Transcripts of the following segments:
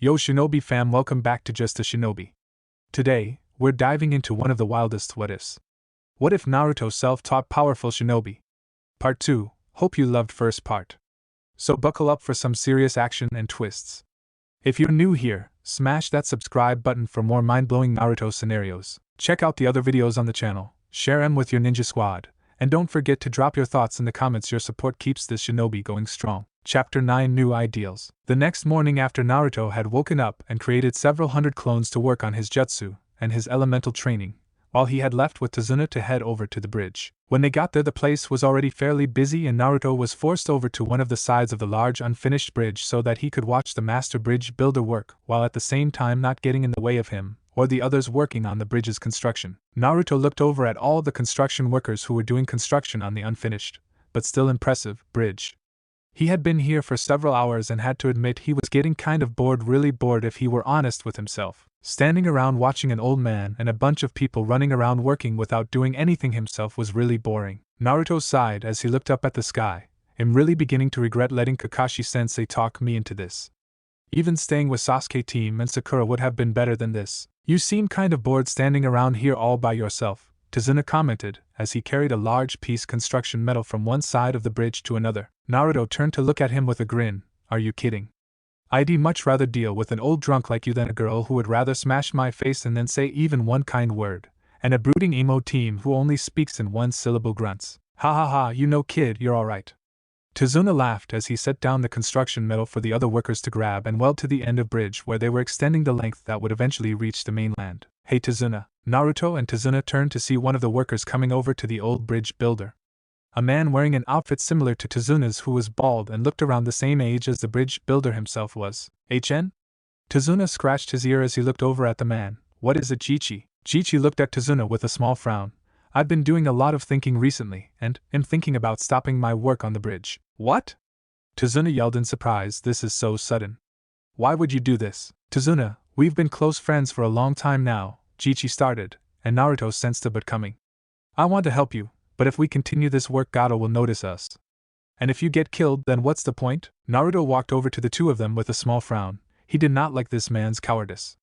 Yo Shinobi fam, welcome back to Just a Shinobi. Today, we're diving into one of the wildest what-ifs. What if Naruto self-taught Powerfull Shinobi? Part 2, hope you loved first part. So buckle up for some serious action and twists. If you're new here, smash that subscribe button for more mind-blowing Naruto scenarios. Check out the other videos on the channel, share them with your ninja squad, and don't forget to drop your thoughts in the comments. Your support keeps this shinobi going strong. Chapter 9 New Ideals. The next morning after Naruto had woken up and created several hundred clones to work on his jutsu and his elemental training, while he had left with Tazuna to head over to the bridge. When they got there, the place was already fairly busy and Naruto was forced over to one of the sides of the large unfinished bridge so that he could watch the master bridge builder work while at the same time not getting in the way of him or the others working on the bridge's construction. Naruto looked over at all the construction workers who were doing construction on the unfinished, but still impressive, bridge. He had been here for several hours and had to admit he was getting kind of bored, really bored if he were honest with himself. Standing around watching an old man and a bunch of people running around working without doing anything himself was really boring. Naruto sighed as he looked up at the sky. I'm really beginning to regret letting Kakashi-sensei talk me into this. Even staying with Sasuke team and Sakura would have been better than this. You seem kind of bored standing around here all by yourself, Tazuna commented, as he carried a large piece construction metal from one side of the bridge to another. Naruto turned to look at him with a grin. Are you kidding? I'd much rather deal with an old drunk like you than a girl who would rather smash my face and then say even one kind word, and a brooding emo team who only speaks in one-syllable grunts. Ha ha ha, you know kid, you're alright. Tazuna laughed as he set down the construction metal for the other workers to grab and weld to the end of bridge where they were extending the length that would eventually reach the mainland. Hey Tazuna. Naruto and Tazuna turned to see one of the workers coming over to the old bridge builder. A man wearing an outfit similar to Tazuna's who was bald and looked around the same age as the bridge builder himself was. HN? Tazuna scratched his ear as he looked over at the man. What is it, Chichi? Chichi looked at Tazuna with a small frown. I've been doing a lot of thinking recently, and am thinking about stopping my work on the bridge. What? Tazuna yelled in surprise. This is so sudden. Why would you do this? Tazuna, we've been close friends for a long time now, Chichi started, and Naruto sensed a but coming. I want to help you, but if we continue this work, Gato will notice us. And if you get killed, then what's the point? Naruto walked over to the two of them with a small frown. He did not like this man's cowardice.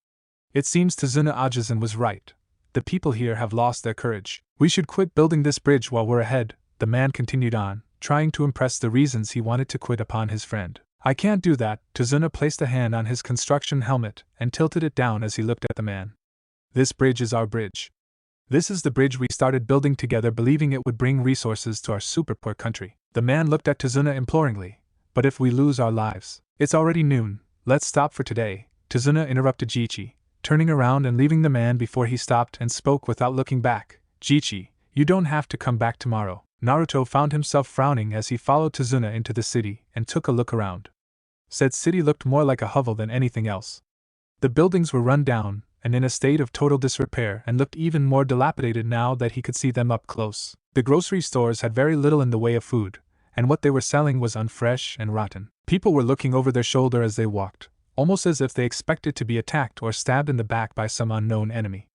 It seems Tazuna Ajisen was right. The people here have lost their courage. We should quit building this bridge while we're ahead, the man continued on, trying to impress the reasons he wanted to quit upon his friend. I can't do that. Tazuna placed a hand on his construction helmet and tilted it down as he looked at the man. This bridge is our bridge. This is the bridge we started building together, believing it would bring resources to our super poor country. The man looked at Tazuna imploringly. But if we lose our lives? It's already noon. Let's stop for today. Tazuna interrupted Chichi, turning around and leaving the man before he stopped and spoke without looking back. Chichi, you don't have to come back tomorrow. Naruto found himself frowning as he followed Tazuna into the city and took a look around. Said city looked more like a hovel than anything else. The buildings were run down and in a state of total disrepair and looked even more dilapidated now that he could see them up close. The grocery stores had very little in the way of food, and what they were selling was unfresh and rotten. People were looking over their shoulder as they walked, almost as if they expected to be attacked or stabbed in the back by some unknown enemy.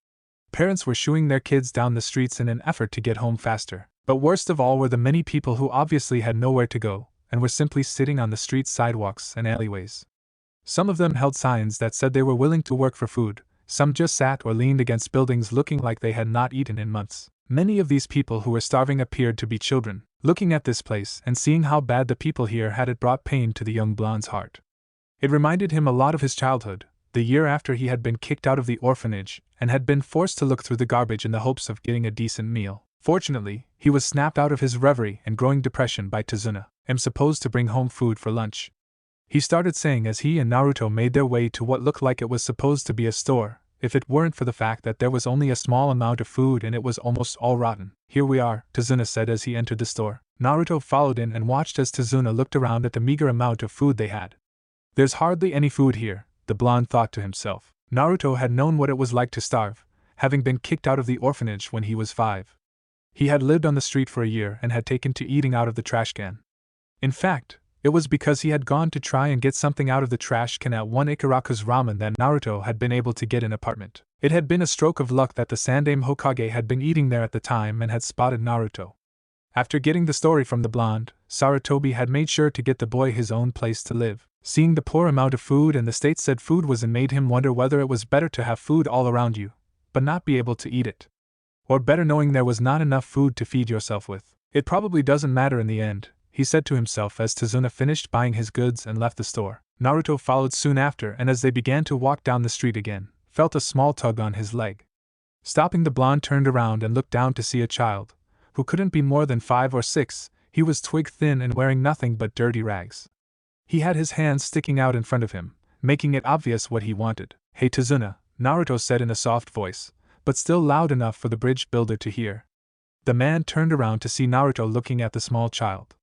Parents were shooing their kids down the streets in an effort to get home faster. But worst of all were the many people who obviously had nowhere to go, and were simply sitting on the street sidewalks and alleyways. Some of them held signs that said they were willing to work for food, some just sat or leaned against buildings looking like they had not eaten in months. Many of these people who were starving appeared to be children. Looking at this place and seeing how bad the people here had it brought pain to the young blonde's heart. It reminded him a lot of his childhood, the year after he had been kicked out of the orphanage and had been forced to look through the garbage in the hopes of getting a decent meal. Fortunately, he was snapped out of his reverie and growing depression by Tazuna. I'm supposed to bring home food for lunch, he started saying as he and Naruto made their way to what looked like it was supposed to be a store, if it weren't for the fact that there was only a small amount of food and it was almost all rotten. Here we are, Tazuna said as he entered the store. Naruto followed in and watched as Tazuna looked around at the meager amount of food they had. There's hardly any food here, the blonde thought to himself. Naruto had known what it was like to starve, having been kicked out of the orphanage when he was 5. He had lived on the street for a year and had taken to eating out of the trash can. In fact, it was because he had gone to try and get something out of the trash can at one Ikaraku's ramen that Naruto had been able to get an apartment. It had been a stroke of luck that the Sandaime Hokage had been eating there at the time and had spotted Naruto. After getting the story from the blonde, Sarutobi had made sure to get the boy his own place to live. Seeing the poor amount of food and the state said food was in made him wonder whether it was better to have food all around you, but not be able to eat it. Or better knowing there was not enough food to feed yourself with. It probably doesn't matter in the end, he said to himself as Tazuna finished buying his goods and left the store. Naruto followed soon after, and as they began to walk down the street again, felt a small tug on his leg. Stopping, the blonde turned around and looked down to see a child, who couldn't be more than 5 or 6, he was twig thin and wearing nothing but dirty rags. He had his hands sticking out in front of him, making it obvious what he wanted. "Hey Tazuna," Naruto said in a soft voice, but still loud enough for the bridge builder to hear. The man turned around to see Naruto looking at the small child.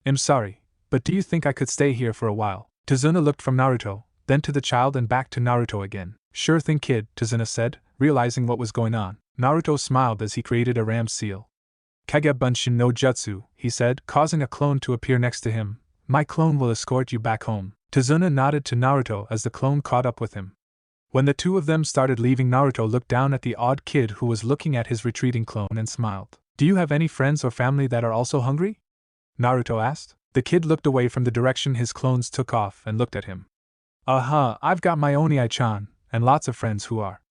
"I'm sorry, but do you think I could stay here for a while?" Tazuna looked from Naruto, then to the child and back to Naruto again. "Sure thing, kid," Tazuna said, realizing what was going on. Naruto smiled as he created a ram seal. "Kage Bunshin no Jutsu," he said, causing a clone to appear next to him. "My clone will escort you back home." Tazuna nodded to Naruto as the clone caught up with him. When the two of them started leaving, Naruto looked down at the odd kid who was looking at his retreating clone and smiled. "Do you have any friends or family that are also hungry?" Naruto asked. The kid looked away from the direction his clones took off and looked at him. I've got my Oni-chan, and lots of friends who are."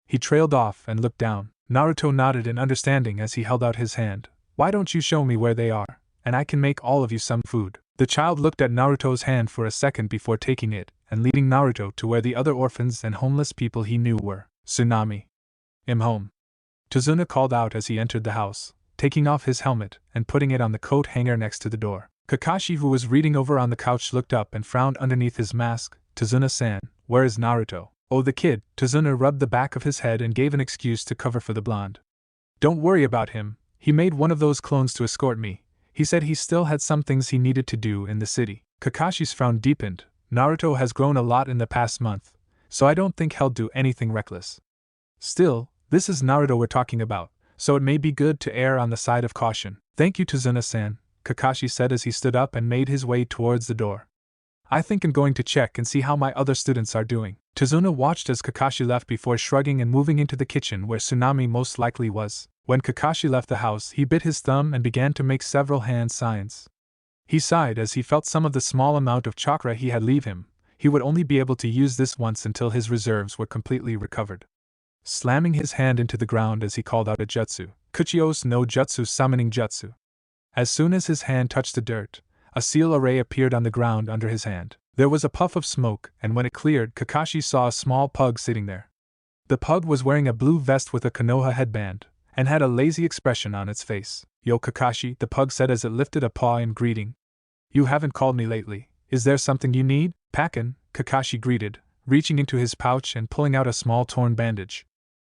He trailed off and looked down. Naruto nodded in understanding as he held out his hand. "Why don't you show me where they are, and I can make all of you some food?" The child looked at Naruto's hand for a second before taking it and leading Naruto to where the other orphans and homeless people he knew were. "Tsunami. I'm home," Tazuna called out as he entered the house, taking off his helmet and putting it on the coat hanger next to the door. Kakashi, who was reading over on the couch, looked up and frowned underneath his mask. "Tazuna-san, where is Naruto?" "Oh, the kid." Tazuna rubbed the back of his head and gave an excuse to cover for the blonde. "Don't worry about him, he made one of those clones to escort me. He said he still had some things he needed to do in the city." Kakashi's frown deepened. "Naruto has grown a lot in the past month, so I don't think he'll do anything reckless. Still, this is Naruto we're talking about, so it may be good to err on the side of caution." "Thank you, Tazuna-san," Kakashi said as he stood up and made his way towards the door. "I think I'm going to check and see how my other students are doing." Tazuna watched as Kakashi left before shrugging and moving into the kitchen where Tsunami most likely was. When Kakashi left the house, he bit his thumb and began to make several hand signs. He sighed as he felt some of the small amount of chakra he had leave him. He would only be able to use this once until his reserves were completely recovered. Slamming his hand into the ground as he called out a jutsu, Kuchios no Jutsu summoning jutsu. As soon as his hand touched the dirt, a seal array appeared on the ground under his hand. There was a puff of smoke, and when it cleared, Kakashi saw a small pug sitting there. The pug was wearing a blue vest with a Konoha headband, and had a lazy expression on its face. "Yo Kakashi," the pug said as it lifted a paw in greeting. "You haven't called me lately. Is there something you need?" "Pakin," Kakashi greeted, reaching into his pouch and pulling out a small torn bandage.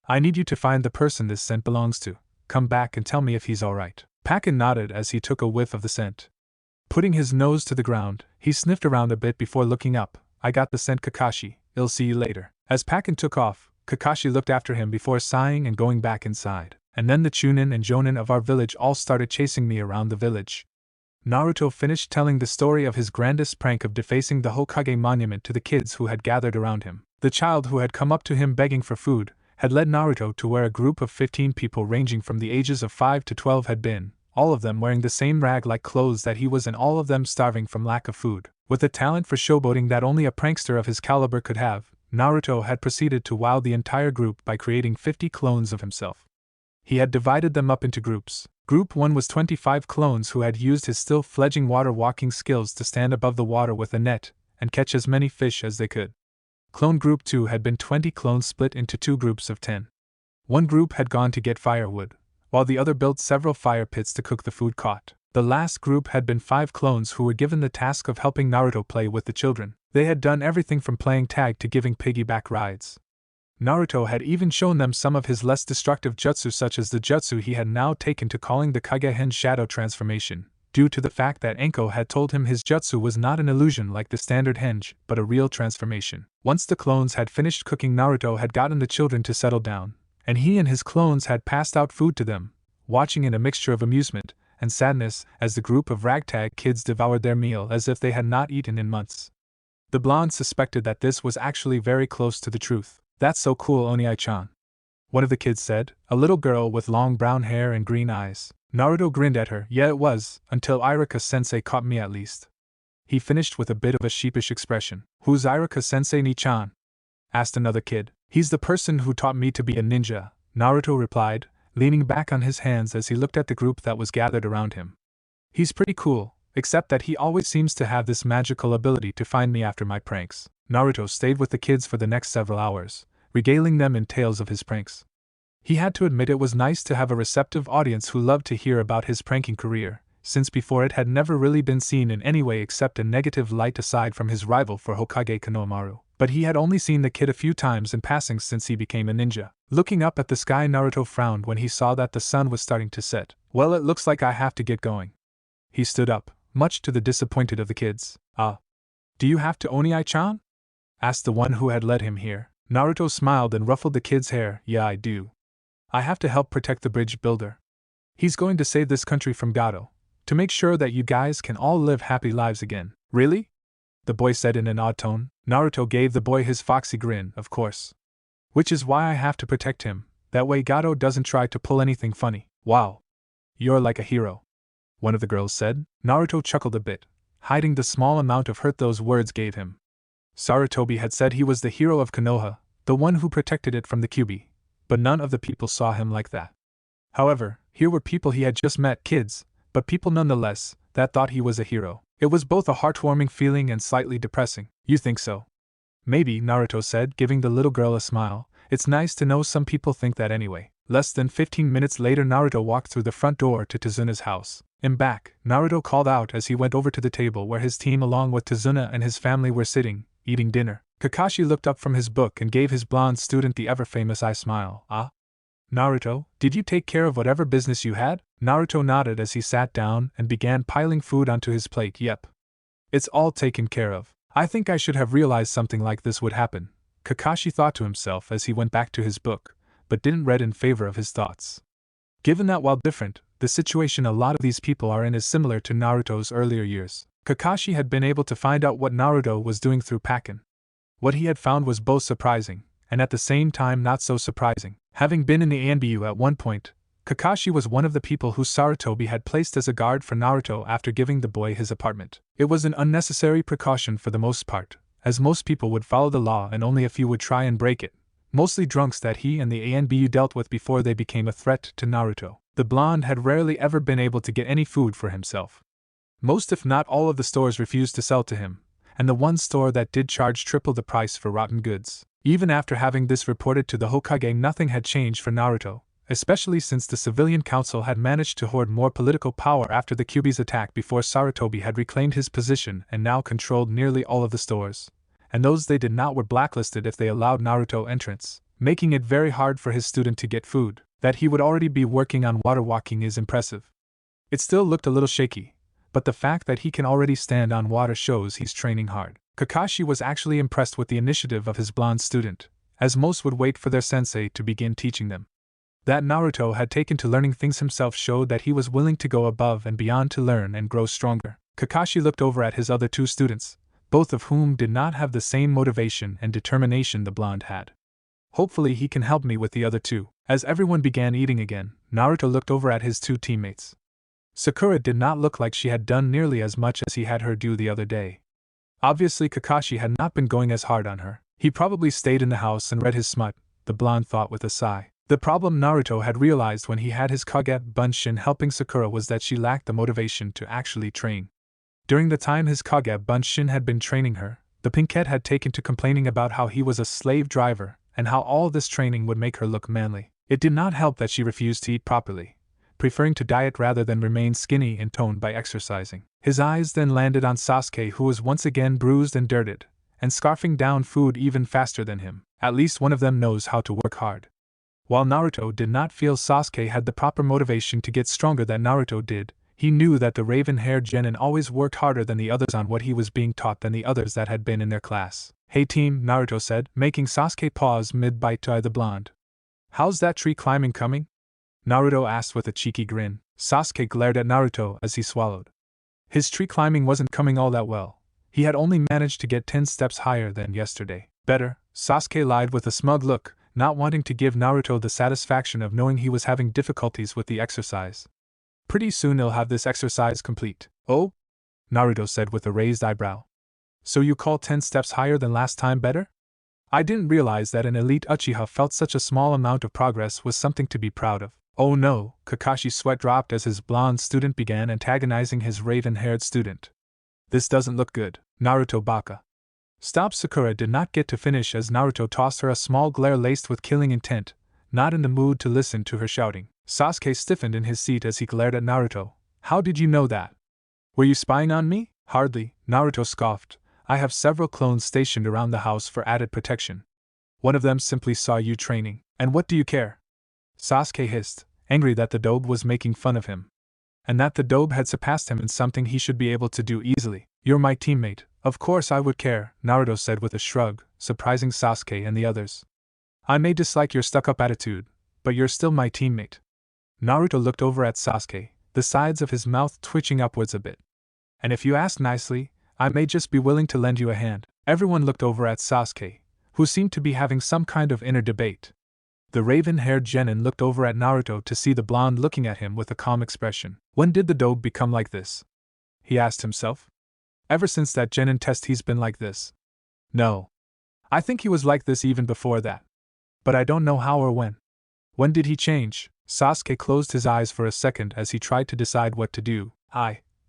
"I need you to find the person this scent belongs to. Come back and tell me if he's alright." Pakin nodded as he took a whiff of the scent. Putting his nose to the ground, he sniffed around a bit before looking up. "I got the scent, Kakashi. I'll see you later." As Pakin took off, Kakashi looked after him before sighing and going back inside. "And then the Chunin and Jonin of our village all started chasing me around the village." Naruto finished telling the story of his grandest prank of defacing the Hokage monument to the kids who had gathered around him. The child who had come up to him begging for food had led Naruto to where a group of 15 people ranging from the ages of 5 to 12 had been, all of them wearing the same rag-like clothes that he was and all of them starving from lack of food. With a talent for showboating that only a prankster of his caliber could have, Naruto had proceeded to wow the entire group by creating 50 clones of himself. He had divided them up into groups. Group 1 was 25 clones who had used his still-fledgling water-walking skills to stand above the water with a net and catch as many fish as they could. Clone Group 2 had been 20 clones split into 2 groups of 10. One group had gone to get firewood, while the other built several fire pits to cook the food caught. The last group had been 5 clones who were given the task of helping Naruto play with the children. They had done everything from playing tag to giving piggyback rides. Naruto had even shown them some of his less destructive jutsu, such as the jutsu he had now taken to calling the Kagehen Shadow Transformation, due to the fact that Anko had told him his jutsu was not an illusion like the standard henge, but a real transformation. Once the clones had finished cooking, Naruto had gotten the children to settle down, and he and his clones had passed out food to them, watching in a mixture of amusement and sadness as the group of ragtag kids devoured their meal as if they had not eaten in months. The blonde suspected that this was actually very close to the truth. "That's so cool, Oni-chan," one of the kids said, a little girl with long brown hair and green eyes. Naruto grinned at her. "Yeah, it was, until Irika-sensei caught me at least." He finished with a bit of a sheepish expression. Who's Iruka-sensei ni-chan? Asked another kid. He's the person who taught me to be a ninja, Naruto replied, leaning back on his hands as he looked at the group that was gathered around him. He's pretty cool, except that he always seems to have this magical ability to find me after my pranks. Naruto stayed with the kids for the next several hours, regaling them in tales of his pranks. He had to admit it was nice to have a receptive audience who loved to hear about his pranking career, since before it had never really been seen in any way except a negative light aside from his rival for Hokage Konoha. But he had only seen the kid a few times in passing since he became a ninja. Looking up at the sky, Naruto frowned when he saw that the sun was starting to set. Well, it looks like I have to get going. He stood up, much to the disappointed of the kids. Do you have to Oni-chan? Asked the one who had led him here. Naruto smiled and ruffled the kid's hair. Yeah, I do. I have to help protect the bridge builder. He's going to save this country from Gato, to make sure that you guys can all live happy lives again. Really? The boy said in an odd tone. Naruto gave the boy his foxy grin, of course. Which is why I have to protect him, that way Gato doesn't try to pull anything funny. Wow. You're like a hero, one of the girls said. Naruto chuckled a bit, hiding the small amount of hurt those words gave him. Sarutobi had said he was the hero of Konoha, the one who protected it from the Kyuubi, but none of the people saw him like that. However, here were people he had just met, kids, but people nonetheless, that thought he was a hero. It was both a heartwarming feeling and slightly depressing. You think so? Maybe, Naruto said, giving the little girl a smile. It's nice to know some people think that anyway. Less than 15 minutes later, Naruto walked through the front door to Tazuna's house. In back, Naruto called out as he went over to the table where his team along with Tazuna and his family were sitting, eating dinner. Kakashi looked up from his book and gave his blonde student the ever-famous eye smile. Naruto, did you take care of whatever business you had? Naruto nodded as he sat down and began piling food onto his plate. Yep. It's all taken care of. I think I should have realized something like this would happen, Kakashi thought to himself as he went back to his book, but didn't read in favor of his thoughts. Given that while different, the situation a lot of these people are in is similar to Naruto's earlier years. Kakashi had been able to find out what Naruto was doing through Pakken. What he had found was both surprising, and at the same time not so surprising. Having been in the ANBU at one point, Kakashi was one of the people who Sarutobi had placed as a guard for Naruto after giving the boy his apartment. It was an unnecessary precaution for the most part, as most people would follow the law and only a few would try and break it, mostly drunks that he and the ANBU dealt with before they became a threat to Naruto. The blonde had rarely ever been able to get any food for himself. Most if not all of the stores refused to sell to him, and the one store that did charge triple the price for rotten goods. Even after having this reported to the Hokage, nothing had changed for Naruto, especially since the civilian council had managed to hoard more political power after the Kyuubi's attack before Sarutobi had reclaimed his position and now controlled nearly all of the stores, and those they did not were blacklisted if they allowed Naruto entrance, making it very hard for his student to get food. That he would already be working on water walking is impressive. It still looked a little shaky, but the fact that he can already stand on water shows he's training hard. Kakashi was actually impressed with the initiative of his blonde student, as most would wait for their sensei to begin teaching them. That Naruto had taken to learning things himself showed that he was willing to go above and beyond to learn and grow stronger. Kakashi looked over at his other two students, both of whom did not have the same motivation and determination the blonde had. Hopefully he can help me with the other two. As everyone began eating again, Naruto looked over at his two teammates. Sakura did not look like she had done nearly as much as he had her do the other day. Obviously Kakashi had not been going as hard on her. He probably stayed in the house and read his smut, the blonde thought with a sigh. The problem Naruto had realized when he had his Kage Bunshin helping Sakura was that she lacked the motivation to actually train. During the time his Kage Bunshin had been training her, the pinkette had taken to complaining about how he was a slave driver and how all this training would make her look manly. It did not help that she refused to eat properly, preferring to diet rather than remain skinny and toned by exercising. His eyes then landed on Sasuke, who was once again bruised and dirted, and scarfing down food even faster than him. At least one of them knows how to work hard. While Naruto did not feel Sasuke had the proper motivation to get stronger than Naruto did, he knew that the raven-haired genin always worked harder than the others on what he was being taught than the others that had been in their class. Hey team, Naruto said, making Sasuke pause mid-bite to eye the blonde. How's that tree climbing coming? Naruto asked with a cheeky grin. Sasuke glared at Naruto as he swallowed. His tree climbing wasn't coming all that well. He had only managed to get 10 steps higher than yesterday. Better, Sasuke lied with a smug look, not wanting to give Naruto the satisfaction of knowing he was having difficulties with the exercise. Pretty soon he'll have this exercise complete. Oh? Naruto said with a raised eyebrow. So you call 10 steps higher than last time better? I didn't realize that an elite Uchiha felt such a small amount of progress was something to be proud of. Oh no, Kakashi's sweat dropped as his blonde student began antagonizing his raven-haired student. This doesn't look good, Naruto baka. Stop. Sakura did not get to finish as Naruto tossed her a small glare laced with killing intent, not in the mood to listen to her shouting. Sasuke stiffened in his seat as he glared at Naruto. How did you know that? Were you spying on me? Hardly, Naruto scoffed. I have several clones stationed around the house for added protection. One of them simply saw you training. And what do you care? Sasuke hissed, angry that the dobe was making fun of him. And that the dobe had surpassed him in something he should be able to do easily. You're my teammate, of course I would care, Naruto said with a shrug, surprising Sasuke and the others. I may dislike your stuck-up attitude, but you're still my teammate. Naruto looked over at Sasuke, the sides of his mouth twitching upwards a bit. And if you ask nicely, I may just be willing to lend you a hand. Everyone looked over at Sasuke, who seemed to be having some kind of inner debate. The raven-haired genin looked over at Naruto to see the blonde looking at him with a calm expression. When did the dobe become like this? He asked himself. Ever since that genin test he's been like this. No. I think he was like this even before that. But I don't know how or when. When did he change? Sasuke closed his eyes for a second as he tried to decide what to do.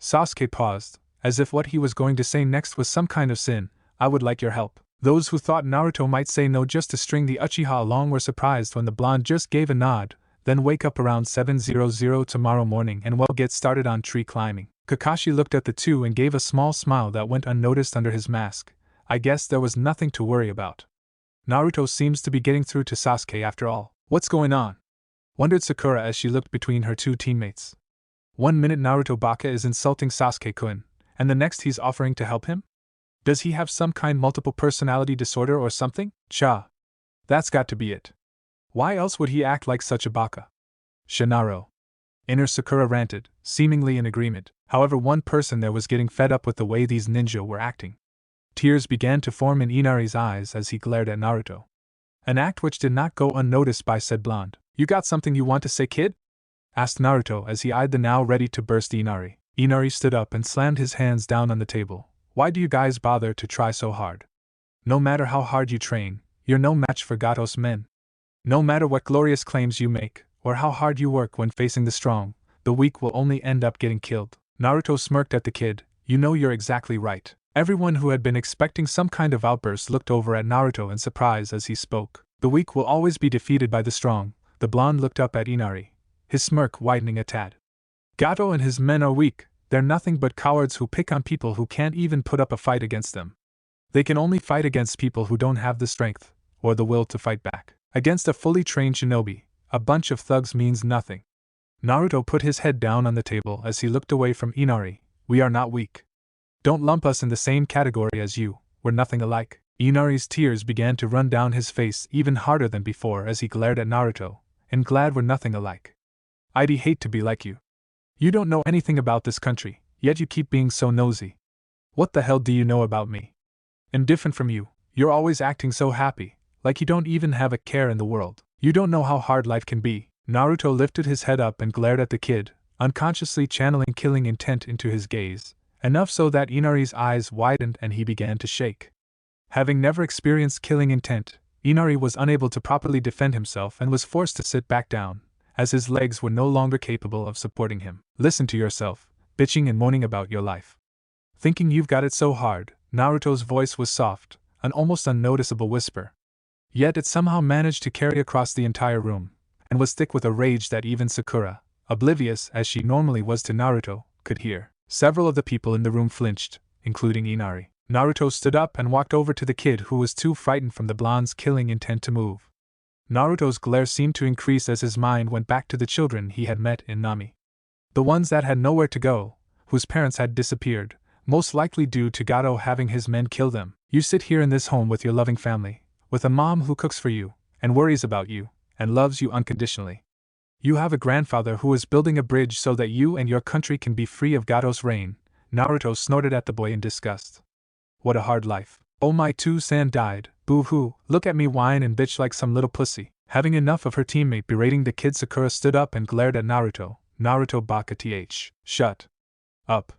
Sasuke paused, as if what he was going to say next was some kind of sin. I would like your help. Those who thought Naruto might say no just to string the Uchiha along were surprised when the blonde just gave a nod, then wake up around 7:00 tomorrow morning and well get started on tree climbing. Kakashi looked at the two and gave a small smile that went unnoticed under his mask. I guess there was nothing to worry about. Naruto seems to be getting through to Sasuke after all. What's going on? Wondered Sakura as she looked between her two teammates. 1 minute Naruto baka is insulting Sasuke-kun, and the next he's offering to help him? Does he have some kind multiple personality disorder or something? Cha. That's got to be it. Why else would he act like such a baka? Shinaro. Inner Sakura ranted, seemingly in agreement. However, one person there was getting fed up with the way these ninja were acting. Tears began to form in Inari's eyes as he glared at Naruto. An act which did not go unnoticed by said blonde. You got something you want to say, kid? Asked Naruto as he eyed the now ready to burst Inari. Inari stood up and slammed his hands down on the table. Why do you guys bother to try so hard? No matter how hard you train, you're no match for Gato's men. No matter what glorious claims you make, or how hard you work when facing the strong, the weak will only end up getting killed. Naruto smirked at the kid. You know you're exactly right. Everyone who had been expecting some kind of outburst looked over at Naruto in surprise as he spoke. The weak will always be defeated by the strong. The blonde looked up at Inari, his smirk widening a tad. Gato and his men are weak. They're nothing but cowards who pick on people who can't even put up a fight against them. They can only fight against people who don't have the strength, or the will to fight back. Against a fully trained shinobi, a bunch of thugs means nothing. Naruto put his head down on the table as he looked away from Inari. We are not weak. Don't lump us in the same category as you, we're nothing alike. Inari's tears began to run down his face even harder than before as he glared at Naruto, and glad we're nothing alike. I'd hate to be like you. You don't know anything about this country, yet you keep being so nosy. What the hell do you know about me? I'm different from you, you're always acting so happy, like you don't even have a care in the world. You don't know how hard life can be. Naruto lifted his head up and glared at the kid, unconsciously channeling killing intent into his gaze, enough so that Inari's eyes widened and he began to shake. Having never experienced killing intent, Inari was unable to properly defend himself and was forced to sit back down, as his legs were no longer capable of supporting him. Listen to yourself, bitching and moaning about your life. Thinking you've got it so hard, Naruto's voice was soft, an almost unnoticeable whisper. Yet it somehow managed to carry across the entire room, and was thick with a rage that even Sakura, oblivious as she normally was to Naruto, could hear. Several of the people in the room flinched, including Inari. Naruto stood up and walked over to the kid who was too frightened from the blonde's killing intent to move. Naruto's glare seemed to increase as his mind went back to the children he had met in Nami. The ones that had nowhere to go, whose parents had disappeared, most likely due to Gato having his men kill them. You sit here in this home with your loving family, with a mom who cooks for you, and worries about you, and loves you unconditionally. You have a grandfather who is building a bridge so that you and your country can be free of Gato's reign. Naruto snorted at the boy in disgust. What a hard life. Oh, my 2 san died, boo-hoo, look at me whine and bitch like some little pussy. Having enough of her teammate berating the kid, Sakura stood up and glared at Naruto. Naruto baka th. Shut up.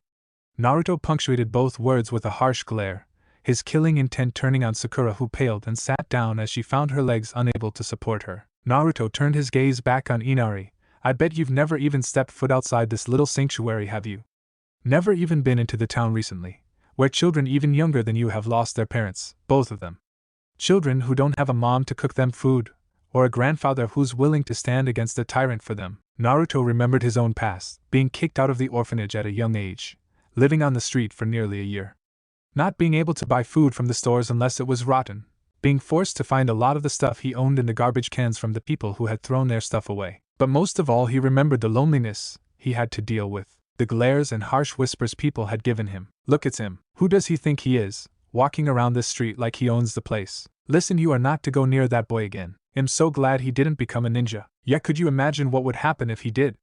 Naruto punctuated both words with a harsh glare, his killing intent turning on Sakura, who paled and sat down as she found her legs unable to support her. Naruto turned his gaze back on Inari. I bet you've never even stepped foot outside this little sanctuary, have you? Never even been into the town recently, where children even younger than you have lost their parents, both of them. Children who don't have a mom to cook them food, or a grandfather who's willing to stand against a tyrant for them. Naruto remembered his own past, being kicked out of the orphanage at a young age, living on the street for nearly a year. Not being able to buy food from the stores unless it was rotten, being forced to find a lot of the stuff he owned in the garbage cans from the people who had thrown their stuff away. But most of all, he remembered the loneliness he had to deal with, the glares and harsh whispers people had given him. Look at him. Who does he think he is, walking around this street like he owns the place? Listen, you are not to go near that boy again. I'm so glad he didn't become a ninja. Yet could you imagine what would happen if he did?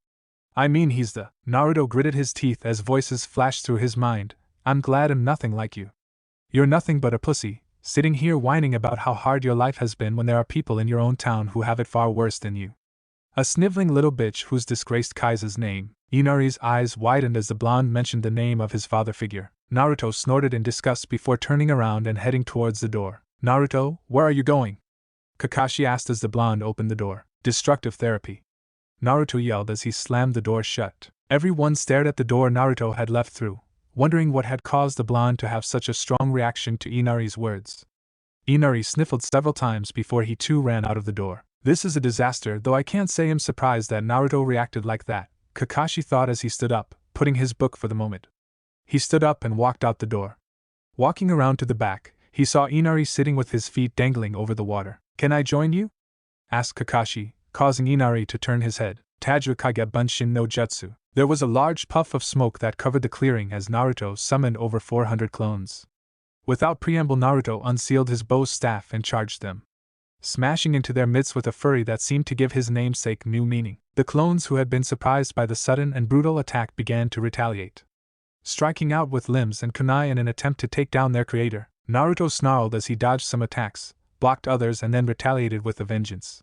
I mean, he's the… Naruto gritted his teeth as voices flashed through his mind. I'm glad I'm nothing like you. You're nothing but a pussy, sitting here whining about how hard your life has been when there are people in your own town who have it far worse than you. A sniveling little bitch who's disgraced Kaisa's name. Inari's eyes widened as the blonde mentioned the name of his father figure. Naruto snorted in disgust before turning around and heading towards the door. Naruto, where are you going? Kakashi asked as the blonde opened the door. Destructive therapy. Naruto yelled as he slammed the door shut. Everyone stared at the door Naruto had left through, wondering what had caused the blonde to have such a strong reaction to Inari's words. Inari sniffled several times before he too ran out of the door. This is a disaster, though I can't say I'm surprised that Naruto reacted like that, Kakashi thought as he stood up, putting his book for the moment. He stood up and walked out the door. Walking around to the back, he saw Inari sitting with his feet dangling over the water. Can I join you? Asked Kakashi, causing Inari to turn his head. Tajua Kage Bunshin no Jutsu. There was a large puff of smoke that covered the clearing as Naruto summoned over 400 clones. Without preamble, Naruto unsealed his bow's staff and charged them, smashing into their midst with a fury that seemed to give his namesake new meaning. The clones who had been surprised by the sudden and brutal attack began to retaliate, striking out with limbs and kunai in an attempt to take down their creator. Naruto snarled as he dodged some attacks, blocked others, and then retaliated with a vengeance.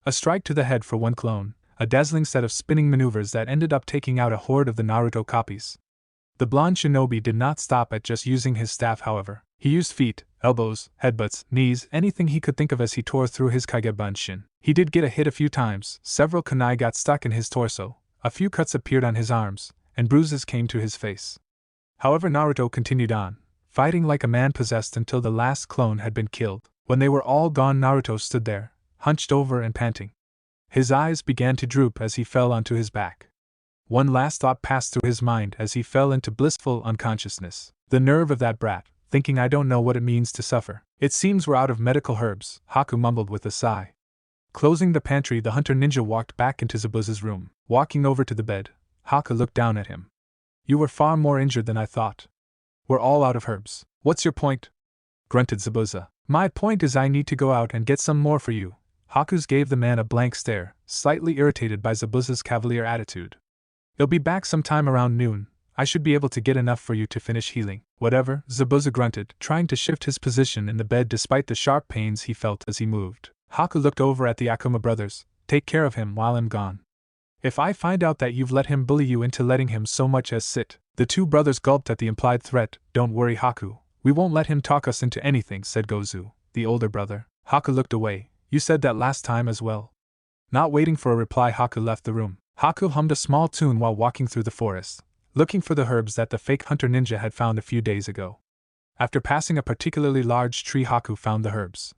A strike to the head for one clone, a dazzling set of spinning maneuvers that ended up taking out a horde of the Naruto copies. The blonde shinobi did not stop at just using his staff, however. He used feet, elbows, headbutts, knees, anything he could think of as he tore through his Kagebunshin. He did get a hit a few times, several kunai got stuck in his torso, a few cuts appeared on his arms, and bruises came to his face. However, Naruto continued on, fighting like a man possessed until the last clone had been killed. When they were all gone, Naruto stood there, hunched over and panting. His eyes began to droop as he fell onto his back. One last thought passed through his mind as he fell into blissful unconsciousness. The nerve of that brat, thinking I don't know what it means to suffer. It seems we're out of medical herbs, Haku mumbled with a sigh. Closing the pantry, the hunter ninja walked back into Zabuza's room. Walking over to the bed, Haku looked down at him. You were far more injured than I thought. We're all out of herbs. What's your point? Grunted Zabuza. My point is I need to go out and get some more for you. Haku's gave the man a blank stare, slightly irritated by Zabuza's cavalier attitude. You'll be back sometime around noon. I should be able to get enough for you to finish healing. Whatever, Zabuza grunted, trying to shift his position in the bed despite the sharp pains he felt as he moved. Haku looked over at the Akuma brothers. Take care of him while I'm gone. If I find out that you've let him bully you into letting him so much as sit. The two brothers gulped at the implied threat. Don't worry, Haku. We won't let him talk us into anything, said Gozu, the older brother. Haku looked away. You said that last time as well. Not waiting for a reply, Haku left the room. Haku hummed a small tune while walking through the forest, looking for the herbs that the fake hunter ninja had found a few days ago. After passing a particularly large tree, Haku found the herbs.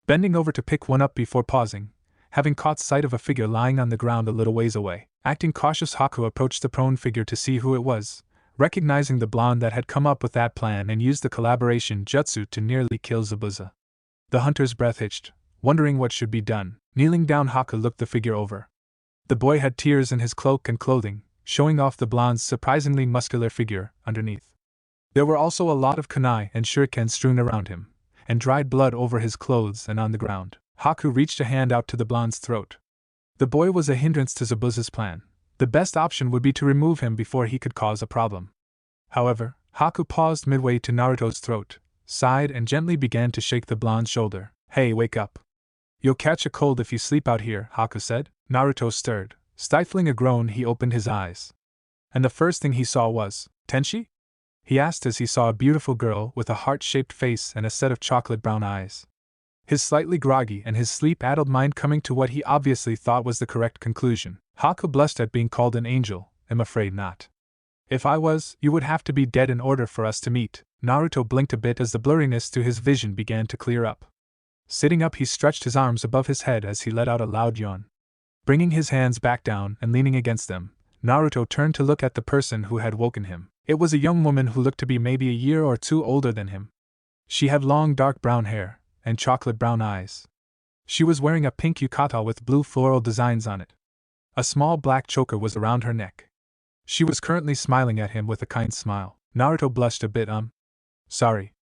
Bending over to pick one up before pausing, having caught sight of a figure lying on the ground a little ways away. Acting cautious, Haku approached the prone figure to see who it was, recognizing the blonde that had come up with that plan and used the collaboration jutsu to nearly kill Zabuza. The hunter's breath hitched, wondering what should be done. Kneeling down, Haku looked the figure over. The boy had tears in his cloak and clothing, showing off the blonde's surprisingly muscular figure underneath. There were also a lot of kunai and shurikens strewn around him, and dried blood over his clothes and on the ground. Haku reached a hand out to the blonde's throat. The boy was a hindrance to Zabuza's plan. The best option would be to remove him before he could cause a problem. However, Haku paused midway to Naruto's throat, sighed and gently began to shake the blonde's shoulder. Hey, wake up. You'll catch a cold if you sleep out here, Haku said. Naruto stirred. Stifling a groan, he opened his eyes. And the first thing he saw was Tenshi? he asked as he saw a beautiful girl with a heart-shaped face and a set of chocolate brown eyes. His slightly groggy and his sleep-addled mind coming to what he obviously thought was the correct conclusion. Haku blushed at being called an angel. I'm afraid not. If I was, you would have to be dead in order for us to meet. Naruto blinked a bit as the blurriness to his vision began to clear up. Sitting up, he stretched his arms above his head as he let out a loud yawn. Bringing his hands back down and leaning against them, Naruto turned to look at the person who had woken him. It was a young woman who looked to be maybe a year or two older than him. She had long dark brown hair and chocolate brown eyes. She was wearing a pink yukata with blue floral designs on it. A small black choker was around her neck. She was currently smiling at him with a kind smile. Naruto blushed a bit. Sorry.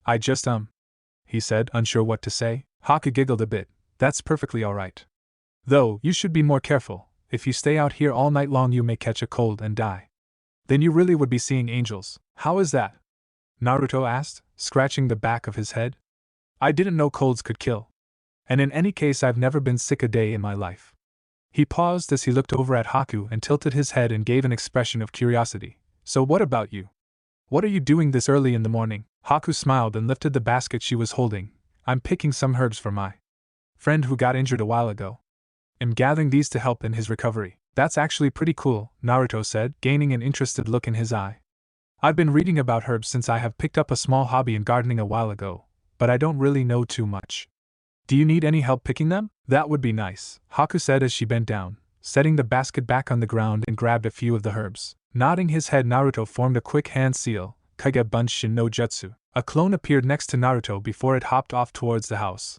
I just he said, unsure what to say. Haku giggled a bit. That's perfectly alright. Though, you should be more careful. If you stay out here all night long, you may catch a cold and die. Then you really would be seeing angels. How is that? Naruto asked, scratching the back of his head. I didn't know colds could kill. And in any case, I've never been sick a day in my life. He paused as he looked over at Haku and tilted his head and gave an expression of curiosity. So what about you? What are you doing this early in the morning? Haku smiled and lifted the basket she was holding. I'm picking some herbs for my friend who got injured a while ago. I'm gathering these to help in his recovery. That's actually pretty cool, Naruto said, gaining an interested look in his eye. I've been reading about herbs since I have picked up a small hobby in gardening a while ago, but I don't really know too much. Do you need any help picking them? That would be nice, Haku said as she bent down, setting the basket back on the ground and grabbed a few of the herbs. Nodding his head, Naruto formed a quick hand seal, Kage Bunshin no Jutsu. A clone appeared next to Naruto before it hopped off towards the house.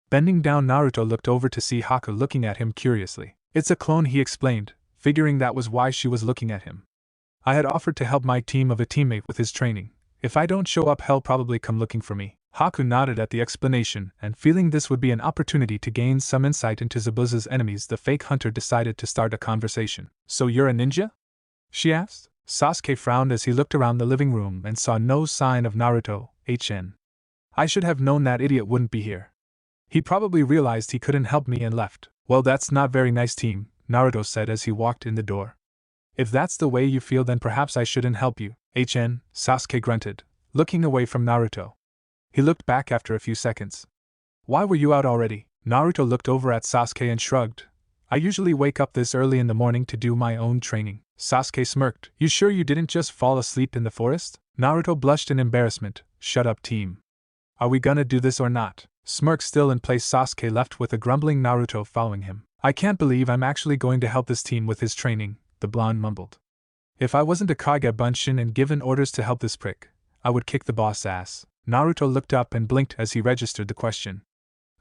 Bending down, Naruto looked over to see Haku looking at him curiously. It's a clone, he explained, figuring that was why she was looking at him. I had offered to help my team of a teammate with his training. If I don't show up, he'll probably come looking for me. Haku nodded at the explanation, and feeling this would be an opportunity to gain some insight into Zabuza's enemies, the fake hunter decided to start a conversation. So you're a ninja? She asked. Sasuke frowned as he looked around the living room and saw no sign of Naruto. I should have known that idiot wouldn't be here. He probably realized he couldn't help me and left. Well, that's not very nice, team, Naruto said as he walked in the door. If that's the way you feel, then perhaps I shouldn't help you. Sasuke grunted, looking away from Naruto. He looked back after a few seconds. Why were you out already? Naruto looked over at Sasuke and shrugged. I usually wake up this early in the morning to do my own training. Sasuke smirked. You sure you didn't just fall asleep in the forest? Naruto blushed in embarrassment. Shut up, team. Are we gonna do this or not? Smirk still in place, Sasuke left with a grumbling Naruto following him. I can't believe I'm actually going to help this team with his training, the blonde mumbled. If I wasn't a Kage Bunshin and given orders to help this prick, I would kick the boss' ass. Naruto looked up and blinked as he registered the question.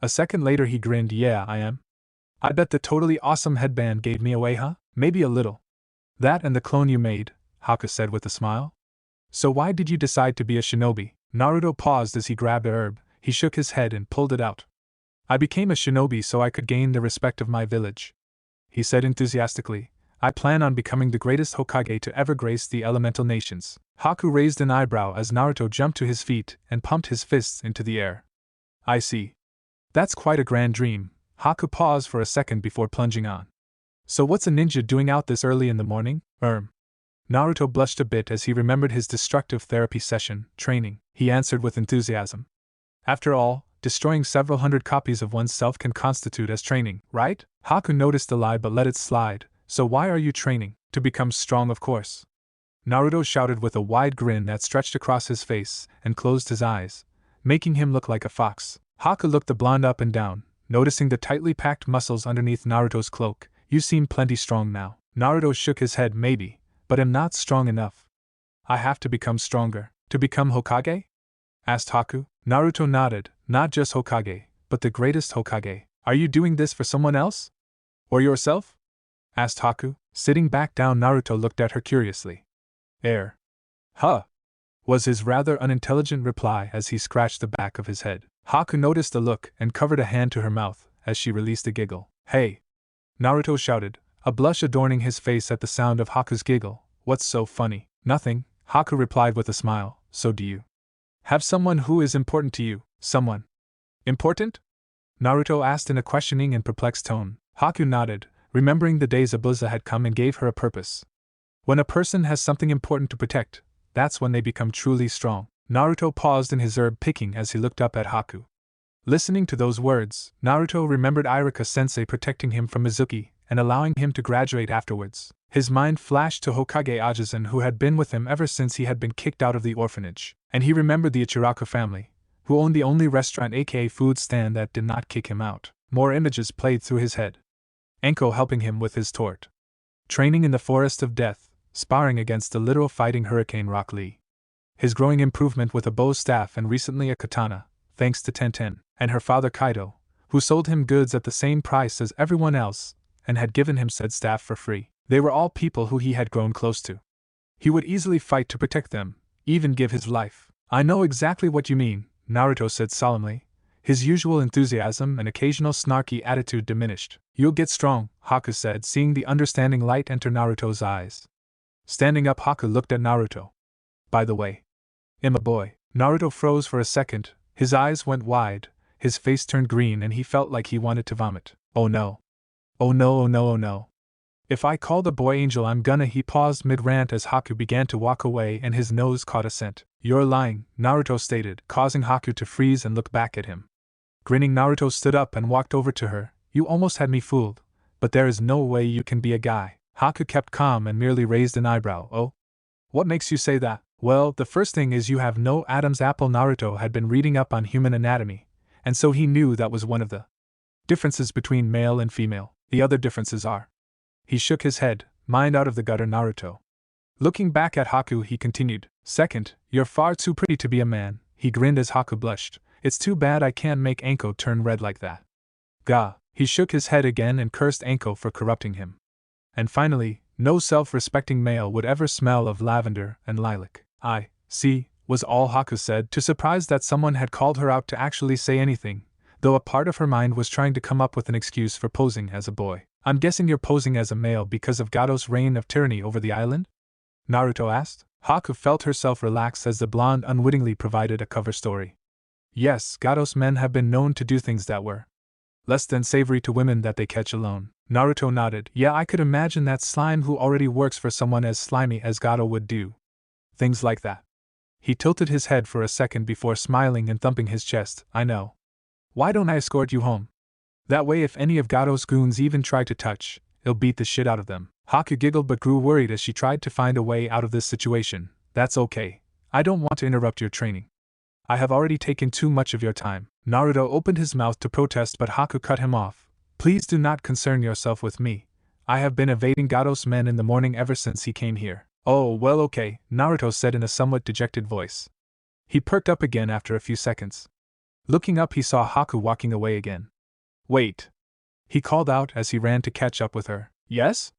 A second later he grinned. Yeah, I am. I bet the totally awesome headband gave me away, huh? Maybe a little. That and the clone you made, Haku said with a smile. So why did you decide to be a shinobi? Naruto paused as he grabbed a herb. He shook his head and pulled it out. I became a shinobi so I could gain the respect of my village, he said enthusiastically. I plan on becoming the greatest Hokage to ever grace the elemental nations. Haku raised an eyebrow as Naruto jumped to his feet and pumped his fists into the air. I see. That's quite a grand dream. Haku paused for a second before plunging on. So what's a ninja doing out this early in the morning? Naruto blushed a bit as he remembered his destructive therapy session, training. He answered with enthusiasm. After all, destroying several hundred copies of oneself can constitute as training, right? Haku noticed the lie but let it slide. So why are you training? To become strong, of course. Naruto shouted with a wide grin that stretched across his face and closed his eyes, making him look like a fox. Haku looked the blonde up and down, noticing the tightly packed muscles underneath Naruto's cloak. You seem plenty strong now. Naruto shook his head. Maybe, but I'm not strong enough. I have to become stronger. To become Hokage? Asked Haku. Naruto nodded. Not just Hokage, but the greatest Hokage. Are you doing this for someone else? Or yourself? Asked Haku. Sitting back down, Naruto looked at her curiously. Huh? Was his rather unintelligent reply as he scratched the back of his head. Haku noticed the look and covered a hand to her mouth as she released a giggle. Hey! Naruto shouted, a blush adorning his face at the sound of Haku's giggle. What's so funny? Nothing, Haku replied with a smile. So do you have someone who is important to you? Someone important? Naruto asked in a questioning and perplexed tone. Haku nodded, remembering the days Zabuza had come and gave her a purpose. When a person has something important to protect, that's when they become truly strong. Naruto paused in his herb picking as he looked up at Haku. Listening to those words, Naruto remembered Iruka-sensei protecting him from Mizuki and allowing him to graduate afterwards. His mind flashed to Hokage Ajisen, who had been with him ever since he had been kicked out of the orphanage, and he remembered the Ichiraku family, who owned the only restaurant aka food stand that did not kick him out. More images played through his head. Anko helping him with his tort. Training in the Forest of Death, sparring against the literal fighting Hurricane Rock Lee. His growing improvement with a bow staff and recently a katana, thanks to Tenten, and her father Kaido, who sold him goods at the same price as everyone else, and had given him said staff for free. They were all people who he had grown close to. He would easily fight to protect them, even give his life. I know exactly what you mean, Naruto said solemnly, his usual enthusiasm and occasional snarky attitude diminished. You'll get strong, Haku said, seeing the understanding light enter Naruto's eyes. Standing up, Haku looked at Naruto. By the way, I'm a boy. Naruto froze for a second, his eyes went wide, his face turned green and he felt like he wanted to vomit. Oh no. Oh no, oh no, oh no. If I call the boy Angel I'm gonna. He paused mid-rant as Haku began to walk away and his nose caught a scent. You're lying, Naruto stated, causing Haku to freeze and look back at him. Grinning, Naruto stood up and walked over to her. You almost had me fooled, but there is no way you can be a guy. Haku kept calm and merely raised an eyebrow. Oh? What makes you say that? Well, the first thing is you have no Adam's apple. Naruto had been reading up on human anatomy, and so he knew that was one of the differences between male and female. The other differences are. He shook his head, mind out of the gutter, Naruto. Looking back at Haku, he continued, second, you're far too pretty to be a man. He grinned as Haku blushed. It's too bad I can't make Anko turn red like that. Gah. He shook his head again and cursed Anko for corrupting him. And finally, no self-respecting male would ever smell of lavender and lilac. I see, was all Haku said, too surprised that someone had called her out to actually say anything, though a part of her mind was trying to come up with an excuse for posing as a boy. I'm guessing you're posing as a male because of Gado's reign of tyranny over the island? Naruto asked. Haku felt herself relax as the blonde unwittingly provided a cover story. Yes, Gado's men have been known to do things that were less than savory to women that they catch alone. Naruto nodded. Yeah, I could imagine that slime who already works for someone as slimy as Gado would do things like that. He tilted his head for a second before smiling and thumping his chest. I know. Why don't I escort you home? That way if any of Gado's goons even try to touch, he'll beat the shit out of them. Haku giggled but grew worried as she tried to find a way out of this situation. That's okay. I don't want to interrupt your training. I have already taken too much of your time. Naruto opened his mouth to protest but Haku cut him off. Please do not concern yourself with me. I have been evading Gado's men in the morning ever since he came here. Oh, well, okay, Naruto said in a somewhat dejected voice. He perked up again after a few seconds. Looking up, he saw Haku walking away again. Wait. He called out as he ran to catch up with her. Yes?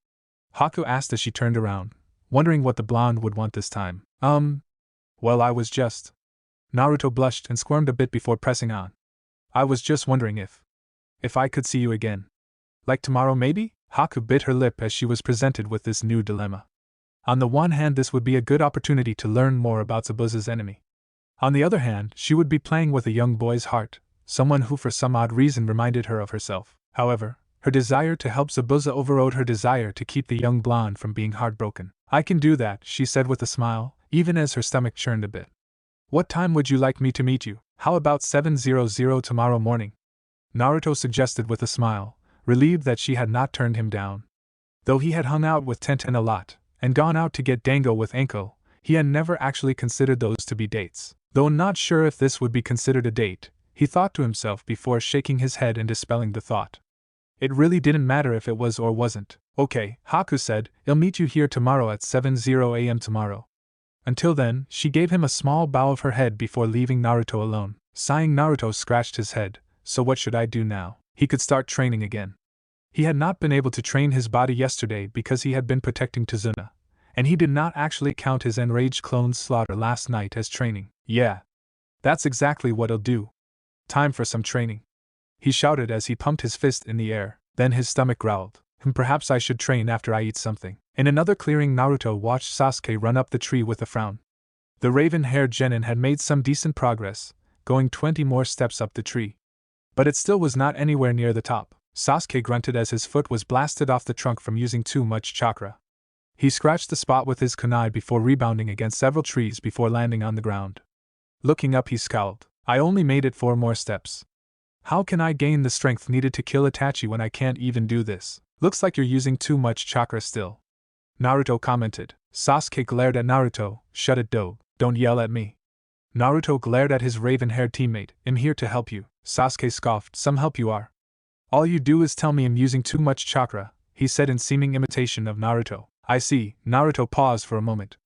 Haku asked as she turned around, wondering what the blonde would want this time. Well, I was just. Naruto blushed and squirmed a bit before pressing on. I was just wondering if I could see you again. Like tomorrow, maybe? Haku bit her lip as she was presented with this new dilemma. On the one hand, this would be a good opportunity to learn more about Zabuza's enemy. On the other hand, she would be playing with a young boy's heart, someone who for some odd reason reminded her of herself. However, her desire to help Zabuza overrode her desire to keep the young blonde from being heartbroken. I can do that, she said with a smile, even as her stomach churned a bit. What time would you like me to meet you? How about 7:00 tomorrow morning? Naruto suggested with a smile, relieved that she had not turned him down. Though he had hung out with Tenten a lot, and gone out to get dango with Anko, he had never actually considered those to be dates. Though not sure if this would be considered a date, he thought to himself before shaking his head and dispelling the thought. It really didn't matter if it was or wasn't. Okay, Haku said, I'll meet you here tomorrow at 7:00 a.m. tomorrow. Until then, she gave him a small bow of her head before leaving Naruto alone. Sighing, Naruto scratched his head. So what should I do now? He could start training again. He had not been able to train his body yesterday because he had been protecting Tazuna, and he did not actually count his enraged clone's slaughter last night as training. Yeah. That's exactly what I'll do. Time for some training. He shouted as he pumped his fist in the air, then his stomach growled. Perhaps I should train after I eat something. In another clearing, Naruto watched Sasuke run up the tree with a frown. The raven-haired genin had made some decent progress, going 20 more steps up the tree. But it still was not anywhere near the top. Sasuke grunted as his foot was blasted off the trunk from using too much chakra. He scratched the spot with his kunai before rebounding against several trees before landing on the ground. Looking up, he scowled. I only made it 4 more steps. How can I gain the strength needed to kill Itachi when I can't even do this? Looks like you're using too much chakra still. Naruto commented. Sasuke glared at Naruto. Shut it, dope. Don't yell at me. Naruto glared at his raven-haired teammate. I'm here to help you. Sasuke scoffed. Some help you are. All you do is tell me I'm using too much chakra, he said in seeming imitation of Naruto. I see. Naruto paused for a moment.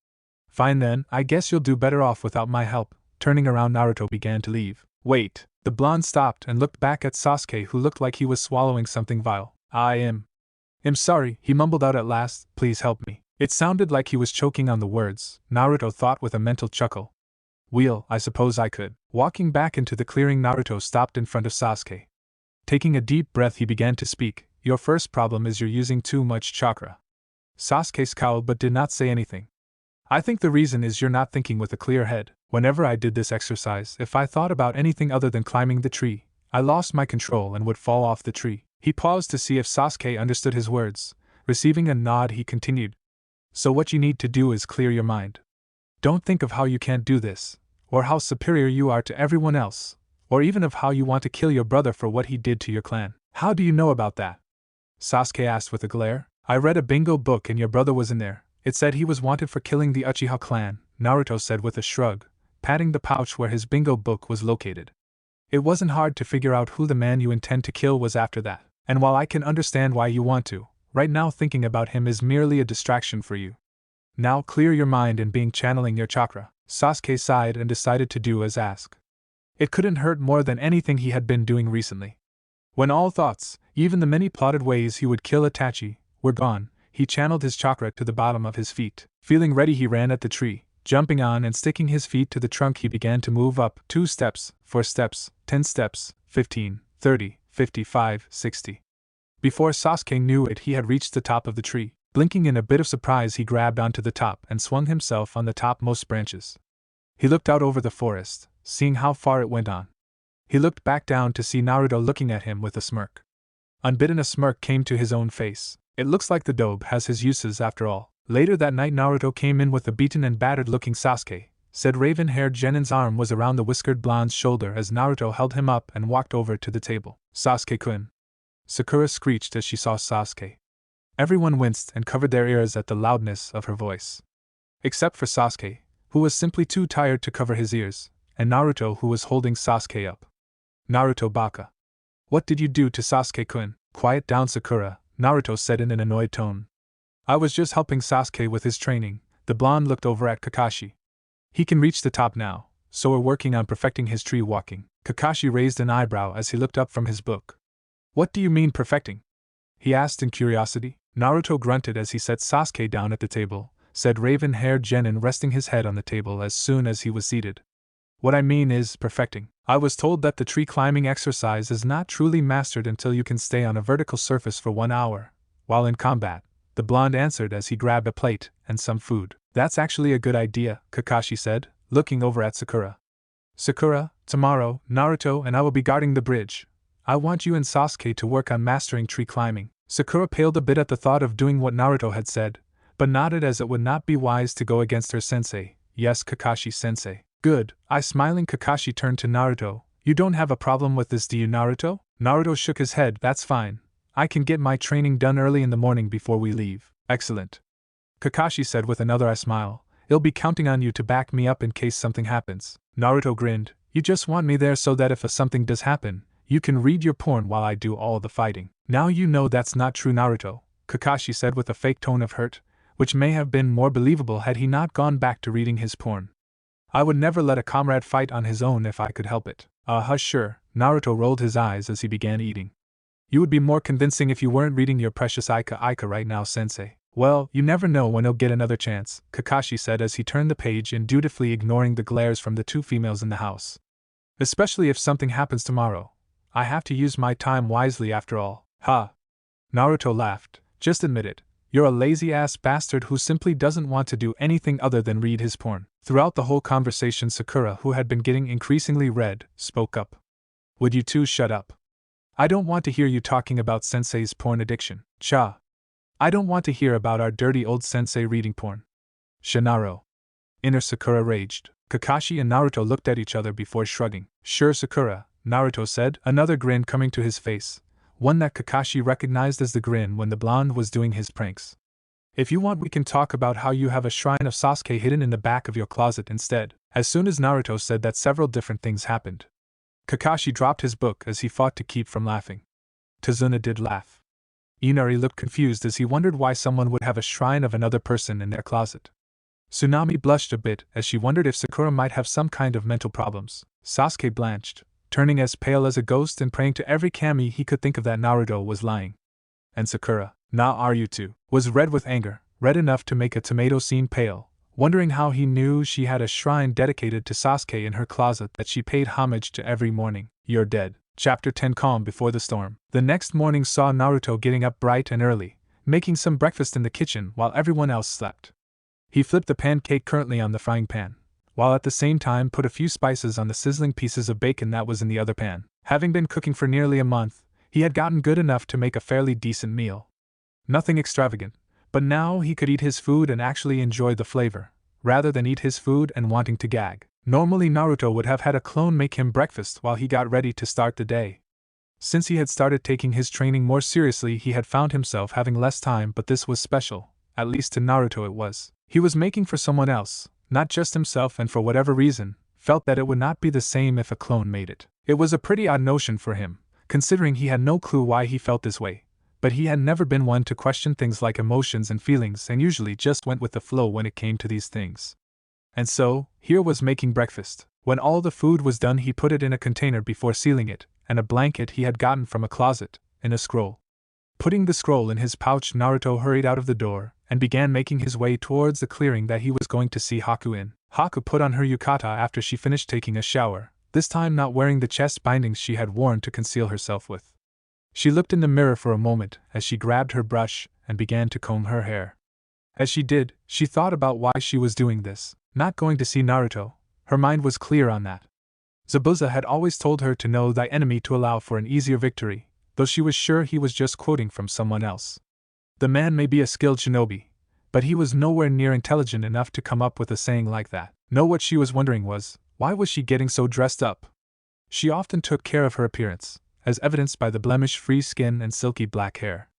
Fine then, I guess you'll do better off without my help. Turning around, Naruto began to leave. Wait. The blonde stopped and looked back at Sasuke, who looked like he was swallowing something vile. I'm sorry, he mumbled out at last. Please help me. It sounded like he was choking on the words, Naruto thought with a mental chuckle. Well, I suppose I could. Walking back into the clearing, Naruto stopped in front of Sasuke. Taking a deep breath, he began to speak. Your first problem is you're using too much chakra. Sasuke scowled but did not say anything. I think the reason is you're not thinking with a clear head. Whenever I did this exercise, if I thought about anything other than climbing the tree, I lost my control and would fall off the tree. He paused to see if Sasuke understood his words. Receiving a nod, he continued. So what you need to do is clear your mind. Don't think of how you can't do this, or how superior you are to everyone else, or even of how you want to kill your brother for what he did to your clan. How do you know about that? Sasuke asked with a glare. I read a bingo book and your brother was in there. It said he was wanted for killing the Uchiha clan, Naruto said with a shrug, patting the pouch where his bingo book was located. It wasn't hard to figure out who the man you intend to kill was after that, and while I can understand why you want to, right now thinking about him is merely a distraction for you. Now clear your mind and being channeling your chakra. Sasuke sighed and decided to do as asked. It couldn't hurt more than anything he had been doing recently. When all thoughts, even the many plotted ways he would kill Itachi, were gone, he channeled his chakra to the bottom of his feet. Feeling ready, he ran at the tree. Jumping on and sticking his feet to the trunk, he began to move up 2 steps, 4 steps, 10 steps, 15, 30, 55, 60. Before Sasuke knew it, he had reached the top of the tree. Blinking in a bit of surprise, he grabbed onto the top and swung himself on the topmost branches. He looked out over the forest, seeing how far it went on. He looked back down to see Naruto looking at him with a smirk. Unbidden, a smirk came to his own face. It looks like the dobe has his uses after all. Later that night, Naruto came in with a beaten and battered-looking Sasuke. Said raven-haired Genin's arm was around the whiskered blonde's shoulder as Naruto held him up and walked over to the table. Sasuke-kun. Sakura screeched as she saw Sasuke. Everyone winced and covered their ears at the loudness of her voice. Except for Sasuke, who was simply too tired to cover his ears, and Naruto, who was holding Sasuke up. Naruto baka. What did you do to Sasuke-kun? Quiet down, Sakura, Naruto said in an annoyed tone. I was just helping Sasuke with his training. The blonde looked over at Kakashi. He can reach the top now, so we're working on perfecting his tree walking. Kakashi raised an eyebrow as he looked up from his book. What do you mean perfecting? He asked in curiosity. Naruto grunted as he set Sasuke down at the table, said raven-haired Genin, resting his head on the table as soon as he was seated. What I mean is perfecting. I was told that the tree climbing exercise is not truly mastered until you can stay on a vertical surface for 1 hour, while in combat, the blonde answered as he grabbed a plate and some food. That's actually a good idea, Kakashi said, looking over at Sakura. Sakura, tomorrow, Naruto and I will be guarding the bridge. I want you and Sasuke to work on mastering tree climbing. Sakura paled a bit at the thought of doing what Naruto had said, but nodded as it would not be wise to go against her sensei. Yes, Kakashi-sensei. Good. Smiling, Kakashi turned to Naruto. You don't have a problem with this, do you, Naruto? Naruto shook his head. That's fine. I can get my training done early in the morning before we leave. Excellent. Kakashi said with another smile. I'll be counting on you to back me up in case something happens. Naruto grinned. You just want me there so that if something does happen, you can read your porn while I do all the fighting. Now you know that's not true, Naruto, Kakashi said with a fake tone of hurt, which may have been more believable had he not gone back to reading his porn. I would never let a comrade fight on his own if I could help it. Hush, sure. Naruto rolled his eyes as he began eating. You would be more convincing if you weren't reading your precious Ika right now, sensei. Well, you never know when he'll get another chance, Kakashi said as he turned the page and dutifully ignoring the glares from the 2 females in the house. Especially if something happens tomorrow. I have to use my time wisely after all. Ha! Naruto laughed. Just admit it. You're a lazy-ass bastard who simply doesn't want to do anything other than read his porn. Throughout the whole conversation, Sakura, who had been getting increasingly red, spoke up. Would you two shut up? I don't want to hear you talking about sensei's porn addiction. Cha. I don't want to hear about our dirty old sensei reading porn. Shinaro. Inner Sakura raged. Kakashi and Naruto looked at each other before shrugging. Sure, Sakura, Naruto said, another grin coming to his face, one that Kakashi recognized as the grin when the blonde was doing his pranks. If you want, we can talk about how you have a shrine of Sasuke hidden in the back of your closet instead. As soon as Naruto said that, several different things happened. Kakashi dropped his book as he fought to keep from laughing. Tazuna did laugh. Inari looked confused as he wondered why someone would have a shrine of another person in their closet. Tsunami blushed a bit as she wondered if Sakura might have some kind of mental problems. Sasuke blanched, turning as pale as a ghost and praying to every kami he could think of that Naruto was lying. And Sakura, "Now are you two?" was red with anger, red enough to make a tomato seem pale, wondering how he knew she had a shrine dedicated to Sasuke in her closet that she paid homage to every morning. You're dead. Chapter 10 Calm Before the Storm. The next morning saw Naruto getting up bright and early, making some breakfast in the kitchen while everyone else slept. He flipped the pancake currently on the frying pan, while at the same time put a few spices on the sizzling pieces of bacon that was in the other pan. Having been cooking for nearly a month, he had gotten good enough to make a fairly decent meal. Nothing extravagant, but now he could eat his food and actually enjoy the flavor, rather than eat his food and wanting to gag. Normally Naruto would have had a clone make him breakfast while he got ready to start the day. Since he had started taking his training more seriously, he had found himself having less time, but this was special, at least to Naruto it was. He was making for someone else, not just himself, and for whatever reason, felt that it would not be the same if a clone made it. It was a pretty odd notion for him, considering he had no clue why he felt this way, but he had never been one to question things like emotions and feelings and usually just went with the flow when it came to these things. And so, here was making breakfast. When all the food was done, he put it in a container before sealing it, and a blanket he had gotten from a closet, in a scroll. Putting the scroll in his pouch, Naruto hurried out of the door and began making his way towards the clearing that he was going to see Haku in. Haku put on her yukata after she finished taking a shower, this time not wearing the chest bindings she had worn to conceal herself with. She looked in the mirror for a moment as she grabbed her brush and began to comb her hair. As she did, she thought about why she was doing this. Not going to see Naruto, her mind was clear on that. Zabuza had always told her to know thy enemy to allow for an easier victory, though she was sure he was just quoting from someone else. The man may be a skilled shinobi, but he was nowhere near intelligent enough to come up with a saying like that. No, what she was wondering was, why was she getting so dressed up? She often took care of her appearance, as evidenced by the blemish-free skin and silky black hair.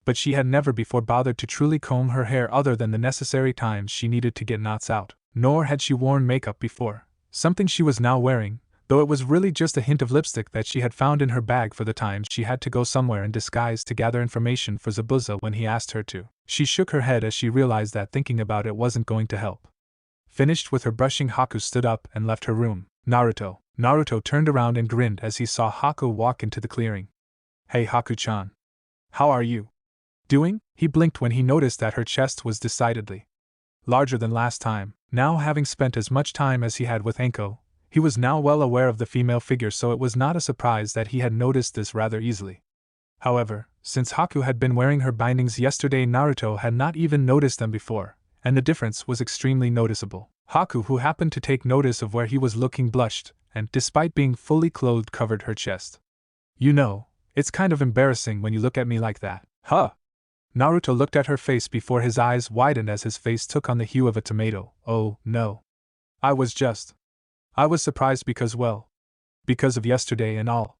But she had never before bothered to truly comb her hair other than the necessary times she needed to get knots out. Nor had she worn makeup before, something she was now wearing, though it was really just a hint of lipstick that she had found in her bag for the times she had to go somewhere in disguise to gather information for Zabuza when he asked her to. She shook her head as she realized that thinking about it wasn't going to help. Finished with her brushing, Haku stood up and left her room. Naruto turned around and grinned as he saw Haku walk into the clearing. Hey Haku-chan. How are you doing? He blinked when he noticed that her chest was decidedly larger than last time. Now, having spent as much time as he had with Anko, he was now well aware of the female figure, so it was not a surprise that he had noticed this rather easily. However, since Haku had been wearing her bindings yesterday, Naruto had not even noticed them before, and the difference was extremely noticeable. Haku, who happened to take notice of where he was looking, blushed, and, despite being fully clothed, covered her chest. You know, it's kind of embarrassing when you look at me like that. Huh? Naruto looked at her face before his eyes widened as his face took on the hue of a tomato. Oh, no. I was surprised because of yesterday and all.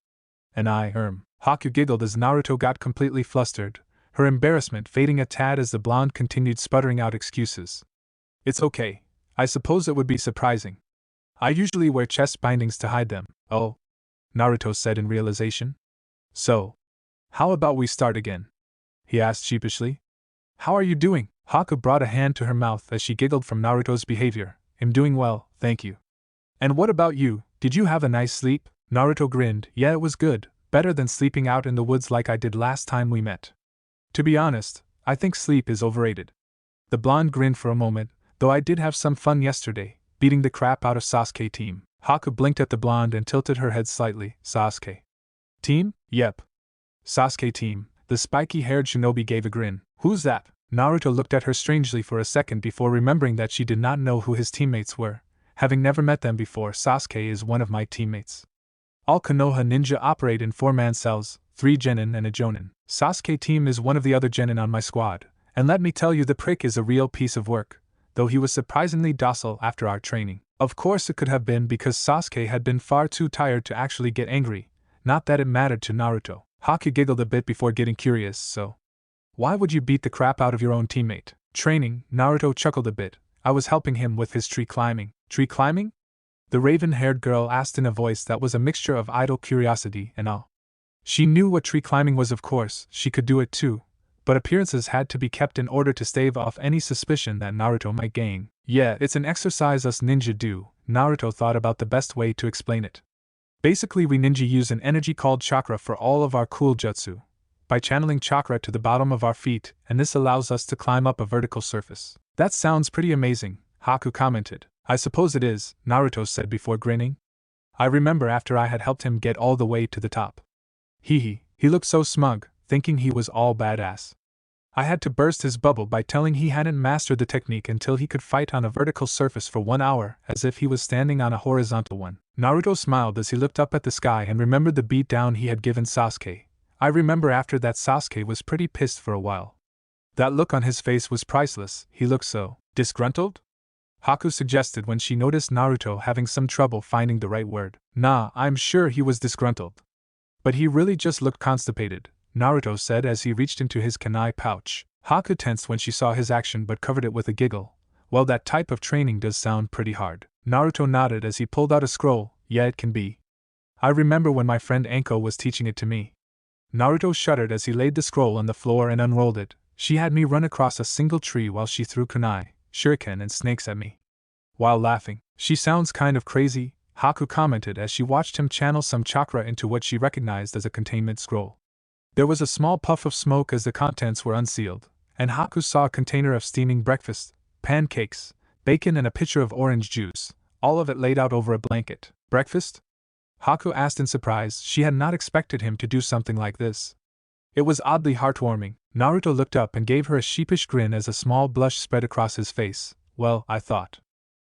And Haku giggled as Naruto got completely flustered, her embarrassment fading a tad as the blonde continued sputtering out excuses. It's okay, I suppose it would be surprising. I usually wear chest bindings to hide them. Oh, Naruto said in realization. So, how about we start again? He asked sheepishly. How are you doing? Haku brought a hand to her mouth as she giggled from Naruto's behavior. I'm doing well, thank you. And what about you? Did you have a nice sleep? Naruto grinned. Yeah, it was good, better than sleeping out in the woods like I did last time we met. To be honest, I think sleep is overrated. The blonde grinned for a moment, though I did have some fun yesterday, beating the crap out of Sasuke team. Haku blinked at the blonde and tilted her head slightly. Sasuke team? Yep. Sasuke team. The spiky-haired shinobi gave a grin. Who's that? Naruto looked at her strangely for a second before remembering that she did not know who his teammates were, having never met them before. Sasuke is one of my teammates. All Konoha ninja operate in 4-man cells, 3 genin and a jonin. Sasuke team is one of the other genin on my squad, and let me tell you the prick is a real piece of work, though he was surprisingly docile after our training. Of course it could have been because Sasuke had been far too tired to actually get angry, not that it mattered to Naruto. Haku giggled a bit before getting curious, so why would you beat the crap out of your own teammate? Training, Naruto chuckled a bit. I was helping him with his tree climbing. Tree climbing? The raven-haired girl asked in a voice that was a mixture of idle curiosity and awe. She knew what tree climbing was, of course, she could do it too, but appearances had to be kept in order to stave off any suspicion that Naruto might gain. Yeah, it's an exercise us ninja do. Naruto thought about the best way to explain it. Basically, we ninja use an energy called chakra for all of our cool jutsu, by channeling chakra to the bottom of our feet, and this allows us to climb up a vertical surface. That sounds pretty amazing, Haku commented. I suppose it is, Naruto said before grinning. I remember after I had helped him get all the way to the top. He looked so smug, thinking he was all badass. I had to burst his bubble by telling he hadn't mastered the technique until he could fight on a vertical surface for 1 hour, as if he was standing on a horizontal one. Naruto smiled as he looked up at the sky and remembered the beatdown he had given Sasuke. I remember after that Sasuke was pretty pissed for a while. That look on his face was priceless. He looked so disgruntled? Haku suggested when she noticed Naruto having some trouble finding the right word. Nah, I'm sure he was disgruntled. But he really just looked constipated, Naruto said as he reached into his kunai pouch. Haku tensed when she saw his action but covered it with a giggle. Well, that type of training does sound pretty hard. Naruto nodded as he pulled out a scroll. Yeah, it can be. I remember when my friend Anko was teaching it to me. Naruto shuddered as he laid the scroll on the floor and unrolled it. She had me run across a single tree while she threw kunai, shuriken and snakes at me. While laughing, she sounds kind of crazy, Haku commented as she watched him channel some chakra into what she recognized as a containment scroll. There was a small puff of smoke as the contents were unsealed, and Haku saw a container of steaming breakfast, pancakes, bacon and a pitcher of orange juice, all of it laid out over a blanket. Breakfast? Haku asked in surprise. She had not expected him to do something like this. It was oddly heartwarming. Naruto looked up and gave her a sheepish grin as a small blush spread across his face. Well, I thought,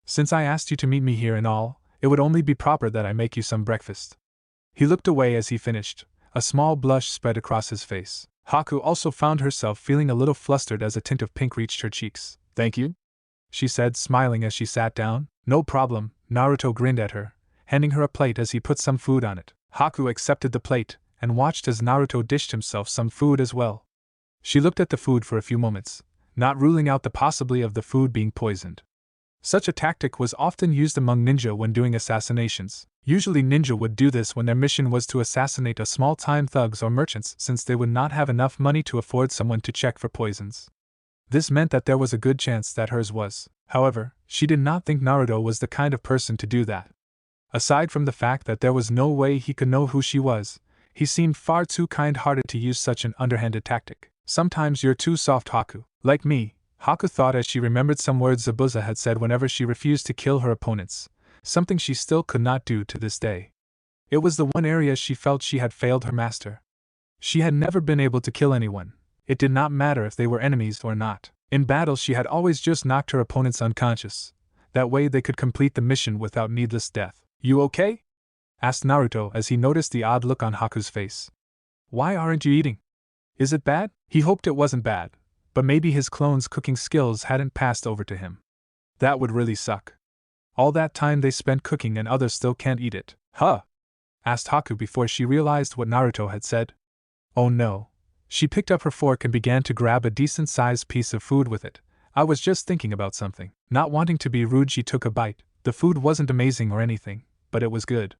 since I asked you to meet me here and all, it would only be proper that I make you some breakfast. He looked away as he finished. A small blush spread across his face. Haku also found herself feeling a little flustered as a tint of pink reached her cheeks. Thank you, she said, smiling as she sat down. No problem, Naruto grinned at her, handing her a plate as he put some food on it. Haku accepted the plate and watched as Naruto dished himself some food as well. She looked at the food for a few moments, not ruling out the possibility of the food being poisoned. Such a tactic was often used among ninja when doing assassinations. Usually ninja would do this when their mission was to assassinate a small-time thugs or merchants, since they would not have enough money to afford someone to check for poisons. This meant that there was a good chance that hers was. However, she did not think Naruto was the kind of person to do that. Aside from the fact that there was no way he could know who she was, he seemed far too kind-hearted to use such an underhanded tactic. Sometimes you're too soft, Haku. Like me, Haku thought as she remembered some words Zabuza had said whenever she refused to kill her opponents, something she still could not do to this day. It was the one area she felt she had failed her master. She had never been able to kill anyone. It did not matter if they were enemies or not. In battle she had always just knocked her opponents unconscious. That way they could complete the mission without needless death. You okay? Asked Naruto as he noticed the odd look on Haku's face. Why aren't you eating? Is it bad? He hoped it wasn't bad, but maybe his clone's cooking skills hadn't passed over to him. That would really suck. All that time they spent cooking and others still can't eat it. Huh? Asked Haku before she realized what Naruto had said. Oh no. She picked up her fork and began to grab a decent-sized piece of food with it. I was just thinking about something. Not wanting to be rude, she took a bite. The food wasn't amazing or anything, but it was good.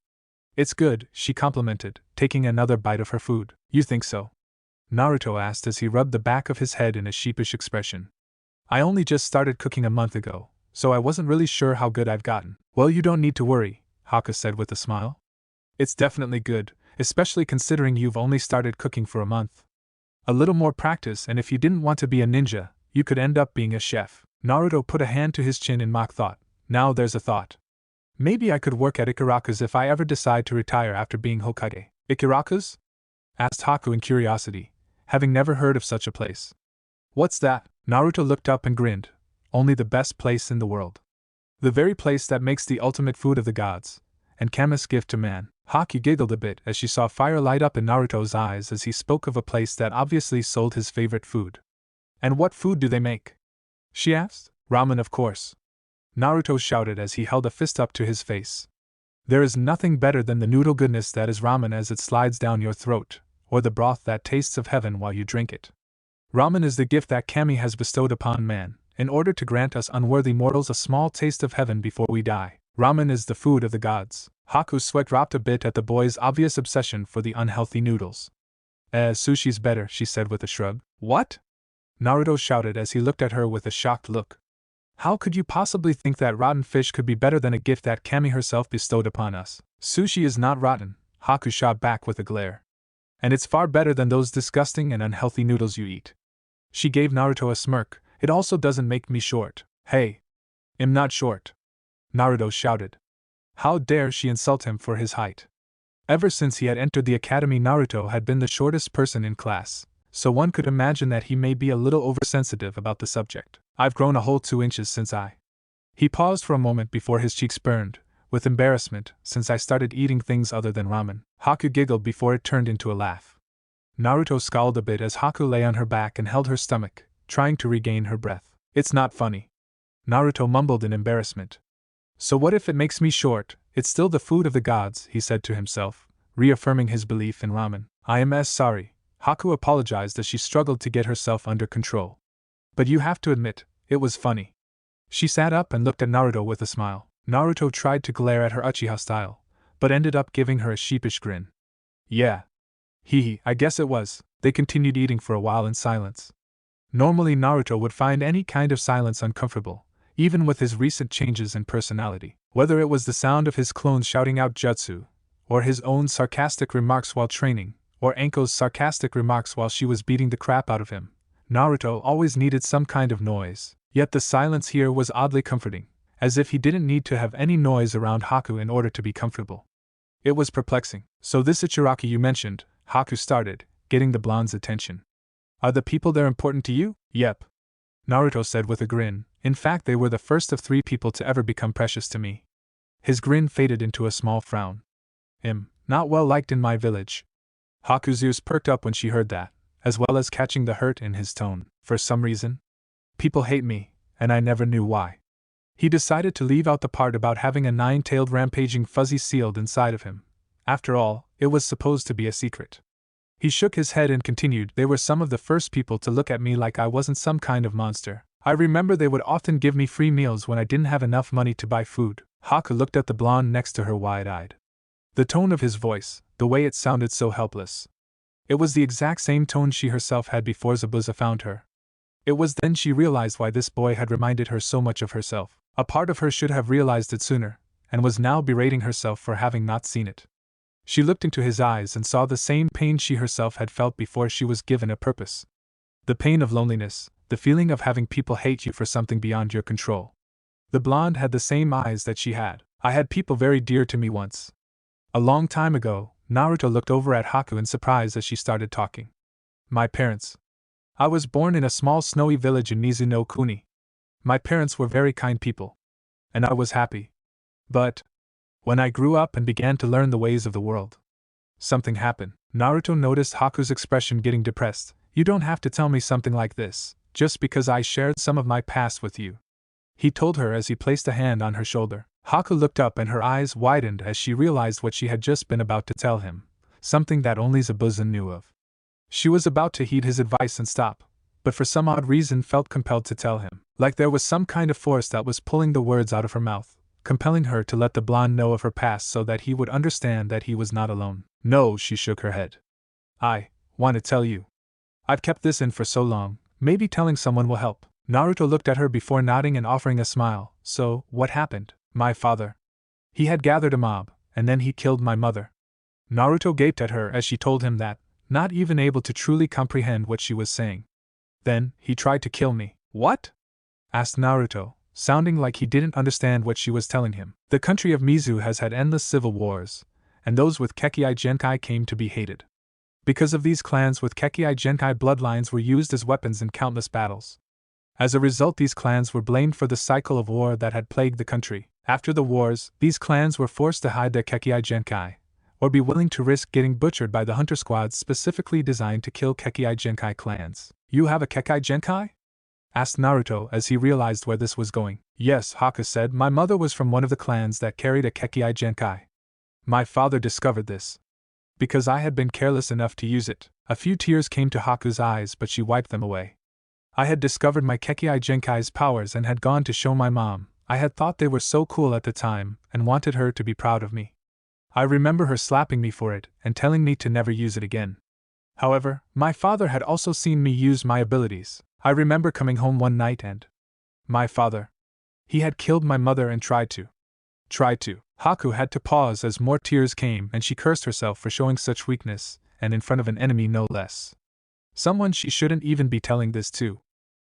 It's good, she complimented, taking another bite of her food. You think so? Naruto asked as he rubbed the back of his head in a sheepish expression. I only just started cooking a month ago, so I wasn't really sure how good I've gotten. Well, you don't need to worry, Haku said with a smile. It's definitely good, especially considering you've only started cooking for a month. A little more practice and if you didn't want to be a ninja, you could end up being a chef. Naruto put a hand to his chin in mock thought. Now there's a thought. Maybe I could work at Ikaraku's if I ever decide to retire after being Hokage. Ikaraku's? Asked Haku in curiosity, having never heard of such a place. What's that? Naruto looked up and grinned. Only the best place in the world. The very place that makes the ultimate food of the gods, and Kami's gift to man. Haku giggled a bit as she saw fire light up in Naruto's eyes as he spoke of a place that obviously sold his favorite food. And what food do they make? She asked. Ramen, of course. Naruto shouted as he held a fist up to his face. There is nothing better than the noodle goodness that is ramen as it slides down your throat, or the broth that tastes of heaven while you drink it. Ramen is the gift that Kami has bestowed upon man, in order to grant us unworthy mortals a small taste of heaven before we die. Ramen is the food of the gods. Haku's sweat dropped a bit at the boy's obvious obsession for the unhealthy noodles. Sushi's better, she said with a shrug. What? Naruto shouted as he looked at her with a shocked look. How could you possibly think that rotten fish could be better than a gift that Kami herself bestowed upon us? Sushi is not rotten, Haku shot back with a glare. And it's far better than those disgusting and unhealthy noodles you eat. She gave Naruto a smirk. It also doesn't make me short. Hey! I'm not short. Naruto shouted. How dare she insult him for his height? Ever since he had entered the academy, Naruto had been the shortest person in class, so one could imagine that he may be a little oversensitive about the subject. I've grown a whole 2 inches since I. He paused for a moment before his cheeks burned, with embarrassment, since I started eating things other than ramen. Haku giggled before it turned into a laugh. Naruto scowled a bit as Haku lay on her back and held her stomach, trying to regain her breath. It's not funny. Naruto mumbled in embarrassment. So what if it makes me short? It's still the food of the gods, he said to himself, reaffirming his belief in ramen. I am sorry. Haku apologized as she struggled to get herself under control. But you have to admit, it was funny. She sat up and looked at Naruto with a smile. Naruto tried to glare at her uchiha style, but ended up giving her a sheepish grin. Yeah. Hee, I guess it was. They continued eating for a while in silence. Normally Naruto would find any kind of silence uncomfortable, even with his recent changes in personality. Whether it was the sound of his clones shouting out jutsu, or his own sarcastic remarks while training, or Anko's sarcastic remarks while she was beating the crap out of him, Naruto always needed some kind of noise. Yet the silence here was oddly comforting, as if he didn't need to have any noise around Haku in order to be comfortable. It was perplexing. So this Ichiraki you mentioned, Haku started, getting the blonde's attention. Are the people there important to you? Yep. Naruto said with a grin. In fact, they were the first of 3 people to ever become precious to me. His grin faded into a small frown. Not well liked in my village. Haku's ears perked up when she heard that, as well as catching the hurt in his tone. For some reason, people hate me, and I never knew why. He decided to leave out the part about having a 9-tailed rampaging fuzzy sealed inside of him. After all, it was supposed to be a secret. He shook his head and continued, they were some of the first people to look at me like I wasn't some kind of monster. I remember they would often give me free meals when I didn't have enough money to buy food. Haku looked at the blonde next to her wide-eyed. The tone of his voice, the way it sounded so helpless. It was the exact same tone she herself had before Zabuza found her. It was then she realized why this boy had reminded her so much of herself. A part of her should have realized it sooner, and was now berating herself for having not seen it. She looked into his eyes and saw the same pain she herself had felt before she was given a purpose. The pain of loneliness, the feeling of having people hate you for something beyond your control. The blonde had the same eyes that she had. I had people very dear to me once. A long time ago. Naruto looked over at Haku in surprise as she started talking. My parents. I was born in a small snowy village in Nizu no Kuni. My parents were very kind people. And I was happy. But when I grew up and began to learn the ways of the world, something happened. Naruto noticed Haku's expression getting depressed. You don't have to tell me something like this, just because I shared some of my past with you. He told her as he placed a hand on her shoulder. Haku looked up and her eyes widened as she realized what she had just been about to tell him, something that only Zabuza knew of. She was about to heed his advice and stop, but for some odd reason felt compelled to tell him, like there was some kind of force that was pulling the words out of her mouth, compelling her to let the blonde know of her past so that he would understand that he was not alone. No, she shook her head. I want to tell you. I've kept this in for so long, maybe telling someone will help. Naruto looked at her before nodding and offering a smile. So, what happened? My father. He had gathered a mob, and then he killed my mother. Naruto gaped at her as she told him that, not even able to truly comprehend what she was saying. Then, he tried to kill me. What? Asked Naruto, sounding like he didn't understand what she was telling him. The country of Mizu has had endless civil wars, and those with Kekkai Genkai came to be hated. Because of these clans with Kekkai Genkai bloodlines were used as weapons in countless battles. As a result, these clans were blamed for the cycle of war that had plagued the country. After the wars, these clans were forced to hide their Kekkai Genkai, or be willing to risk getting butchered by the hunter squads specifically designed to kill Kekkei Genkai clans. You have a Kekkei Genkai? Asked Naruto as he realized where this was going. Yes, Haku said, my mother was from one of the clans that carried a Kekkei Genkai. My father discovered this because I had been careless enough to use it. A few tears came to Haku's eyes, but she wiped them away. I had discovered my Kekkei Genkai's powers and had gone to show my mom. I had thought they were so cool at the time and wanted her to be proud of me. I remember her slapping me for it and telling me to never use it again. However, my father had also seen me use my abilities. I remember coming home one night and my father, he had killed my mother and tried to. Haku had to pause as more tears came and she cursed herself for showing such weakness, and in front of an enemy no less. Someone she shouldn't even be telling this to.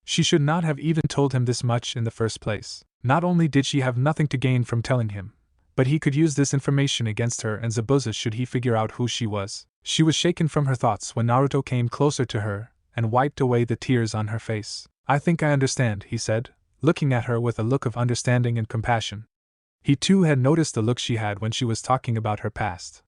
She should not have even told him this much in the first place. Not only did she have nothing to gain from telling him, but he could use this information against her and Zabuza should he figure out who she was. She was shaken from her thoughts when Naruto came closer to her and wiped away the tears on her face. I think I understand, he said, looking at her with a look of understanding and compassion. He too had noticed the look she had when she was talking about her past.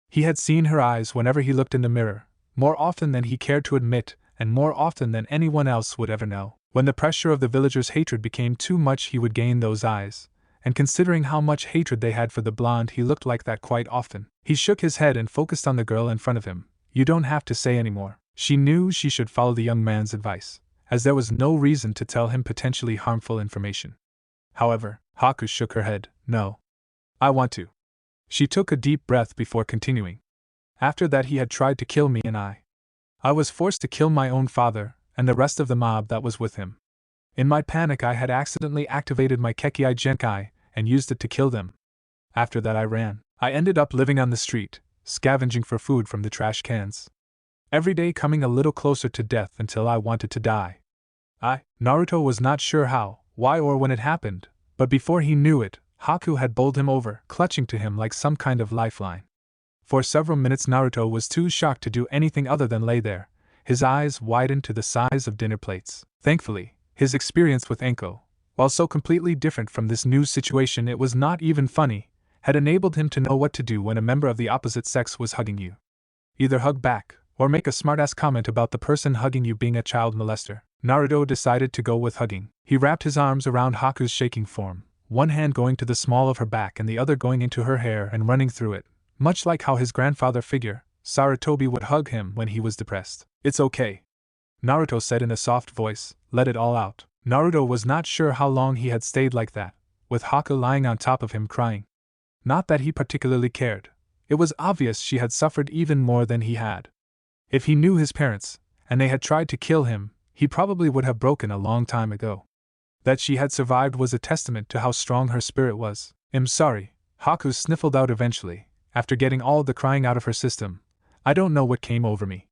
He had seen her eyes whenever he looked in the mirror, more often than he cared to admit, and more often than anyone else would ever know. When the pressure of the villagers' hatred became too much, he would gain those eyes, and considering how much hatred they had for the blonde, he looked like that quite often. He shook his head and focused on the girl in front of him. You don't have to say anymore. She knew she should follow the young man's advice, as there was no reason to tell him potentially harmful information. However, Haku shook her head. No. I want to. She took a deep breath before continuing. After that he had tried to kill me and I was forced to kill my own father and the rest of the mob that was with him. In my panic I had accidentally activated my Kekkei Genkai and used it to kill them. After that I ran. I ended up living on the street, scavenging for food from the trash cans. Every day coming a little closer to death until I wanted to die. Naruto was not sure how, why or when it happened, but before he knew it, Haku had bowled him over, clutching to him like some kind of lifeline. For several minutes Naruto was too shocked to do anything other than lay there, his eyes widened to the size of dinner plates. Thankfully, his experience with Anko, while so completely different from this new situation it was not even funny, had enabled him to know what to do when a member of the opposite sex was hugging you. Either hug back, or make a smartass comment about the person hugging you being a child molester. Naruto decided to go with hugging. He wrapped his arms around Haku's shaking form, one hand going to the small of her back and the other going into her hair and running through it, much like how his grandfather figure, Sarutobi, would hug him when he was depressed. It's okay, Naruto said in a soft voice, let it all out. Naruto was not sure how long he had stayed like that, with Haku lying on top of him crying. Not that he particularly cared. It was obvious she had suffered even more than he had. If he knew his parents, and they had tried to kill him, he probably would have broken a long time ago. That she had survived was a testament to how strong her spirit was. I'm sorry, Haku sniffled out eventually, after getting all the crying out of her system. I don't know what came over me.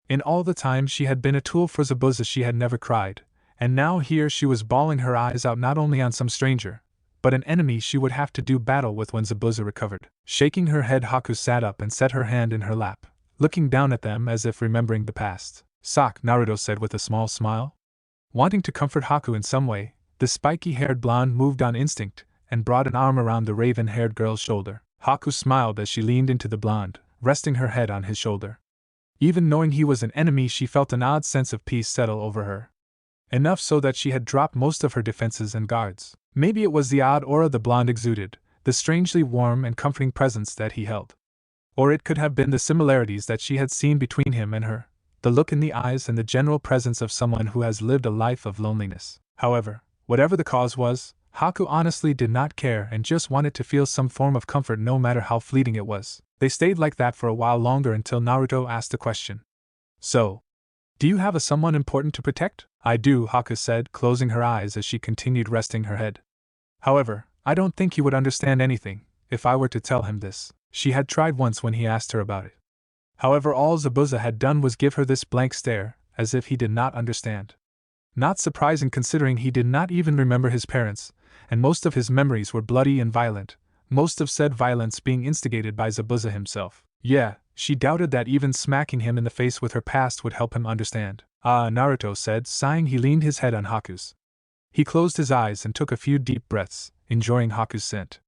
In all the time she had been a tool for Zabuza she had never cried, and now here she was bawling her eyes out not only on some stranger, but an enemy she would have to do battle with when Zabuza recovered. Shaking her head, Haku sat up and set her hand in her lap, looking down at them as if remembering the past. Naruto said with a small smile. Wanting to comfort Haku in some way, the spiky-haired blonde moved on instinct and brought an arm around the raven-haired girl's shoulder. Haku smiled as she leaned into the blonde, resting her head on his shoulder. Even knowing he was an enemy, she felt an odd sense of peace settle over her. Enough so that she had dropped most of her defenses and guards. Maybe it was the odd aura the blonde exuded, the strangely warm and comforting presence that he held. Or it could have been the similarities that she had seen between him and her, the look in the eyes and the general presence of someone who has lived a life of loneliness. However, whatever the cause was, Haku honestly did not care and just wanted to feel some form of comfort no matter how fleeting it was. They stayed like that for a while longer until Naruto asked a question. So, do you have someone important to protect? I do, Haku said, closing her eyes as she continued resting her head. However, I don't think he would understand anything if I were to tell him this. She had tried once when he asked her about it. However, all Zabuza had done was give her this blank stare, as if he did not understand. Not surprising considering he did not even remember his parents, and most of his memories were bloody and violent, most of said violence being instigated by Zabuza himself. Yeah, she doubted that even smacking him in the face with her past would help him understand. Naruto said, sighing. He leaned his head on Haku's. He closed his eyes and took a few deep breaths, enjoying Haku's scent.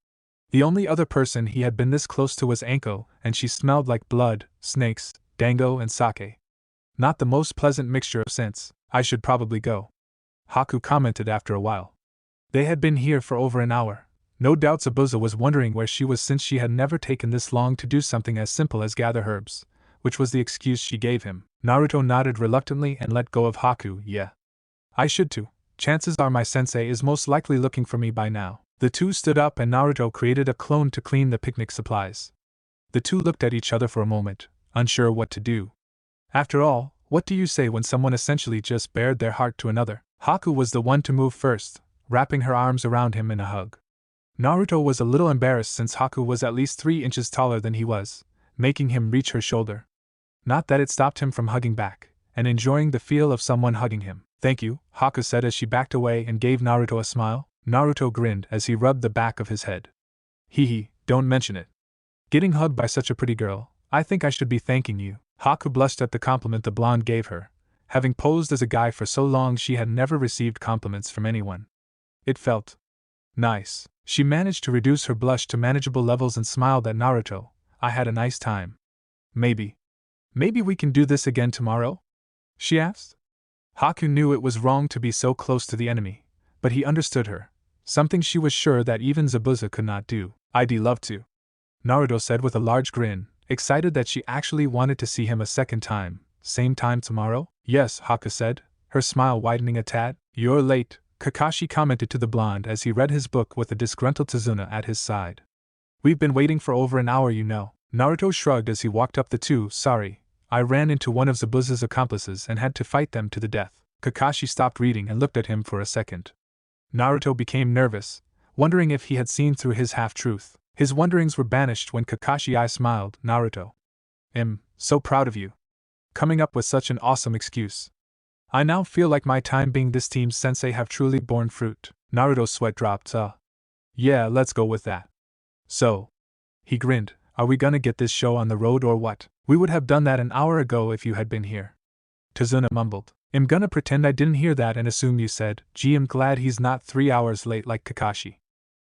The only other person he had been this close to was Anko, and she smelled like blood, snakes, dango, and sake. Not the most pleasant mixture of scents. I should probably go, Haku commented after a while. They had been here for over an hour. No doubt Zabuza was wondering where she was since she had never taken this long to do something as simple as gather herbs, which was the excuse she gave him. Naruto nodded reluctantly and let go of Haku. Yeah. I should too. Chances are my sensei is most likely looking for me by now. The two stood up and Naruto created a clone to clean the picnic supplies. The two looked at each other for a moment, unsure what to do. After all, what do you say when someone essentially just bared their heart to another? Haku was the one to move first, wrapping her arms around him in a hug. Naruto was a little embarrassed since Haku was at least 3 inches taller than he was, making him reach her shoulder. Not that it stopped him from hugging back, and enjoying the feel of someone hugging him. Thank you, Haku said as she backed away and gave Naruto a smile. Naruto grinned as he rubbed the back of his head. Hee, don't mention it. Getting hugged by such a pretty girl, I think I should be thanking you. Haku blushed at the compliment the blonde gave her. Having posed as a guy for so long, she had never received compliments from anyone. It felt nice. She managed to reduce her blush to manageable levels and smiled at Naruto. I had a nice time. Maybe we can do this again tomorrow? She asked. Haku knew it was wrong to be so close to the enemy, but he understood her, something she was sure that even Zabuza could not do. I'd love to, Naruto said with a large grin, excited that she actually wanted to see him a second time. Same time tomorrow? Yes, Haku said, her smile widening a tad. You're late, Kakashi commented to the blonde as he read his book with a disgruntled Tazuna at his side. We've been waiting for over an hour, you know. Naruto shrugged as he walked up the two. Sorry, I ran into one of Zabuza's accomplices and had to fight them to the death. Kakashi stopped reading and looked at him for a second. Naruto became nervous, wondering if he had seen through his half-truth. His wonderings were banished when Kakashi smiled. Naruto. So proud of you. Coming up with such an awesome excuse. I now feel like my time being this team's sensei have truly borne fruit. Naruto's sweat dropped. Yeah, let's go with that. So, he grinned, are we gonna get this show on the road or what? We would have done that an hour ago if you had been here. Tazuna mumbled. I'm gonna pretend I didn't hear that and assume you said, gee, I'm glad he's not 3 hours late like Kakashi.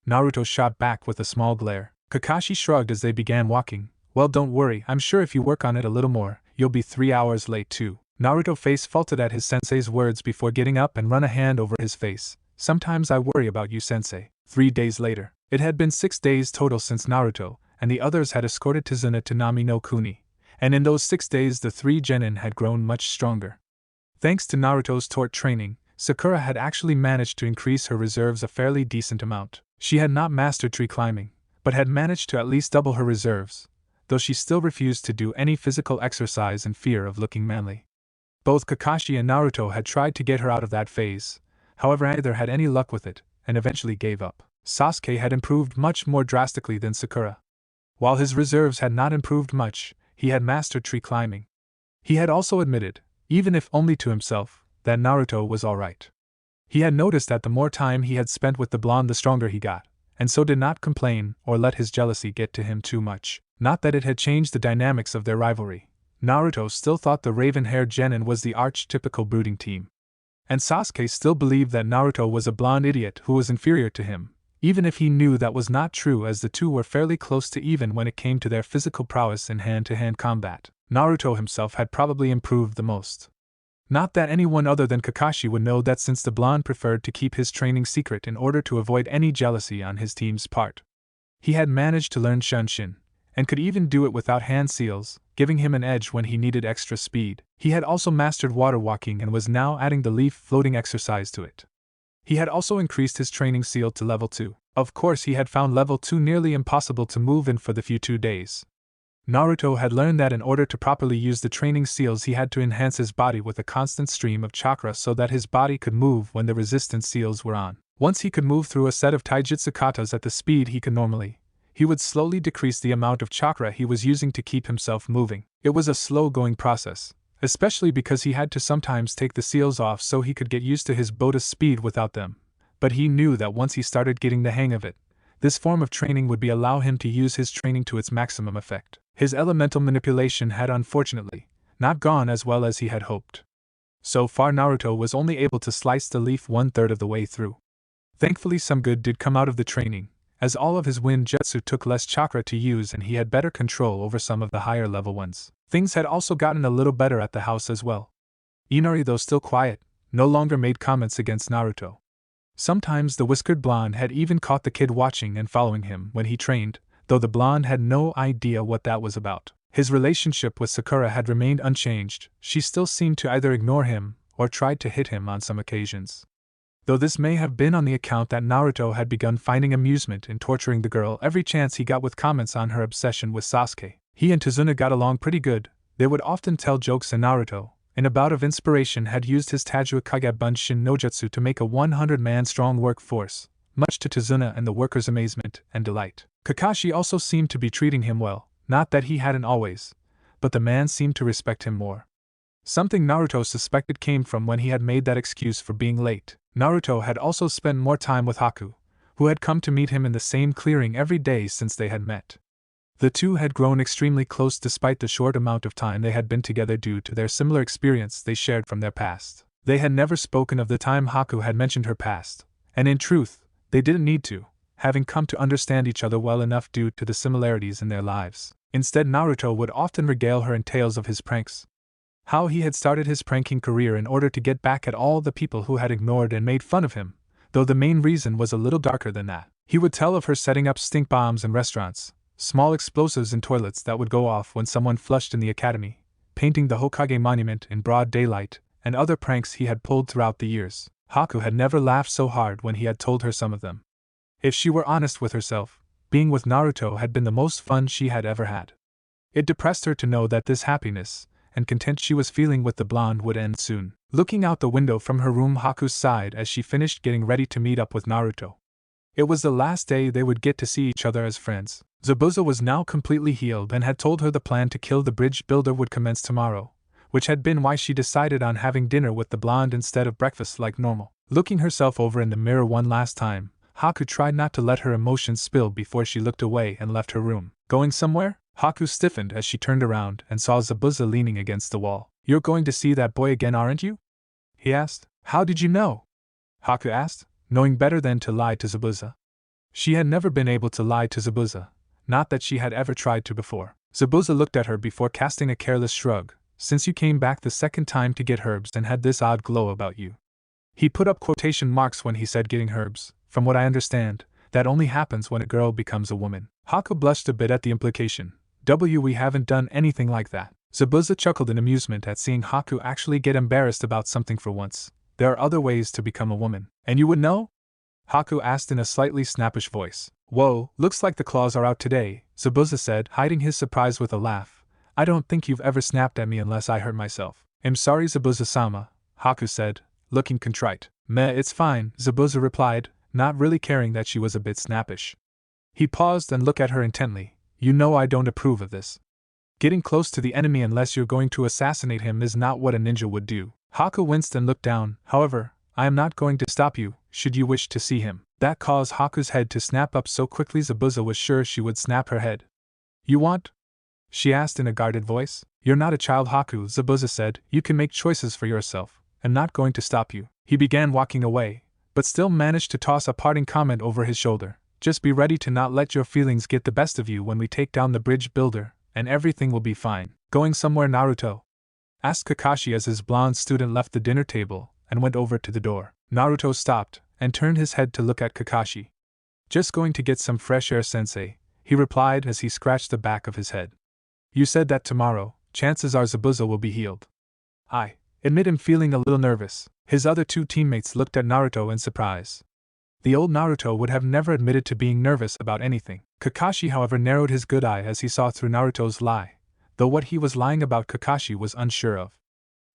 Naruto shot back with a small glare. Kakashi shrugged as they began walking. Well, don't worry, I'm sure if you work on it a little more, you'll be 3 hours late too. Naruto's face faltered at his sensei's words before getting up and run a hand over his face. Sometimes I worry about you, sensei. 3 days later. It had been 6 days total since Naruto and the others had escorted Tazuna to Nami no Kuni, and in those 6 days the 3 genin had grown much stronger. Thanks to Naruto's tort training, Sakura had actually managed to increase her reserves a fairly decent amount. She had not mastered tree climbing, but had managed to at least double her reserves, though she still refused to do any physical exercise in fear of looking manly. Both Kakashi and Naruto had tried to get her out of that phase, however neither had any luck with it, and eventually gave up. Sasuke had improved much more drastically than Sakura. While his reserves had not improved much, he had mastered tree climbing. He had also admitted, even if only to himself, that Naruto was alright. He had noticed that the more time he had spent with the blonde the stronger he got, and so did not complain or let his jealousy get to him too much. Not that it had changed the dynamics of their rivalry. Naruto still thought the raven-haired genin was the archetypical brooding team. And Sasuke still believed that Naruto was a blonde idiot who was inferior to him, even if he knew that was not true as the two were fairly close to even when it came to their physical prowess in hand-to-hand combat. Naruto himself had probably improved the most. Not that anyone other than Kakashi would know that since the blonde preferred to keep his training secret in order to avoid any jealousy on his team's part. He had managed to learn Shunshin, and could even do it without hand seals, giving him an edge when he needed extra speed. He had also mastered water walking and was now adding the leaf floating exercise to it. He had also increased his training seal to level 2. Of course, he had found level 2 nearly impossible to move in for the few 2 days. Naruto had learned that in order to properly use the training seals he had to enhance his body with a constant stream of chakra so that his body could move when the resistance seals were on. Once he could move through a set of taijutsu katas at the speed he could normally, he would slowly decrease the amount of chakra he was using to keep himself moving. It was a slow-going process, especially because he had to sometimes take the seals off so he could get used to his Boda's speed without them. But he knew that once he started getting the hang of it, this form of training would allow him to use his training to its maximum effect. His elemental manipulation had unfortunately not gone as well as he had hoped. So far Naruto was only able to slice the leaf 1/3 of the way through. Thankfully some good did come out of the training, as all of his wind jutsu took less chakra to use and he had better control over some of the higher level ones. Things had also gotten a little better at the house as well. Inari, though still quiet, no longer made comments against Naruto. Sometimes the whiskered blonde had even caught the kid watching and following him when he trained, though the blonde had no idea what that was about. His relationship with Sakura had remained unchanged. She still seemed to either ignore him or tried to hit him on some occasions. Though this may have been on the account that Naruto had begun finding amusement in torturing the girl every chance he got with comments on her obsession with Sasuke. He and Tazuna got along pretty good. They would often tell jokes, and Naruto, in a bout of inspiration, had used his Tajua Kage Bunshin no Jutsu to make a 100-man strong workforce, much to Tazuna and the workers' amazement and delight. Kakashi also seemed to be treating him well, not that he hadn't always, but the man seemed to respect him more. Something Naruto suspected came from when he had made that excuse for being late. Naruto had also spent more time with Haku, who had come to meet him in the same clearing every day since they had met. The two had grown extremely close despite the short amount of time they had been together due to their similar experience they shared from their past. They had never spoken of the time Haku had mentioned her past, and in truth, they didn't need to, having come to understand each other well enough due to the similarities in their lives. Instead, Naruto would often regale her in tales of his pranks. How he had started his pranking career in order to get back at all the people who had ignored and made fun of him, though the main reason was a little darker than that. He would tell of her setting up stink bombs in restaurants, small explosives in toilets that would go off when someone flushed in the academy, painting the Hokage monument in broad daylight, and other pranks he had pulled throughout the years. Haku had never laughed so hard when he had told her some of them. If she were honest with herself, being with Naruto had been the most fun she had ever had. It depressed her to know that this happiness and content she was feeling with the blonde would end soon. Looking out the window from her room, Haku sighed as she finished getting ready to meet up with Naruto. It was the last day they would get to see each other as friends. Zabuza was now completely healed and had told her the plan to kill the bridge builder would commence tomorrow, which had been why she decided on having dinner with the blonde instead of breakfast like normal. Looking herself over in the mirror one last time, Haku tried not to let her emotions spill before she looked away and left her room. Going somewhere? Haku stiffened as she turned around and saw Zabuza leaning against the wall. "You're going to see that boy again, aren't you?" he asked. "How did you know?" Haku asked, knowing better than to lie to Zabuza. She had never been able to lie to Zabuza, not that she had ever tried to before. Zabuza looked at her before casting a careless shrug. "Since you came back the second time to get herbs and had this odd glow about you." He put up quotation marks when he said getting herbs. "From what I understand, that only happens when a girl becomes a woman." Haku blushed a bit at the implication. We haven't done anything like that." Zabuza chuckled in amusement at seeing Haku actually get embarrassed about something for once. "There are other ways to become a woman." "And you would know?" Haku asked in a slightly snappish voice. "Whoa, looks like the claws are out today," Zabuza said, hiding his surprise with a laugh. "I don't think you've ever snapped at me unless I hurt myself." "I'm sorry, Zabuza-sama," Haku said, looking contrite. "Meh, it's fine," Zabuza replied, not really caring that she was a bit snappish. He paused and looked at her intently. "You know I don't approve of this. Getting close to the enemy unless you're going to assassinate him is not what a ninja would do." Haku winced and looked down. "However, I am not going to stop you, should you wish to see him." That caused Haku's head to snap up so quickly Zabuza was sure she would snap her head. "You want?" she asked in a guarded voice. "You're not a child, Haku," Zabuza said. "You can make choices for yourself. I'm not going to stop you." He began walking away, but still managed to toss a parting comment over his shoulder. "Just be ready to not let your feelings get the best of you when we take down the bridge builder, and everything will be fine." "Going somewhere, Naruto?" asked Kakashi as his blonde student left the dinner table and went over to the door. Naruto stopped and turned his head to look at Kakashi. "Just going to get some fresh air, sensei," he replied as he scratched the back of his head. "You said that tomorrow, chances are Zabuza will be healed." "I admit him feeling a little nervous." His other two teammates looked at Naruto in surprise. The old Naruto would have never admitted to being nervous about anything. Kakashi, however, narrowed his good eye as he saw through Naruto's lie, though what he was lying about Kakashi was unsure of.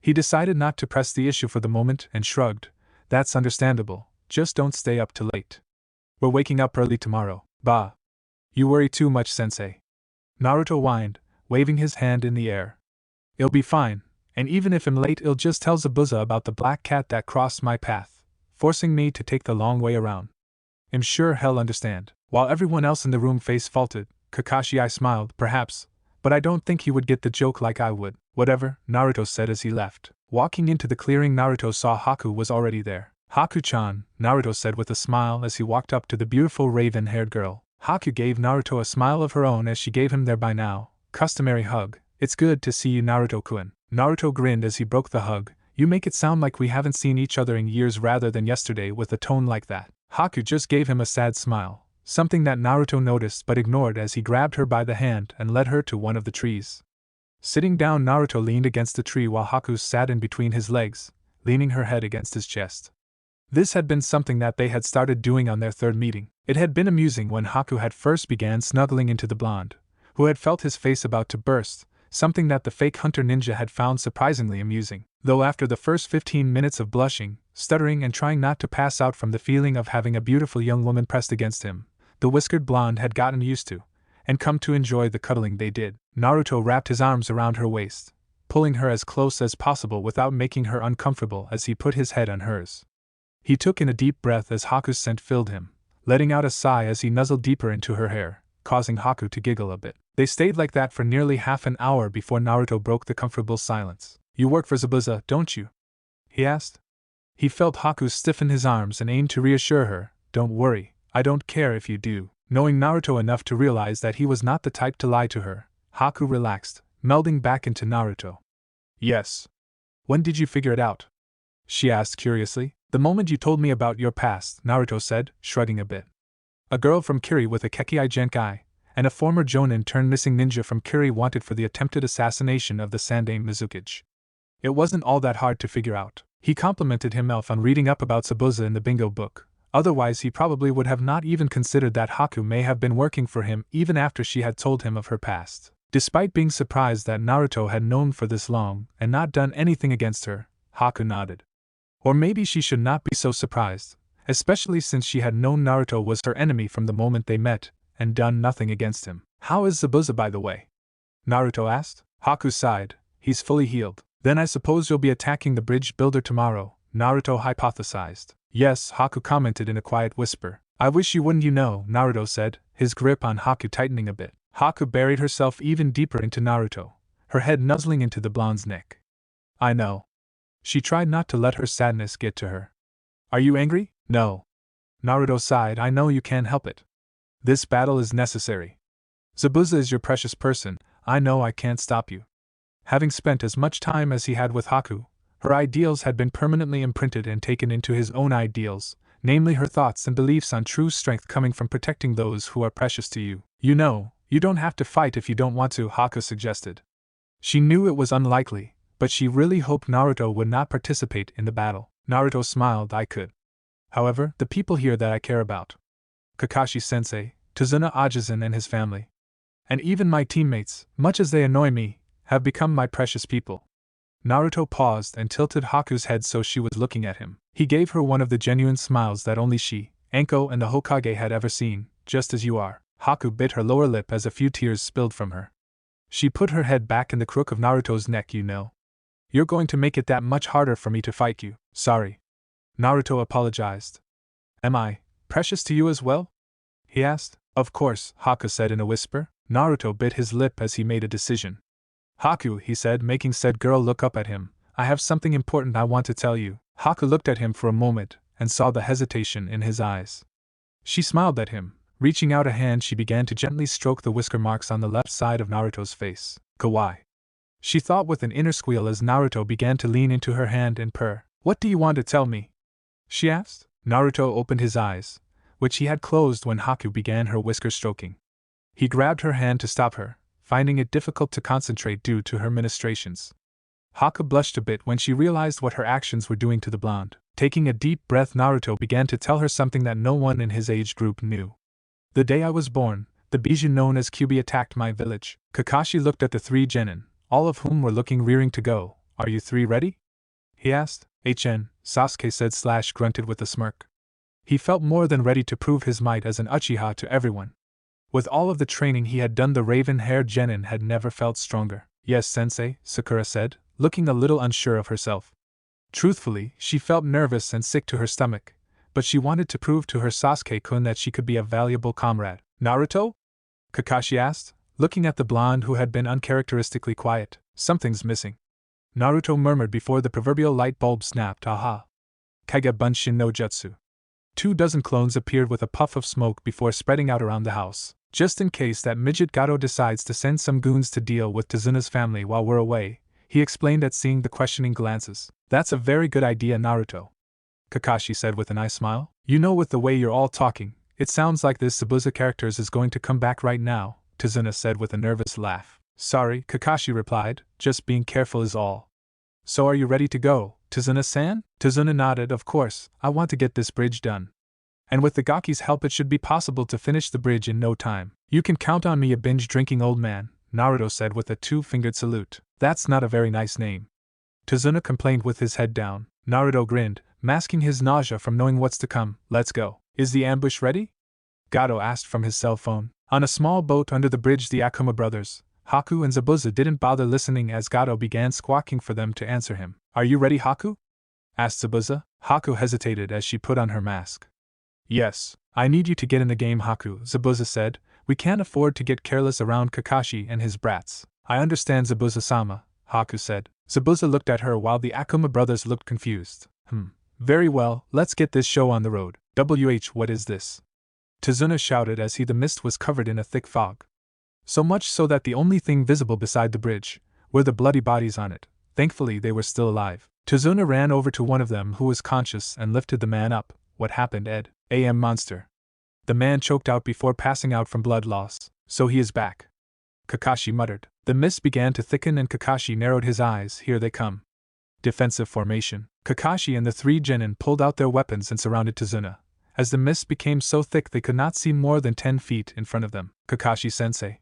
He decided not to press the issue for the moment and shrugged. "That's understandable, just don't stay up too late. We're waking up early tomorrow." "Bah. You worry too much, sensei." Naruto whined, waving his hand in the air. "It'll be fine, and even if I'm late, I'll just tell Zabuza about the black cat that crossed my path, forcing me to take the long way around. I'm sure he'll understand." While everyone else in the room face-faulted, Kakashi I smiled, "Perhaps, but I don't think he would get the joke like I would." "Whatever," Naruto said as he left. Walking into the clearing, Naruto saw Haku was already there. "Haku-chan," Naruto said with a smile as he walked up to the beautiful raven-haired girl. Haku gave Naruto a smile of her own as she gave him their by now customary hug. It's good to see you, Naruto-kun. Naruto grinned as he broke the hug. You make it sound like we haven't seen each other in years rather than yesterday with a tone like that. Haku just gave him a sad smile, something that Naruto noticed but ignored as he grabbed her by the hand and led her to one of the trees. Sitting down, Naruto leaned against the tree while Haku sat in between his legs, leaning her head against his chest. This had been something that they had started doing on their third meeting. It had been amusing when Haku had first began snuggling into the blonde, who had felt his face about to burst, something that the fake hunter ninja had found surprisingly amusing. Though after the first 15 minutes of blushing, stuttering and trying not to pass out from the feeling of having a beautiful young woman pressed against him, the whiskered blonde had gotten used to, and come to enjoy the cuddling they did. Naruto wrapped his arms around her waist, pulling her as close as possible without making her uncomfortable as he put his head on hers. He took in a deep breath as Haku's scent filled him, letting out a sigh as he nuzzled deeper into her hair, causing Haku to giggle a bit. They stayed like that for nearly half an hour before Naruto broke the comfortable silence. You work for Zabuza, don't you? He asked. He felt Haku stiffen his arms and aimed to reassure her. Don't worry, I don't care if you do. Knowing Naruto enough to realize that he was not the type to lie to her, Haku relaxed, melding back into Naruto. Yes. When did you figure it out? She asked curiously. The moment you told me about your past, Naruto said, shrugging a bit. A girl from Kiri with a Kekkai Genkai, and a former Jonin turned missing ninja from Kiri wanted for the attempted assassination of the Sandaime Mizukage. It wasn't all that hard to figure out. He complimented himself on reading up about Zabuza in the bingo book, otherwise he probably would have not even considered that Haku may have been working for him even after she had told him of her past. Despite being surprised that Naruto had known for this long and not done anything against her, Haku nodded. Or maybe she should not be so surprised, especially since she had known Naruto was her enemy from the moment they met, and done nothing against him. How is Zabuza, by the way? Naruto asked. Haku sighed. He's fully healed. Then I suppose you'll be attacking the bridge builder tomorrow, Naruto hypothesized. Yes, Haku commented in a quiet whisper. I wish you wouldn't, Naruto said, his grip on Haku tightening a bit. Haku buried herself even deeper into Naruto, her head nuzzling into the blonde's neck. I know. She tried not to let her sadness get to her. Are you angry? No. Naruto sighed. I know you can't help it. This battle is necessary. Zabuza is your precious person. I know I can't stop you. Having spent as much time as he had with Haku, her ideals had been permanently imprinted and taken into his own ideals, namely her thoughts and beliefs on true strength coming from protecting those who are precious to you. You don't have to fight if you don't want to, Haku suggested. She knew it was unlikely, but she really hoped Naruto would not participate in the battle. Naruto smiled. I could. However, the people here that I care about, Kakashi-sensei, Tazuna Ajisen and his family, and even my teammates, much as they annoy me, have become my precious people. Naruto paused and tilted Haku's head so she was looking at him. He gave her one of the genuine smiles that only she, Anko, and the Hokage had ever seen. Just as you are. Haku bit her lower lip as a few tears spilled from her. She put her head back in the crook of Naruto's neck. You're going to make it that much harder for me to fight you. Sorry. Naruto apologized. Am I precious to you as well? He asked. Of course, Haku said in a whisper. Naruto bit his lip as he made a decision. Haku, he said, making said girl look up at him. I have something important I want to tell you. Haku looked at him for a moment, and saw the hesitation in his eyes. She smiled at him. Reaching out a hand, she began to gently stroke the whisker marks on the left side of Naruto's face. Kawaii. She thought with an inner squeal as Naruto began to lean into her hand and purr. What do you want to tell me? She asked. Naruto opened his eyes, which he had closed when Haku began her whisker stroking. He grabbed her hand to stop her, finding it difficult to concentrate due to her ministrations. Haku blushed a bit when she realized what her actions were doing to the blonde. Taking a deep breath, Naruto began to tell her something that no one in his age group knew. The day I was born, the Bijou known as Kyuubi attacked my village. Kakashi looked at the three genin, all of whom were looking rearing to go. Are you three ready? He asked. Sasuke said / grunted with a smirk. He felt more than ready to prove his might as an uchiha to everyone. With all of the training he had done, the raven-haired genin had never felt stronger. Yes, sensei, Sakura said, looking a little unsure of herself. Truthfully, she felt nervous and sick to her stomach, but she wanted to prove to her Sasuke-kun that she could be a valuable comrade. Naruto? Kakashi asked, looking at the blonde who had been uncharacteristically quiet. Something's missing. Naruto murmured before the proverbial light bulb snapped. Aha. Kage Bunshin no Jutsu. 24 clones appeared with a puff of smoke before spreading out around the house. Just in case that midget Gato decides to send some goons to deal with Tazuna's family while we're away, he explained at seeing the questioning glances. That's a very good idea, Naruto, Kakashi said with a nice smile. You know, with the way you're all talking, it sounds like this Zabuza characters is going to come back right now, Tazuna said with a nervous laugh. Sorry, Kakashi replied, just being careful is all. So are you ready to go, Tazuna-san? Tazuna nodded. Of course, I want to get this bridge done. And with the Gaki's help it should be possible to finish the bridge in no time. You can count on me, a binge-drinking old man, Naruto said with a two-fingered salute. That's not a very nice name, Tazuna complained with his head down. Naruto grinned, masking his nausea from knowing what's to come. Let's go. Is the ambush ready? Gato asked from his cell phone. On a small boat under the bridge, the Akuma brothers, Haku and Zabuza, didn't bother listening as Gato began squawking for them to answer him. Are you ready, Haku? Asked Zabuza. Haku hesitated as she put on her mask. Yes, I need you to get in the game, Haku, Zabuza said. We can't afford to get careless around Kakashi and his brats. I understand, Zabuza-sama, Haku said. Zabuza looked at her while the Akuma brothers looked confused. Very well, let's get this show on the road. What is this? Tazuna shouted as the mist was covered in a thick fog. So much so that the only thing visible beside the bridge were the bloody bodies on it. Thankfully they were still alive. Tazuna ran over to one of them who was conscious and lifted the man up. What happened, Ed? Monster. The man choked out before passing out from blood loss. So he is back, Kakashi muttered. The mist began to thicken and Kakashi narrowed his eyes. Here they come. Defensive formation. Kakashi and the three genin pulled out their weapons and surrounded Tazuna. As the mist became so thick they could not see more than 10 feet in front of them. Kakashi-sensei,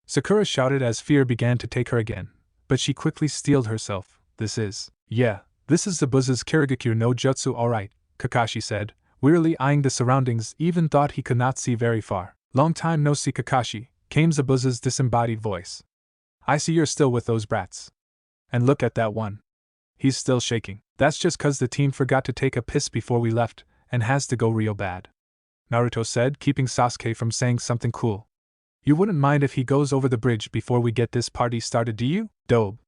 Sakura shouted as fear began to take her again, but she quickly steeled herself. This is Zabuza's Kirigakure no Jutsu. Alright, Kakashi said, wearily eyeing the surroundings, even thought he could not see very far. Long time no see, Kakashi, came Zabuza's disembodied voice. I see you're still with those brats. And look at that one. He's still shaking. That's just 'cause the team forgot to take a piss before we left, and has to go real bad, Naruto said, keeping Sasuke from saying something cool. You wouldn't mind if he goes over the bridge before we get this party started, do you? Dobe.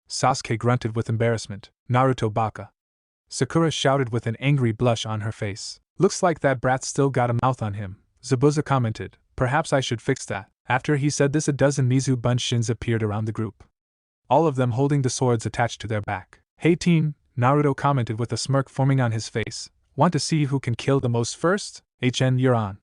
Sasuke grunted with embarrassment. Naruto baka. Sakura shouted with an angry blush on her face. Looks like that brat still got a mouth on him, Zabuza commented. Perhaps I should fix that. After he said this, a dozen Mizu Bunshins appeared around the group, all of them holding the swords attached to their back. Hey team, Naruto commented with a smirk forming on his face. Want to see who can kill the most first? You're on.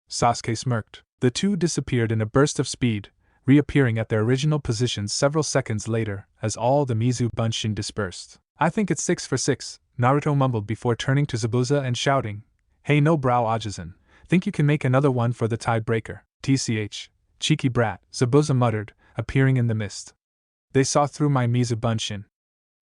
Sasuke smirked. The two disappeared in a burst of speed, reappearing at their original positions several seconds later as all the Mizu Bunshin dispersed. I think it's 6 for 6, Naruto mumbled before turning to Zabuza and shouting, Hey no brow Ajizan, think you can make another one for the tiebreaker? TCH, cheeky brat, Zabuza muttered, appearing in the mist. They saw through my Mizu Bunshin.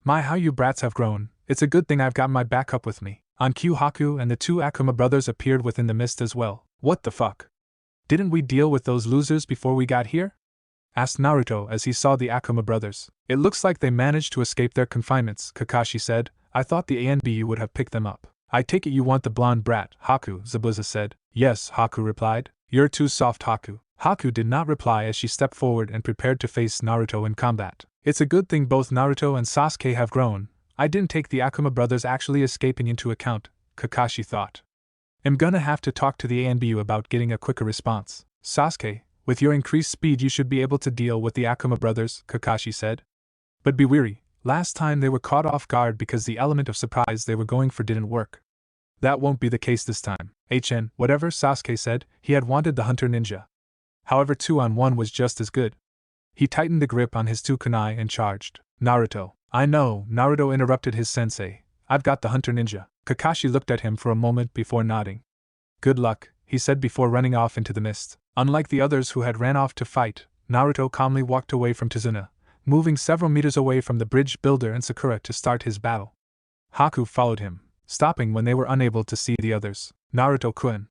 My, how you brats have grown. It's a good thing I've got my backup with me. On cue, Haku and the two Akuma brothers appeared within the mist as well. What the fuck? Didn't we deal with those losers before we got here? Asked Naruto as he saw the Akuma brothers. It looks like they managed to escape their confinements, Kakashi said. I thought the ANBU would have picked them up. I take it you want the blonde brat, Haku, Zabuza said. Yes, Haku replied. You're too soft, Haku. Haku did not reply as she stepped forward and prepared to face Naruto in combat. It's a good thing both Naruto and Sasuke have grown. I didn't take the Akuma brothers actually escaping into account, Kakashi thought. I'm gonna have to talk to the ANBU about getting a quicker response. Sasuke, with your increased speed you should be able to deal with the Akuma brothers, Kakashi said. But be wary, last time they were caught off guard because the element of surprise they were going for didn't work. That won't be the case this time. Whatever, Sasuke said. He had wanted the hunter ninja. However, 2-on-1 was just as good. He tightened the grip on his two kunai and charged. Naruto. I know, Naruto interrupted his sensei. I've got the hunter ninja. Kakashi looked at him for a moment before nodding. Good luck, he said before running off into the mist. Unlike the others who had ran off to fight, Naruto calmly walked away from Tazuna, moving several meters away from the bridge builder and Sakura to start his battle. Haku followed him, stopping when they were unable to see the others. Naruto-kun.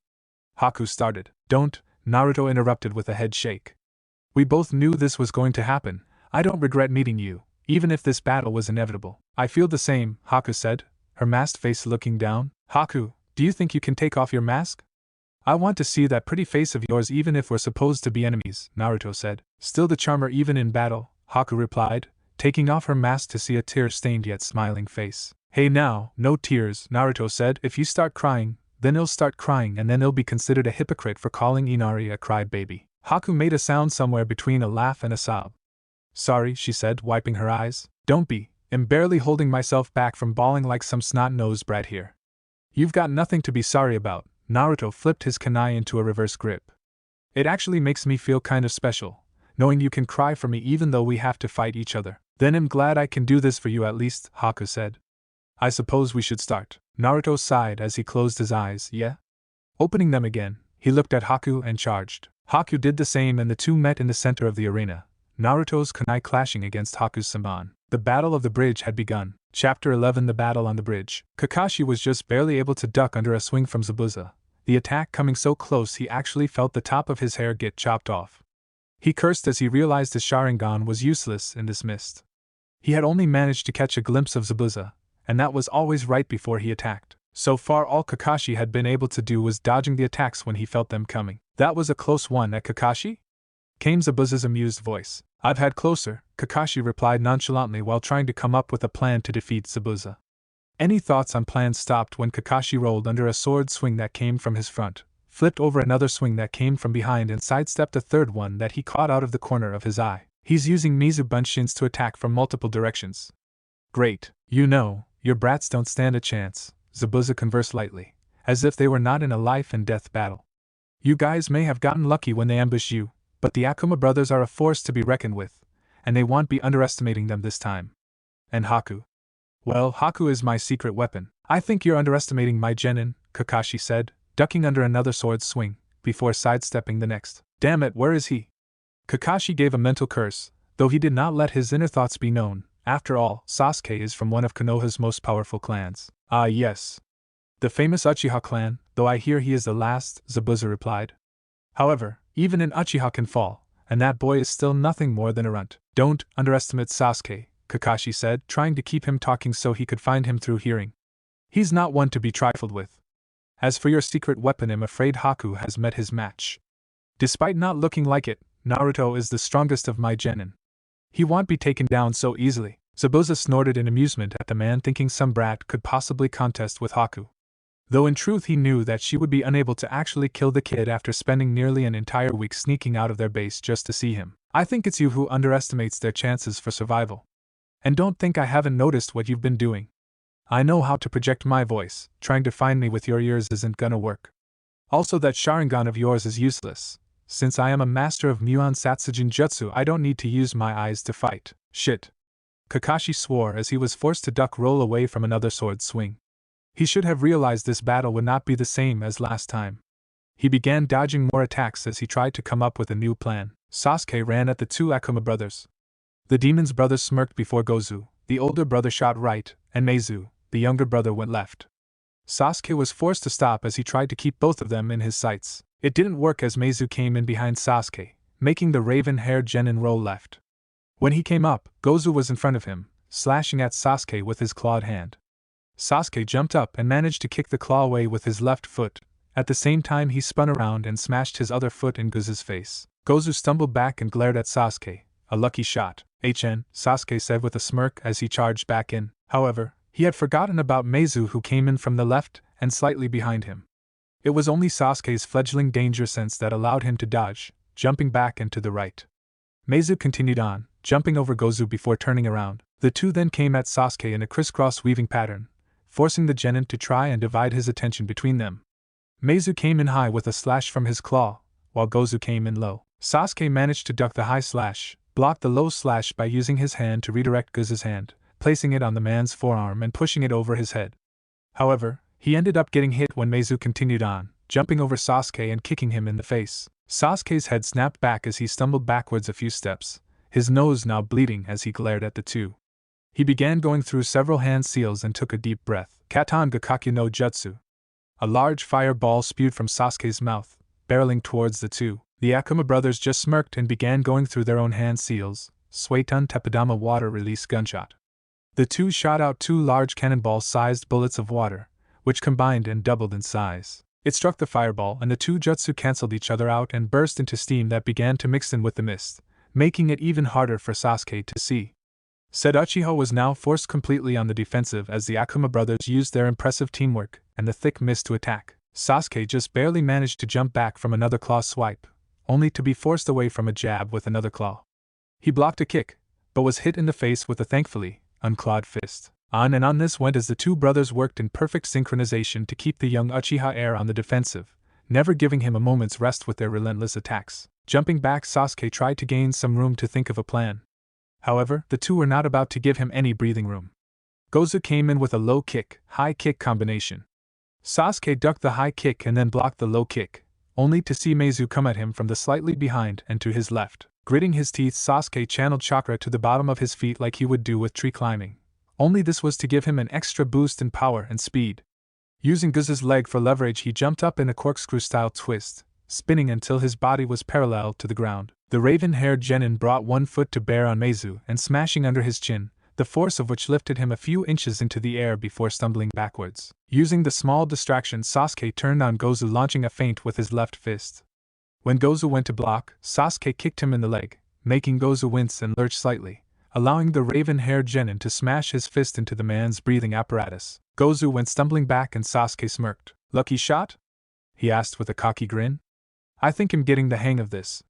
Haku started. Don't, Naruto interrupted with a head shake. We both knew this was going to happen. I don't regret meeting you, even if this battle was inevitable. I feel the same, Haku said, her masked face looking down. Haku, do you think you can take off your mask? I want to see that pretty face of yours even if we're supposed to be enemies, Naruto said. Still the charmer even in battle, Haku replied, taking off her mask to see a tear-stained yet smiling face. Hey now, no tears, Naruto said. If you start crying, then he'll start crying and then he'll be considered a hypocrite for calling Inari a crybaby. Haku made a sound somewhere between a laugh and a sob. Sorry, she said, wiping her eyes. Don't be. I'm barely holding myself back from bawling like some snot-nosed brat here. You've got nothing to be sorry about. Naruto flipped his kunai into a reverse grip. It actually makes me feel kind of special, knowing you can cry for me even though we have to fight each other. Then I'm glad I can do this for you at least, Haku said. I suppose we should start. Naruto sighed as he closed his eyes. Yeah? Opening them again, he looked at Haku and charged. Haku did the same and the two met in the center of the arena, Naruto's kunai clashing against Haku's Senbon. The Battle of the Bridge had begun. Chapter 11 The Battle on the Bridge. Kakashi was just barely able to duck under a swing from Zabuza, the attack coming so close he actually felt the top of his hair get chopped off. He cursed as he realized his Sharingan was useless in this mist. He had only managed to catch a glimpse of Zabuza, and that was always right before he attacked. So far all Kakashi had been able to do was dodging the attacks when he felt them coming. That was a close one at Kakashi? Came Zabuza's amused voice. I've had closer, Kakashi replied nonchalantly while trying to come up with a plan to defeat Zabuza. Any thoughts on plans stopped when Kakashi rolled under a sword swing that came from his front, flipped over another swing that came from behind and sidestepped a third one that he caught out of the corner of his eye. He's using Mizu Bunshins to attack from multiple directions. Great. You know, your brats don't stand a chance, Zabuza conversed lightly, as if they were not in a life-and-death battle. You guys may have gotten lucky when they ambushed you, but the Akuma brothers are a force to be reckoned with, and they won't be underestimating them this time. And Haku? Well, Haku is my secret weapon. I think you're underestimating my genin, Kakashi said, ducking under another sword swing, before sidestepping the next. Damn it, where is he? Kakashi gave a mental curse, though he did not let his inner thoughts be known. After all, Sasuke is from one of Konoha's most powerful clans. Ah yes. The famous Uchiha clan, though I hear he is the last, Zabuza replied. However, even an Uchiha can fall, and that boy is still nothing more than a runt. Don't underestimate Sasuke, Kakashi said, trying to keep him talking so he could find him through hearing. He's not one to be trifled with. As for your secret weapon, I'm afraid Haku has met his match. Despite not looking like it, Naruto is the strongest of my genin. He won't be taken down so easily. Zabuza snorted in amusement at the man thinking some brat could possibly contest with Haku. Though in truth he knew that she would be unable to actually kill the kid after spending nearly an entire week sneaking out of their base just to see him. I think it's you who underestimates their chances for survival. And don't think I haven't noticed what you've been doing. I know how to project my voice, trying to find me with your ears isn't gonna work. Also that Sharingan of yours is useless. Since I am a master of Muon Satsujin Jutsu, I don't need to use my eyes to fight. Shit. Kakashi swore as he was forced to duck roll away from another sword swing. He should have realized this battle would not be the same as last time. He began dodging more attacks as he tried to come up with a new plan. Sasuke ran at the two Akuma brothers. The demon's brother smirked before Gozu, the older brother shot right, and Meizu, the younger brother, went left. Sasuke was forced to stop as he tried to keep both of them in his sights. It didn't work as Meizu came in behind Sasuke, making the raven-haired genin roll left. When he came up, Gozu was in front of him, slashing at Sasuke with his clawed hand. Sasuke jumped up and managed to kick the claw away with his left foot. At the same time he spun around and smashed his other foot in Gozu's face. Gozu stumbled back and glared at Sasuke. A lucky shot, HN, Sasuke said with a smirk as he charged back in. However, he had forgotten about Meizu, who came in from the left and slightly behind him. It was only Sasuke's fledgling danger sense that allowed him to dodge, jumping back and to the right. Meizu continued on, jumping over Gozu before turning around. The two then came at Sasuke in a crisscross weaving pattern, forcing the genin to try and divide his attention between them. Meizu came in high with a slash from his claw, while Gozu came in low. Sasuke managed to duck the high slash, blocked the low slash by using his hand to redirect Gozu's hand, placing it on the man's forearm and pushing it over his head. However, he ended up getting hit when Meizu continued on, jumping over Sasuke and kicking him in the face. Sasuke's head snapped back as he stumbled backwards a few steps, his nose now bleeding as he glared at the two. He began going through several hand seals and took a deep breath. Katan Gakakyu no Jutsu. A large fireball spewed from Sasuke's mouth, barreling towards the two. The Akuma brothers just smirked and began going through their own hand seals. Suetun Tepidama water release gunshot. The two shot out two large cannonball-sized bullets of water, which combined and doubled in size. It struck the fireball and the two jutsu cancelled each other out and burst into steam that began to mix in with the mist, making it even harder for Sasuke to see. Said Uchiha was now forced completely on the defensive as the Akuma brothers used their impressive teamwork and the thick mist to attack. Sasuke just barely managed to jump back from another claw swipe, only to be forced away from a jab with another claw. He blocked a kick, but was hit in the face with a thankfully unclawed fist. On and on this went as the two brothers worked in perfect synchronization to keep the young Uchiha heir on the defensive, never giving him a moment's rest with their relentless attacks. Jumping back, Sasuke tried to gain some room to think of a plan. However, the two were not about to give him any breathing room. Gozu came in with a low kick, high kick combination. Sasuke ducked the high kick and then blocked the low kick, only to see Meizu come at him from the slightly behind and to his left. Gritting his teeth, Sasuke channeled chakra to the bottom of his feet like he would do with tree climbing. Only this was to give him an extra boost in power and speed. Using Gozu's leg for leverage, he jumped up in a corkscrew-style twist, spinning until his body was parallel to the ground. The raven-haired genin brought one foot to bear on Meizu and smashing under his chin, the force of which lifted him a few inches into the air before stumbling backwards. Using the small distraction, Sasuke turned on Gozu, launching a feint with his left fist. When Gozu went to block, Sasuke kicked him in the leg, making Gozu wince and lurch slightly, allowing the raven-haired genin to smash his fist into the man's breathing apparatus. Gozu went stumbling back and Sasuke smirked. "Lucky shot?" he asked with a cocky grin. "I think I'm getting the hang of this.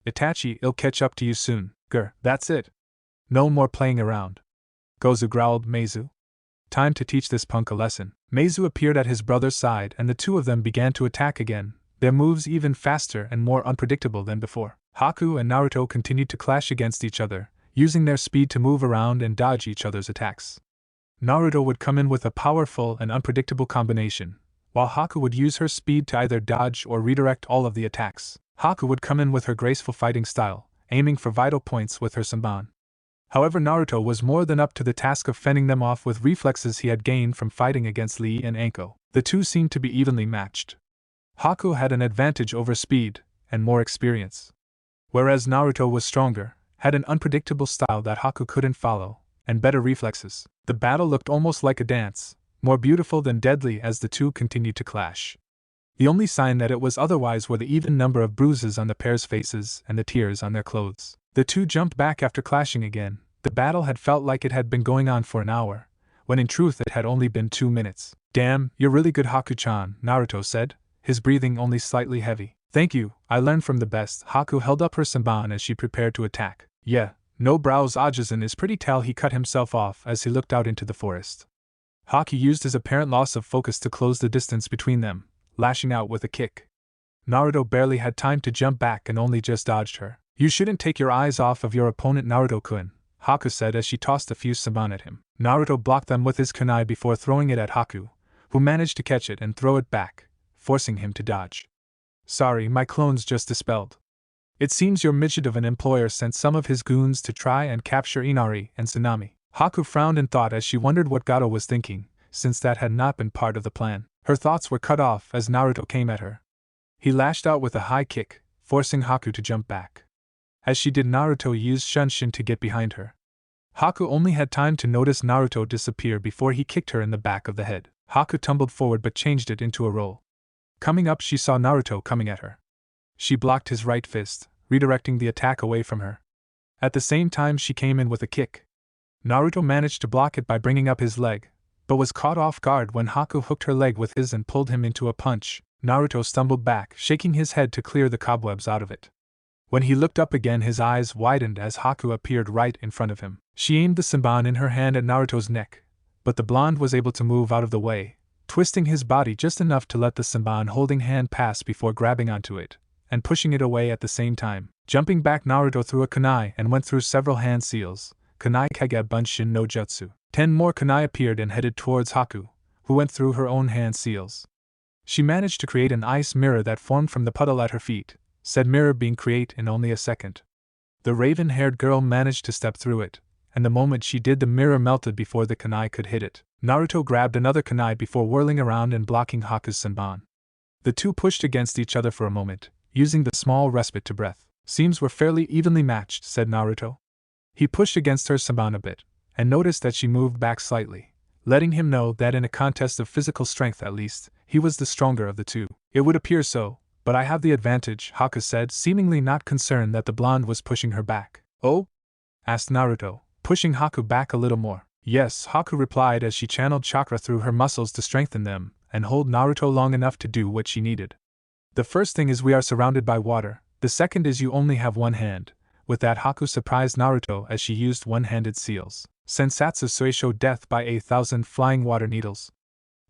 Itachi, I'll catch up to you soon. Grr, that's it. No more playing around." Gozu growled. "Meizu, time to teach this punk a lesson." Meizu appeared at his brother's side and the two of them began to attack again, their moves even faster and more unpredictable than before. Haku and Naruto continued to clash against each other, using their speed to move around and dodge each other's attacks. Naruto would come in with a powerful and unpredictable combination, while Haku would use her speed to either dodge or redirect all of the attacks. Haku would come in with her graceful fighting style, aiming for vital points with her Senbon. However, Naruto was more than up to the task of fending them off with reflexes he had gained from fighting against Lee and Anko. The two seemed to be evenly matched. Haku had an advantage over speed and more experience, whereas Naruto was stronger, had an unpredictable style that Haku couldn't follow, and better reflexes. The battle looked almost like a dance, more beautiful than deadly as the two continued to clash. The only sign that it was otherwise were the even number of bruises on the pair's faces and the tears on their clothes. The two jumped back after clashing again. The battle had felt like it had been going on for an hour, when in truth it had only been 2 minutes. "Damn, you're really good, Haku-chan," Naruto said, his breathing only slightly heavy. "Thank you, I learned from the best." Haku held up her Senbon as she prepared to attack. "Yeah, no brows Ajisen is pretty tall," he cut himself off as he looked out into the forest. Haku used his apparent loss of focus to close the distance between them, lashing out with a kick. Naruto barely had time to jump back and only just dodged her. "You shouldn't take your eyes off of your opponent, Naruto-kun," Haku said as she tossed a few Senbon at him. Naruto blocked them with his kunai before throwing it at Haku, who managed to catch it and throw it back, forcing him to dodge. "Sorry, my clone's just dispelled. It seems your midget of an employer sent some of his goons to try and capture Inari and Tsunami." Haku frowned in thought as she wondered what Gato was thinking, since that had not been part of the plan. Her thoughts were cut off as Naruto came at her. He lashed out with a high kick, forcing Haku to jump back. As she did, Naruto used Shunshin to get behind her. Haku only had time to notice Naruto disappear before he kicked her in the back of the head. Haku tumbled forward but changed it into a roll. Coming up, she saw Naruto coming at her. She blocked his right fist, redirecting the attack away from her. At the same time, she came in with a kick. Naruto managed to block it by bringing up his leg, but was caught off guard when Haku hooked her leg with his and pulled him into a punch. Naruto stumbled back, shaking his head to clear the cobwebs out of it. When he looked up again, his eyes widened as Haku appeared right in front of him. She aimed the Senbon in her hand at Naruto's neck, but the blonde was able to move out of the way, twisting his body just enough to let the Senbon holding hand pass before grabbing onto it, and pushing it away at the same time. Jumping back, Naruto threw a kunai and went through several hand seals, kunai kage bunshin no jutsu. 10 more kunai appeared and headed towards Haku, who went through her own hand seals. She managed to create an ice mirror that formed from the puddle at her feet, said mirror being created in only a second. The raven-haired girl managed to step through it, and the moment she did, the mirror melted before the kunai could hit it. Naruto grabbed another kunai before whirling around and blocking Haku's Senbon. The two pushed against each other for a moment, using the small respite to breath. "Seems we're fairly evenly matched," said Naruto. He pushed against her Senbon a bit, and noticed that she moved back slightly, letting him know that in a contest of physical strength at least, he was the stronger of the two. "It would appear so, but I have the advantage," Haku said, seemingly not concerned that the blonde was pushing her back. "Oh?" asked Naruto, pushing Haku back a little more. "Yes," Haku replied as she channeled chakra through her muscles to strengthen them, and hold Naruto long enough to do what she needed. The first thing is we are surrounded by water, the second is you only have one hand. With that, Haku surprised Naruto as she used one-handed seals. Sensatsu Suisho death by 1,000 flying water needles.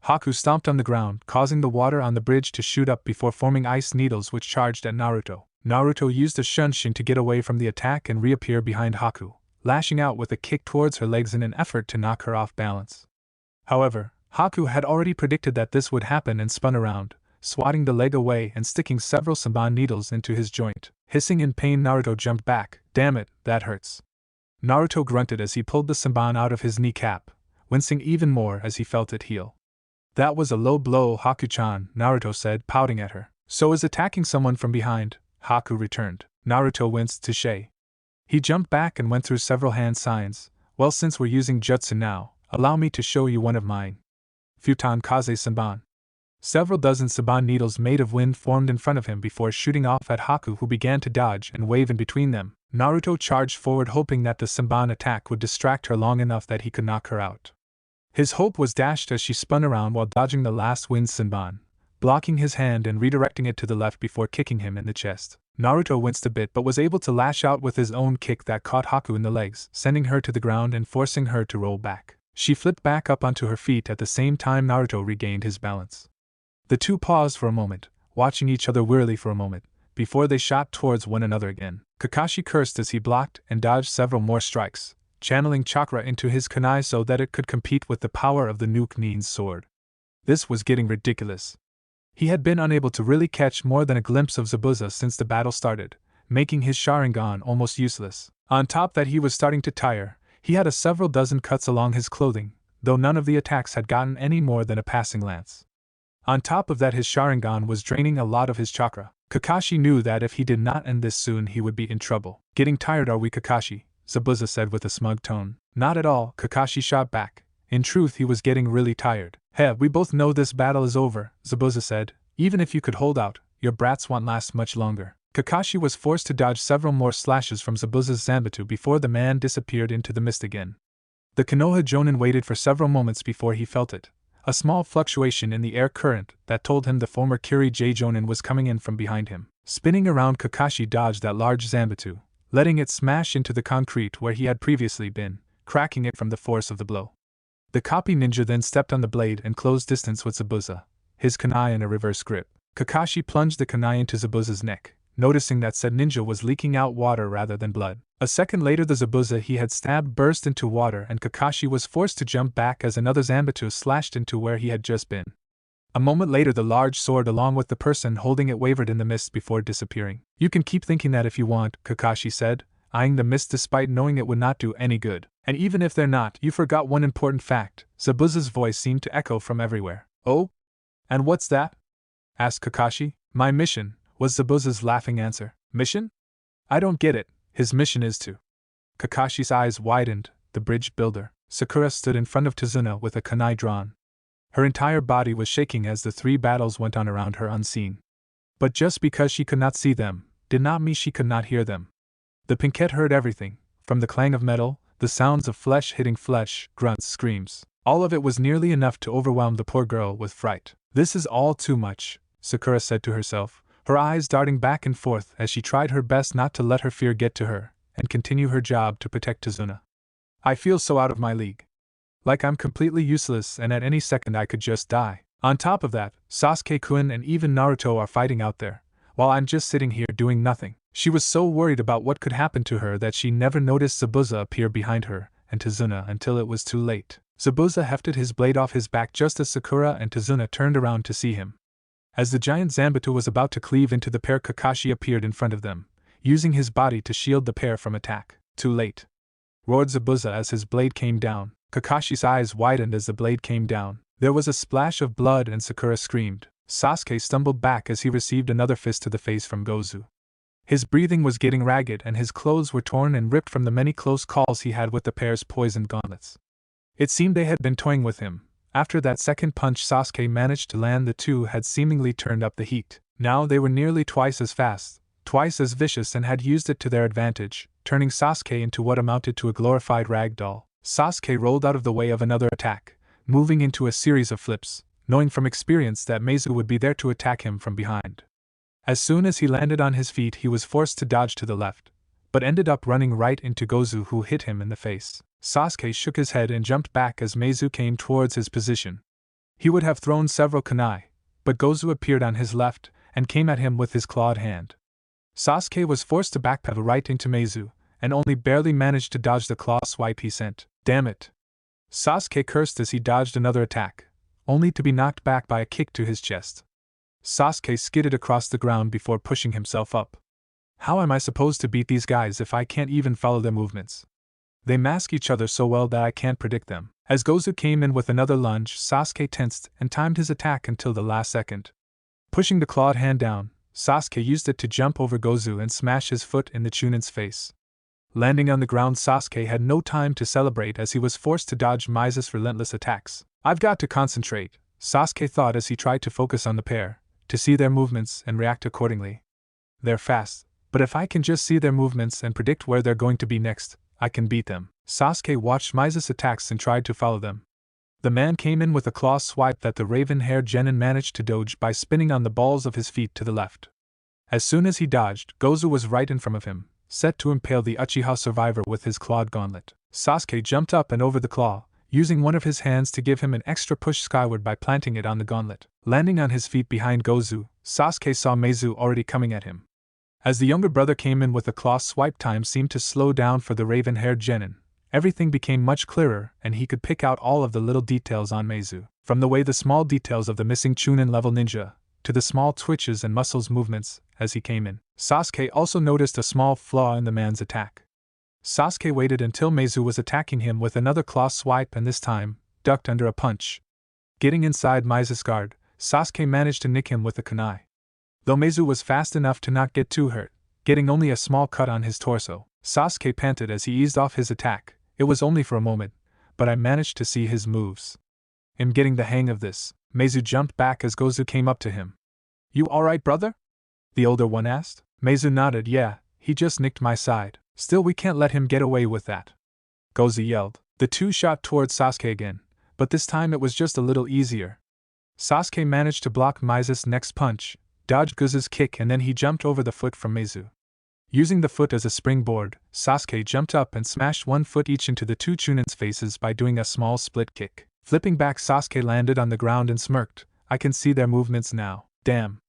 Haku stomped on the ground, causing the water on the bridge to shoot up before forming ice needles which charged at Naruto. Naruto used a shunshin to get away from the attack and reappear behind Haku, lashing out with a kick towards her legs in an effort to knock her off balance. However, Haku had already predicted that this would happen and spun around, swatting the leg away and sticking several Senbon needles into his joint. Hissing in pain, Naruto jumped back. Damn it, that hurts. Naruto grunted as he pulled the Senbon out of his kneecap, wincing even more as he felt it heal. That was a low blow, Haku-chan, Naruto said, pouting at her. So is attacking someone from behind, Haku returned. Naruto winced to Shay. He jumped back and went through several hand signs. Well, since we're using jutsu now, allow me to show you one of mine. Futon Kaze Senbon. Several dozen Senbon needles made of wind formed in front of him before shooting off at Haku, who began to dodge and wave in between them. Naruto charged forward, hoping that the Senbon attack would distract her long enough that he could knock her out. His hope was dashed as she spun around while dodging the last wind Senbon, blocking his hand and redirecting it to the left before kicking him in the chest. Naruto winced a bit but was able to lash out with his own kick that caught Haku in the legs, sending her to the ground and forcing her to roll back. She flipped back up onto her feet at the same time Naruto regained his balance. The two paused for a moment, watching each other wearily for a moment, before they shot towards one another again. Kakashi cursed as he blocked and dodged several more strikes, channeling chakra into his kunai so that it could compete with the power of the new Chunin's sword. This was getting ridiculous. He had been unable to really catch more than a glimpse of Zabuza since the battle started, making his Sharingan almost useless. On top that, he was starting to tire. He had several dozen cuts along his clothing, though none of the attacks had gotten any more than a passing lance. On top of that, his Sharingan was draining a lot of his chakra. Kakashi knew that if he did not end this soon he would be in trouble. Getting tired, are we, Kakashi? Zabuza said with a smug tone. Not at all, Kakashi shot back. In truth, he was getting really tired. Heh, we both know this battle is over, Zabuza said. Even if you could hold out, your brats won't last much longer. Kakashi was forced to dodge several more slashes from Zabuza's Zanbatsu before the man disappeared into the mist again. The Konoha Jonin waited for several moments before he felt it. A small fluctuation in the air current that told him the former Kiri-J Jonin was coming in from behind him. Spinning around, Kakashi dodged that large Zanbatsu, letting it smash into the concrete where he had previously been, cracking it from the force of the blow. The copy ninja then stepped on the blade and closed distance with Zabuza, his kunai in a reverse grip. Kakashi plunged the kunai into Zabuza's neck, noticing that said ninja was leaking out water rather than blood. A second later, the Zabuza he had stabbed burst into water and Kakashi was forced to jump back as another Zanbatsu slashed into where he had just been. A moment later, the large sword along with the person holding it wavered in the mist before disappearing. You can keep thinking that if you want, Kakashi said, eyeing the mist despite knowing it would not do any good. And even if they're not, you forgot one important fact. Zabuza's voice seemed to echo from everywhere. Oh? And what's that? Asked Kakashi. My mission, was Zabuza's laughing answer. Mission? I don't get it. His mission is to. Kakashi's eyes widened. The bridge builder, Sakura, stood in front of Tazuna with a kunai drawn. Her entire body was shaking as the three battles went on around her unseen. But just because she could not see them, did not mean she could not hear them. The Pinkette heard everything, from the clang of metal, the sounds of flesh hitting flesh, grunts, screams. All of it was nearly enough to overwhelm the poor girl with fright. This is all too much, Sakura said to herself, her eyes darting back and forth as she tried her best not to let her fear get to her, and continue her job to protect Tazuna. I feel so out of my league. Like I'm completely useless and at any second I could just die. On top of that, Sasuke-kun and even Naruto are fighting out there, while I'm just sitting here doing nothing. She was so worried about what could happen to her that she never noticed Zabuza appear behind her and Tazuna until it was too late. Zabuza hefted his blade off his back just as Sakura and Tazuna turned around to see him. As the giant Zanbatsu was about to cleave into the pair, Kakashi appeared in front of them, using his body to shield the pair from attack. Too late, roared Zabuza as his blade came down. Kakashi's eyes widened as the blade came down. There was a splash of blood and Sakura screamed. Sasuke stumbled back as he received another fist to the face from Gozu. His breathing was getting ragged and his clothes were torn and ripped from the many close calls he had with the pair's poisoned gauntlets. It seemed they had been toying with him. After that second punch Sasuke managed to land, the two had seemingly turned up the heat. Now they were nearly twice as fast, twice as vicious, and had used it to their advantage, turning Sasuke into what amounted to a glorified rag doll. Sasuke rolled out of the way of another attack, moving into a series of flips, knowing from experience that Meizu would be there to attack him from behind. As soon as he landed on his feet, he was forced to dodge to the left, but ended up running right into Gozu, who hit him in the face. Sasuke shook his head and jumped back as Meizu came towards his position. He would have thrown several kunai, but Gozu appeared on his left and came at him with his clawed hand. Sasuke was forced to backpedal right into Meizu, and only barely managed to dodge the claw swipe he sent. Damn it! Sasuke cursed as he dodged another attack, only to be knocked back by a kick to his chest. Sasuke skidded across the ground before pushing himself up. How am I supposed to beat these guys if I can't even follow their movements? They mask each other so well that I can't predict them. As Gozu came in with another lunge, Sasuke tensed and timed his attack until the last second. Pushing the clawed hand down, Sasuke used it to jump over Gozu and smash his foot in the Chunin's face. Landing on the ground, Sasuke had no time to celebrate as he was forced to dodge Meizu's relentless attacks. I've got to concentrate, Sasuke thought as he tried to focus on the pair, to see their movements and react accordingly. They're fast, but if I can just see their movements and predict where they're going to be next, I can beat them. Sasuke watched Meizu's attacks and tried to follow them. The man came in with a claw swipe that the raven-haired genin managed to dodge by spinning on the balls of his feet to the left. As soon as he dodged, Gozu was right in front of him, set to impale the Uchiha survivor with his clawed gauntlet. Sasuke jumped up and over the claw, using one of his hands to give him an extra push skyward by planting it on the gauntlet. Landing on his feet behind Gozu, Sasuke saw Meizu already coming at him. As the younger brother came in with a claw swipe, time seemed to slow down for the raven-haired genin. Everything became much clearer, and he could pick out all of the little details on Meizu. From the way the small details of the missing Chunin-level ninja, to the small twitches and muscles movements as he came in. Sasuke also noticed a small flaw in the man's attack. Sasuke waited until Meizu was attacking him with another claw swipe and this time, ducked under a punch. Getting inside Meizu's guard, Sasuke managed to nick him with a kunai. Though Meizu was fast enough to not get too hurt, getting only a small cut on his torso, Sasuke panted as he eased off his attack. It was only for a moment, but I managed to see his moves. In getting the hang of this, Meizu jumped back as Gozu came up to him. You alright, brother? The older one asked. Meizu nodded. Yeah, he just nicked my side. Still, we can't let him get away with that, Gozu yelled. The two shot towards Sasuke again, but this time it was just a little easier. Sasuke managed to block Meizu's next punch, dodged Gozu's kick, and then he jumped over the foot from Meizu. Using the foot as a springboard, Sasuke jumped up and smashed one foot each into the two Chunin's faces by doing a small split kick. Flipping back, Sasuke landed on the ground and smirked. I can see their movements now. Damn.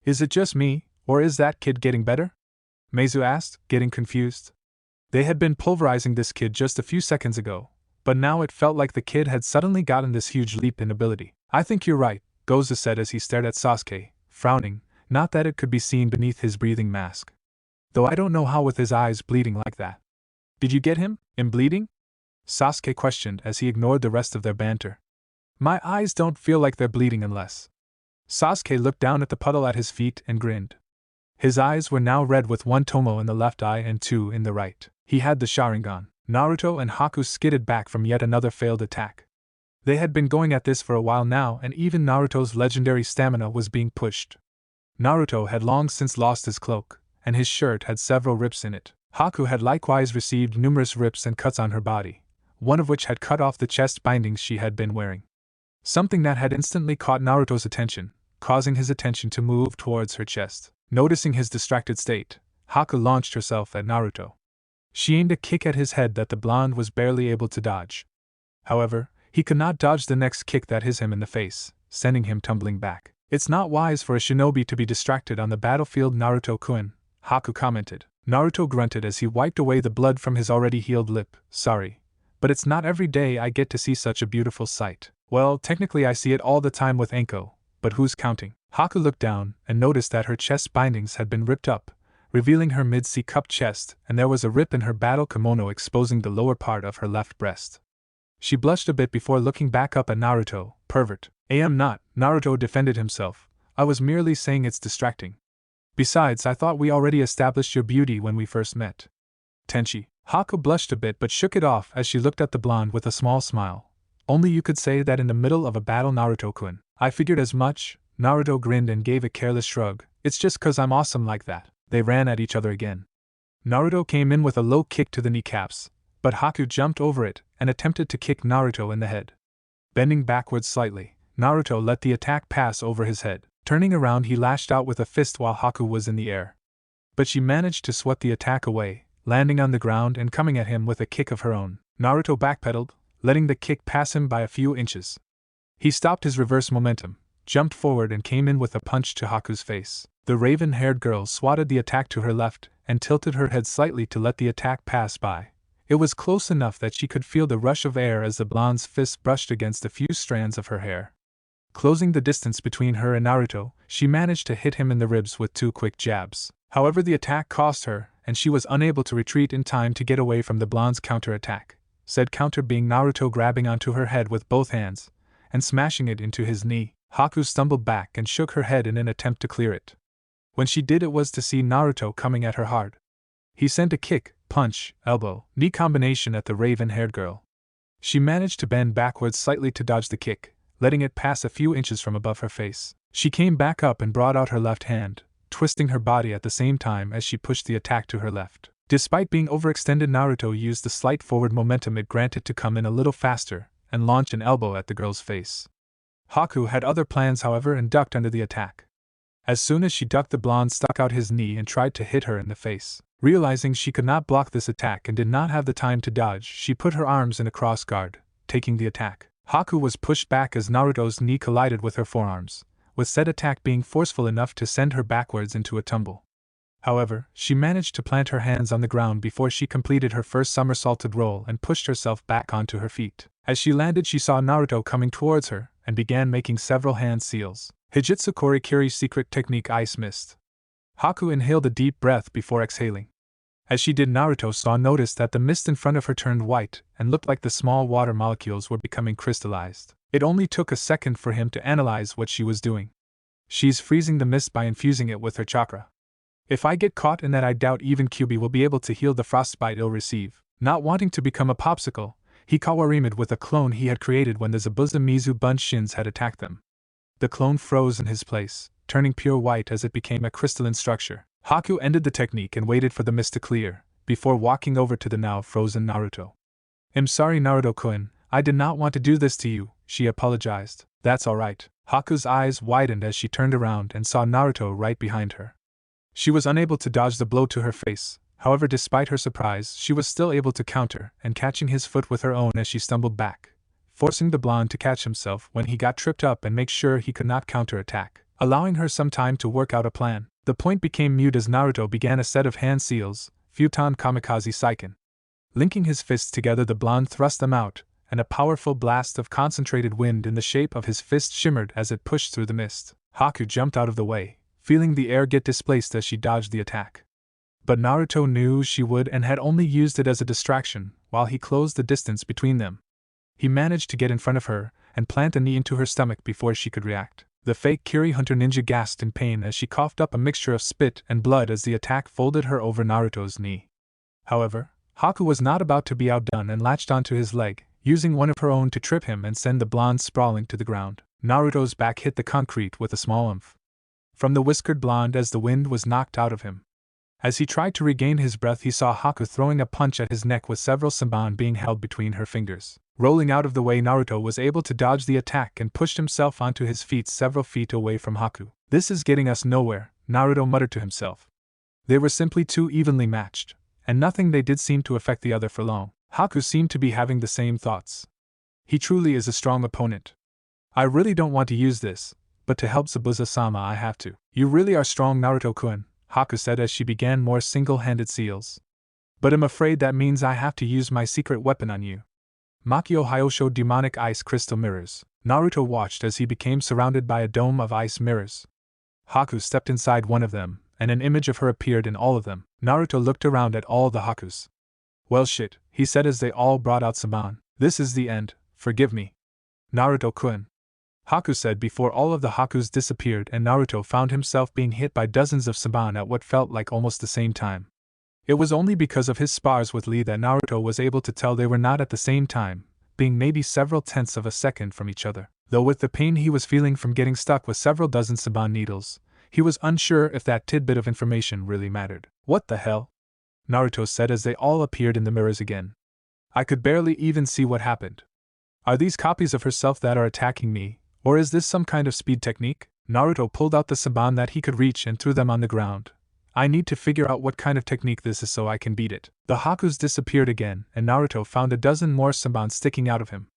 Is it just me, or is that kid getting better? Meizu asked, getting confused. They had been pulverizing this kid just a few seconds ago, but now it felt like the kid had suddenly gotten this huge leap in ability. I think you're right, Gozu said as he stared at Sasuke, frowning, not that it could be seen beneath his breathing mask. Though I don't know how with his eyes bleeding like that. Did you get him, in bleeding? Sasuke questioned as he ignored the rest of their banter. My eyes don't feel like they're bleeding unless. Sasuke looked down at the puddle at his feet and grinned. His eyes were now red with one tomo in the left eye and two in the right. He had the Sharingan. Naruto and Haku skidded back from yet another failed attack. They had been going at this for a while now, and even Naruto's legendary stamina was being pushed. Naruto had long since lost his cloak, and his shirt had several rips in it. Haku had likewise received numerous rips and cuts on her body, one of which had cut off the chest bindings she had been wearing. Something that had instantly caught Naruto's attention, causing his attention to move towards her chest. Noticing his distracted state, Haku launched herself at Naruto. She aimed a kick at his head that the blonde was barely able to dodge. However, he could not dodge the next kick that hit him in the face, sending him tumbling back. It's not wise for a shinobi to be distracted on the battlefield, Naruto-kun, Haku commented. Naruto grunted as he wiped away the blood from his already healed lip. Sorry, but it's not every day I get to see such a beautiful sight. Well, technically I see it all the time with Anko, but who's counting? Haku looked down and noticed that her chest bindings had been ripped up, revealing her mid-C cup chest, and there was a rip in her battle kimono exposing the lower part of her left breast. She blushed a bit before looking back up at Naruto. Pervert. I'm not, Naruto defended himself. I was merely saying it's distracting. Besides, I thought we already established your beauty when we first met. Tenchi. Haku blushed a bit but shook it off as she looked at the blonde with a small smile. Only you could say that in the middle of a battle, Naruto-kun. I figured as much. Naruto grinned and gave a careless shrug. It's just 'cause I'm awesome like that. They ran at each other again. Naruto came in with a low kick to the kneecaps, but Haku jumped over it and attempted to kick Naruto in the head. Bending backwards slightly, Naruto let the attack pass over his head. Turning around, he lashed out with a fist while Haku was in the air. But she managed to swat the attack away, landing on the ground and coming at him with a kick of her own. Naruto backpedaled, letting the kick pass him by a few inches. He stopped his reverse momentum, jumped forward and came in with a punch to Haku's face. The raven-haired girl swatted the attack to her left and tilted her head slightly to let the attack pass by. It was close enough that she could feel the rush of air as the blonde's fist brushed against a few strands of her hair. Closing the distance between her and Naruto, she managed to hit him in the ribs with 2 quick jabs. However, the attack cost her, and she was unable to retreat in time to get away from the blonde's counter-attack. Said counter being Naruto grabbing onto her head with both hands and smashing it into his knee. Haku stumbled back and shook her head in an attempt to clear it. When she did, it was to see Naruto coming at her hard. He sent a kick, punch, elbow, knee combination at the raven-haired girl. She managed to bend backwards slightly to dodge the kick, letting it pass a few inches from above her face. She came back up and brought out her left hand, twisting her body at the same time as she pushed the attack to her left. Despite being overextended, Naruto used the slight forward momentum it granted to come in a little faster and launch an elbow at the girl's face. Haku had other plans, however, and ducked under the attack. As soon as she ducked, the blonde stuck out his knee and tried to hit her in the face. Realizing she could not block this attack and did not have the time to dodge, she put her arms in a cross guard, taking the attack. Haku was pushed back as Naruto's knee collided with her forearms, with said attack being forceful enough to send her backwards into a tumble. However, she managed to plant her hands on the ground before she completed her first somersaulted roll and pushed herself back onto her feet. As she landed, she saw Naruto coming towards her and began making several hand seals. Hijitsu Korikiri's secret technique, Ice Mist. Haku inhaled a deep breath before exhaling. As she did, Naruto noticed that the mist in front of her turned white and looked like the small water molecules were becoming crystallized. It only took a second for him to analyze what she was doing. She's freezing the mist by infusing it with her chakra. If I get caught in that, I doubt even Kyuubi will be able to heal the frostbite it'll receive. Not wanting to become a popsicle, he kawarimed with a clone he had created when the Zabuza Mizu Bunshins had attacked them. The clone froze in his place, turning pure white as it became a crystalline structure. Haku ended the technique and waited for the mist to clear, before walking over to the now frozen Naruto. "I'm sorry, Naruto-kun, I did not want to do this to you," she apologized. "That's alright." Haku's eyes widened as she turned around and saw Naruto right behind her. She was unable to dodge the blow to her face, however, despite her surprise, she was still able to counter and catching his foot with her own as she stumbled back, forcing the blonde to catch himself when he got tripped up and make sure he could not counterattack, allowing her some time to work out a plan. The point became mute as Naruto began a set of hand seals, Futon Kamikaze Saiken. Linking his fists together, the blonde thrust them out, and a powerful blast of concentrated wind in the shape of his fist shimmered as it pushed through the mist. Haku jumped out of the way, feeling the air get displaced as she dodged the attack. But Naruto knew she would and had only used it as a distraction while he closed the distance between them. He managed to get in front of her and plant a knee into her stomach before she could react. The fake Kiri Hunter ninja gasped in pain as she coughed up a mixture of spit and blood as the attack folded her over Naruto's knee. However, Haku was not about to be outdone and latched onto his leg, using one of her own to trip him and send the blonde sprawling to the ground. Naruto's back hit the concrete with a small oomph from the whiskered blonde as the wind was knocked out of him. As he tried to regain his breath, he saw Haku throwing a punch at his neck with several sanban being held between her fingers. Rolling out of the way, Naruto was able to dodge the attack and pushed himself onto his feet several feet away from Haku. "This is getting us nowhere," Naruto muttered to himself. They were simply too evenly matched, and nothing they did seemed to affect the other for long. Haku seemed to be having the same thoughts. He truly is a strong opponent. I really don't want to use this, but to help Zabuza-sama I have to. You really are strong, Naruto-kun, Haku said as she began more single-handed seals. But I'm afraid that means I have to use my secret weapon on you. Makio Hyosho demonic ice crystal mirrors. Naruto watched as he became surrounded by a dome of ice mirrors. Haku stepped inside one of them, and an image of her appeared in all of them. Naruto looked around at all the Hakus. "Well shit," he said as they all brought out sanban. "This is the end, forgive me. Naruto-kun," Haku said before all of the Hakus disappeared and Naruto found himself being hit by dozens of sanban at what felt like almost the same time. It was only because of his spars with Lee that Naruto was able to tell they were not at the same time, being maybe several tenths of a second from each other. Though with the pain he was feeling from getting stuck with several dozen sanban needles, he was unsure if that tidbit of information really mattered. "What the hell?" Naruto said as they all appeared in the mirrors again. "I could barely even see what happened. Are these copies of herself that are attacking me, Or is this some kind of speed technique? Naruto pulled out the saban that he could reach and threw them on the ground. I need to figure out what kind of technique this is so I can beat it. The Hakus disappeared again, and Naruto found a dozen more sabans sticking out of him.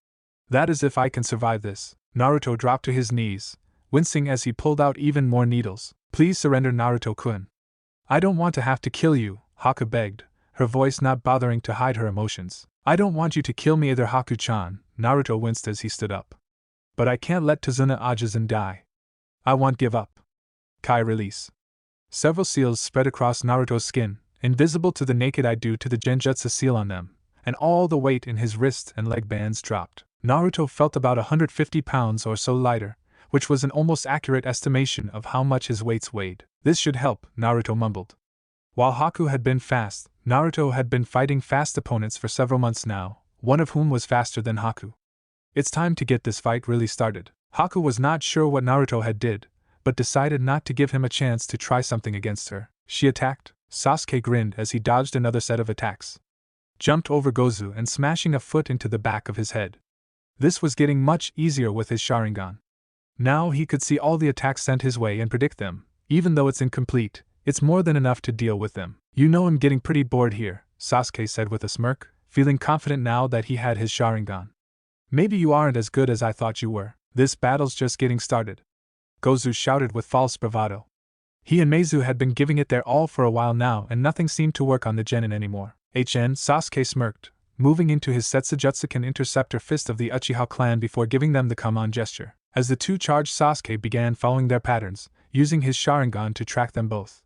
That is if I can survive this. Naruto dropped to his knees, wincing as he pulled out even more needles. Please surrender, Naruto-kun. I don't want to have to kill you, Haku begged, her voice not bothering to hide her emotions. I don't want you to kill me either, Haku-chan. Naruto winced as he stood up. But I can't let Tazuna Ajisen die. I won't give up. Kai release. Several seals spread across Naruto's skin, invisible to the naked eye due to the genjutsu seal on them, and all the weight in his wrist and leg bands dropped. Naruto felt about 150 pounds or so lighter, which was an almost accurate estimation of how much his weights weighed. This should help, Naruto mumbled. While Haku had been fast, Naruto had been fighting fast opponents for several months now, one of whom was faster than Haku. It's time to get this fight really started. Haku was not sure what Naruto had did, but decided not to give him a chance to try something against her. She attacked. Sasuke grinned as he dodged another set of attacks. Jumped over Gozu and smashing a foot into the back of his head. This was getting much easier with his Sharingan. Now he could see all the attacks sent his way and predict them. Even though it's incomplete, it's more than enough to deal with them. You know, I'm getting pretty bored here, Sasuke said with a smirk, feeling confident now that he had his Sharingan. Maybe you aren't as good as I thought you were. This battle's just getting started. Gozu shouted with false bravado. He and Meizu had been giving it their all for a while now and nothing seemed to work on the genin anymore. Sasuke smirked, moving into his Setsujutsuken interceptor fist of the Uchiha clan before giving them the come on gesture. As the two charged, Sasuke began following their patterns, using his Sharingan to track them both.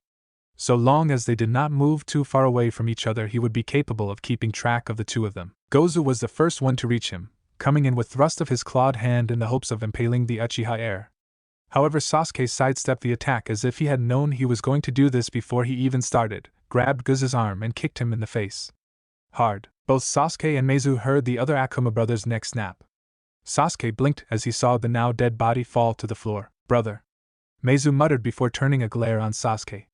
So long as they did not move too far away from each other, he would be capable of keeping track of the two of them. Gozu was the first one to reach him, coming in with thrust of his clawed hand in the hopes of impaling the Uchiha heir. However, Sasuke sidestepped the attack as if he had known he was going to do this before he even started, grabbed Gozu's arm and kicked him in the face. Hard. Both Sasuke and Meizu heard the other Akuma brother's neck snap. Sasuke blinked as he saw the now dead body fall to the floor. Brother. Meizu muttered before turning a glare on Sasuke.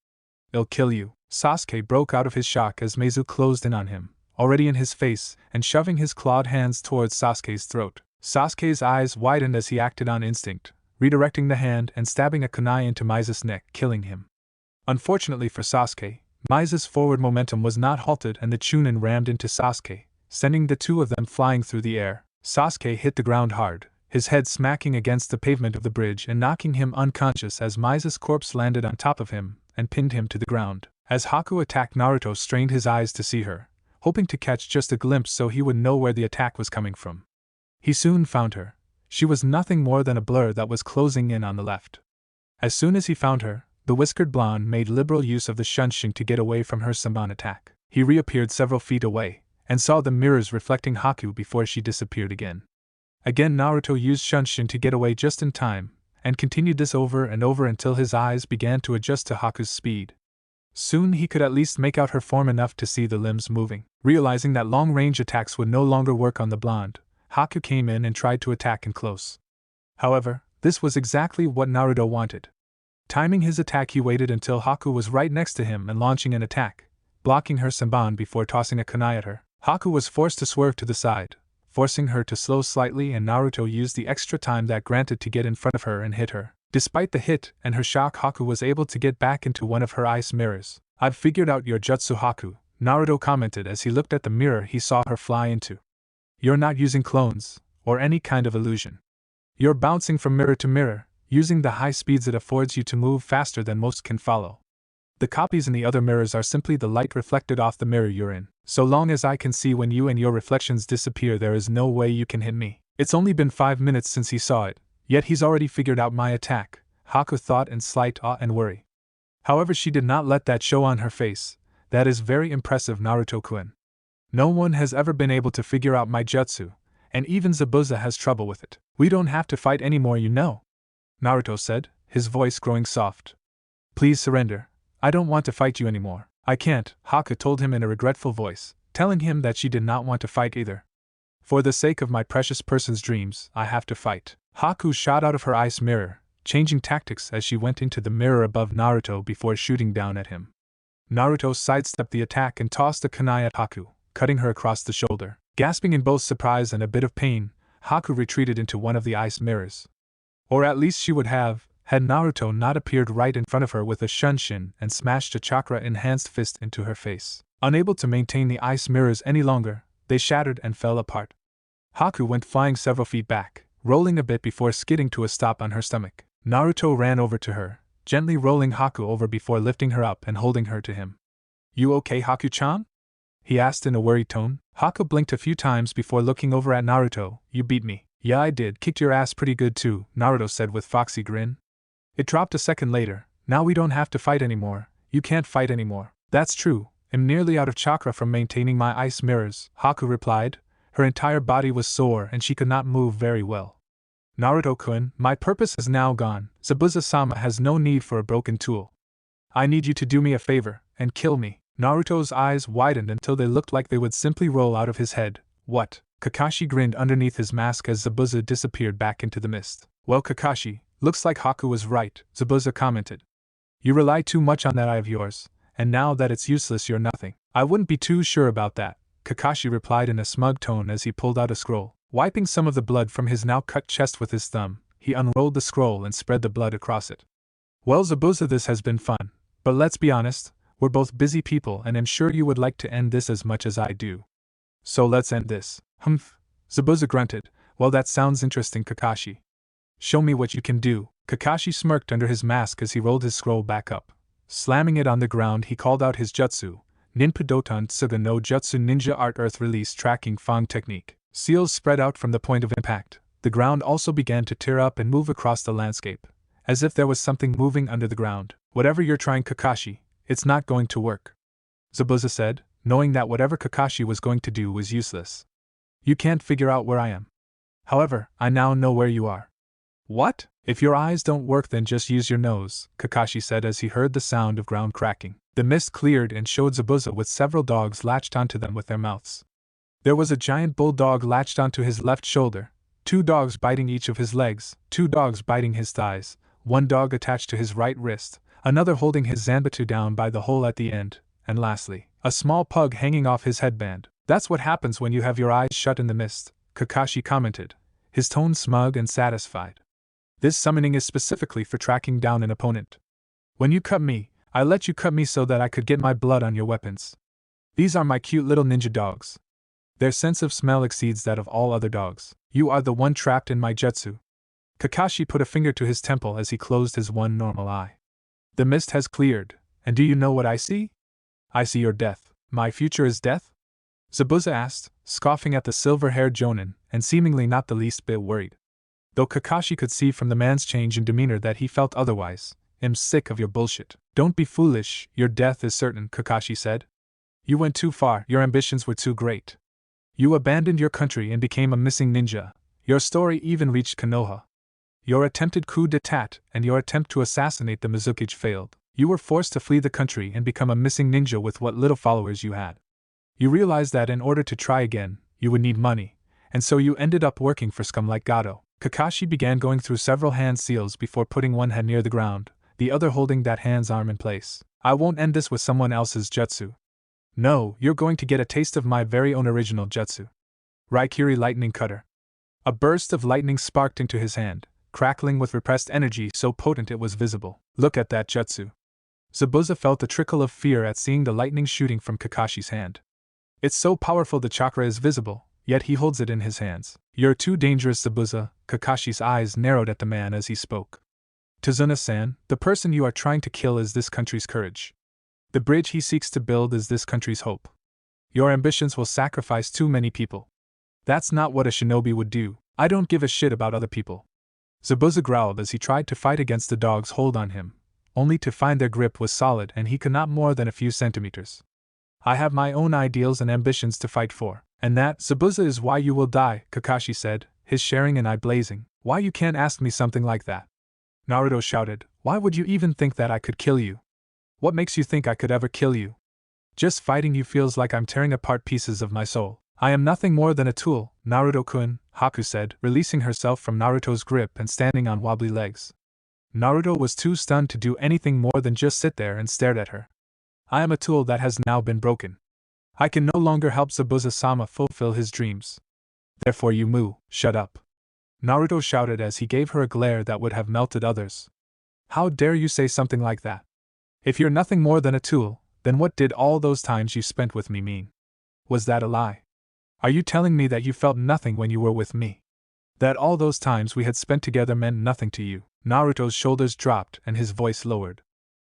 I'll kill you. Sasuke broke out of his shock as Meizu closed in on him, already in his face, and shoving his clawed hands towards Sasuke's throat. Sasuke's eyes widened as he acted on instinct, redirecting the hand and stabbing a kunai into Meizu's neck, killing him. Unfortunately for Sasuke, Meizu's forward momentum was not halted and the Chunin rammed into Sasuke, sending the two of them flying through the air. Sasuke hit the ground hard, his head smacking against the pavement of the bridge and knocking him unconscious as Meizu's corpse landed on top of him and pinned him to the ground. As Haku attacked, Naruto strained his eyes to see her, hoping to catch just a glimpse so he would know where the attack was coming from. He soon found her. She was nothing more than a blur that was closing in on the left. As soon as he found her, the whiskered blonde made liberal use of the shunshin to get away from her Sanban attack. He reappeared several feet away, and saw the mirrors reflecting Haku before she disappeared again. Again Naruto used shunshin to get away just in time, and continued this over and over until his eyes began to adjust to Haku's speed. Soon he could at least make out her form enough to see the limbs moving. Realizing that long-range attacks would no longer work on the blonde, Haku came in and tried to attack in close. However, this was exactly what Naruto wanted. Timing his attack, he waited until Haku was right next to him and launching an attack, blocking her Sanban before tossing a kunai at her. Haku was forced to swerve to the side, forcing her to slow slightly, and Naruto used the extra time that granted to get in front of her and hit her. Despite the hit and her shock, Haku was able to get back into one of her ice mirrors. I've figured out your jutsu, Haku, Naruto commented as he looked at the mirror he saw her fly into. You're not using clones, or any kind of illusion. You're bouncing from mirror to mirror, using the high speeds it affords you to move faster than most can follow. The copies in the other mirrors are simply the light reflected off the mirror you're in. So long as I can see when you and your reflections disappear, there is no way you can hit me. It's only been 5 minutes since he saw it, yet he's already figured out my attack, Haku thought in slight awe and worry. However, she did not let that show on her face. That is very impressive, Naruto-kun. No one has ever been able to figure out my jutsu, and even Zabuza has trouble with it. We don't have to fight anymore, you know, Naruto said, his voice growing soft. Please surrender. I don't want to fight you anymore. I can't, Haku told him in a regretful voice, telling him that she did not want to fight either. For the sake of my precious person's dreams, I have to fight. Haku shot out of her ice mirror, changing tactics as she went into the mirror above Naruto before shooting down at him. Naruto sidestepped the attack and tossed a kunai at Haku, cutting her across the shoulder. Gasping in both surprise and a bit of pain, Haku retreated into one of the ice mirrors. Or at least she would have, had Naruto not appeared right in front of her with a shunshin and smashed a chakra-enhanced fist into her face. Unable to maintain the ice mirrors any longer, they shattered and fell apart. Haku went flying several feet back, rolling a bit before skidding to a stop on her stomach. Naruto ran over to her, gently rolling Haku over before lifting her up and holding her to him. "You okay, Haku-chan?" he asked in a worried tone. Haku blinked a few times before looking over at Naruto. "You beat me." "Yeah, I did. Kicked your ass pretty good too," Naruto said with foxy grin. It dropped a second later. "Now we don't have to fight anymore." "You can't fight anymore." "That's true. I'm nearly out of chakra from maintaining my ice mirrors," Haku replied. Her entire body was sore and she could not move very well. "Naruto-kun, my purpose is now gone. Zabuza-sama has no need for a broken tool. I need you to do me a favor, and kill me." Naruto's eyes widened until they looked like they would simply roll out of his head. "What?" Kakashi grinned underneath his mask as Zabuza disappeared back into the mist. "Well, Kakashi, looks like Haku was right," Zabuza commented. "You rely too much on that eye of yours, and now that it's useless you're nothing." "I wouldn't be too sure about that," Kakashi replied in a smug tone as he pulled out a scroll. Wiping some of the blood from his now cut chest with his thumb, he unrolled the scroll and spread the blood across it. "Well, Zabuza, this has been fun, but let's be honest, we're both busy people and I'm sure you would like to end this as much as I do. So let's end this." "Humph," Zabuza grunted. "Well, that sounds interesting, Kakashi. Show me what you can do." Kakashi smirked under his mask as he rolled his scroll back up. Slamming it on the ground, he called out his jutsu, Ninpudoton Tsuga no Jutsu Ninja Art Earth Release Tracking Fang Technique. Seals spread out from the point of impact. The ground also began to tear up and move across the landscape, as if there was something moving under the ground. "Whatever you're trying, Kakashi, it's not going to work," Zabuza said, knowing that whatever Kakashi was going to do was useless. "You can't figure out where I am. However, I now know where you are." "What?" "If your eyes don't work then just use your nose," Kakashi said as he heard the sound of ground cracking. The mist cleared and showed Zabuza with several dogs latched onto them with their mouths. There was a giant bulldog latched onto his left shoulder, 2 dogs biting each of his legs, 2 dogs biting his thighs, 1 dog attached to his right wrist, another holding his zanbatsu down by the hole at the end, and lastly, a small pug hanging off his headband. "That's what happens when you have your eyes shut in the mist," Kakashi commented, his tone smug and satisfied. "This summoning is specifically for tracking down an opponent. When you cut me, I let you cut me so that I could get my blood on your weapons. These are my cute little ninja dogs. Their sense of smell exceeds that of all other dogs. You are the one trapped in my jutsu." Kakashi put a finger to his temple as he closed his one normal eye. "The mist has cleared, and do you know what I see?" "I see your death." "My future is death?" Zabuza asked, scoffing at the silver-haired jonin, and seemingly not the least bit worried. Though Kakashi could see from the man's change in demeanor that he felt otherwise. "I'm sick of your bullshit." "Don't be foolish, your death is certain," Kakashi said. "You went too far, your ambitions were too great. You abandoned your country and became a missing ninja. Your story even reached Konoha. Your attempted coup d'etat and your attempt to assassinate the Mizukage failed. You were forced to flee the country and become a missing ninja with what little followers you had. You realized that in order to try again, you would need money, and so you ended up working for scum like Gato." Kakashi began going through several hand seals before putting one hand near the ground, the other holding that hand's arm in place. "I won't end this with someone else's jutsu. No, you're going to get a taste of my very own original jutsu. Raikiri Lightning Cutter." A burst of lightning sparked into his hand, crackling with repressed energy so potent it was visible. "Look at that jutsu." Zabuza felt a trickle of fear at seeing the lightning shooting from Kakashi's hand. "It's so powerful the chakra is visible, yet he holds it in his hands." "You're too dangerous, Zabuza." Kakashi's eyes narrowed at the man as he spoke. "Tazuna-san, the person you are trying to kill is this country's courage. The bridge he seeks to build is this country's hope. Your ambitions will sacrifice too many people. That's not what a shinobi would do." "I don't give a shit about other people." Zabuza growled as he tried to fight against the dog's hold on him, only to find their grip was solid and he could not more than a few centimeters. "I have my own ideals and ambitions to fight for, and that, Zabuza, is why you will die," Kakashi said, his sharing and eye blazing. "Why you can't ask me something like that?" Naruto shouted, "Why would you even think that I could kill you? What makes you think I could ever kill you? Just fighting you feels like I'm tearing apart pieces of my soul." "I am nothing more than a tool, Naruto-kun," Haku said, releasing herself from Naruto's grip and standing on wobbly legs. Naruto was too stunned to do anything more than just sit there and stared at her. "I am a tool that has now been broken. I can no longer help Zabuza-sama fulfill his dreams. Therefore you shut up." Naruto shouted as he gave her a glare that would have melted others. How dare you say something like that? If you're nothing more than a tool, then what did all those times you spent with me mean? Was that a lie? Are you telling me that you felt nothing when you were with me? That all those times we had spent together meant nothing to you? Naruto's shoulders dropped and his voice lowered.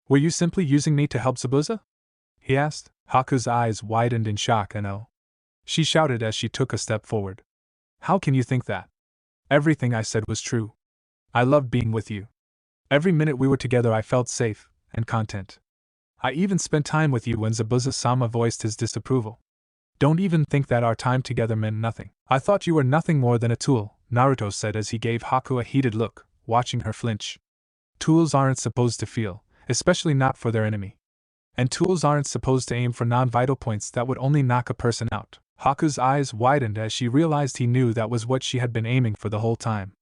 Were you simply using me to help Zabuza? He asked. Haku's eyes widened in shock and oh. She shouted as she took a step forward. How can you think that? Everything I said was true. I loved being with you. Every minute we were together I felt safe and content. I even spent time with you when Zabuza-sama voiced his disapproval. Don't even think that our time together meant nothing. I thought you were nothing more than a tool, Naruto said as he gave Haku a heated look, watching her flinch. Tools aren't supposed to feel, especially not for their enemy. And tools aren't supposed to aim for non-vital points that would only knock a person out. Haku's eyes widened as she realized he knew that was what she had been aiming for the whole time.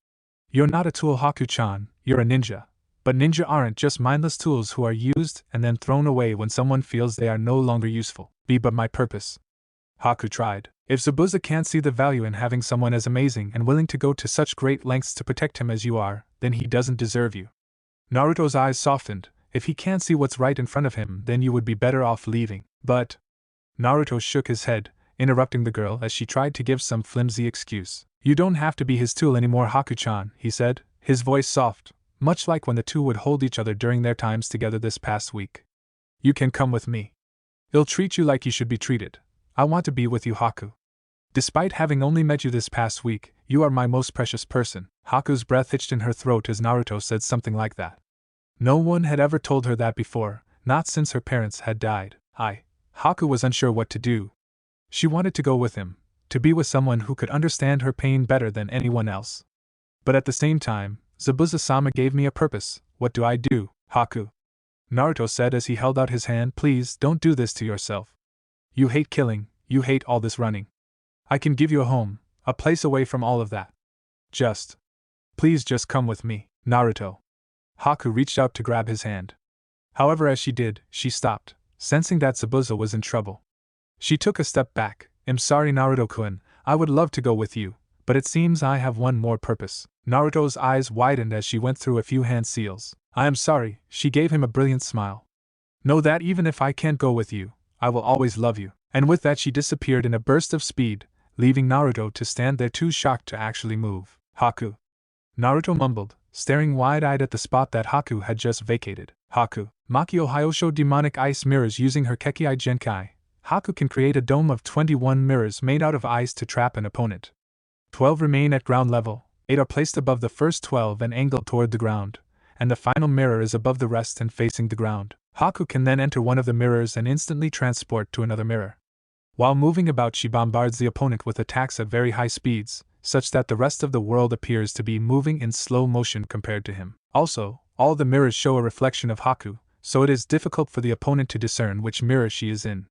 You're not a tool, Haku-chan, you're a ninja. But ninja aren't just mindless tools who are used and then thrown away when someone feels they are no longer useful. Be but my purpose. Haku tried. If Zabuza can't see the value in having someone as amazing and willing to go to such great lengths to protect him as you are, then he doesn't deserve you. Naruto's eyes softened. If he can't see what's right in front of him, then you would be better off leaving. But Naruto shook his head, interrupting the girl as she tried to give some flimsy excuse. You don't have to be his tool anymore, Haku-chan, he said, his voice soft, much like when the two would hold each other during their times together this past week. You can come with me. I'll treat you like you should be treated. I want to be with you, Haku. Despite having only met you this past week, you are my most precious person. Haku's breath hitched in her throat as Naruto said something like that. No one had ever told her that before, not since her parents had died. Haku was unsure what to do. She wanted to go with him, to be with someone who could understand her pain better than anyone else. But at the same time, Zabuza-sama gave me a purpose. What do I do, Haku? Naruto said as he held out his hand. Please don't do this to yourself. You hate killing, you hate all this running. I can give you a home, a place away from all of that. Please just come with me, Naruto. Haku reached out to grab his hand. However, as she did, she stopped, sensing that Zabuza was in trouble. She took a step back. I'm sorry, Naruto-kun, I would love to go with you, but it seems I have one more purpose. Naruto's eyes widened as she went through a few hand seals. I am sorry, she gave him a brilliant smile. Know that even if I can't go with you, I will always love you. And with that she disappeared in a burst of speed, leaving Naruto to stand there too shocked to actually move. Haku. Naruto mumbled, staring wide-eyed at the spot that Haku had just vacated. Haku. Makio Hyosho demonic ice mirrors. Using her Kekei Genkai, Haku can create a dome of 21 mirrors made out of ice to trap an opponent. 12 remain at ground level, 8 are placed above the first 12 and angled toward the ground, and the final mirror is above the rest and facing the ground. Haku can then enter one of the mirrors and instantly transport to another mirror. While moving about, she bombards the opponent with attacks at very high speeds, such that the rest of the world appears to be moving in slow motion compared to him. Also, all the mirrors show a reflection of Haku, so it is difficult for the opponent to discern which mirror she is in.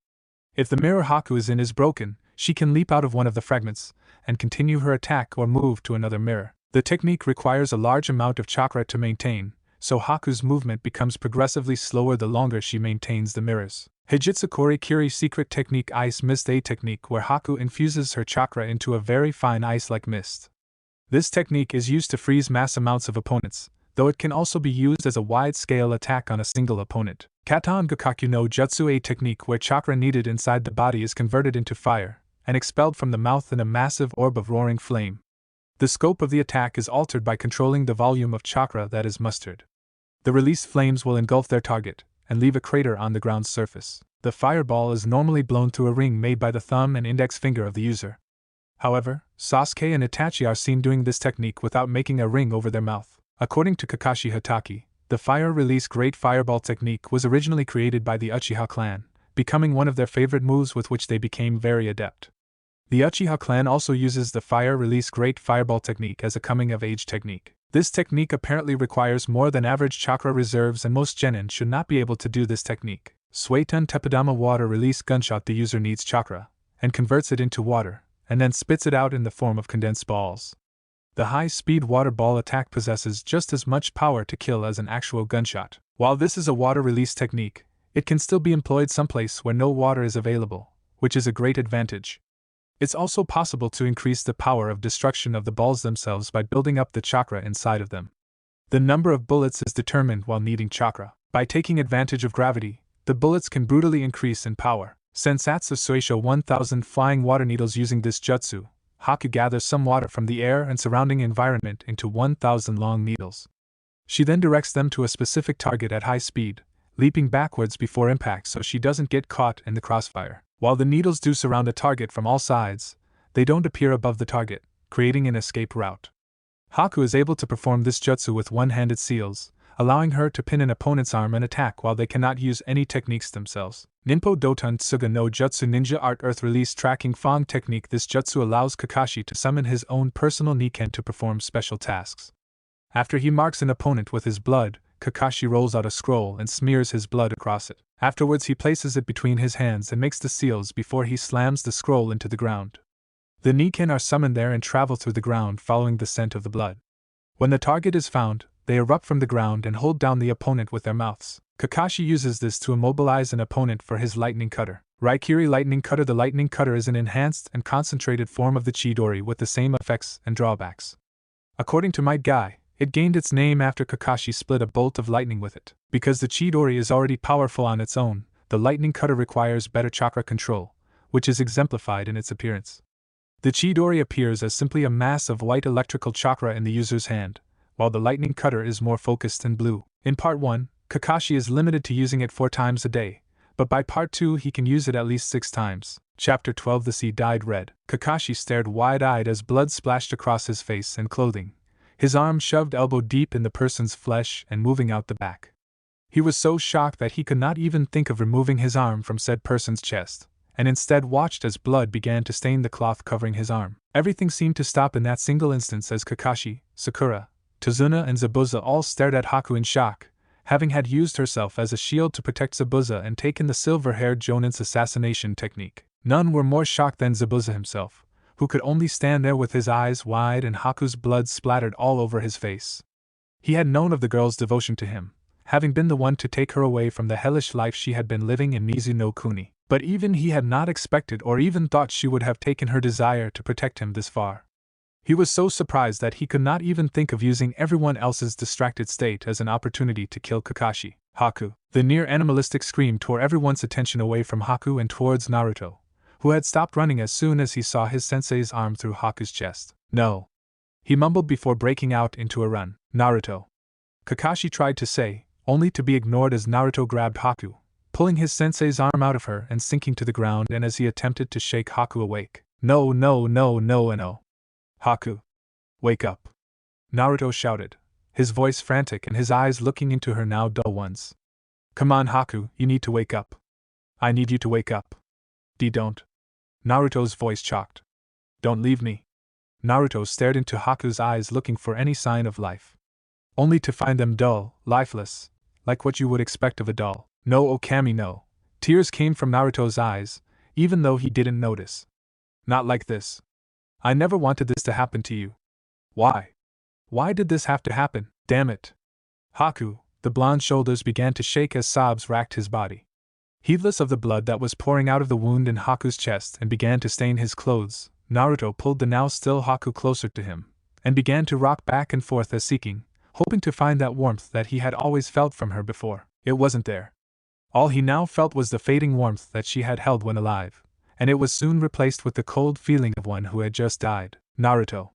If the mirror Haku is in is broken, she can leap out of one of the fragments and continue her attack or move to another mirror. The technique requires a large amount of chakra to maintain, so Haku's movement becomes progressively slower the longer she maintains the mirrors. Hijitsukuri Kiri secret technique. Ice mist, a technique where Haku infuses her chakra into a very fine ice-like mist. This technique is used to freeze mass amounts of opponents, though it can also be used as a wide-scale attack on a single opponent. Katan Gakaku no Jutsu, a technique where chakra needed inside the body is converted into fire and expelled from the mouth in a massive orb of roaring flame. The scope of the attack is altered by controlling the volume of chakra that is mustered. The released flames will engulf their target and leave a crater on the ground's surface. The fireball is normally blown through a ring made by the thumb and index finger of the user. However, Sasuke and Itachi are seen doing this technique without making a ring over their mouth. According to Kakashi Hatake, the fire release great fireball technique was originally created by the Uchiha clan, becoming one of their favorite moves with which they became very adept. The Uchiha clan also uses the fire release great fireball technique as a coming-of-age technique. This technique apparently requires more than average chakra reserves, and most genin should not be able to do this technique. Suetun Teppadama water release gunshot. The user needs chakra, and converts it into water, and then spits it out in the form of condensed balls. The high-speed water ball attack possesses just as much power to kill as an actual gunshot. While this is a water release technique, it can still be employed someplace where no water is available, which is a great advantage. It's also possible to increase the power of destruction of the balls themselves by building up the chakra inside of them. The number of bullets is determined while needing chakra. By taking advantage of gravity, the bullets can brutally increase in power. Sensatsu Suisho 1000 flying water needles. Using this jutsu, Haku gathers some water from the air and surrounding environment into 1000 long needles. She then directs them to a specific target at high speed, leaping backwards before impact so she doesn't get caught in the crossfire. While the needles do surround a target from all sides, they don't appear above the target, creating an escape route. Haku is able to perform this jutsu with one-handed seals, allowing her to pin an opponent's arm and attack while they cannot use any techniques themselves. Ninpo Doton Tsuga no Jutsu Ninja Art Earth Release Tracking Fong Technique. This jutsu allows Kakashi to summon his own personal Niken to perform special tasks. After he marks an opponent with his blood, Kakashi rolls out a scroll and smears his blood across it. Afterwards he places it between his hands and makes the seals before he slams the scroll into the ground. The Niken are summoned there and travel through the ground following the scent of the blood. When the target is found, they erupt from the ground and hold down the opponent with their mouths. Kakashi uses this to immobilize an opponent for his lightning cutter. Raikiri Lightning Cutter. The lightning cutter is an enhanced and concentrated form of the Chidori with the same effects and drawbacks. According to Might Guy, it gained its name after Kakashi split a bolt of lightning with it. Because the Chidori is already powerful on its own, the lightning cutter requires better chakra control, which is exemplified in its appearance. The Chidori appears as simply a mass of white electrical chakra in the user's hand, while the lightning cutter is more focused and blue. In Part 1, Kakashi is limited to using it 4 times a day, but by Part 2 he can use it at least 6 times. Chapter 12. The sea dyed red. Kakashi stared wide-eyed as blood splashed across his face and clothing, his arm shoved elbow deep in the person's flesh and moving out the back. He was so shocked that he could not even think of removing his arm from said person's chest, and instead watched as blood began to stain the cloth covering his arm. Everything seemed to stop in that single instance as Kakashi, Sakura, Tazuna and Zabuza all stared at Haku in shock, having had used herself as a shield to protect Zabuza and taken the silver-haired Jonin's assassination technique. None were more shocked than Zabuza himself, who could only stand there with his eyes wide and Haku's blood splattered all over his face. He had known of the girl's devotion to him, having been the one to take her away from the hellish life she had been living in Mizu no Kuni, but even he had not expected or even thought she would have taken her desire to protect him this far. He was so surprised that he could not even think of using everyone else's distracted state as an opportunity to kill Kakashi. Haku. The near animalistic scream tore everyone's attention away from Haku and towards Naruto, who had stopped running as soon as he saw his sensei's arm through Haku's chest. No, he mumbled before breaking out into a run. Naruto. Kakashi tried to say, only to be ignored as Naruto grabbed Haku, pulling his sensei's arm out of her and sinking to the ground, and as he attempted to shake Haku awake. No, no, no, no, no. Haku. Wake up. Naruto shouted, his voice frantic and his eyes looking into her now dull ones. Come on, Haku, you need to wake up. I need you to wake up. Don't. Naruto's voice chocked. Don't leave me. Naruto stared into Haku's eyes looking for any sign of life, only to find them dull, lifeless, like what you would expect of a doll. No, Okami, no. Tears came from Naruto's eyes, even though he didn't notice. Not like this. I never wanted this to happen to you. Why? Why did this have to happen? Damn it. Haku. The blonde shoulders began to shake as sobs racked his body. Heedless of the blood that was pouring out of the wound in Haku's chest and began to stain his clothes, Naruto pulled the now still Haku closer to him, and began to rock back and forth as seeking, hoping to find that warmth that he had always felt from her before. It wasn't there. All he now felt was the fading warmth that she had held when alive, and it was soon replaced with the cold feeling of one who had just died. Naruto.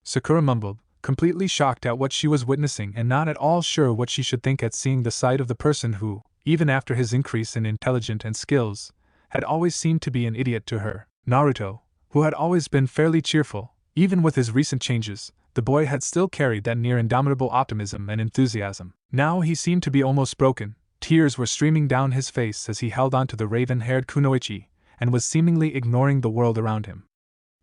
Sakura mumbled, completely shocked at what she was witnessing and not at all sure what she should think at seeing the sight of the person who, even after his increase in intelligence and skills, had always seemed to be an idiot to her. Naruto, who had always been fairly cheerful, even with his recent changes, the boy had still carried that near indomitable optimism and enthusiasm. Now he seemed to be almost broken. Tears were streaming down his face as he held on to the raven-haired kunoichi, and was seemingly ignoring the world around him.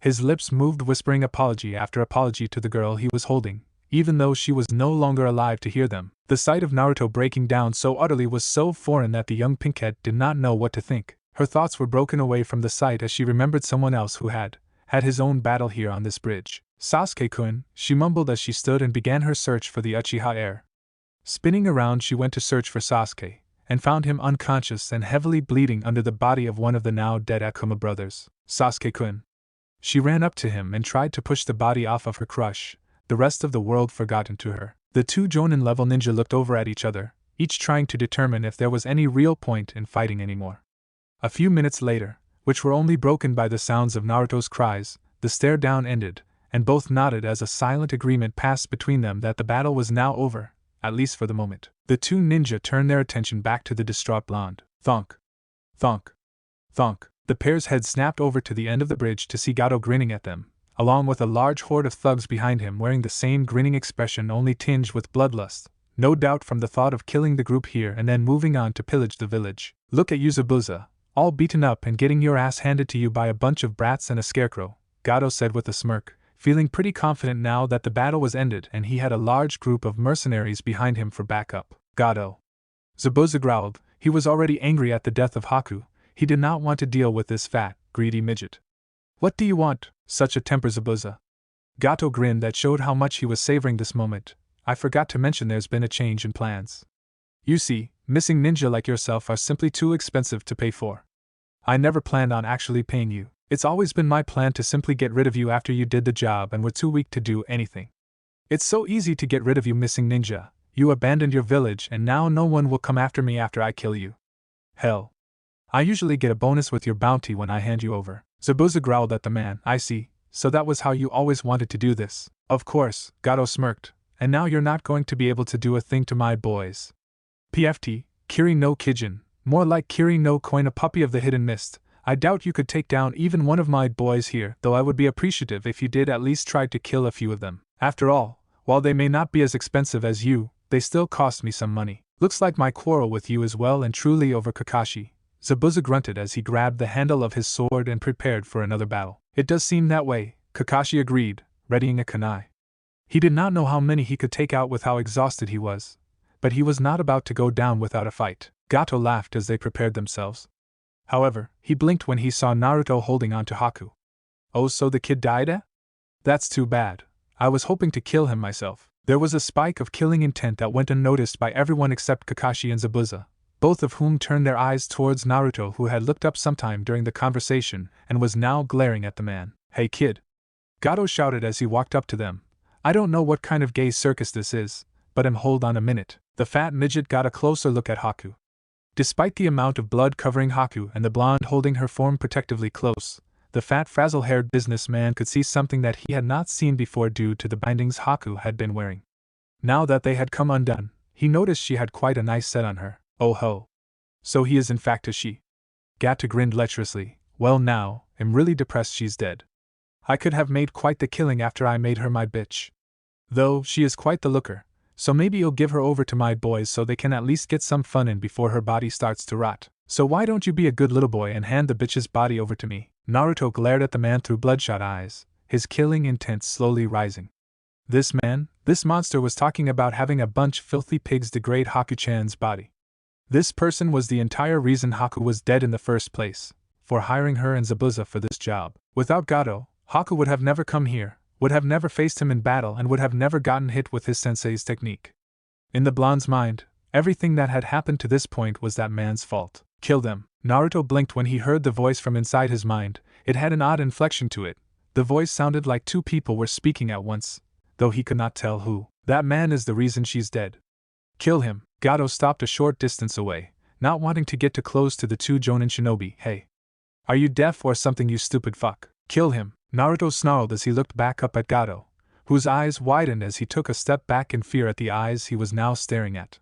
His lips moved, whispering apology after apology to the girl he was holding, even though she was no longer alive to hear them. The sight of Naruto breaking down so utterly was so foreign that the young pinkhead did not know what to think. Her thoughts were broken away from the sight as she remembered someone else who had his own battle here on this bridge. Sasuke-kun, she mumbled as she stood and began her search for the uchiha heir. Spinning around, she went to search for Sasuke, and found him unconscious and heavily bleeding under the body of one of the now dead Akuma brothers. Sasuke-kun. She ran up to him and tried to push the body off of her crush, the rest of the world forgotten to her. The two Jonin-level ninja looked over at each other, each trying to determine if there was any real point in fighting anymore. A few minutes later, which were only broken by the sounds of Naruto's cries, the stare down ended, and both nodded as a silent agreement passed between them that the battle was now over, at least for the moment. The two ninja turned their attention back to the distraught blonde. Thunk. Thunk. Thunk. The pair's heads snapped over to the end of the bridge to see Gato grinning at them, along with a large horde of thugs behind him wearing the same grinning expression only tinged with bloodlust, no doubt from the thought of killing the group here and then moving on to pillage the village. Look at you Zabuza, all beaten up and getting your ass handed to you by a bunch of brats and a scarecrow, Gato said with a smirk, feeling pretty confident now that the battle was ended and he had a large group of mercenaries behind him for backup. Gato. Zabuza growled. He was already angry at the death of Haku. He did not want to deal with this fat, greedy midget. What do you want, such a temper Zabuza? Gato grinned that showed how much he was savoring this moment. I forgot to mention there's been a change in plans. You see, missing ninja like yourself are simply too expensive to pay for. I never planned on actually paying you. It's always been my plan to simply get rid of you after you did the job and were too weak to do anything. It's so easy to get rid of you missing ninja. You abandoned your village and now no one will come after me after I kill you. Hell. I usually get a bonus with your bounty when I hand you over. Zabuza growled at the man. I see, so that was how you always wanted to do this. Of course, Gato smirked, and now you're not going to be able to do a thing to my boys. PFT, Kiri no Kijin, more like Kiri no Koin, a puppy of the hidden mist. I doubt you could take down even one of my boys here, though I would be appreciative if you did at least try to kill a few of them. After all, while they may not be as expensive as you, they still cost me some money. Looks like my quarrel with you is well and truly over, Kakashi. Zabuza grunted as he grabbed the handle of his sword and prepared for another battle. It does seem that way, Kakashi agreed, readying a kunai. He did not know how many he could take out with how exhausted he was, but he was not about to go down without a fight. Gato laughed as they prepared themselves. However, he blinked when he saw Naruto holding on to Haku. Oh, so the kid died, eh? That's too bad. I was hoping to kill him myself. There was a spike of killing intent that went unnoticed by everyone except Kakashi and Zabuza, both of whom turned their eyes towards Naruto, who had looked up sometime during the conversation and was now glaring at the man. Hey kid! Gato shouted as he walked up to them. I don't know what kind of gay circus this is, but hold on a minute. The fat midget got a closer look at Haku. Despite the amount of blood covering Haku and the blonde holding her form protectively close, the fat frazzle-haired businessman could see something that he had not seen before due to the bindings Haku had been wearing. Now that they had come undone, he noticed she had quite a nice set on her. Oh ho! So he is in fact a she. Gato grinned lecherously. Well now, I'm really depressed she's dead. I could have made quite the killing after I made her my bitch. Though, she is quite the looker, so maybe you'll give her over to my boys so they can at least get some fun in before her body starts to rot. So why don't you be a good little boy and hand the bitch's body over to me? Naruto glared at the man through bloodshot eyes, his killing intent slowly rising. This man, this monster was talking about having a bunch of filthy pigs degrade Haku-chan's body. This person was the entire reason Haku was dead in the first place, for hiring her and Zabuza for this job. Without Gato, Haku would have never come here, would have never faced him in battle and would have never gotten hit with his sensei's technique. In the blonde's mind, everything that had happened to this point was that man's fault. Kill them. Naruto blinked when he heard the voice from inside his mind. It had an odd inflection to it. The voice sounded like two people were speaking at once, though he could not tell who. That man is the reason she's dead. Kill him. Gato stopped a short distance away, not wanting to get too close to the two Chunin shinobi. Hey. Are you deaf or something, you stupid fuck? Kill him. Naruto snarled as he looked back up at Gato, whose eyes widened as he took a step back in fear at the eyes he was now staring at.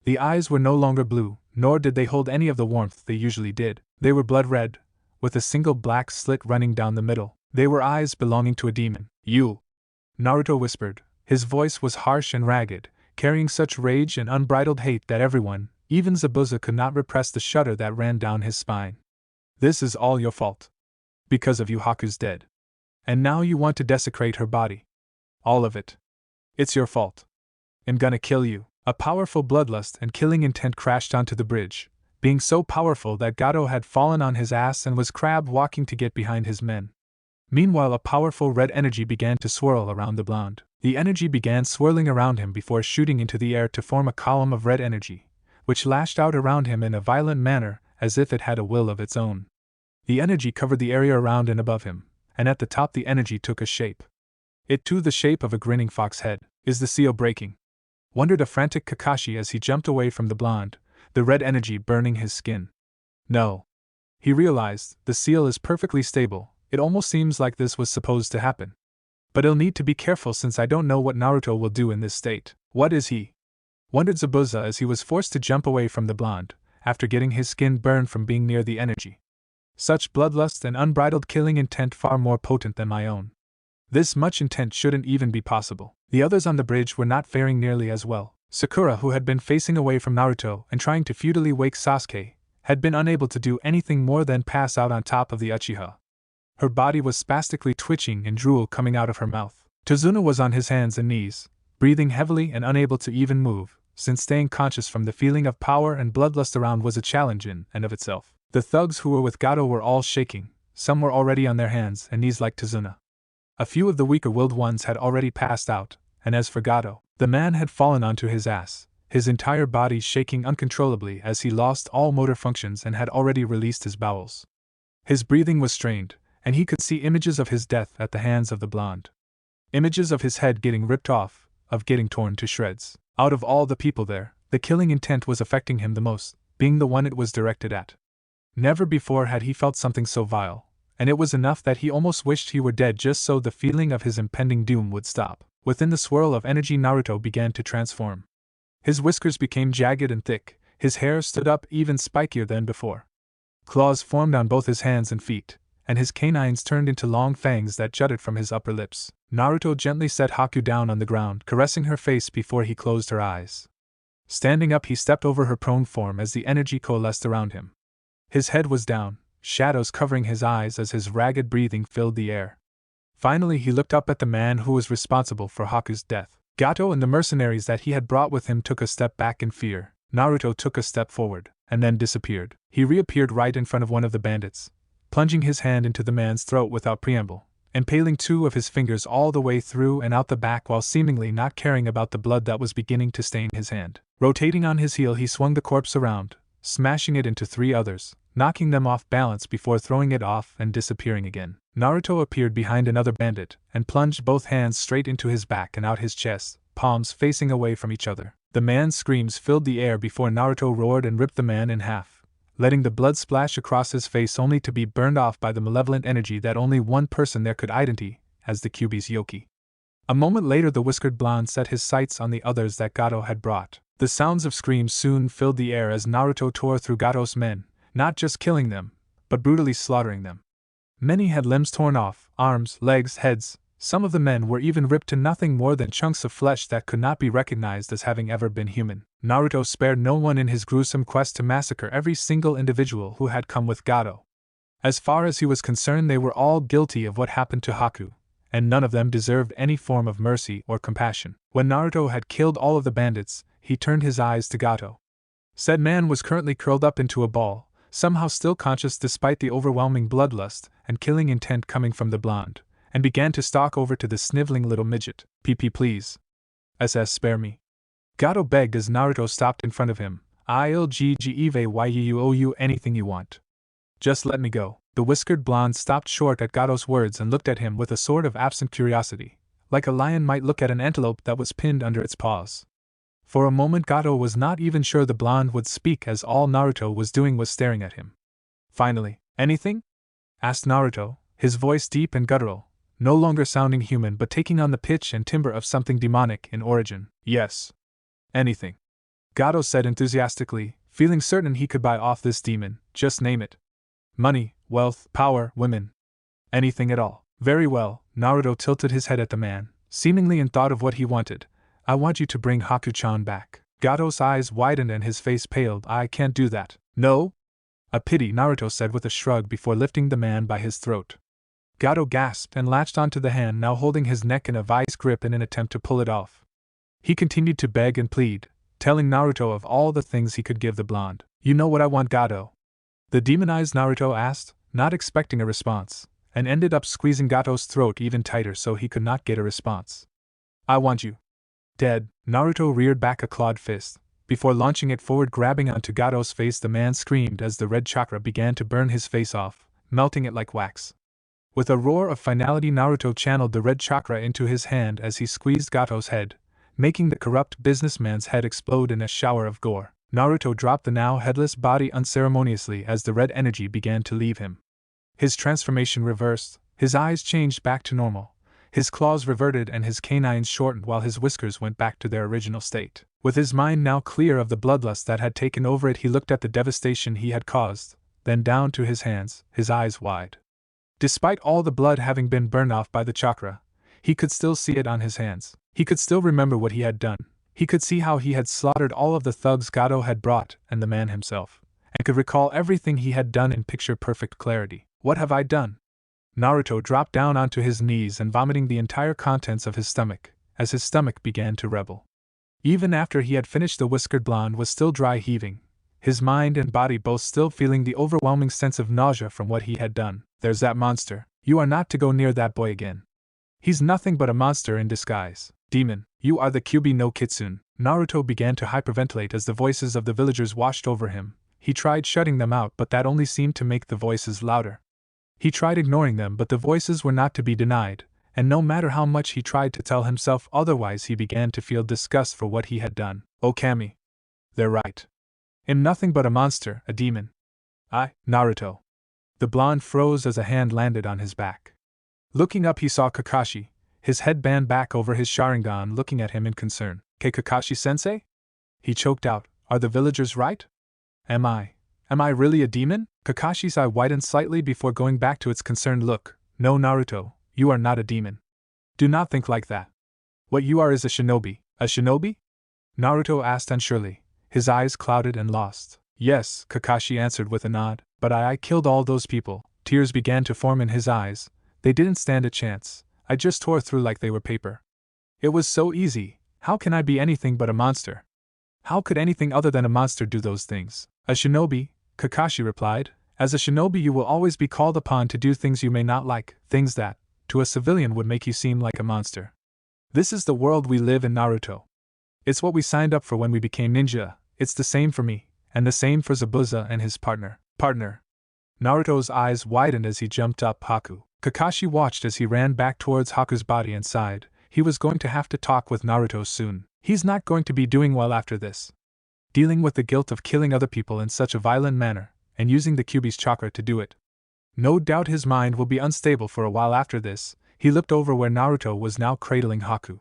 The eyes were no longer blue, nor did they hold any of the warmth they usually did. They were blood red, with a single black slit running down the middle. They were eyes belonging to a demon. You! Naruto whispered. His voice was harsh and ragged, carrying such rage and unbridled hate that everyone, even Zabuza, could not repress the shudder that ran down his spine. This is all your fault. Because of you, Haku's dead. And now you want to desecrate her body. All of it. It's your fault. I'm gonna kill you. A powerful bloodlust and killing intent crashed onto the bridge, being so powerful that Gato had fallen on his ass and was crab walking to get behind his men. Meanwhile, a powerful red energy began to swirl around the blonde. The energy began swirling around him before shooting into the air to form a column of red energy, which lashed out around him in a violent manner as if it had a will of its own. The energy covered the area around and above him, and at the top the energy took a shape. It too the shape of a grinning fox head. Is the seal breaking? Wondered a frantic Kakashi as he jumped away from the blonde, the red energy burning his skin. No. He realized, the seal is perfectly stable, it almost seems like this was supposed to happen. But I'll need to be careful since I don't know what Naruto will do in this state. What is he? Wondered Zabuza as he was forced to jump away from the blonde, after getting his skin burned from being near the energy. Such bloodlust and unbridled killing intent far more potent than my own. This much intent shouldn't even be possible. The others on the bridge were not faring nearly as well. Sakura, who had been facing away from Naruto and trying to futilely wake Sasuke, had been unable to do anything more than pass out on top of the uchiha. Her body was spastically twitching and drool coming out of her mouth. Tazuna was on his hands and knees, breathing heavily and unable to even move, since staying conscious from the feeling of power and bloodlust around was a challenge in and of itself. The thugs who were with Gato were all shaking, some were already on their hands and knees like Tazuna. A few of the weaker-willed ones had already passed out, and as for Gato, the man had fallen onto his ass, his entire body shaking uncontrollably as he lost all motor functions and had already released his bowels. His breathing was strained, and he could see images of his death at the hands of the blonde. Images of his head getting ripped off, of getting torn to shreds. Out of all the people there, the killing intent was affecting him the most, being the one it was directed at. Never before had he felt something so vile, and it was enough that he almost wished he were dead just so the feeling of his impending doom would stop. Within the swirl of energy, Naruto began to transform. His whiskers became jagged and thick, his hair stood up even spikier than before. Claws formed on both his hands and feet, and his canines turned into long fangs that jutted from his upper lips. Naruto gently set Haku down on the ground, caressing her face before he closed her eyes. Standing up, he stepped over her prone form as the energy coalesced around him. His head was down, shadows covering his eyes as his ragged breathing filled the air. Finally he looked up at the man who was responsible for Haku's death. Gato and the mercenaries that he had brought with him took a step back in fear. Naruto took a step forward, and then disappeared. He reappeared right in front of one of the bandits, plunging his hand into the man's throat without preamble, impaling two of his fingers all the way through and out the back while seemingly not caring about the blood that was beginning to stain his hand. Rotating on his heel, he swung the corpse around, smashing it into three others, knocking them off balance before throwing it off and disappearing again. Naruto appeared behind another bandit and plunged both hands straight into his back and out his chest, palms facing away from each other. The man's screams filled the air before Naruto roared and ripped the man in half, letting the blood splash across his face only to be burned off by the malevolent energy that only one person there could identify as the Kyuubi's Yoki. A moment later the whiskered blonde set his sights on the others that Gato had brought. The sounds of screams soon filled the air as Naruto tore through Gato's men, not just killing them, but brutally slaughtering them. Many had limbs torn off, arms, legs, heads. Some of the men were even ripped to nothing more than chunks of flesh that could not be recognized as having ever been human. Naruto spared no one in his gruesome quest to massacre every single individual who had come with Gato. As far as he was concerned, they were all guilty of what happened to Haku, and none of them deserved any form of mercy or compassion. When Naruto had killed all of the bandits, he turned his eyes to Gato. Said man was currently curled up into a ball, somehow still conscious despite the overwhelming bloodlust and killing intent coming from the blonde, and began to stalk over to the sniveling little midget. PP please. SS spare me. Gato begged as Naruto stopped in front of him. I'll owe you anything you want. Just let me go. The whiskered blonde stopped short at Gato's words and looked at him with a sort of absent curiosity, like a lion might look at an antelope that was pinned under its paws. For a moment Gato was not even sure the blonde would speak, as all Naruto was doing was staring at him. Finally, anything? Asked Naruto, his voice deep and guttural, no longer sounding human but taking on the pitch and timbre of something demonic in origin. Yes. Anything. Gato said enthusiastically, feeling certain he could buy off this demon. Just name it. Money, wealth, power, women. Anything at all. Very well. Naruto tilted his head at the man, seemingly in thought of what he wanted. I want you to bring Haku-chan back. Gato's eyes widened and his face paled. I can't do that. No? A pity, Naruto said with a shrug before lifting the man by his throat. Gato gasped and latched onto the hand now holding his neck in a vice grip in an attempt to pull it off. He continued to beg and plead, telling Naruto of all the things he could give the blonde. You know what I want, Gato? The demonized Naruto asked, not expecting a response, and ended up squeezing Gato's throat even tighter so he could not get a response. I want you dead. Naruto reared back a clawed fist. Before launching it forward, grabbing onto Gato's face, the man screamed as the red chakra began to burn his face off, melting it like wax. With a roar of finality, Naruto channeled the red chakra into his hand as he squeezed Gato's head, making the corrupt businessman's head explode in a shower of gore. Naruto dropped the now headless body unceremoniously as the red energy began to leave him. His transformation reversed, his eyes changed back to normal, his claws reverted and his canines shortened while his whiskers went back to their original state. With his mind now clear of the bloodlust that had taken over it, he looked at the devastation he had caused, then down to his hands, his eyes wide. Despite all the blood having been burned off by the chakra, he could still see it on his hands. He could still remember what he had done. He could see how he had slaughtered all of the thugs Gato had brought and the man himself, and could recall everything he had done in picture-perfect clarity. What have I done? Naruto dropped down onto his knees and vomiting the entire contents of his stomach, as his stomach began to rebel. Even after he had finished, the whiskered blonde was still dry heaving, his mind and body both still feeling the overwhelming sense of nausea from what he had done. There's that monster. You are not to go near that boy again. He's nothing but a monster in disguise. Demon, you are the Kyuubi no Kitsune. Naruto began to hyperventilate as the voices of the villagers washed over him. He tried shutting them out, but that only seemed to make the voices louder. He tried ignoring them, but the voices were not to be denied, and no matter how much he tried to tell himself otherwise, he began to feel disgust for what he had done. Oh Kami. They're right. I'm nothing but a monster, a demon. Naruto. The blonde froze as a hand landed on his back. Looking up, he saw Kakashi, his head bent back over his Sharingan, looking at him in concern. Kakashi-sensei? He choked out, are the villagers right? Am I really a demon? Kakashi's eye widened slightly before going back to its concerned look. No, Naruto, you are not a demon. Do not think like that. What you are is a shinobi. A shinobi? Naruto asked unsurely, his eyes clouded and lost. Yes, Kakashi answered with a nod, but I killed all those people. Tears began to form in his eyes. They didn't stand a chance. I just tore through like they were paper. It was so easy. How can I be anything but a monster? How could anything other than a monster do those things? A shinobi, Kakashi replied. As a shinobi, you will always be called upon to do things you may not like, things that, to a civilian, would make you seem like a monster. This is the world we live in, Naruto. It's what we signed up for when we became ninja. It's the same for me, and the same for Zabuza and his partner. Naruto's eyes widened as he jumped up Haku. Kakashi watched as he ran back towards Haku's body and sighed. He was going to have to talk with Naruto soon. He's not going to be doing well after this. Dealing with the guilt of killing other people in such a violent manner, and using the Kyuubi's chakra to do it. No doubt his mind will be unstable for a while after this. He looked over where Naruto was now cradling Haku.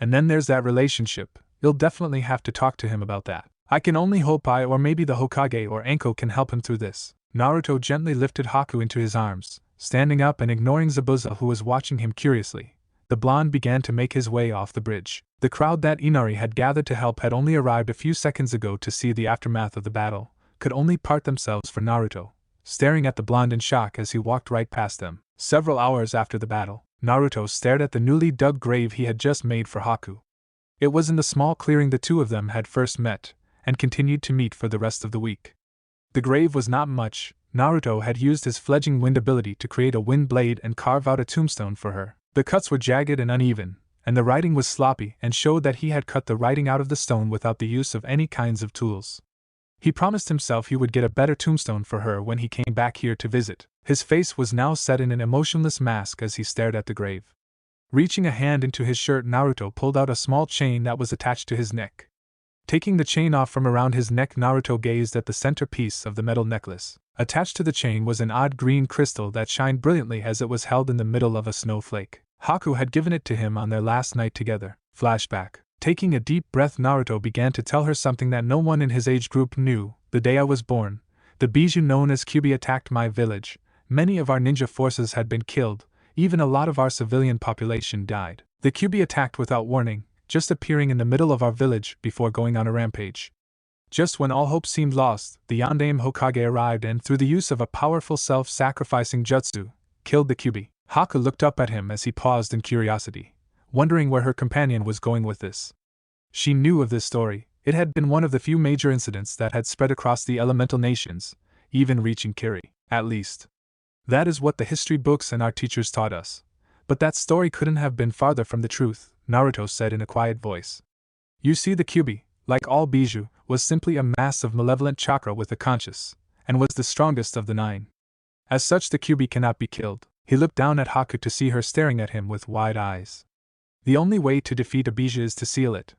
And then there's that relationship. You'll definitely have to talk to him about that. I can only hope I or maybe the Hokage or Anko can help him through this. Naruto gently lifted Haku into his arms, standing up and ignoring Zabuza, who was watching him curiously. The blonde began to make his way off the bridge. The crowd that Inari had gathered to help had only arrived a few seconds ago to see the aftermath of the battle, could only part themselves for Naruto, staring at the blonde in shock as he walked right past them. Several hours after the battle, Naruto stared at the newly dug grave he had just made for Haku. It was in the small clearing the two of them had first met, and continued to meet for the rest of the week. The grave was not much. Naruto had used his fledgling wind ability to create a wind blade and carve out a tombstone for her. The cuts were jagged and uneven, and the writing was sloppy and showed that he had cut the writing out of the stone without the use of any kinds of tools. He promised himself he would get a better tombstone for her when he came back here to visit. His face was now set in an emotionless mask as he stared at the grave. Reaching a hand into his shirt, Naruto pulled out a small chain that was attached to his neck. Taking the chain off from around his neck, Naruto gazed at the centerpiece of the metal necklace. Attached to the chain was an odd green crystal that shined brilliantly as it was held in the middle of a snowflake. Haku had given it to him on their last night together. Flashback. Taking a deep breath, Naruto began to tell her something that no one in his age group knew. The day I was born, the Bijou known as Kyuubi attacked my village. Many of our ninja forces had been killed, even a lot of our civilian population died. The Kyuubi attacked without warning, just appearing in the middle of our village before going on a rampage. Just when all hope seemed lost, the Yondaime Hokage arrived and, through the use of a powerful self-sacrificing jutsu, killed the Kyuubi. Haku looked up at him as he paused in curiosity, wondering where her companion was going with this. She knew of this story. It had been one of the few major incidents that had spread across the elemental nations, even reaching Kiri. At least, that is what the history books and our teachers taught us. But that story couldn't have been farther from the truth, Naruto said in a quiet voice. You see, the Kyuubi, like all Bijou, was simply a mass of malevolent chakra with a conscience, and was the strongest of the 9. As such, the Kyuubi cannot be killed. He looked down at Haku to see her staring at him with wide eyes. The only way to defeat a bija is to seal it.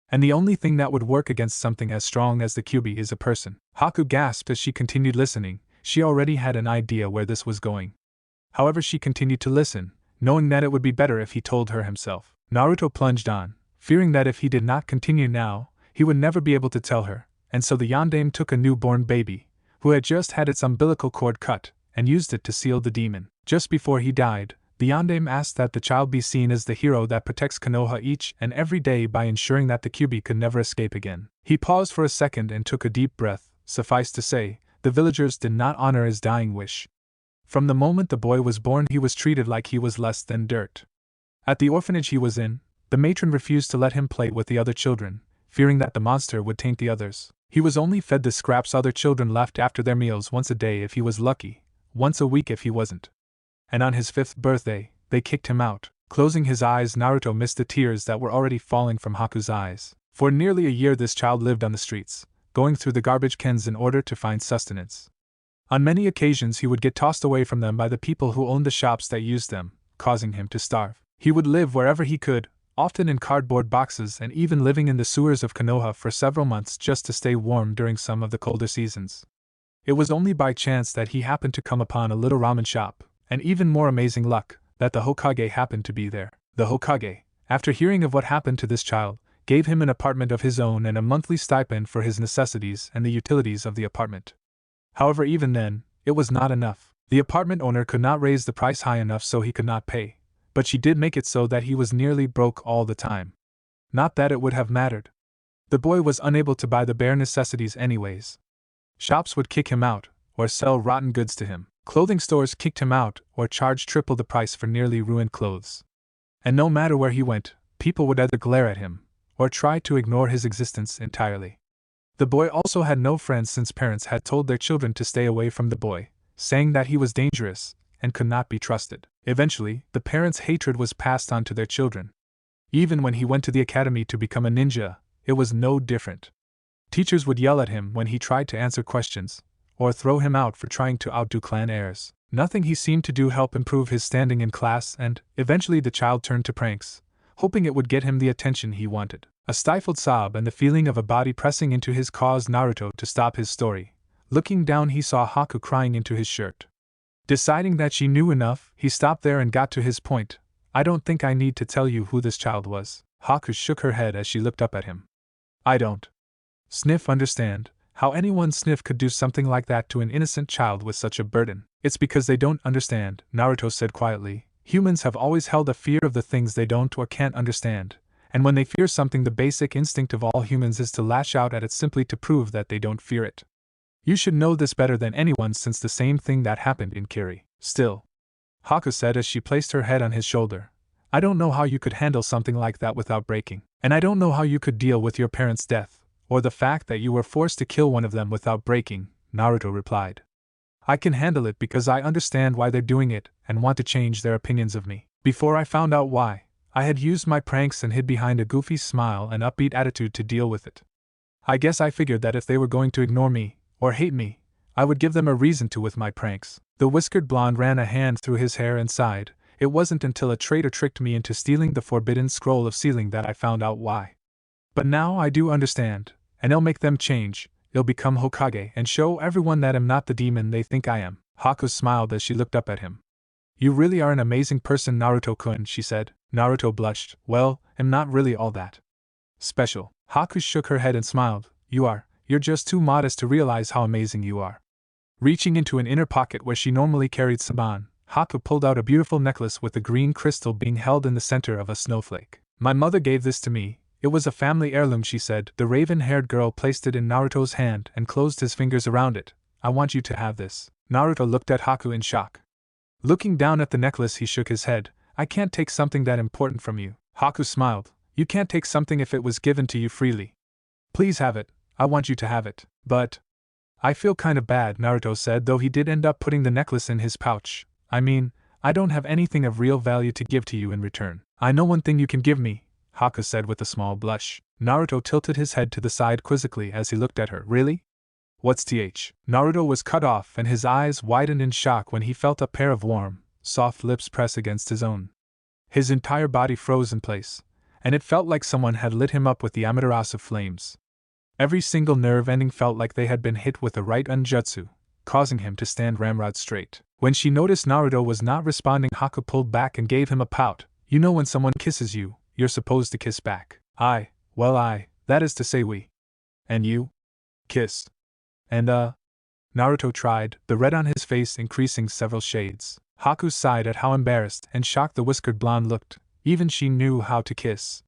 And the only thing that would work against something as strong as the Kyuubi is a person. Haku gasped as she continued listening. She already had an idea where this was going. However, she continued to listen, knowing that it would be better if he told her himself. Naruto plunged on, fearing that if he did not continue now, he would never be able to tell her, and so the yondaime took a newborn baby, who had just had its umbilical cord cut, and used it to seal the demon. Just before he died, the yondaime asked that the child be seen as the hero that protects Konoha each and every day by ensuring that the Kyuubi could never escape again. He paused for a second and took a deep breath. Suffice to say, the villagers did not honor his dying wish. From the moment the boy was born, he was treated like he was less than dirt. At the orphanage he was in, the matron refused to let him play with the other children, fearing that the monster would taint the others. He was only fed the scraps other children left after their meals once a day if he was lucky, once a week if he wasn't. And on his 5th birthday, they kicked him out. Closing his eyes, Naruto missed the tears that were already falling from Haku's eyes. For nearly a year this child lived on the streets, going through the garbage cans in order to find sustenance. On many occasions he would get tossed away from them by the people who owned the shops that used them, causing him to starve. He would live wherever he could, often in cardboard boxes and even living in the sewers of Konoha for several months just to stay warm during some of the colder seasons. It was only by chance that he happened to come upon a little ramen shop, and even more amazing luck, that the Hokage happened to be there. The Hokage, after hearing of what happened to this child, gave him an apartment of his own and a monthly stipend for his necessities and the utilities of the apartment. However, even then, it was not enough. The apartment owner could not raise the price high enough so he could not pay, but she did make it so that he was nearly broke all the time. Not that it would have mattered. The boy was unable to buy the bare necessities anyways. Shops would kick him out, or sell rotten goods to him. Clothing stores kicked him out, or charged triple the price for nearly ruined clothes. And no matter where he went, people would either glare at him, or try to ignore his existence entirely. The boy also had no friends since parents had told their children to stay away from the boy, saying that he was dangerous and could not be trusted. Eventually, the parents' hatred was passed on to their children. Even when he went to the academy to become a ninja, it was no different. Teachers would yell at him when he tried to answer questions, or throw him out for trying to outdo clan heirs. Nothing he seemed to do helped improve his standing in class, and eventually the child turned to pranks, hoping it would get him the attention he wanted. A stifled sob and the feeling of a body pressing into his caused Naruto to stop his story. Looking down, he saw Haku crying into his shirt. Deciding that she knew enough, he stopped there and got to his point. I don't think I need to tell you who this child was. Haku shook her head as she looked up at him. I don't. Sniff understand how anyone Sniff could do something like that to an innocent child with such a burden. It's because they don't understand, Naruto said quietly. Humans have always held a fear of the things they don't or can't understand, and when they fear something, the basic instinct of all humans is to lash out at it simply to prove that they don't fear it. You should know this better than anyone since the same thing that happened in Kiri. Still, Haku said as she placed her head on his shoulder, I don't know how you could handle something like that without breaking, and I don't know how you could deal with your parents' death, or the fact that you were forced to kill one of them without breaking, Naruto replied. I can handle it because I understand why they're doing it and want to change their opinions of me. Before I found out why, I had used my pranks and hid behind a goofy smile and upbeat attitude to deal with it. I guess I figured that if they were going to ignore me, or hate me, I would give them a reason to with my pranks. The whiskered blonde ran a hand through his hair and sighed. It wasn't until a traitor tricked me into stealing the forbidden scroll of sealing that I found out why. But now I do understand, and it'll make them change. It'll become Hokage and show everyone that I'm not the demon they think I am. Haku smiled as she looked up at him. You really are an amazing person, Naruto-kun, she said. Naruto blushed. Well, I'm not really all that special. Haku shook her head and smiled. You're just too modest to realize how amazing you are. Reaching into an inner pocket where she normally carried saban, Haku pulled out a beautiful necklace with a green crystal being held in the center of a snowflake. My mother gave this to me. It was a family heirloom, she said. The raven-haired girl placed it in Naruto's hand and closed his fingers around it. I want you to have this. Naruto looked at Haku in shock. Looking down at the necklace, he shook his head. I can't take something that important from you. Haku smiled. You can't take something if it was given to you freely. Please have it. I want you to have it. But I feel kind of bad, Naruto said, though he did end up putting the necklace in his pouch. I mean, I don't have anything of real value to give to you in return. I know one thing you can give me, Haku said with a small blush. Naruto tilted his head to the side quizzically as he looked at her. Really? What's th? Naruto was cut off and his eyes widened in shock when he felt a pair of warm, soft lips press against his own. His entire body froze in place, and it felt like someone had lit him up with the Amaterasu flames. Every single nerve ending felt like they had been hit with the right unjutsu, causing him to stand ramrod straight. When she noticed Naruto was not responding, Haku pulled back and gave him a pout. You know when someone kisses you, you're supposed to kiss back. That is to say we. And you? Kiss. And Naruto tried, the red on his face increasing several shades. Haku sighed at how embarrassed and shocked the whiskered blonde looked. Even she knew how to kiss.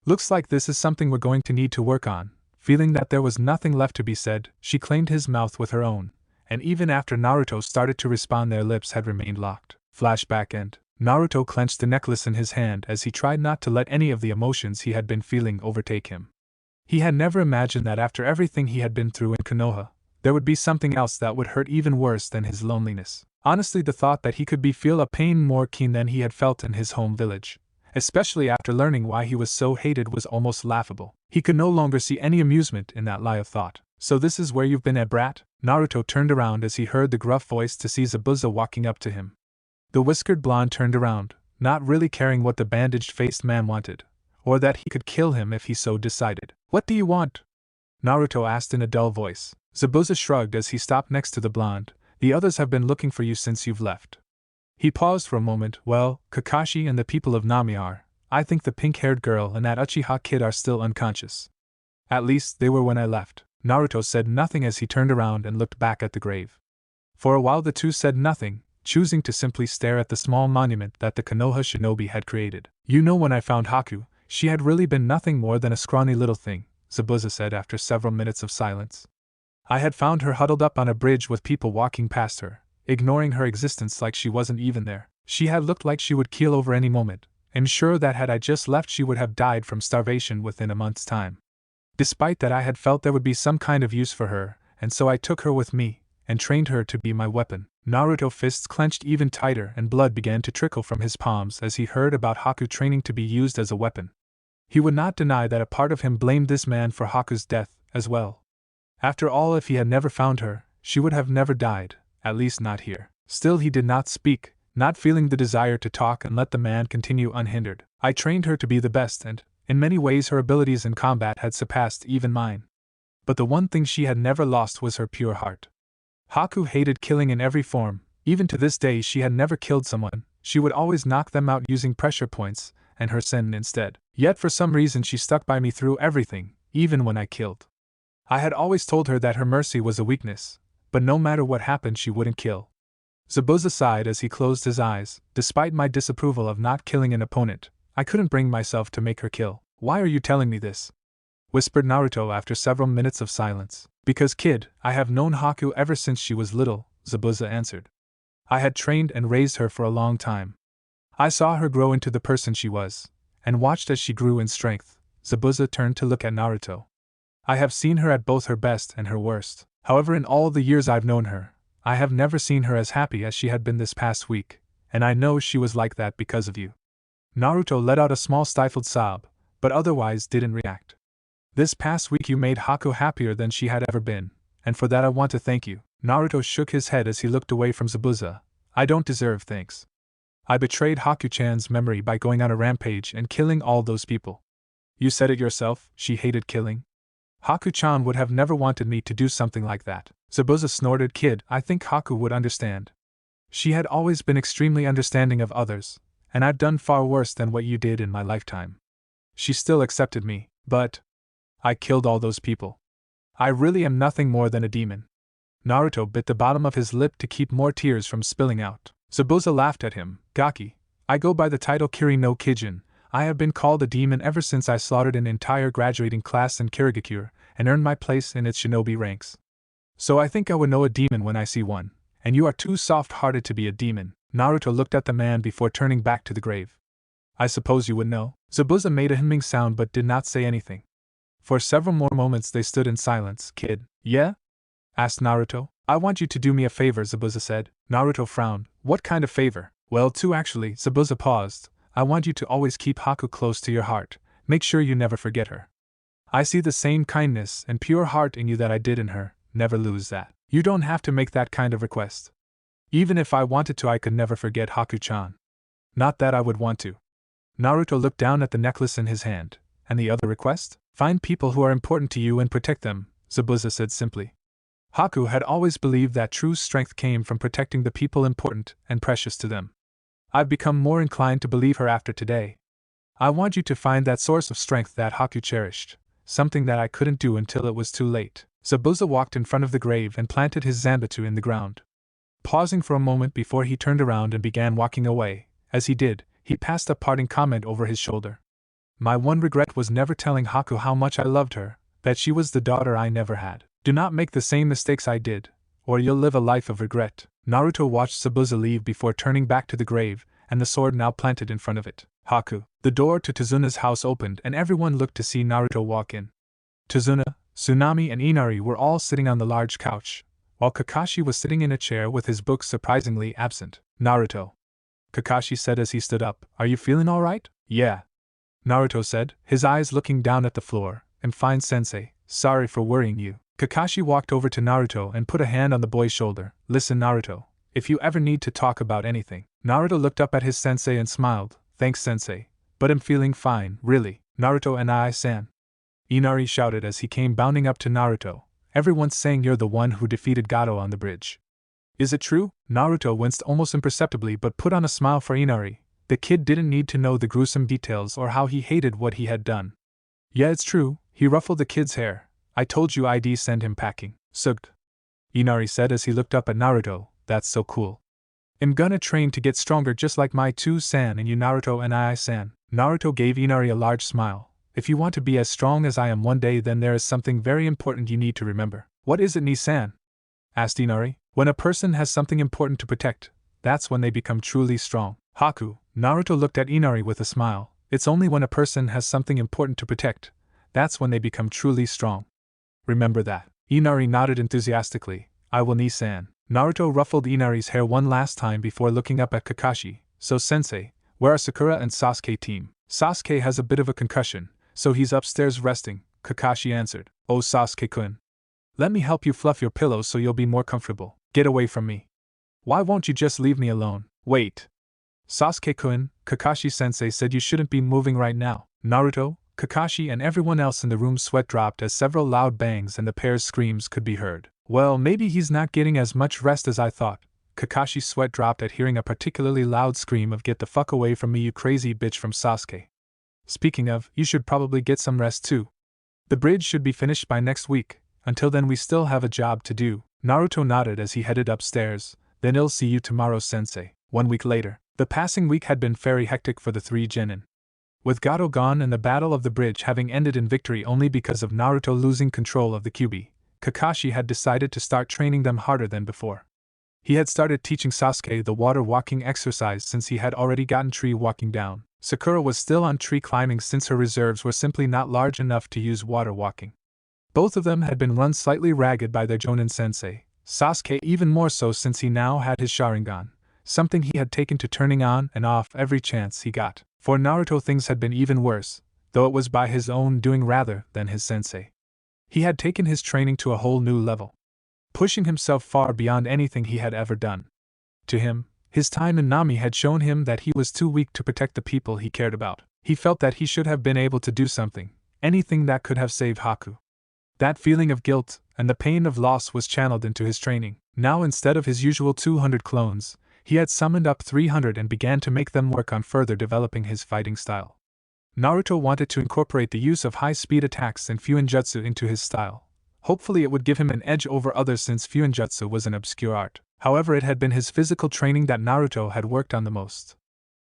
Looks like this is something we're going to need to work on. Feeling that there was nothing left to be said, she claimed his mouth with her own, and even after Naruto started to respond, their lips had remained locked. Flashback end. Naruto clenched the necklace in his hand as he tried not to let any of the emotions he had been feeling overtake him. He had never imagined that after everything he had been through in Konoha, there would be something else that would hurt even worse than his loneliness. Honestly, the thought that he could feel a pain more keen than he had felt in his home village, especially after learning why he was so hated, was almost laughable. He could no longer see any amusement in that lie of thought. So this is where you've been at, brat? Naruto turned around as he heard the gruff voice to see Zabuza walking up to him. The whiskered blonde turned around, not really caring what the bandaged-faced man wanted, or that he could kill him if he so decided. What do you want? Naruto asked in a dull voice. Zabuza shrugged as he stopped next to the blonde. The others have been looking for you since you've left. He paused for a moment. Well, Kakashi and the people of Nami are. I think the pink-haired girl and that Uchiha kid are still unconscious. At least, they were when I left. Naruto said nothing as he turned around and looked back at the grave. For a while the two said nothing, choosing to simply stare at the small monument that the Konoha shinobi had created. You know, when I found Haku, she had really been nothing more than a scrawny little thing, Zabuza said after several minutes of silence. I had found her huddled up on a bridge with people walking past her, ignoring her existence like she wasn't even there. She had looked like she would keel over any moment, and sure that had I just left she would have died from starvation within a month's time. Despite that, I had felt there would be some kind of use for her, and so I took her with me, and trained her to be my weapon. Naruto's fists clenched even tighter and blood began to trickle from his palms as he heard about Haku training to be used as a weapon. He would not deny that a part of him blamed this man for Haku's death as well. After all, if he had never found her, she would have never died, at least not here. Still, he did not speak, not feeling the desire to talk and let the man continue unhindered. I trained her to be the best, and, in many ways, her abilities in combat had surpassed even mine. But the one thing she had never lost was her pure heart. Haku hated killing in every form. Even to this day she had never killed someone. She would always knock them out using pressure points, and her sen instead. Yet for some reason she stuck by me through everything, even when I killed. I had always told her that her mercy was a weakness, but no matter what happened she wouldn't kill. Zabuza sighed as he closed his eyes. Despite my disapproval of not killing an opponent, I couldn't bring myself to make her kill. Why are you telling me this? Whispered Naruto after several minutes of silence. Because, kid, I have known Haku ever since she was little, Zabuza answered. I had trained and raised her for a long time. I saw her grow into the person she was, and watched as she grew in strength. Zabuza turned to look at Naruto. I have seen her at both her best and her worst. However, in all the years I've known her, I have never seen her as happy as she had been this past week, and I know she was like that because of you. Naruto let out a small stifled sob, but otherwise didn't react. This past week you made Haku happier than she had ever been, and for that I want to thank you. Naruto shook his head as he looked away from Zabuza. I don't deserve thanks. I betrayed Haku-chan's memory by going on a rampage and killing all those people. You said it yourself, she hated killing. Haku-chan would have never wanted me to do something like that. Zabuza snorted. Kid, I think Haku would understand. She had always been extremely understanding of others, and I've done far worse than what you did in my lifetime. She still accepted me, but I killed all those people. I really am nothing more than a demon. Naruto bit the bottom of his lip to keep more tears from spilling out. Zabuza laughed at him. Gaki, I go by the title Kiri no Kijin. I have been called a demon ever since I slaughtered an entire graduating class in Kirigakure and earned my place in its shinobi ranks. So I think I would know a demon when I see one, and you are too soft-hearted to be a demon. Naruto looked at the man before turning back to the grave. I suppose you would know. Zabuza made a hemming sound but did not say anything. For several more moments they stood in silence. Kid, yeah? Asked Naruto. I want you to do me a favor, Zabuza said. Naruto frowned. What kind of favor? Well, two actually. Zabuza paused. I want you to always keep Haku close to your heart. Make sure you never forget her. I see the same kindness and pure heart in you that I did in her. Never lose that. You don't have to make that kind of request. Even if I wanted to, I could never forget Haku-chan. Not that I would want to. Naruto looked down at the necklace in his hand. And the other request? Find people who are important to you and protect them, Zabuza said simply. Haku had always believed that true strength came from protecting the people important and precious to them. I've become more inclined to believe her after today. I want you to find that source of strength that Haku cherished, something that I couldn't do until it was too late. Zabuza walked in front of the grave and planted his zanbatsu in the ground. Pausing for a moment before he turned around and began walking away, as he did, he passed a parting comment over his shoulder. My one regret was never telling Haku how much I loved her, that she was the daughter I never had. Do not make the same mistakes I did, or you'll live a life of regret. Naruto watched Zabuza leave before turning back to the grave, and the sword now planted in front of it. Haku. The door to Tazuna's house opened and everyone looked to see Naruto walk in. Tazuna, Tsunami and Inari were all sitting on the large couch, while Kakashi was sitting in a chair with his books surprisingly absent. Naruto. Kakashi said as he stood up, are you feeling alright? Yeah. Naruto said, his eyes looking down at the floor. I'm fine, sensei, sorry for worrying you. Kakashi walked over to Naruto and put a hand on the boy's shoulder. Listen, Naruto, if you ever need to talk about anything. Naruto looked up at his sensei and smiled. Thanks, sensei, but I'm feeling fine, really. Naruto and I-san. Inari shouted as he came bounding up to Naruto. Everyone's saying you're the one who defeated Gato on the bridge. Is it true? Naruto winced almost imperceptibly but put on a smile for Inari. The kid didn't need to know the gruesome details or how he hated what he had done. Yeah, it's true, he ruffled the kid's hair. I told you I'd send him packing. Sugged. Inari said as he looked up at Naruto. That's so cool. I'm gonna train to get stronger just like my two-san and you, Naruto and I-san. Naruto gave Inari a large smile. If you want to be as strong as I am one day, then there is something very important you need to remember. What is it, Ni-san? Asked Inari. When a person has something important to protect, that's when they become truly strong. Haku. Naruto looked at Inari with a smile. It's only when a person has something important to protect, that's when they become truly strong. Remember that. Inari nodded enthusiastically. I will, Ni-san. Naruto ruffled Inari's hair one last time before looking up at Kakashi. So sensei, where are Sakura and Sasuke team? Sasuke has a bit of a concussion, so he's upstairs resting, Kakashi answered. Oh, Sasuke-kun. Let me help you fluff your pillows so you'll be more comfortable. Get away from me. Why won't you just leave me alone? Wait. Sasuke-kun, Kakashi-sensei said you shouldn't be moving right now. Naruto, Kakashi and everyone else in the room sweat dropped as several loud bangs and the pair's screams could be heard. Well, maybe he's not getting as much rest as I thought. Kakashi's sweat dropped at hearing a particularly loud scream of get the fuck away from me, you crazy bitch, from Sasuke. Speaking of, you should probably get some rest too. The bridge should be finished by next week. Until then we still have a job to do. Naruto nodded as he headed upstairs. Then I'll see you tomorrow, sensei. 1 week later. The passing week had been very hectic for the three genin. With Gato gone and the battle of the bridge having ended in victory only because of Naruto losing control of the Kyuubi, Kakashi had decided to start training them harder than before. He had started teaching Sasuke the water walking exercise since he had already gotten tree walking down. Sakura was still on tree climbing since her reserves were simply not large enough to use water walking. Both of them had been run slightly ragged by their Jonin sensei, Sasuke even more so since he now had his Sharingan, something he had taken to turning on and off every chance he got. For Naruto things had been even worse, though it was by his own doing rather than his sensei. He had taken his training to a whole new level, pushing himself far beyond anything he had ever done. To him, his time in Nami had shown him that he was too weak to protect the people he cared about. He felt that he should have been able to do something, anything that could have saved Haku. That feeling of guilt and the pain of loss was channeled into his training. Now, instead of his usual 200 clones, he had summoned up 300 and began to make them work on further developing his fighting style. Naruto wanted to incorporate the use of high-speed attacks and Fuinjutsu into his style. Hopefully it would give him an edge over others since Fuinjutsu was an obscure art. However, it had been his physical training that Naruto had worked on the most.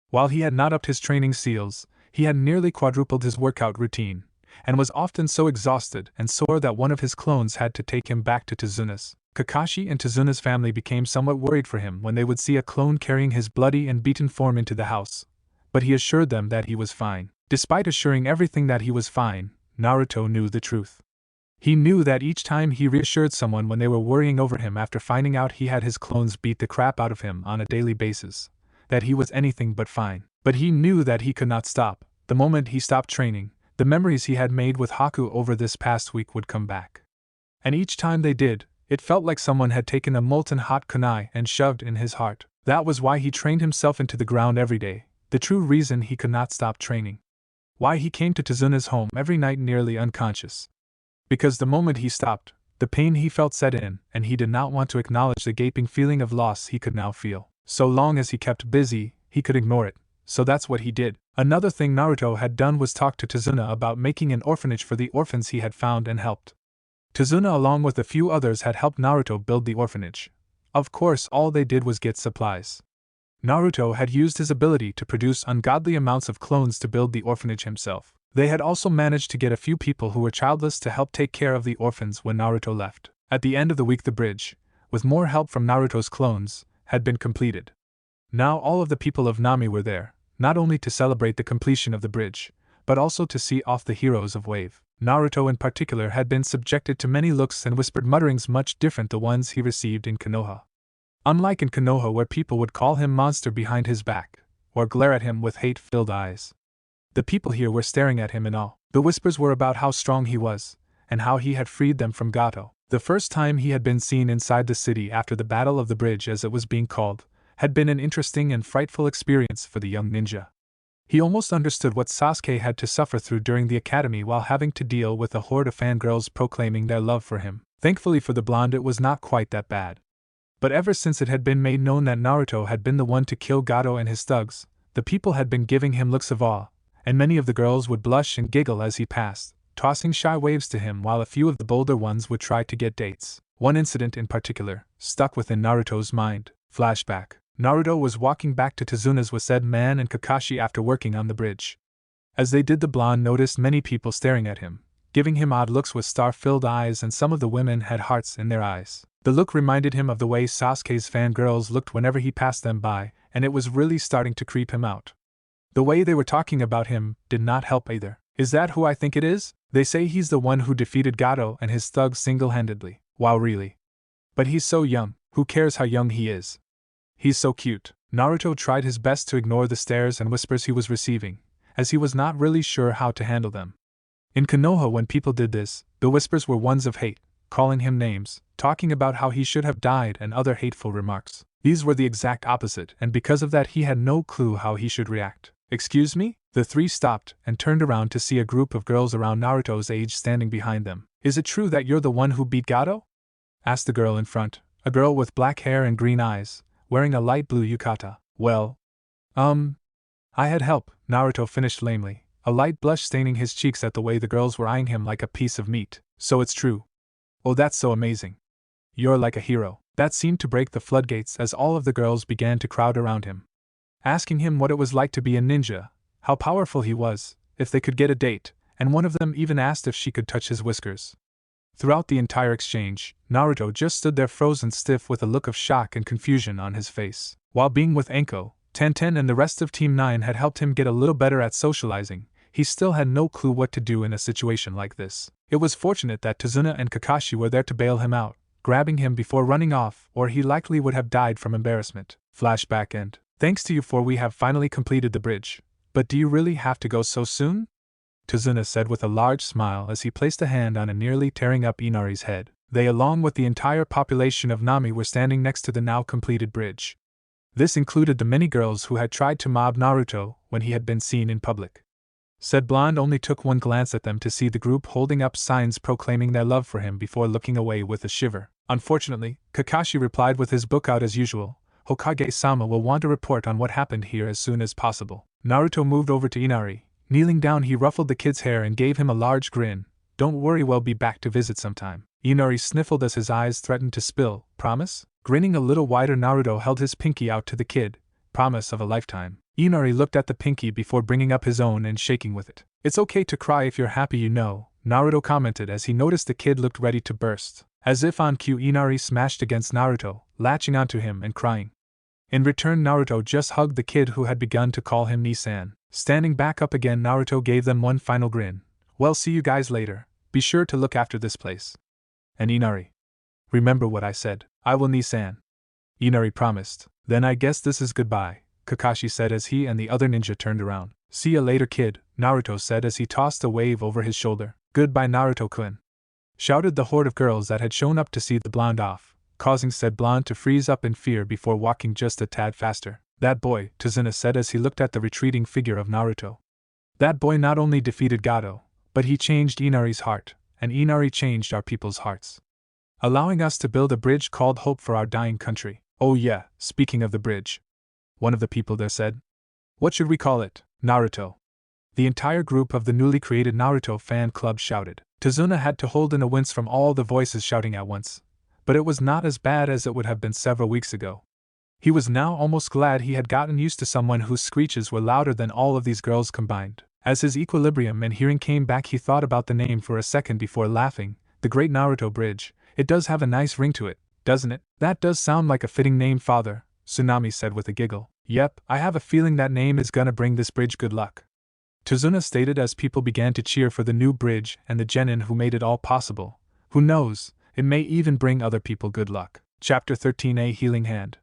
While he had not upped his training seals, he had nearly quadrupled his workout routine, and was often so exhausted and sore that one of his clones had to take him back to Tazuna's. Kakashi and Tazuna's family became somewhat worried for him when they would see a clone carrying his bloody and beaten form into the house, but he assured them that he was fine. Despite assuring everything that he was fine, Naruto knew the truth. He knew that each time he reassured someone when they were worrying over him after finding out he had his clones beat the crap out of him on a daily basis, that he was anything but fine. But he knew that he could not stop. The moment he stopped training, the memories he had made with Haku over this past week would come back. And each time they did, It felt like someone had taken a molten hot kunai and shoved in his heart. That was why he trained himself into the ground every day, the true reason he could not stop training. Why he came to Tazuna's home every night nearly unconscious. Because the moment he stopped, the pain he felt set in, and he did not want to acknowledge the gaping feeling of loss he could now feel. So long as he kept busy, he could ignore it, so that's what he did. Another thing Naruto had done was talk to Tazuna about making an orphanage for the orphans he had found and helped. Tazuna along with a few others had helped Naruto build the orphanage. Of course, all they did was get supplies. Naruto had used his ability to produce ungodly amounts of clones to build the orphanage himself. They had also managed to get a few people who were childless to help take care of the orphans when Naruto left. At the end of the week, the bridge, with more help from Naruto's clones, had been completed. Now all of the people of Nami were there, not only to celebrate the completion of the bridge, but also to see off the heroes of Wave. Naruto in particular had been subjected to many looks and whispered mutterings much different the ones he received in Konoha. Unlike in Konoha where people would call him monster behind his back, or glare at him with hate-filled eyes. The people here were staring at him in awe. The whispers were about how strong he was, and how he had freed them from Gato. The first time he had been seen inside the city after the Battle of the Bridge as it was being called, had been an interesting and frightful experience for the young ninja. He almost understood what Sasuke had to suffer through during the academy while having to deal with a horde of fangirls proclaiming their love for him. Thankfully for the blonde it was not quite that bad. But ever since it had been made known that Naruto had been the one to kill Gato and his thugs, the people had been giving him looks of awe, and many of the girls would blush and giggle as he passed, tossing shy waves to him while a few of the bolder ones would try to get dates. One incident in particular stuck within Naruto's mind. Flashback. Naruto was walking back to Tazuna's with said man and Kakashi after working on the bridge. As they did, the blonde noticed many people staring at him, giving him odd looks with star-filled eyes, and some of the women had hearts in their eyes. The look reminded him of the way Sasuke's fangirls looked whenever he passed them by, and it was really starting to creep him out. The way they were talking about him did not help either. Is that who I think it is? They say he's the one who defeated Gato and his thugs single-handedly. Wow, really? But he's so young, who cares how young he is? He's so cute. Naruto tried his best to ignore the stares and whispers he was receiving, as he was not really sure how to handle them. In Konoha when people did this, the whispers were ones of hate, calling him names, talking about how he should have died and other hateful remarks. These were the exact opposite, and because of that he had no clue how he should react. Excuse me? The three stopped and turned around to see a group of girls around Naruto's age standing behind them. Is it true that you're the one who beat Gato? Asked the girl in front, a girl with black hair and green eyes, wearing a light blue yukata. Well, I had help, Naruto finished lamely, a light blush staining his cheeks at the way the girls were eyeing him like a piece of meat. So it's true. Oh, that's so amazing. You're like a hero. That seemed to break the floodgates as all of the girls began to crowd around him, asking him what it was like to be a ninja, how powerful he was, if they could get a date, and one of them even asked if she could touch his whiskers. Throughout the entire exchange, Naruto just stood there frozen stiff with a look of shock and confusion on his face. While being with Anko, Tenten and the rest of Team 9 had helped him get a little better at socializing, he still had no clue what to do in a situation like this. It was fortunate that Tazuna and Kakashi were there to bail him out, grabbing him before running off, or he likely would have died from embarrassment. Flashback end. Thanks to you four we have finally completed the bridge. But do you really have to go so soon? Tazuna said with a large smile as he placed a hand on a nearly tearing up Inari's head. They along with the entire population of Nami were standing next to the now completed bridge. This included the many girls who had tried to mob Naruto when he had been seen in public. Said blonde only took one glance at them to see the group holding up signs proclaiming their love for him before looking away with a shiver. Unfortunately, Kakashi replied with his book out as usual. Hokage-sama will want a report on what happened here as soon as possible. Naruto moved over to Inari. Kneeling down he ruffled the kid's hair and gave him a large grin. Don't worry, we'll be back to visit sometime. Inari sniffled as his eyes threatened to spill. Promise? Grinning a little wider, Naruto held his pinky out to the kid. Promise of a lifetime. Inari looked at the pinky before bringing up his own and shaking with it. It's okay to cry if you're happy, you know, Naruto commented as he noticed the kid looked ready to burst. As if on cue, Inari smashed against Naruto, latching onto him and crying. In return, Naruto just hugged the kid who had begun to call him Nisan. Standing back up again, Naruto gave them one final grin. Well, see you guys later. Be sure to look after this place. And Inari. Remember what I said. I will, Nisan. Inari promised. Then I guess this is goodbye, Kakashi said as he and the other ninja turned around. See ya later, kid, Naruto said as he tossed a wave over his shoulder. Goodbye, Naruto-kun. shouted the horde of girls that had shown up to see the blonde off, causing said blonde to freeze up in fear before walking just a tad faster. That boy, Tazuna said as he looked at the retreating figure of Naruto. That boy not only defeated Gato, but he changed Inari's heart, and Inari changed our people's hearts, allowing us to build a bridge called Hope for our dying country. Oh yeah, speaking of the bridge, one of the people there said. What should we call it? Naruto. The entire group of the newly created Naruto fan club shouted. Tazuna had to hold in a wince from all the voices shouting at once, but it was not as bad as it would have been several weeks ago. He was now almost glad he had gotten used to someone whose screeches were louder than all of these girls combined. As his equilibrium and hearing came back, he thought about the name for a second before laughing. The Great Naruto Bridge. It does have a nice ring to it, doesn't it? That does sound like a fitting name, father, Tsunami said with a giggle. Yep, I have a feeling that name is gonna bring this bridge good luck, Tazuna stated as people began to cheer for the new bridge and the genin who made it all possible. Who knows, it may even bring other people good luck. Chapter 13A Healing Hand.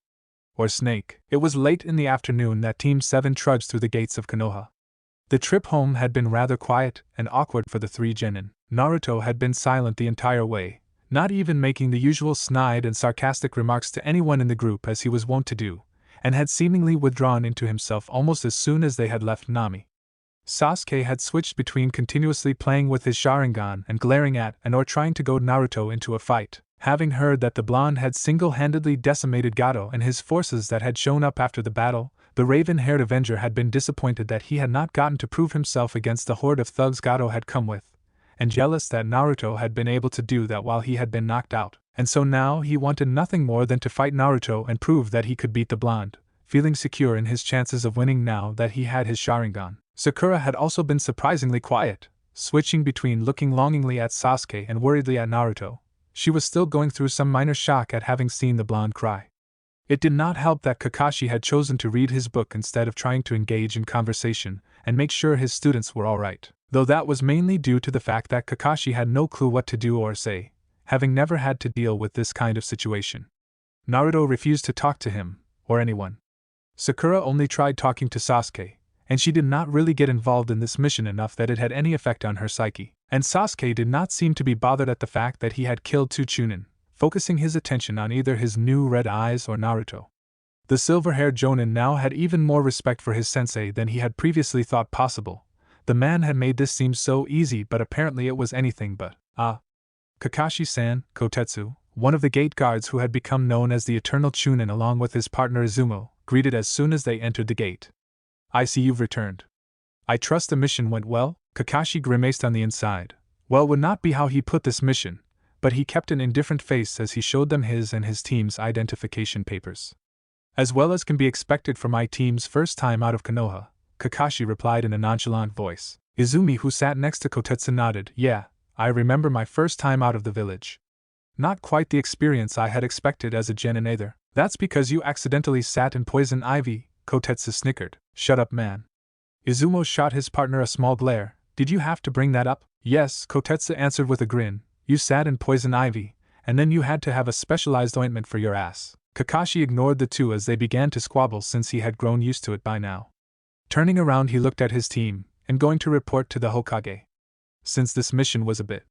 Or Snake. It was late in the afternoon that Team 7 trudged through the gates of Konoha. The trip home had been rather quiet and awkward for the three genin. Naruto had been silent the entire way, not even making the usual snide and sarcastic remarks to anyone in the group as he was wont to do, and had seemingly withdrawn into himself almost as soon as they had left Nami. Sasuke had switched between continuously playing with his Sharingan and glaring at or trying to goad Naruto into a fight. Having heard that the blonde had single-handedly decimated Gato and his forces that had shown up after the battle, the raven-haired Avenger had been disappointed that he had not gotten to prove himself against the horde of thugs Gato had come with, and jealous that Naruto had been able to do that while he had been knocked out, and so now he wanted nothing more than to fight Naruto and prove that he could beat the blonde, feeling secure in his chances of winning now that he had his Sharingan. Sakura had also been surprisingly quiet, switching between looking longingly at Sasuke and worriedly at Naruto. She was still going through some minor shock at having seen the blonde cry. It did not help that Kakashi had chosen to read his book instead of trying to engage in conversation and make sure his students were all right, though that was mainly due to the fact that Kakashi had no clue what to do or say, having never had to deal with this kind of situation. Naruto refused to talk to him, or anyone. Sakura only tried talking to Sasuke, and she did not really get involved in this mission enough that it had any effect on her psyche. And Sasuke did not seem to be bothered at the fact that he had killed two Chunin, focusing his attention on either his new red eyes or Naruto. The silver-haired Jonin now had even more respect for his sensei than he had previously thought possible. The man had made this seem so easy, but apparently it was anything but. Kakashi-san, Kotetsu, one of the gate guards who had become known as the Eternal Chunin along with his partner Izumo, greeted as soon as they entered the gate. I see you've returned. I trust the mission went well? Kakashi grimaced on the inside. Well, would not be how he put this mission, but he kept an indifferent face as he showed them his and his team's identification papers. As well as can be expected for my team's first time out of Konoha, Kakashi replied in a nonchalant voice. Izumi, who sat next to Kotetsu, nodded. Yeah, I remember my first time out of the village. Not quite the experience I had expected as a genin either. That's because you accidentally sat in poison ivy, Kotetsu snickered. Shut up, man. Izumo shot his partner a small glare. Did you have to bring that up? Yes, Kotetsu answered with a grin. You sat in poison ivy, and then you had to have a specialized ointment for your ass. Kakashi ignored the two as they began to squabble since he had grown used to it by now. Turning around, he looked at his team, and going to report to the Hokage. Since this mission was a bit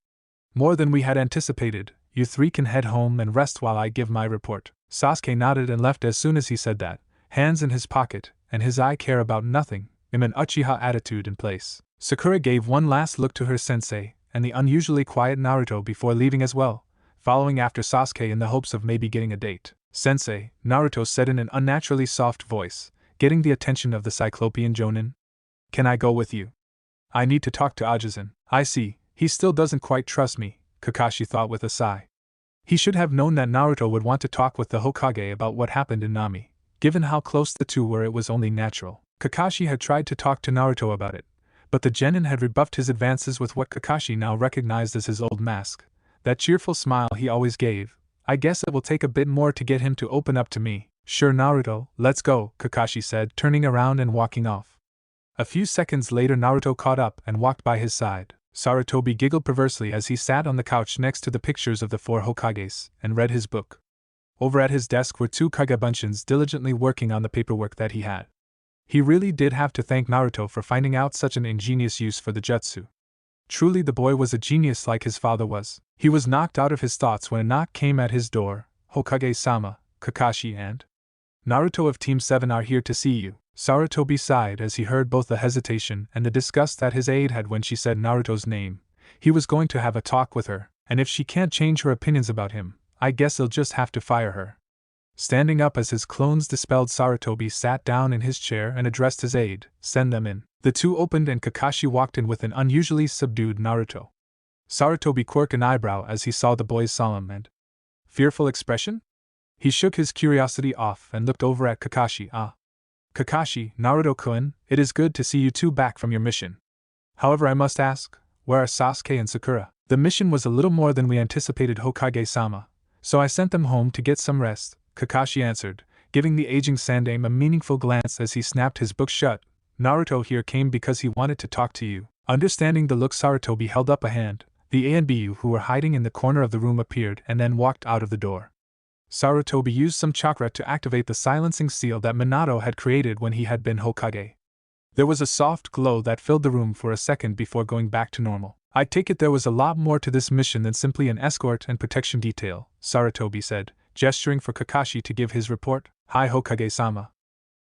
more than we had anticipated, you three can head home and rest while I give my report. Sasuke nodded and left as soon as he said that, hands in his pocket, and his I care about nothing, in an uchiha attitude in place. Sakura gave one last look to her sensei and the unusually quiet Naruto before leaving as well, following after Sasuke in the hopes of maybe getting a date. Sensei, Naruto said in an unnaturally soft voice, getting the attention of the Cyclopean Jonin. Can I go with you? I need to talk to Ajisen. I see, he still doesn't quite trust me, Kakashi thought with a sigh. He should have known that Naruto would want to talk with the Hokage about what happened in Nami. Given how close the two were, it was only natural. Kakashi had tried to talk to Naruto about it, but the genin had rebuffed his advances with what Kakashi now recognized as his old mask, that cheerful smile he always gave. I guess it will take a bit more to get him to open up to me. Sure, Naruto, let's go, Kakashi said, turning around and walking off. A few seconds later, Naruto caught up and walked by his side. Sarutobi giggled perversely as he sat on the couch next to the pictures of the four Hokages and read his book. Over at his desk were two Kagabunshin diligently working on the paperwork that he had. He really did have to thank Naruto for finding out such an ingenious use for the jutsu. Truly the boy was a genius like his father was. He was knocked out of his thoughts when a knock came at his door. Hokage-sama, Kakashi and Naruto of Team 7 are here to see you. Sarutobi sighed as he heard both the hesitation and the disgust that his aide had when she said Naruto's name. He was going to have a talk with her, and if she can't change her opinions about him, I guess he'll just have to fire her. Standing up as his clones dispelled, Sarutobi sat down in his chair and addressed his aide. Send them in. The two opened and Kakashi walked in with an unusually subdued Naruto. Sarutobi quirked an eyebrow as he saw the boy's solemn and fearful expression. He shook his curiosity off and looked over at Kakashi. Kakashi, Naruto-kun, it is good to see you two back from your mission. However, I must ask, where are Sasuke and Sakura? The mission was a little more than we anticipated, Hokage-sama, so I sent them home to get some rest, Kakashi answered, giving the aging Sandame a meaningful glance as he snapped his book shut. Naruto here came because he wanted to talk to you. Understanding the look, Sarutobi held up a hand. The A and B who were hiding in the corner of the room appeared and then walked out of the door. Sarutobi used some chakra to activate the silencing seal that Minato had created when he had been Hokage. There was a soft glow that filled the room for a second before going back to normal. I take it there was a lot more to this mission than simply an escort and protection detail, Sarutobi said, gesturing for Kakashi to give his report. Hi Hokage-sama.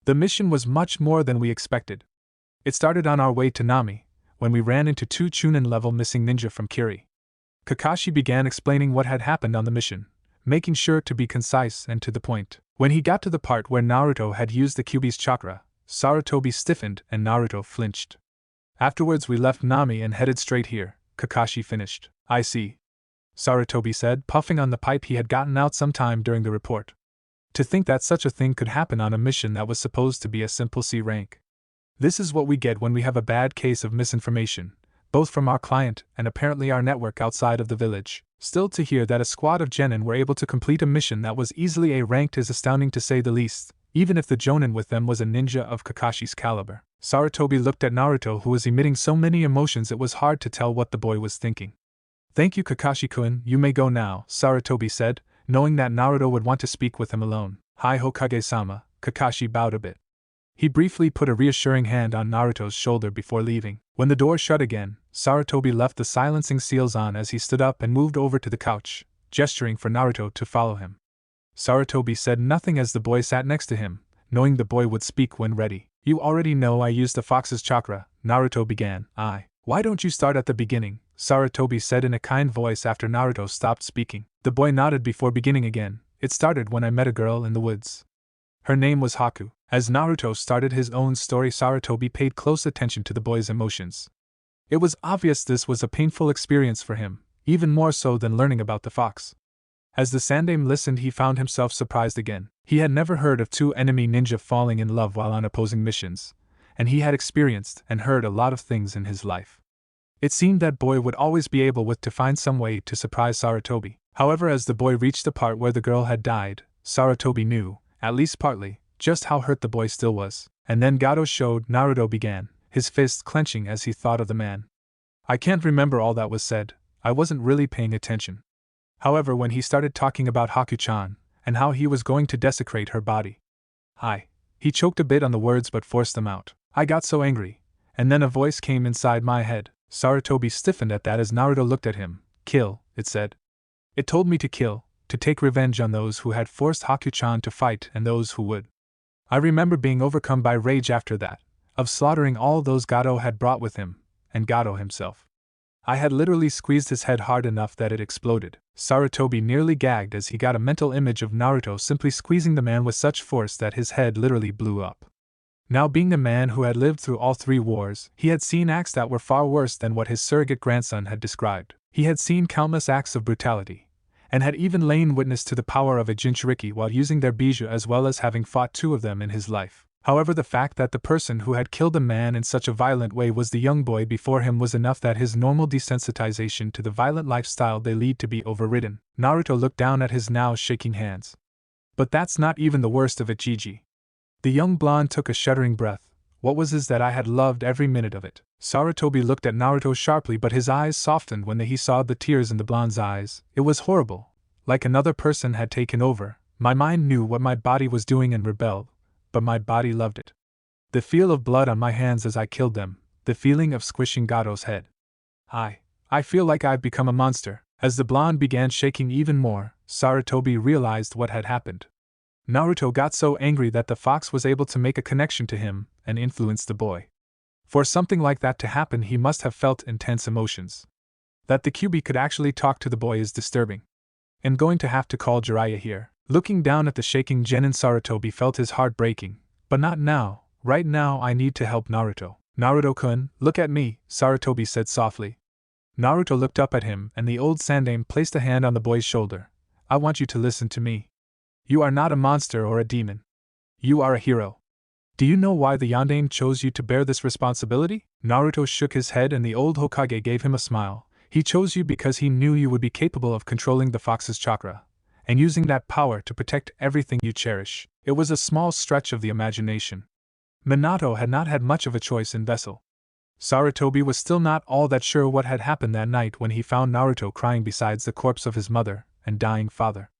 The mission was much more than we expected. It started on our way to Nami, when we ran into two Chunin-level missing ninja from Kiri. Kakashi began explaining what had happened on the mission, making sure to be concise and to the point. When he got to the part where Naruto had used the Kyuubi's chakra, Sarutobi stiffened and Naruto flinched. Afterwards we left Nami and headed straight here, Kakashi finished. I see, Sarutobi said, puffing on the pipe he had gotten out sometime during the report. To think that such a thing could happen on a mission that was supposed to be a simple C rank. This is what we get when we have a bad case of misinformation, both from our client and apparently our network outside of the village. Still, to hear that a squad of genin were able to complete a mission that was easily A ranked is astounding to say the least, even if the jonin with them was a ninja of Kakashi's caliber. Sarutobi looked at Naruto, who was emitting so many emotions it was hard to tell what the boy was thinking. Thank you Kakashi-kun, you may go now, Sarutobi said, knowing that Naruto would want to speak with him alone. Hi Hokage-sama, Kakashi bowed a bit. He briefly put a reassuring hand on Naruto's shoulder before leaving. When the door shut again, Sarutobi left the silencing seals on as he stood up and moved over to the couch, gesturing for Naruto to follow him. Sarutobi said nothing as the boy sat next to him, knowing the boy would speak when ready. You already know I used the fox's chakra, Naruto began. Why don't you start at the beginning? Sarutobi said in a kind voice after Naruto stopped speaking. The boy nodded before beginning again. It started when I met a girl in the woods. Her name was Haku. As Naruto started his own story, Sarutobi paid close attention to the boy's emotions. It was obvious this was a painful experience for him, even more so than learning about the fox. As the Sandame listened, he found himself surprised again. He had never heard of two enemy ninja falling in love while on opposing missions, and he had experienced and heard a lot of things in his life. It seemed that boy would always be able to find some way to surprise Sarutobi. However, as the boy reached the part where the girl had died, Sarutobi knew, at least partly, just how hurt the boy still was. And then Gato showed. Naruto began, his fists clenching as he thought of the man. I can't remember all that was said, I wasn't really paying attention. However, when he started talking about Haku-chan, and how he was going to desecrate her body. He choked a bit on the words but forced them out. I got so angry, and then a voice came inside my head. Sarutobi stiffened at that as Naruto looked at him. Kill, it said. It told me to kill, to take revenge on those who had forced Haku-chan to fight and those who would. I remember being overcome by rage after that, of slaughtering all those Gato had brought with him, and Gato himself. I had literally squeezed his head hard enough that it exploded. Sarutobi nearly gagged as he got a mental image of Naruto simply squeezing the man with such force that his head literally blew up. Now, being a man who had lived through all three wars, he had seen acts that were far worse than what his surrogate grandson had described. He had seen countless acts of brutality, and had even lain witness to the power of a Jinchuriki while using their bijou, as well as having fought two of them in his life. However, the fact that the person who had killed a man in such a violent way was the young boy before him was enough that his normal desensitization to the violent lifestyle they lead to be overridden. Naruto looked down at his now shaking hands. But that's not even the worst of it, Gigi. The young blonde took a shuddering breath. What was this that I had loved every minute of it? Sarutobi looked at Naruto sharply, but his eyes softened when he saw the tears in the blonde's eyes. It was horrible. Like another person had taken over. My mind knew what my body was doing and rebelled, but my body loved it. The feel of blood on my hands as I killed them, the feeling of squishing Gato's head. I feel like I've become a monster. As the blonde began shaking even more, Sarutobi realized what had happened. Naruto got so angry that the fox was able to make a connection to him and influence the boy. For something like that to happen, he must have felt intense emotions. That the Kyuubi could actually talk to the boy is disturbing. I'm going to have to call Jiraiya here. Looking down at the shaking genin, Sarutobi felt his heart breaking. But not now. Right now I need to help Naruto. Naruto-kun, look at me, Sarutobi said softly. Naruto looked up at him, and the old sandaime placed a hand on the boy's shoulder. I want you to listen to me. You are not a monster or a demon. You are a hero. Do you know why the Yondaime chose you to bear this responsibility? Naruto shook his head and the old Hokage gave him a smile. He chose you because he knew you would be capable of controlling the fox's chakra, and using that power to protect everything you cherish. It was a small stretch of the imagination. Minato had not had much of a choice in Vessel. Sarutobi was still not all that sure what had happened that night when he found Naruto crying beside the corpse of his mother and dying father.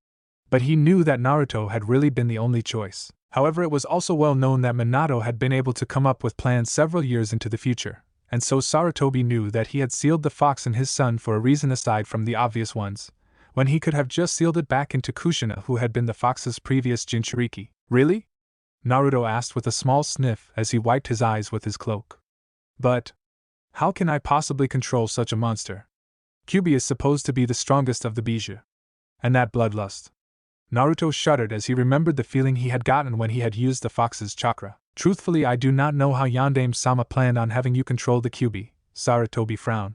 But he knew that Naruto had really been the only choice. However, it was also well known that Minato had been able to come up with plans several years into the future, and so Sarutobi knew that he had sealed the fox in his son for a reason aside from the obvious ones, when he could have just sealed it back into Kushina, who had been the fox's previous Jinchuriki. Really? Naruto asked with a small sniff as he wiped his eyes with his cloak. But how can I possibly control such a monster? Kyuubi is supposed to be the strongest of the Bijuu. And that bloodlust. Naruto shuddered as he remembered the feeling he had gotten when he had used the fox's chakra. Truthfully, I do not know how Yondaime-sama planned on having you control the Kyuubi, Sarutobi frowned.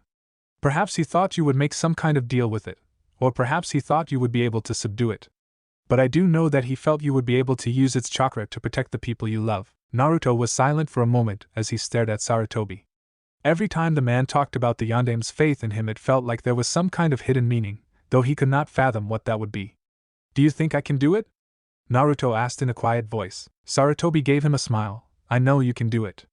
Perhaps he thought you would make some kind of deal with it, or perhaps he thought you would be able to subdue it. But I do know that he felt you would be able to use its chakra to protect the people you love. Naruto was silent for a moment as he stared at Sarutobi. Every time the man talked about the Yondaime's faith in him, it felt like there was some kind of hidden meaning, though he could not fathom what that would be. Do you think I can do it? Naruto asked in a quiet voice. Sarutobi gave him a smile. I know you can do it.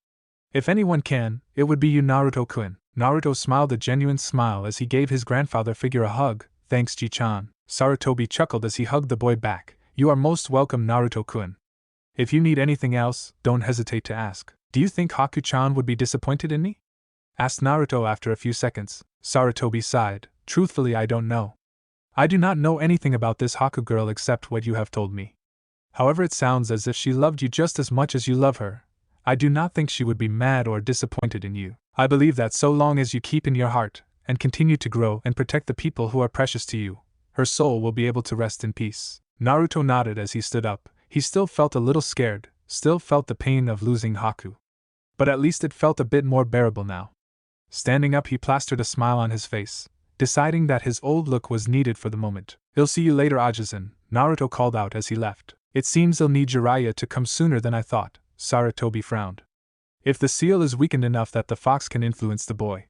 If anyone can, it would be you, Naruto-kun. Naruto smiled a genuine smile as he gave his grandfather figure a hug. Thanks, Ji-chan. Sarutobi chuckled as he hugged the boy back. You are most welcome, Naruto-kun. If you need anything else, don't hesitate to ask. Do you think Haku-chan would be disappointed in me? Asked Naruto after a few seconds. Sarutobi sighed. Truthfully, I don't know. I do not know anything about this Haku girl except what you have told me. However, it sounds as if she loved you just as much as you love her. I do not think she would be mad or disappointed in you. I believe that so long as you keep in your heart, and continue to grow and protect the people who are precious to you, her soul will be able to rest in peace. Naruto nodded as he stood up. He still felt a little scared, still felt the pain of losing Haku. But at least it felt a bit more bearable now. Standing up, he plastered a smile on his face, deciding that his old look was needed for the moment. I'll see you later, Ajisen, Naruto called out as he left. It seems I'll need Jiraiya to come sooner than I thought, Sarutobi frowned. If the seal is weakened enough that the fox can influence the boy.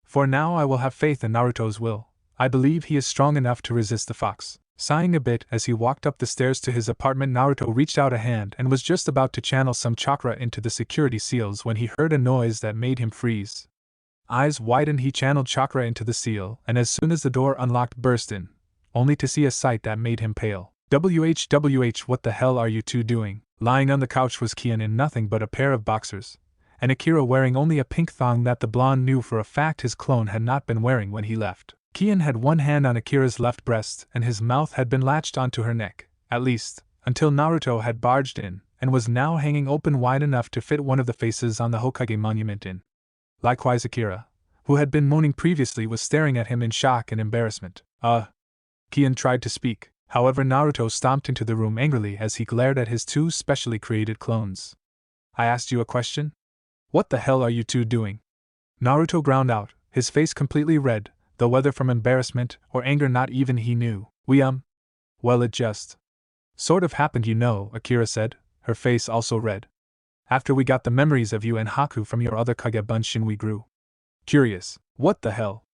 For now I will have faith in Naruto's will. I believe he is strong enough to resist the fox. Sighing a bit as he walked up the stairs to his apartment, Naruto reached out a hand and was just about to channel some chakra into the security seals when he heard a noise that made him freeze. Eyes widened, he channeled chakra into the seal, and as soon as the door unlocked, burst in, only to see a sight that made him pale. WHWH, what the hell are you two doing? Lying on the couch was Kian in nothing but a pair of boxers, and Akira wearing only a pink thong that the blonde knew for a fact his clone had not been wearing when he left. Kian had one hand on Akira's left breast and his mouth had been latched onto her neck, at least, until Naruto had barged in, and was now hanging open wide enough to fit one of the faces on the Hokage monument in. Likewise Akira, who had been moaning previously, was staring at him in shock and embarrassment. Kian tried to speak, however Naruto stomped into the room angrily as he glared at his two specially created clones. I asked you a question? What the hell are you two doing? Naruto ground out, his face completely red, though whether from embarrassment or anger not even he knew. Well, it just sort of happened, you know, Akira said, her face also red. After we got the memories of you and Haku from your other Kage Bunshin, we grew curious. What the hell?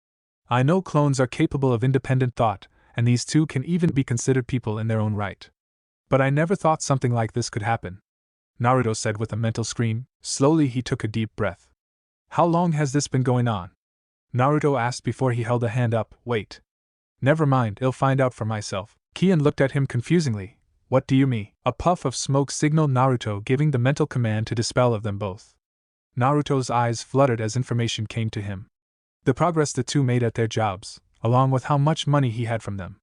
I know clones are capable of independent thought, and these two can even be considered people in their own right. But I never thought something like this could happen, Naruto said with a mental scream. Slowly he took a deep breath. How long has this been going on? Naruto asked before he held a hand up. Wait. Never mind, I'll find out for myself. Kian looked at him confusingly. What do you mean? A puff of smoke signaled Naruto, giving the mental command to dispel of them both. Naruto's eyes fluttered as information came to him. the progress the two made at their jobs, along with how much money he had from them.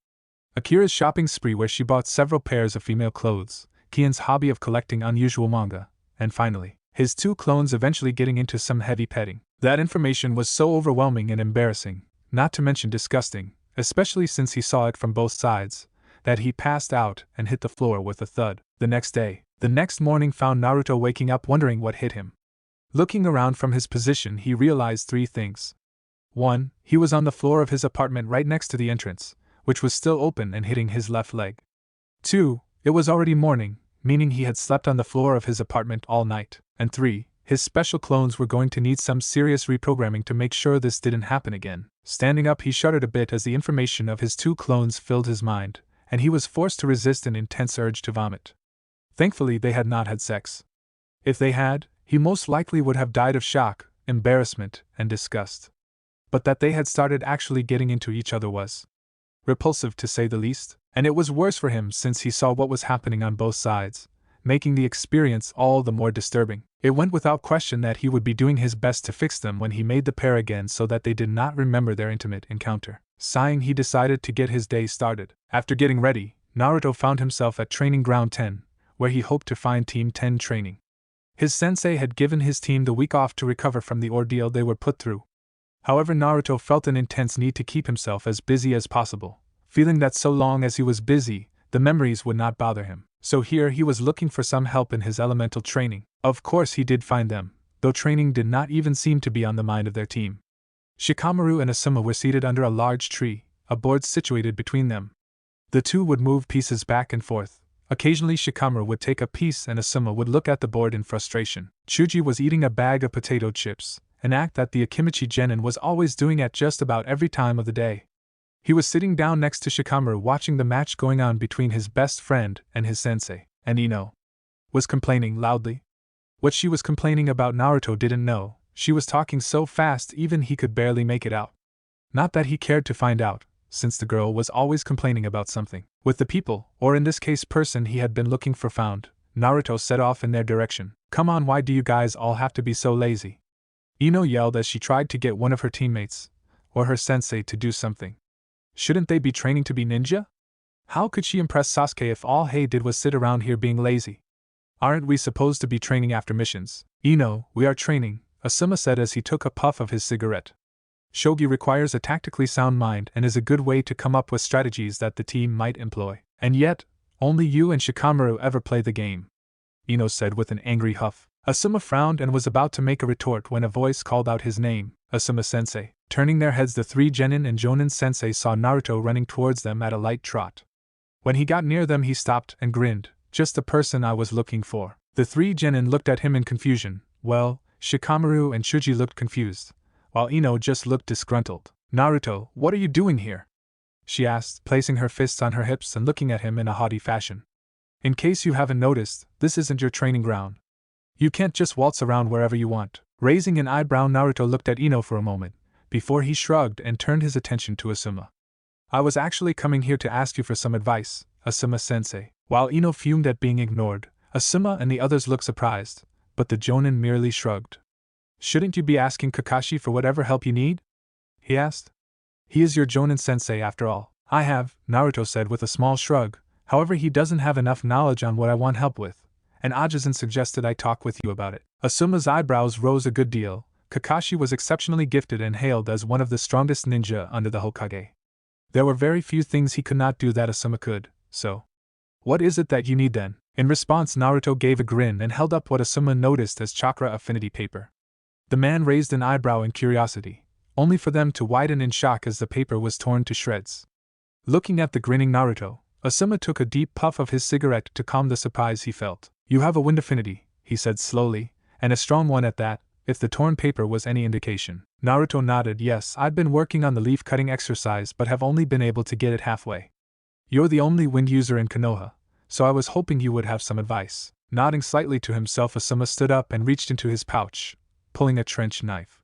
Akira's shopping spree where she bought several pairs of female clothes, Kian's hobby of collecting unusual manga, and finally, his 2 clones eventually getting into some heavy petting. That information was so overwhelming and embarrassing, not to mention disgusting, especially since he saw it from both sides, that he passed out and hit the floor with a thud. The next morning found Naruto waking up wondering what hit him. Looking around from his position, he realized 3 things. 1. He was on the floor of his apartment right next to the entrance, which was still open and hitting his left leg. 2. It was already morning, meaning he had slept on the floor of his apartment all night. And 3. His special clones were going to need some serious reprogramming to make sure this didn't happen again. Standing up, he shuddered a bit as the information of his 2 clones filled his mind, and he was forced to resist an intense urge to vomit. Thankfully, they had not had sex. If they had, he most likely would have died of shock, embarrassment, and disgust. But that they had started actually getting into each other was repulsive, to say the least, and it was worse for him since he saw what was happening on both sides, making the experience all the more disturbing. It went without question that he would be doing his best to fix them when he made the pair again so that they did not remember their intimate encounter. Sighing, he decided to get his day started. After getting ready, Naruto found himself at Training Ground 10, where he hoped to find Team 10 training. His sensei had given his team the week off to recover from the ordeal they were put through. However, Naruto felt an intense need to keep himself as busy as possible, feeling that so long as he was busy, the memories would not bother him. So here he was looking for some help in his elemental training. Of course he did find them, though training did not even seem to be on the mind of their team. Shikamaru and Asuma were seated under a large tree, a board situated between them. The two would move pieces back and forth. Occasionally Shikamaru would take a piece and Asuma would look at the board in frustration. Chuji was eating a bag of potato chips, an act that the Akimichi genin was always doing at just about every time of the day. He was sitting down next to Shikamaru watching the match going on between his best friend and his sensei, and Ino was complaining loudly. What she was complaining about Naruto didn't know, she was talking so fast even he could barely make it out. Not that he cared to find out, since the girl was always complaining about something. With the people, or in this case person he had been looking for found, Naruto set off in their direction. Come on, why do you guys all have to be so lazy? Ino yelled as she tried to get one of her teammates, or her sensei, to do something. Shouldn't they be training to be ninja? How could she impress Sasuke if all he did was sit around here being lazy? Aren't we supposed to be training after missions? Ino, we are training, Asuma said as he took a puff of his cigarette. Shogi requires a tactically sound mind and is a good way to come up with strategies that the team might employ. And yet, only you and Shikamaru ever play the game, Ino said with an angry huff. Asuma frowned and was about to make a retort when a voice called out his name, Asuma-sensei. Turning their heads, the 3 genin and Jonin-sensei saw Naruto running towards them at a light trot. When he got near them he stopped and grinned. Just the person I was looking for. The 3 genin looked at him in confusion. Well, Shikamaru and Chuji looked confused, while Ino just looked disgruntled. Naruto, what are you doing here? She asked, placing her fists on her hips and looking at him in a haughty fashion. In case you haven't noticed, this isn't your training ground. You can't just waltz around wherever you want. Raising an eyebrow, Naruto looked at Ino for a moment, before he shrugged and turned his attention to Asuma. I was actually coming here to ask you for some advice, Asuma-sensei. While Ino fumed at being ignored, Asuma and the others looked surprised, but the Jonin merely shrugged. Shouldn't you be asking Kakashi for whatever help you need? He asked. He is your Jonin-sensei after all. I have, Naruto said with a small shrug, however he doesn't have enough knowledge on what I want help with, and Ajisen suggested I talk with you about it. Asuma's eyebrows rose a good deal. Kakashi was exceptionally gifted and hailed as one of the strongest ninja under the Hokage. There were very few things he could not do that Asuma could, so. What is it that you need then? In response, Naruto gave a grin and held up what Asuma noticed as chakra affinity paper. The man raised an eyebrow in curiosity, only for them to widen in shock as the paper was torn to shreds. Looking at the grinning Naruto, Asuma took a deep puff of his cigarette to calm the surprise he felt. You have a wind affinity, he said slowly, and a strong one at that, if the torn paper was any indication. Naruto nodded. Yes, I've been working on the leaf-cutting exercise but have only been able to get it halfway. You're the only wind user in Konoha, so I was hoping you would have some advice. Nodding slightly to himself, Asuma stood up and reached into his pouch, pulling a trench knife.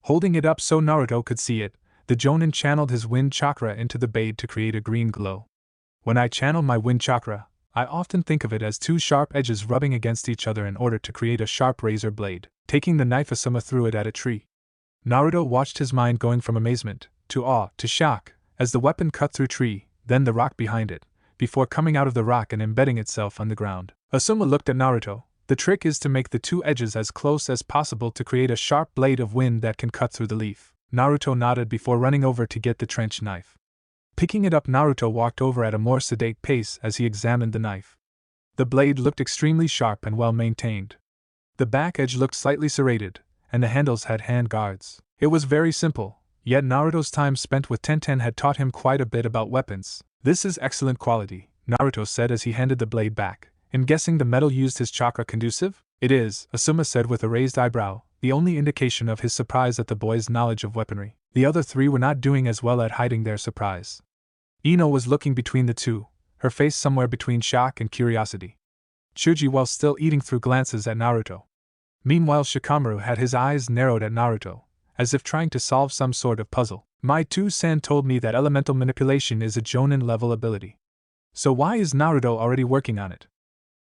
Holding it up so Naruto could see it, the Jonin channeled his wind chakra into the blade to create a green glow. When I channel my wind chakra, I often think of it as 2 sharp edges rubbing against each other in order to create a sharp razor blade. Taking the knife, Asuma threw it at a tree. Naruto watched his mind going from amazement, to awe, to shock, as the weapon cut through tree, then the rock behind it, before coming out of the rock and embedding itself on the ground. Asuma looked at Naruto. The trick is to make the two edges as close as possible to create a sharp blade of wind that can cut through the leaf. Naruto nodded before running over to get the trench knife. Picking it up, Naruto walked over at a more sedate pace as he examined the knife. The blade looked extremely sharp and well maintained. The back edge looked slightly serrated, and the handles had hand guards. It was very simple, yet Naruto's time spent with Tenten had taught him quite a bit about weapons. This is excellent quality, Naruto said as he handed the blade back. I'm guessing the metal used his chakra conducive? It is, Asuma said with a raised eyebrow, the only indication of his surprise at the boy's knowledge of weaponry. The other three were not doing as well at hiding their surprise. Ino was looking between the two, her face somewhere between shock and curiosity. Chuji while still eating threw glances at Naruto. Meanwhile Shikamaru had his eyes narrowed at Naruto, as if trying to solve some sort of puzzle. My 2-san told me that elemental manipulation is a Jonin level ability. So why is Naruto already working on it?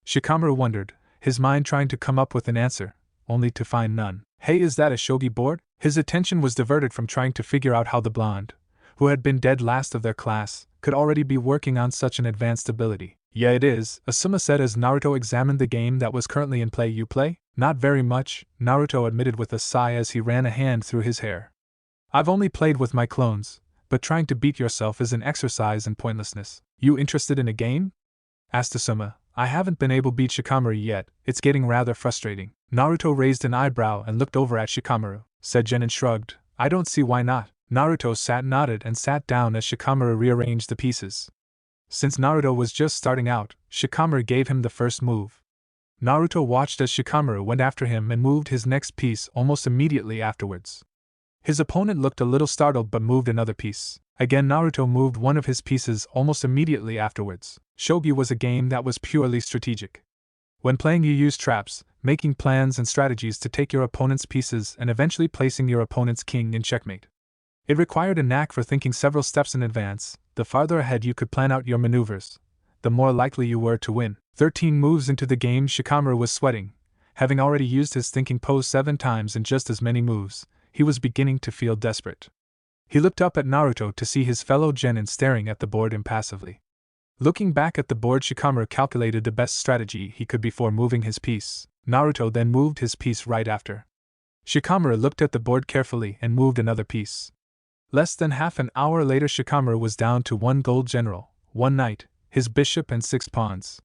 Shikamaru wondered, his mind trying to come up with an answer, only to find none. Hey, is that a shogi board? His attention was diverted from trying to figure out how the blonde, who had been dead last of their class, could already be working on such an advanced ability. Yeah, it is, Asuma said as Naruto examined the game that was currently in play. You play? Not very much, Naruto admitted with a sigh as he ran a hand through his hair. I've only played with my clones, but trying to beat yourself is an exercise in pointlessness. You interested in a game? Asked Asuma. I haven't been able to beat Shikamaru yet, it's getting rather frustrating. Naruto raised an eyebrow and looked over at Shikamaru. Said Jen and shrugged. I don't see why not. Naruto nodded and sat down as Shikamaru rearranged the pieces. Since Naruto was just starting out, Shikamaru gave him the first move. Naruto watched as Shikamaru went after him and moved his next piece almost immediately afterwards. His opponent looked a little startled but moved another piece. Again Naruto moved one of his pieces almost immediately afterwards. Shogi was a game that was purely strategic. When playing you use traps, making plans and strategies to take your opponent's pieces and eventually placing your opponent's king in checkmate. It required a knack for thinking several steps in advance. The farther ahead you could plan out your maneuvers, the more likely you were to win. 13 moves into the game Shikamaru was sweating. Having already used his thinking pose 7 times in just as many moves, he was beginning to feel desperate. He looked up at Naruto to see his fellow genin staring at the board impassively. Looking back at the board, Shikamaru calculated the best strategy he could before moving his piece. Naruto then moved his piece right after. Shikamaru looked at the board carefully and moved another piece. Less than half an hour later Shikamaru was down to 1 gold general, 1 knight, his bishop and 6 pawns.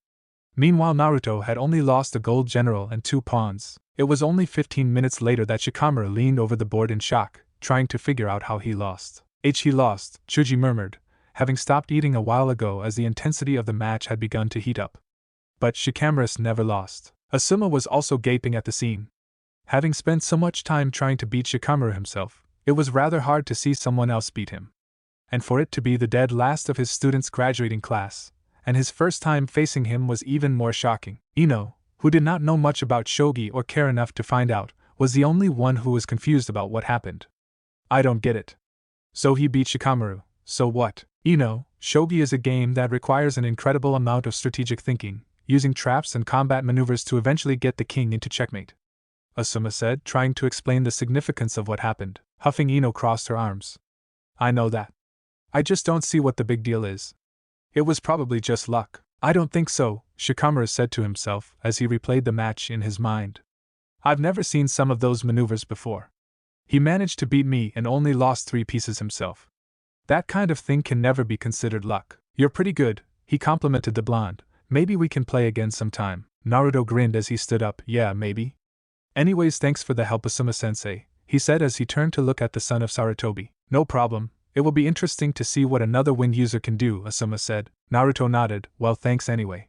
Meanwhile Naruto had only lost a gold general and 2 pawns. It was only 15 minutes later that Shikamaru leaned over the board in shock, trying to figure out how he lost. He lost, Chuji murmured, having stopped eating a while ago as the intensity of the match had begun to heat up. But Shikamaru never lost. Asuma was also gaping at the scene. Having spent so much time trying to beat Shikamaru himself, it was rather hard to see someone else beat him. And for it to be the dead last of his students' graduating class, and his first time facing him was even more shocking. Ino, who did not know much about shogi or care enough to find out, was the only one who was confused about what happened. I don't get it. So he beat Shikamaru, so what? Ino, shogi is a game that requires an incredible amount of strategic thinking, using traps and combat maneuvers to eventually get the king into checkmate. Asuma said, trying to explain the significance of what happened. Huffing, Ino crossed her arms. I know that. I just don't see what the big deal is. It was probably just luck. I don't think so, Shikamaru said to himself as he replayed the match in his mind. I've never seen some of those maneuvers before. He managed to beat me and only lost 3 pieces himself. That kind of thing can never be considered luck. You're pretty good, he complimented the blonde. Maybe we can play again sometime. Naruto grinned as he stood up. Yeah, maybe. Anyways, thanks for the help, Asuma-sensei, he said as he turned to look at the son of Sarutobi. No problem. It will be interesting to see what another wind user can do, Asuma said. Naruto nodded. Well, thanks anyway.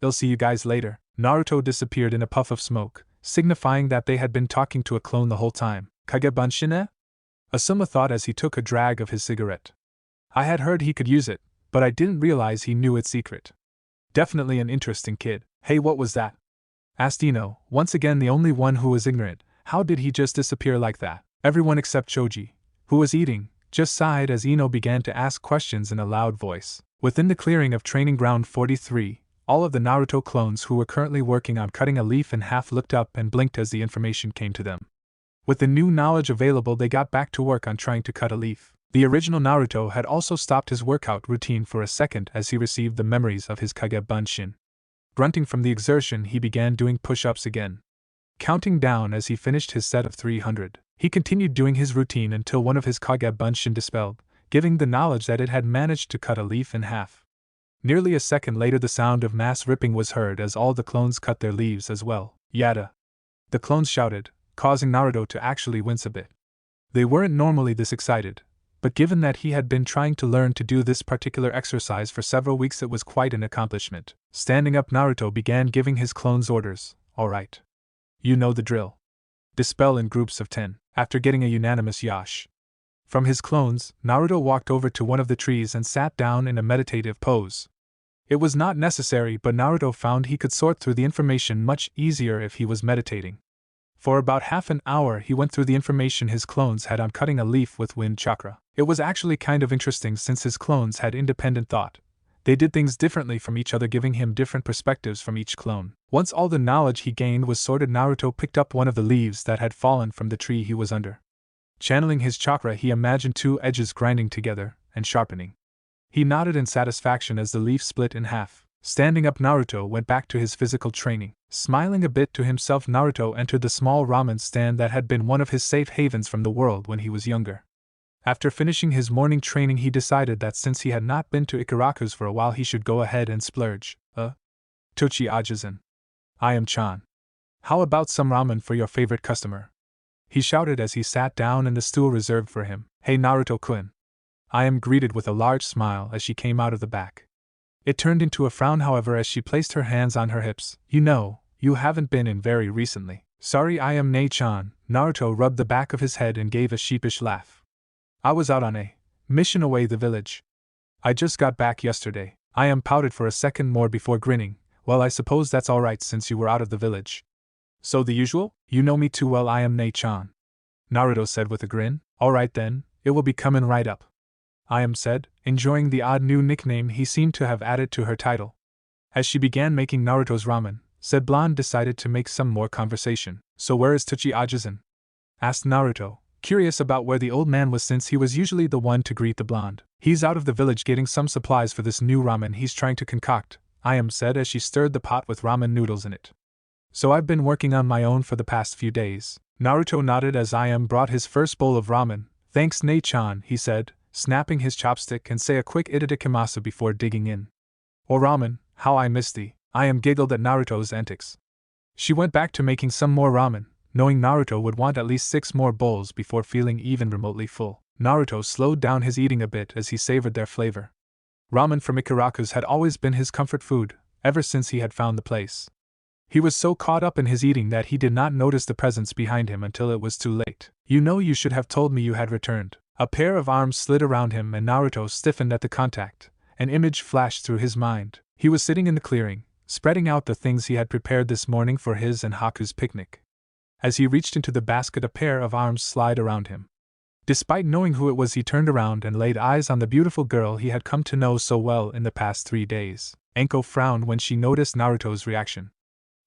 I'll see you guys later. Naruto disappeared in a puff of smoke, signifying that they had been talking to a clone the whole time. Kage Bunshine? Asuma thought as he took a drag of his cigarette. I had heard he could use it, but I didn't realize he knew its secret. Definitely an interesting kid. Hey, what was that? Asked Ino, once again the only one who was ignorant. How did he just disappear like that? Everyone except Choji, who was eating, just sighed as Ino began to ask questions in a loud voice. Within the clearing of Training Ground 43, all of the Naruto clones who were currently working on cutting a leaf in half looked up and blinked as the information came to them. With the new knowledge available, they got back to work on trying to cut a leaf. The original Naruto had also stopped his workout routine for a second as he received the memories of his Kage Bunshin. Grunting from the exertion, he began doing push-ups again, counting down as he finished his set of 300. He continued doing his routine until one of his Kage Bunshin dispelled, giving the knowledge that it had managed to cut a leaf in half. Nearly a second later, the sound of mass ripping was heard as all the clones cut their leaves as well. Yada! The clones shouted, causing Naruto to actually wince a bit. They weren't normally this excited, but given that he had been trying to learn to do this particular exercise for several weeks, it was quite an accomplishment. Standing up, Naruto began giving his clones orders. All right. You know the drill. Dispel in groups of 10. After getting a unanimous yash from his clones, Naruto walked over to one of the trees and sat down in a meditative pose. It was not necessary, but Naruto found he could sort through the information much easier if he was meditating. For about half an hour he went through the information his clones had on cutting a leaf with wind chakra. It was actually kind of interesting since his clones had independent thought. They did things differently from each other, giving him different perspectives from each clone. Once all the knowledge he gained was sorted, Naruto picked up one of the leaves that had fallen from the tree he was under. Channeling his chakra, he imagined two edges grinding together and sharpening. He nodded in satisfaction as the leaf split in half. Standing up, Naruto went back to his physical training. Smiling a bit to himself, Naruto entered the small ramen stand that had been one of his safe havens from the world when he was younger. After finishing his morning training, he decided that since he had not been to Ikaraku's for a while, he should go ahead and splurge. Tochi Ajisen. I am Chan. How about some ramen for your favorite customer? He shouted as he sat down in the stool reserved for him. Hey Naruto-kun. I am greeted with a large smile as she came out of the back. It turned into a frown, however, as she placed her hands on her hips. You know, you haven't been in very recently. Sorry, I am Nei-chan. Naruto rubbed the back of his head and gave a sheepish laugh. I was out on a mission away the village. I just got back yesterday. I am pouted for a second more before grinning. Well, I suppose that's alright since you were out of the village. So the usual? You know me too well, I am Nei-chan. Naruto said with a grin. Alright then, it will be comin' right up. I am said, enjoying the odd new nickname he seemed to have added to her title. As she began making Naruto's ramen, said blonde decided to make some more conversation. So where is Tochi Ajisen? Asked Naruto, curious about where the old man was since he was usually the one to greet the blonde. He's out of the village getting some supplies for this new ramen he's trying to concoct, I am said as she stirred the pot with ramen noodles in it. So I've been working on my own for the past few days. Naruto nodded as I am brought his first bowl of ramen. Thanks Nei-chan, he said, snapping his chopstick and say a quick itadakimasu before digging in. Oh ramen, how I miss thee. I am giggled at Naruto's antics. She went back to making some more ramen, knowing Naruto would want at least 6 more bowls before feeling even remotely full. Naruto slowed down his eating a bit as he savored their flavor. Ramen from Ikaraku's had always been his comfort food, ever since he had found the place. He was so caught up in his eating that he did not notice the presence behind him until it was too late. You know, you should have told me you had returned. A pair of arms slid around him and Naruto stiffened at the contact. An image flashed through his mind. He was sitting in the clearing, spreading out the things he had prepared this morning for his and Haku's picnic. As he reached into the basket, a pair of arms slid around him. Despite knowing who it was, he turned around and laid eyes on the beautiful girl he had come to know so well in the past 3 days. Anko frowned when she noticed Naruto's reaction.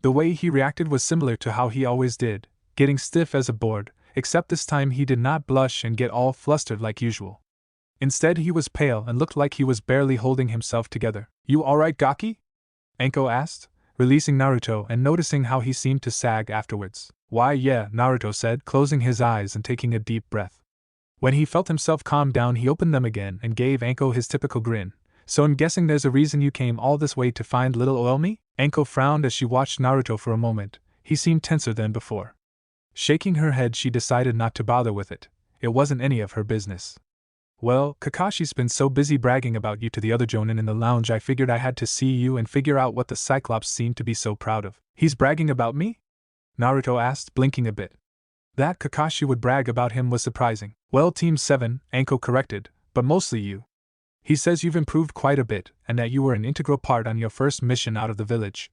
The way he reacted was similar to how he always did, getting stiff as a board, except this time he did not blush and get all flustered like usual. Instead, he was pale and looked like he was barely holding himself together. You alright, Gaki? Anko asked, releasing Naruto and noticing how he seemed to sag afterwards. Why yeah, Naruto said, closing his eyes and taking a deep breath. When he felt himself calm down, he opened them again and gave Anko his typical grin. So I'm guessing there's a reason you came all this way to find little Oilme? Anko frowned as she watched Naruto for a moment. He seemed tenser than before. Shaking her head, she decided not to bother with it. It wasn't any of her business. Well, Kakashi's been so busy bragging about you to the other jonin in the lounge, I figured I had to see you and figure out what the Cyclops seemed to be so proud of. He's bragging about me? Naruto asked, blinking a bit. That Kakashi would brag about him was surprising. Well, Team 7, Anko corrected, but mostly you. He says you've improved quite a bit, and that you were an integral part on your first mission out of the village.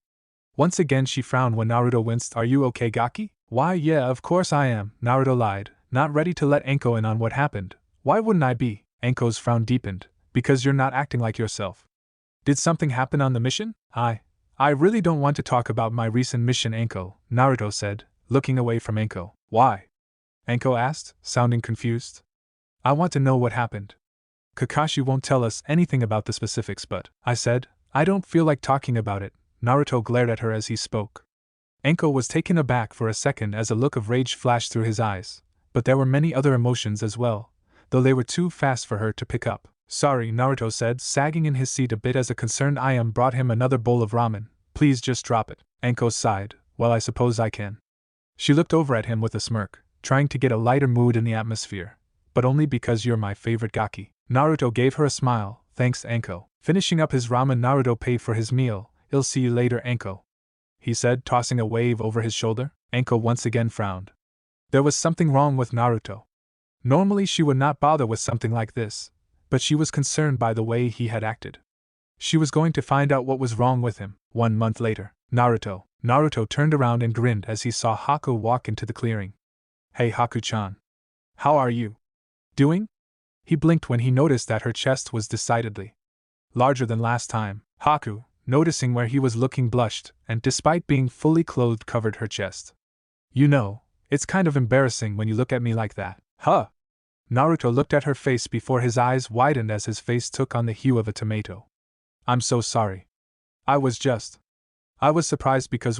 Once again she frowned when Naruto winced. Are you okay, Gaki? Why yeah, of course I am, Naruto lied, not ready to let Anko in on what happened. Why wouldn't I be? Anko's frown deepened. Because you're not acting like yourself. Did something happen on the mission? I really don't want to talk about my recent mission, Anko, Naruto said, looking away from Anko. Why? Anko asked, sounding confused. I want to know what happened. Kakashi won't tell us anything about the specifics, but, I said, I don't feel like talking about it. Naruto glared at her as he spoke. Anko was taken aback for a second as a look of rage flashed through his eyes, but there were many other emotions as well, though they were too fast for her to pick up. Sorry, Naruto said, sagging in his seat a bit as a concerned Ayam brought him another bowl of ramen. Please just drop it. Anko sighed. Well, I suppose I can. She looked over at him with a smirk, trying to get a lighter mood in the atmosphere. But only because you're my favorite gaki. Naruto gave her a smile. Thanks, Anko. Finishing up his ramen, Naruto paid for his meal. I'll see you later, Anko, he said, tossing a wave over his shoulder. Anko once again frowned. There was something wrong with Naruto. Normally she would not bother with something like this, but she was concerned by the way he had acted. She was going to find out what was wrong with him. 1 month later, Naruto turned around and grinned as he saw Haku walk into the clearing. Hey Haku-chan. How are you doing? He blinked when he noticed that her chest was decidedly larger than last time. Haku, noticing where he was looking, blushed, and despite being fully clothed covered her chest. You know, it's kind of embarrassing when you look at me like that. Huh? Naruto looked at her face before his eyes widened as his face took on the hue of a tomato. I'm so sorry. I was surprised because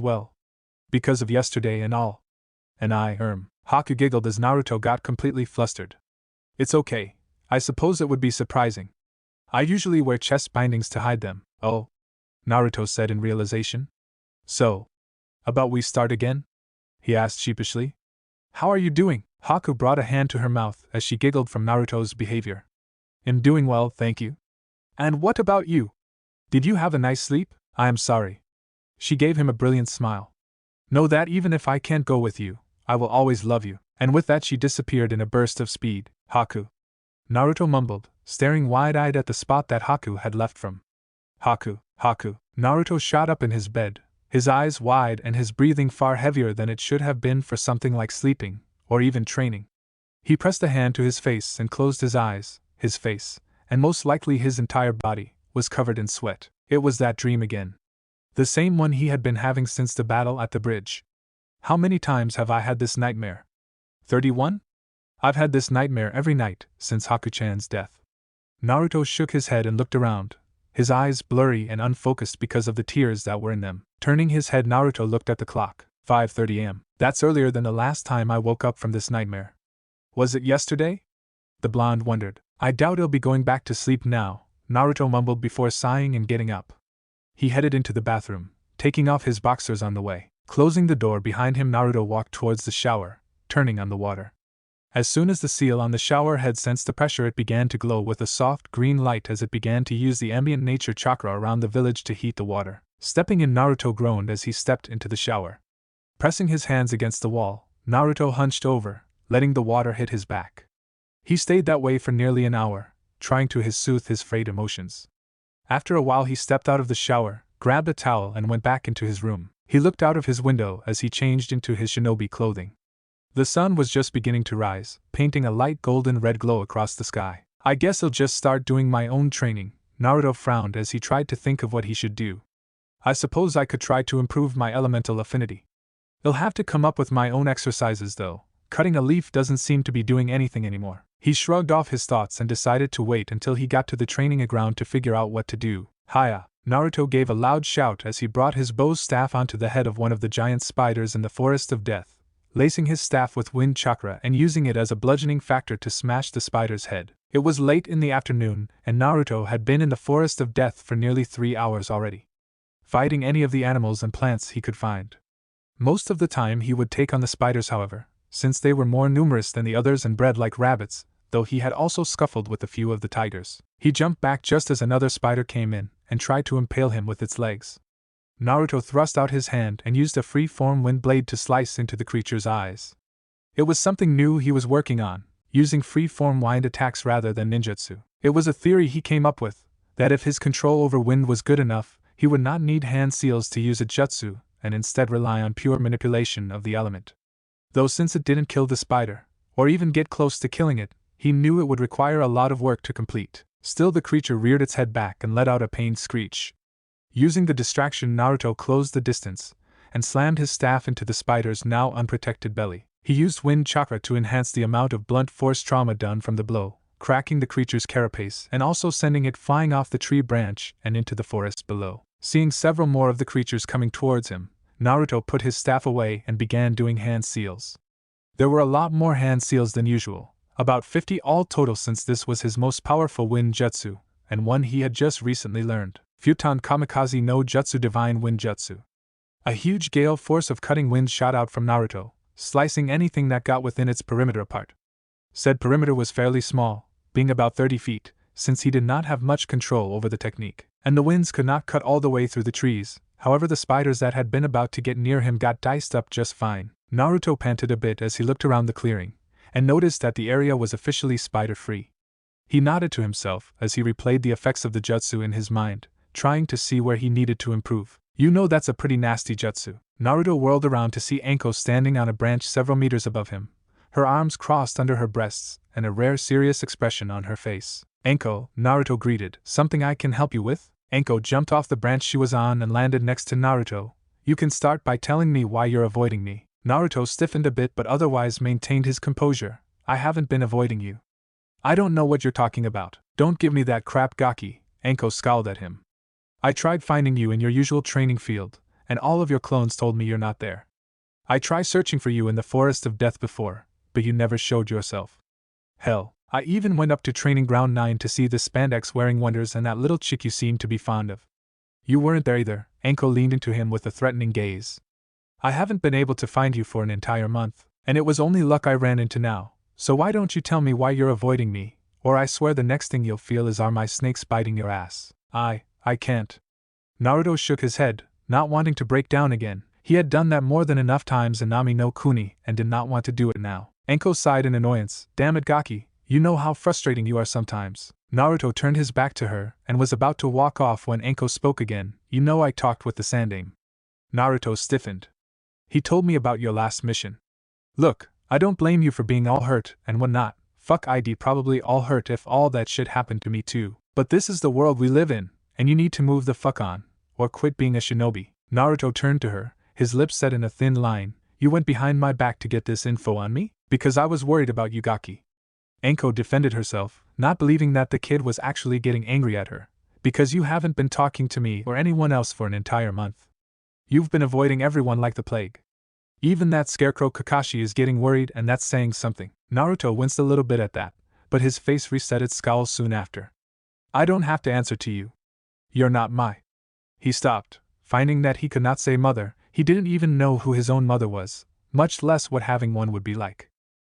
of yesterday and all. And Haku giggled as Naruto got completely flustered. It's okay, I suppose it would be surprising. I usually wear chest bindings to hide them. Oh, Naruto said in realization. So, about we start again? He asked sheepishly. How are you doing? Haku brought a hand to her mouth as she giggled from Naruto's behavior. I'm doing well, thank you. And what about you? Did you have a nice sleep? I am sorry. She gave him a brilliant smile. Know that even if I can't go with you, I will always love you. And with that she disappeared in a burst of speed. Haku. Naruto mumbled, staring wide-eyed at the spot that Haku had left from. Haku. Naruto shot up in his bed, his eyes wide and his breathing far heavier than it should have been for something like sleeping, or even training. He pressed a hand to his face and closed his eyes. His face, and most likely his entire body, was covered in sweat. It was that dream again. The same one he had been having since the battle at the bridge. How many times have I had this nightmare? 31? I've had this nightmare every night since Haku-chan's death. Naruto shook his head and looked around, his eyes blurry and unfocused because of the tears that were in them. Turning his head, Naruto looked at the clock. 5:30 am. That's earlier than the last time I woke up from this nightmare. Was it yesterday? The blonde wondered. I doubt I'll be going back to sleep now, Naruto mumbled before sighing and getting up. He headed into the bathroom, taking off his boxers on the way. Closing the door behind him, Naruto walked towards the shower, turning on the water. As soon as the seal on the shower head sensed the pressure, it began to glow with a soft green light as it began to use the ambient nature chakra around the village to heat the water. Stepping in, Naruto groaned as he stepped into the shower. Pressing his hands against the wall, Naruto hunched over, letting the water hit his back. He stayed that way for nearly an hour, trying to soothe his frayed emotions. After a while he stepped out of the shower, grabbed a towel and went back into his room. He looked out of his window as he changed into his shinobi clothing. The sun was just beginning to rise, painting a light golden red glow across the sky. I guess I'll just start doing my own training, Naruto frowned as he tried to think of what he should do. I suppose I could try to improve my elemental affinity. I'll have to come up with my own exercises though. Cutting a leaf doesn't seem to be doing anything anymore. He shrugged off his thoughts and decided to wait until he got to the training ground to figure out what to do. Hiya! Naruto gave a loud shout as he brought his bow's staff onto the head of one of the giant spiders in the Forest of Death, lacing his staff with wind chakra and using it as a bludgeoning factor to smash the spider's head. It was late in the afternoon, and Naruto had been in the Forest of Death for nearly 3 hours already, fighting any of the animals and plants he could find. Most of the time he would take on the spiders, however, since they were more numerous than the others and bred like rabbits, though he had also scuffled with a few of the tigers. He jumped back just as another spider came in and tried to impale him with its legs. Naruto thrust out his hand and used a free-form wind blade to slice into the creature's eyes. It was something new he was working on, using free-form wind attacks rather than ninjutsu. It was a theory he came up with, that if his control over wind was good enough, he would not need hand seals to use a jutsu, and instead rely on pure manipulation of the element. Though since it didn't kill the spider, or even get close to killing it, he knew it would require a lot of work to complete. Still, the creature reared its head back and let out a pained screech. Using the distraction, Naruto closed the distance and slammed his staff into the spider's now unprotected belly. He used wind chakra to enhance the amount of blunt force trauma done from the blow, cracking the creature's carapace and also sending it flying off the tree branch and into the forest below. Seeing several more of the creatures coming towards him, Naruto put his staff away and began doing hand seals. There were a lot more hand seals than usual, about 50 all total since this was his most powerful wind jutsu, and one he had just recently learned, Futon Kamikaze no Jutsu Divine Wind Jutsu. A huge gale force of cutting wind shot out from Naruto, slicing anything that got within its perimeter apart. Said perimeter was fairly small, being about 30 feet, since he did not have much control over the technique, and the winds could not cut all the way through the trees. However, the spiders that had been about to get near him got diced up just fine. Naruto panted a bit as he looked around the clearing, and noticed that the area was officially spider-free. He nodded to himself as he replayed the effects of the jutsu in his mind, trying to see where he needed to improve. You know that's a pretty nasty jutsu. Naruto whirled around to see Anko standing on a branch several meters above him, her arms crossed under her breasts, and a rare serious expression on her face. Anko, Naruto greeted. Something I can help you with? Anko jumped off the branch she was on and landed next to Naruto. You can start by telling me why you're avoiding me. Naruto stiffened a bit but otherwise maintained his composure. I haven't been avoiding you. I don't know what you're talking about. Don't give me that crap, Gaki. Anko scowled at him. I tried finding you in your usual training field, and all of your clones told me you're not there. I tried searching for you in the Forest of Death before, but you never showed yourself. Hell, I even went up to Training Ground 9 to see the spandex-wearing wonders and that little chick you seem to be fond of. You weren't there either. Anko leaned into him with a threatening gaze. I haven't been able to find you for an entire month, and it was only luck I ran into now, so why don't you tell me why you're avoiding me, or I swear the next thing you'll feel is my snakes biting your ass. I can't. Naruto shook his head, not wanting to break down again. He had done that more than enough times in Nami no Kuni and did not want to do it now. Anko sighed in annoyance. Damn it, Gaki, you know how frustrating you are sometimes. Naruto turned his back to her and was about to walk off when Anko spoke again. You know I talked with the Sandaime. Naruto stiffened. He told me about your last mission. Look, I don't blame you for being all hurt and whatnot. Fuck, I'd probably all hurt if all that shit happened to me too. But this is the world we live in, and you need to move the fuck on, or quit being a shinobi. Naruto turned to her, his lips set in a thin line. You went behind my back to get this info on me? Because I was worried about you, Gaki. Anko defended herself, not believing that the kid was actually getting angry at her. Because you haven't been talking to me or anyone else for an entire month. You've been avoiding everyone like the plague. Even that scarecrow Kakashi is getting worried, and that's saying something. Naruto winced a little bit at that, but his face reset its scowl soon after. I don't have to answer to you. You're not my. He stopped, finding that he could not say mother. He didn't even know who his own mother was, much less what having one would be like.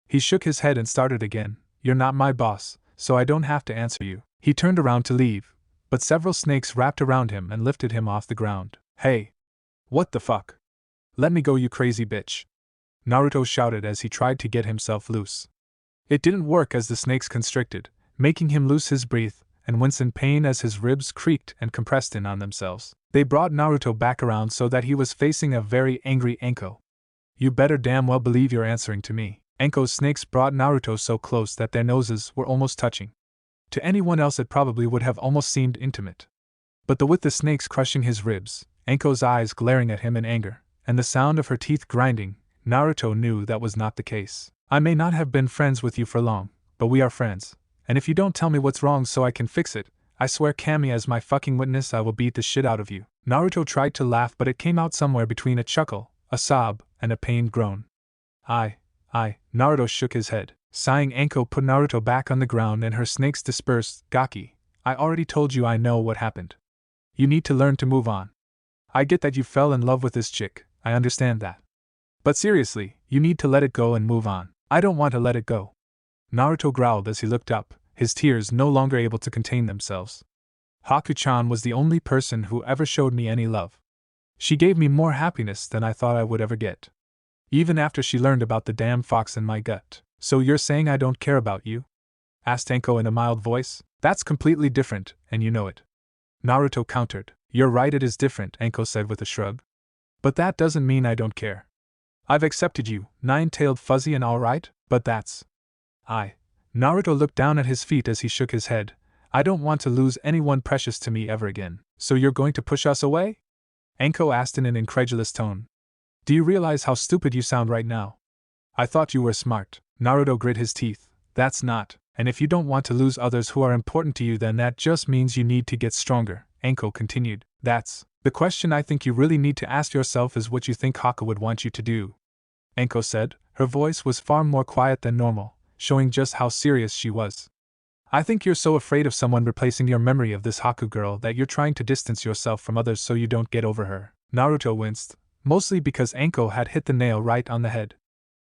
He shook his head and started again. You're not my boss, so I don't have to answer you. He turned around to leave, but several snakes wrapped around him and lifted him off the ground. Hey! What the fuck? Let me go, you crazy bitch! Naruto shouted as he tried to get himself loose. It didn't work as the snakes constricted, making him lose his breath and wince in pain as his ribs creaked and compressed in on themselves. They brought Naruto back around so that he was facing a very angry Anko. You better damn well believe you're answering to me. Anko's snakes brought Naruto so close that their noses were almost touching. To anyone else it probably would have almost seemed intimate. But with the snakes crushing his ribs, Anko's eyes glaring at him in anger, and the sound of her teeth grinding, Naruto knew that was not the case. I may not have been friends with you for long, but we are friends, and if you don't tell me what's wrong so I can fix it, I swear Kami as my fucking witness I will beat the shit out of you. Naruto tried to laugh but it came out somewhere between a chuckle, a sob, and a pained groan. Naruto shook his head. Sighing, Anko put Naruto back on the ground and her snakes dispersed. Gaki, I already told you I know what happened. You need to learn to move on. I get that you fell in love with this chick, I understand that. But seriously, you need to let it go and move on. I don't want to let it go. Naruto growled as he looked up, his tears no longer able to contain themselves. Haku-chan was the only person who ever showed me any love. She gave me more happiness than I thought I would ever get. Even after she learned about the damn fox in my gut. So you're saying I don't care about you? Asked Anko in a mild voice. That's completely different, and you know it. Naruto countered. You're right, it is different, Anko said with a shrug. But that doesn't mean I don't care. I've accepted you, nine-tailed fuzzy, and all right, but that's... Naruto looked down at his feet as he shook his head. I don't want to lose anyone precious to me ever again. So you're going to push us away? Anko asked in an incredulous tone. Do you realize how stupid you sound right now? I thought you were smart. Naruto grit his teeth. That's not, and if you don't want to lose others who are important to you, then that just means you need to get stronger, Anko continued. That's the question I think you really need to ask yourself is what you think Haku would want you to do. Anko said. Her voice was far more quiet than normal, showing just how serious she was. I think you're so afraid of someone replacing your memory of this Haku girl that you're trying to distance yourself from others so you don't get over her. Naruto winced, mostly because Anko had hit the nail right on the head.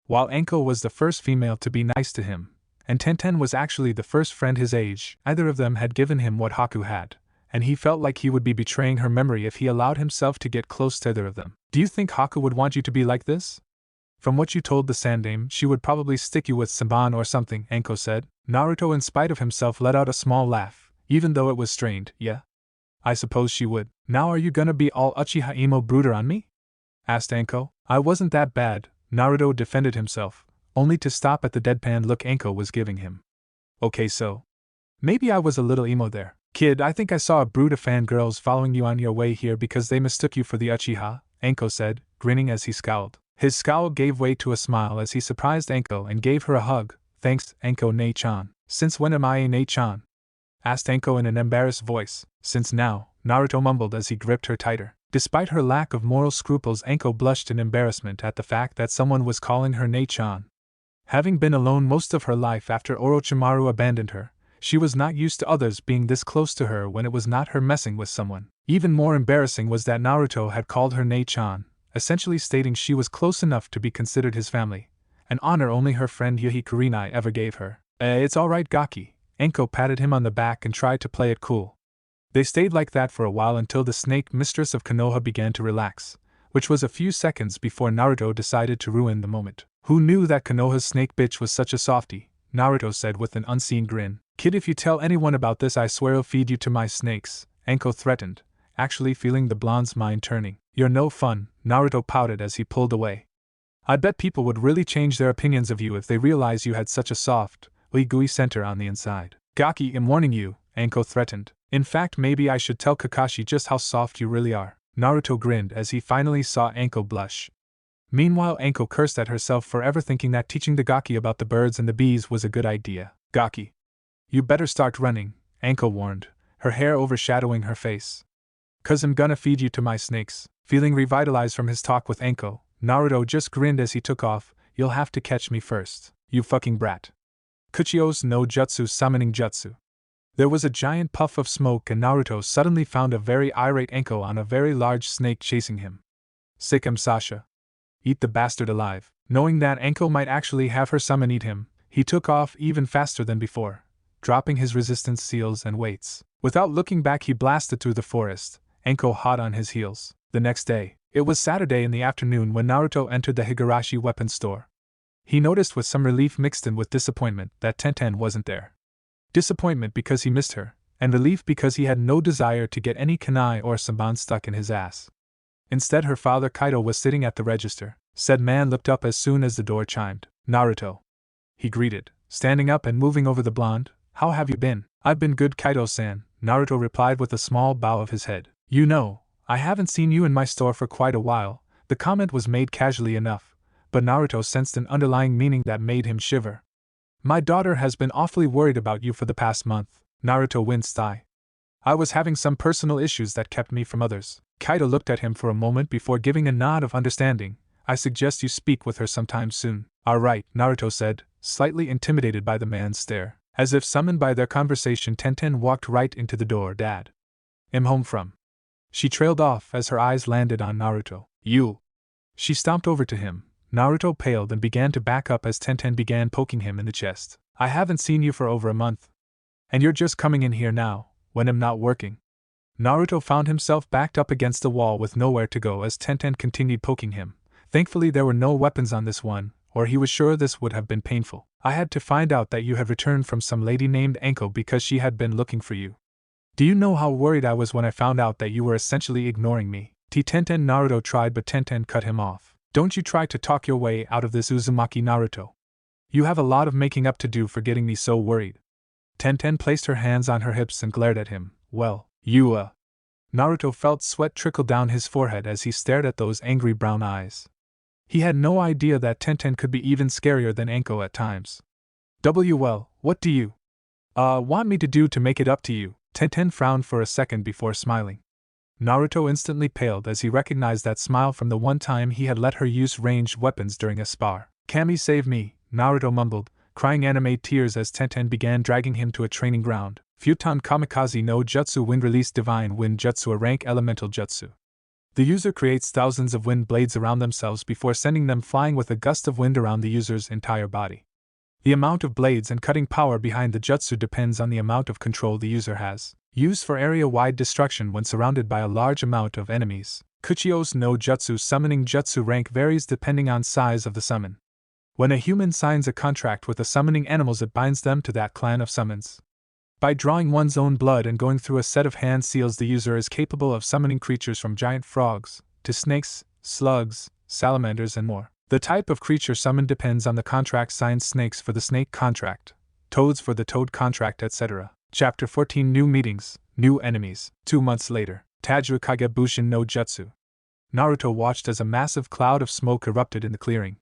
While Anko was the first female to be nice to him, and Tenten was actually the first friend his age, neither of them had given him what Haku had, and he felt like he would be betraying her memory if he allowed himself to get close to either of them. Do you think Haku would want you to be like this? From what you told the Sandaime, she would probably stick you with Saban or something, Anko said. Naruto, in spite of himself, let out a small laugh, even though it was strained. Yeah? I suppose she would. Now are you gonna be all uchiha emo brooder on me? Asked Anko. I wasn't that bad, Naruto defended himself, only to stop at the deadpan look Anko was giving him. Okay, so maybe I was a little emo there. Kid, I think I saw a brood of fangirls following you on your way here because they mistook you for the Uchiha, Anko said, grinning as he scowled. His scowl gave way to a smile as he surprised Anko and gave her a hug. Thanks, Anko Nei-chan. Since when am I a Nei-chan? Asked Anko in an embarrassed voice. Since now, Naruto mumbled as he gripped her tighter. Despite her lack of moral scruples, Anko blushed in embarrassment at the fact that someone was calling her Nei-chan. Having been alone most of her life after Orochimaru abandoned her, she was not used to others being this close to her when it was not her messing with someone. Even more embarrassing was that Naruto had called her Nei-chan, essentially stating she was close enough to be considered his family, an honor only her friend Yuhi Kurenai ever gave her. It's alright, Gaki. Anko patted him on the back and tried to play it cool. They stayed like that for a while until the snake mistress of Konoha began to relax, which was a few seconds before Naruto decided to ruin the moment. Who knew that Konoha's snake bitch was such a softie? Naruto said with an unseen grin. Kid, if you tell anyone about this, I swear I'll feed you to my snakes, Anko threatened, actually feeling the blonde's mind turning. You're no fun, Naruto pouted as he pulled away. I bet people would really change their opinions of you if they realize you had such a soft, gooey center on the inside. Gaki, I'm warning you, Anko threatened. In fact, maybe I should tell Kakashi just how soft you really are. Naruto grinned as he finally saw Anko blush. Meanwhile, Anko cursed at herself for ever thinking that teaching the Gaki about the birds and the bees was a good idea. Gaki, you better start running, Anko warned, her hair overshadowing her face. 'Cause I'm gonna feed you to my snakes. Feeling revitalized from his talk with Anko, Naruto just grinned as he took off. You'll have to catch me first, you fucking brat. Kuchio's no jutsu summoning jutsu. There was a giant puff of smoke and Naruto suddenly found a very irate Anko on a very large snake chasing him. Sick him, Sasha. Eat the bastard alive. Knowing that Anko might actually have her summon eat him, he took off even faster than before, dropping his resistance seals and weights. Without looking back, he blasted through the forest, Anko hot on his heels. The next day, it was Saturday in the afternoon when Naruto entered the Higurashi weapons store. He noticed with some relief mixed in with disappointment that Tenten wasn't there. Disappointment because he missed her, and relief because he had no desire to get any kunai or saban stuck in his ass. Instead, her father Kaido was sitting at the register. Said man looked up as soon as the door chimed. Naruto, he greeted, standing up and moving over the blonde. How have you been? I've been good, Kaido-san, Naruto replied with a small bow of his head. You know, I haven't seen you in my store for quite a while. The comment was made casually enough, but Naruto sensed an underlying meaning that made him shiver. My daughter has been awfully worried about you for the past month, Naruto winced. I was having some personal issues that kept me from others. Kaido looked at him for a moment before giving a nod of understanding. I suggest you speak with her sometime soon. Alright, Naruto said, slightly intimidated by the man's stare. As if summoned by their conversation, Tenten walked right into the door. Dad, I'm home from. She trailed off as her eyes landed on Naruto. You. She stomped over to him. Naruto paled and began to back up as Tenten began poking him in the chest. I haven't seen you for over a month. And you're just coming in here now, when I'm not working. Naruto found himself backed up against the wall with nowhere to go as Tenten continued poking him. Thankfully there were no weapons on this one, or he was sure this would have been painful. I had to find out that you had returned from some lady named Anko because she had been looking for you. Do you know how worried I was when I found out that you were essentially ignoring me? Tenten Naruto tried, but Tenten cut him off. Don't you try to talk your way out of this, Uzumaki Naruto. You have a lot of making up to do for getting me so worried. Tenten placed her hands on her hips and glared at him. Well, you Naruto felt sweat trickle down his forehead as he stared at those angry brown eyes. He had no idea that Tenten could be even scarier than Anko at times. Well, what do you want me to do to make it up to you? Tenten frowned for a second before smiling. Naruto instantly paled as he recognized that smile from the one time he had let her use ranged weapons during a spar. Kami, save me, Naruto mumbled, crying anime tears as Tenten began dragging him to a training ground. Futon Kamikaze no Jutsu Wind Release Divine Wind Jutsu, a rank elemental jutsu. The user creates thousands of wind blades around themselves before sending them flying with a gust of wind around the user's entire body. The amount of blades and cutting power behind the jutsu depends on the amount of control the user has. Used for area-wide destruction when surrounded by a large amount of enemies. Kuchios no Jutsu Summoning Jutsu rank varies depending on size of the summon. When a human signs a contract with the summoning animals, it binds them to that clan of summons. By drawing one's own blood and going through a set of hand seals, the user is capable of summoning creatures from giant frogs to snakes, slugs, salamanders, and more. The type of creature summoned depends on the contract signed: snakes for the snake contract, toads for the toad contract, etc. Chapter 14 New Meetings, New Enemies. 2 months later, Tajuru Kagebushin no Jutsu. Naruto watched as a massive cloud of smoke erupted in the clearing.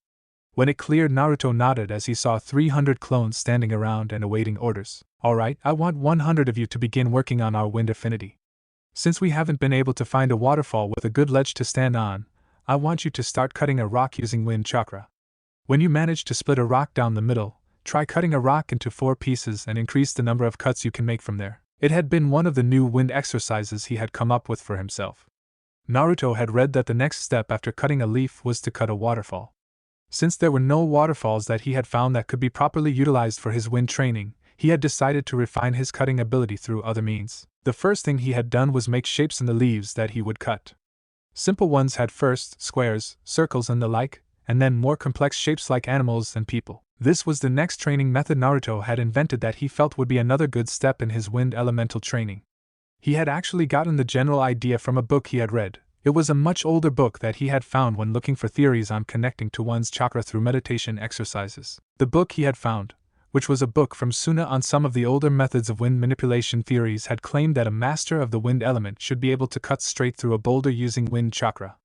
When it cleared, Naruto nodded as he saw 300 clones standing around and awaiting orders. Alright, I want 100 of you to begin working on our wind affinity. Since we haven't been able to find a waterfall with a good ledge to stand on, I want you to start cutting a rock using wind chakra. When you manage to split a rock down the middle, try cutting a rock into 4 pieces and increase the number of cuts you can make from there. It had been one of the new wind exercises he had come up with for himself. Naruto had read that the next step after cutting a leaf was to cut a waterfall. Since there were no waterfalls that he had found that could be properly utilized for his wind training, he had decided to refine his cutting ability through other means. The first thing he had done was make shapes in the leaves that he would cut. Simple ones had first squares, circles, and the like, and then more complex shapes like animals and people. This was the next training method Naruto had invented that he felt would be another good step in his wind elemental training. He had actually gotten the general idea from a book he had read. It was a much older book that he had found when looking for theories on connecting to one's chakra through meditation exercises. The book he had found, which was a book from Suna on some of the older methods of wind manipulation theories, had claimed that a master of the wind element should be able to cut straight through a boulder using wind chakra.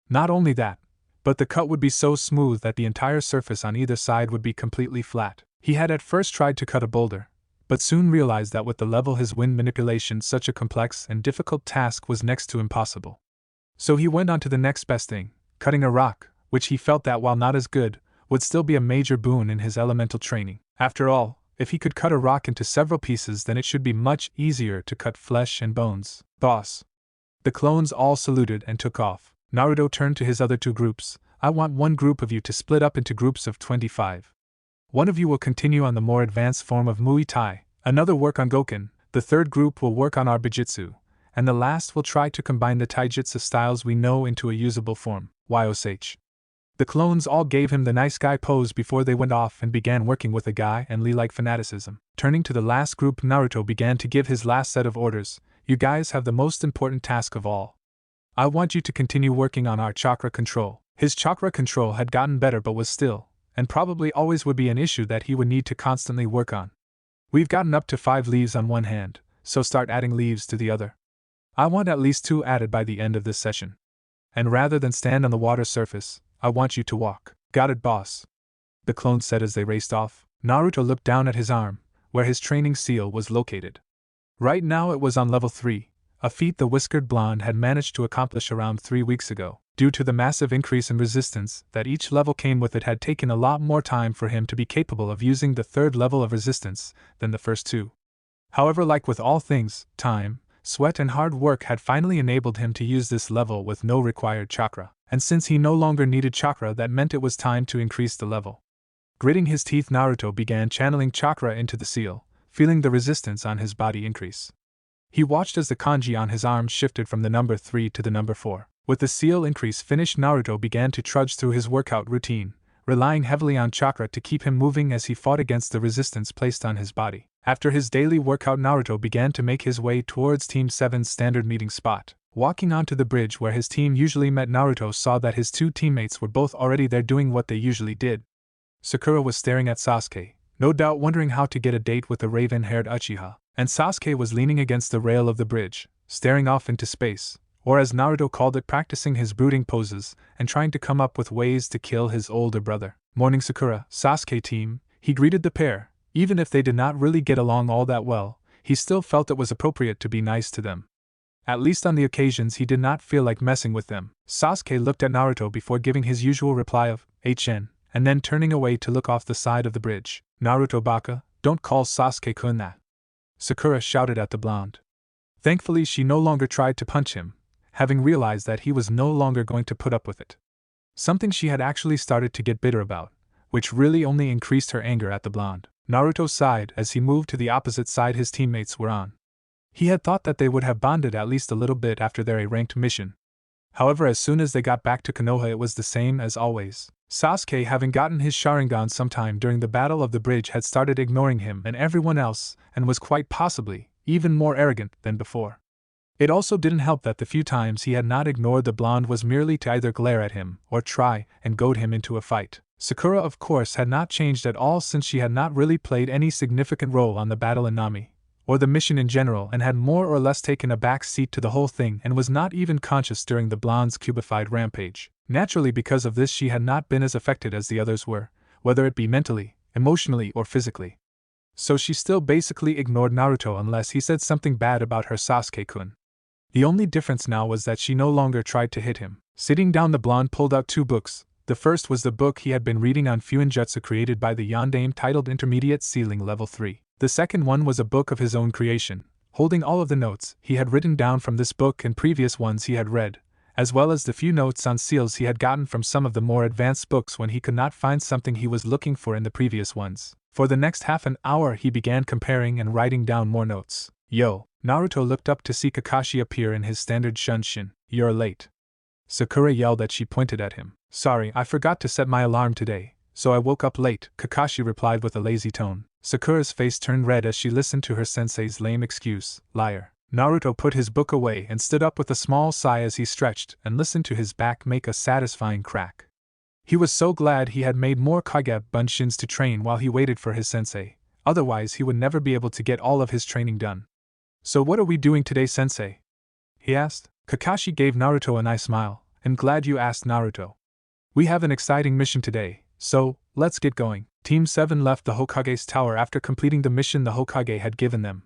Not only that, but the cut would be so smooth that the entire surface on either side would be completely flat. He had at first tried to cut a boulder, but soon realized that with the level his wind manipulation, such a complex and difficult task was next to impossible. So he went on to the next best thing, cutting a rock, which he felt that while not as good, would still be a major boon in his elemental training. After all, if he could cut a rock into several pieces, then it should be much easier to cut flesh and bones. Boss. The clones all saluted and took off. Naruto turned to his other 2 groups. I want one group of you to split up into groups of 25. One of you will continue on the more advanced form of Muay Thai, another work on Goken, the third group will work on our Bijutsu, and the last will try to combine the taijutsu styles we know into a usable form. YOSH. The clones all gave him the nice guy pose before they went off and began working with a guy and Lee-like fanaticism. Turning to the last group, Naruto began to give his last set of orders. You guys have the most important task of all. I want you to continue working on our chakra control. His chakra control had gotten better but was still, and probably always would be, an issue that he would need to constantly work on. We've gotten up to 5 leaves on one hand, so start adding leaves to the other. I want at least 2 added by the end of this session. And rather than stand on the water surface, I want you to walk. Got it, boss? The clone said as they raced off. Naruto looked down at his arm, where his training seal was located. Right now it was on level 3, a feat the whiskered blonde had managed to accomplish around 3 weeks ago. Due to the massive increase in resistance that each level came with, it had taken a lot more time for him to be capable of using the 3rd level of resistance than the first 2. However, like with all things, time, sweat, and hard work had finally enabled him to use this level with no required chakra, and since he no longer needed chakra, that meant it was time to increase the level. Gritting his teeth, Naruto began channeling chakra into the seal, feeling the resistance on his body increase. He watched as the kanji on his arm shifted from the number 3 to the number 4. With the seal increase finished, Naruto began to trudge through his workout routine, relying heavily on chakra to keep him moving as he fought against the resistance placed on his body. After his daily workout, Naruto began to make his way towards Team 7's standard meeting spot. Walking onto the bridge where his team usually met, Naruto saw that his 2 teammates were both already there doing what they usually did. Sakura was staring at Sasuke, no doubt wondering how to get a date with the raven-haired Uchiha, and Sasuke was leaning against the rail of the bridge, staring off into space, or as Naruto called it, practicing his brooding poses and trying to come up with ways to kill his older brother. Morning Sakura, Sasuke team, he greeted the pair. Even if they did not really get along all that well, he still felt it was appropriate to be nice to them. At least on the occasions he did not feel like messing with them. Sasuke looked at Naruto before giving his usual reply of HN, and then turning away to look off the side of the bridge. Naruto baka, don't call Sasuke-kun that. Sakura shouted at the blonde. Thankfully she no longer tried to punch him, having realized that he was no longer going to put up with it. Something she had actually started to get bitter about, which really only increased her anger at the blonde. Naruto sighed as he moved to the opposite side his teammates were on. He had thought that they would have bonded at least a little bit after their A-ranked mission. However, as soon as they got back to Konoha it was the same as always. Sasuke, having gotten his Sharingan sometime during the Battle of the Bridge, had started ignoring him and everyone else, and was quite possibly even more arrogant than before. It also didn't help that the few times he had not ignored the blonde was merely to either glare at him or try and goad him into a fight. Sakura, of course, had not changed at all since she had not really played any significant role on the battle in Nami, or the mission in general, and had more or less taken a back seat to the whole thing and was not even conscious during the blonde's cubified rampage. Naturally, because of this she had not been as affected as the others were, whether it be mentally, emotionally, or physically. So she still basically ignored Naruto unless he said something bad about her Sasuke-kun. The only difference now was that she no longer tried to hit him. Sitting down, the blonde pulled out two books. The first was the book he had been reading on Fuinjutsu created by the Yondaime titled Intermediate Ceiling Level 3. The second one was a book of his own creation, holding all of the notes he had written down from this book and previous ones he had read, as well as the few notes on seals he had gotten from some of the more advanced books when he could not find something he was looking for in the previous ones. For the next half an hour he began comparing and writing down more notes. Yo! Naruto looked up to see Kakashi appear in his standard shunshin. You're late. Sakura yelled as she pointed at him. Sorry, I forgot to set my alarm today, so I woke up late, Kakashi replied with a lazy tone. Sakura's face turned red as she listened to her sensei's lame excuse. Liar. Naruto put his book away and stood up with a small sigh as he stretched and listened to his back make a satisfying crack. He was so glad he had made more Kage Bunshins to train while he waited for his sensei, otherwise he would never be able to get all of his training done. So what are we doing today, sensei? He asked. Kakashi gave Naruto a nice smile. I'm glad you asked, Naruto. We have an exciting mission today, so let's get going. Team 7 left the Hokage's tower after completing the mission the Hokage had given them.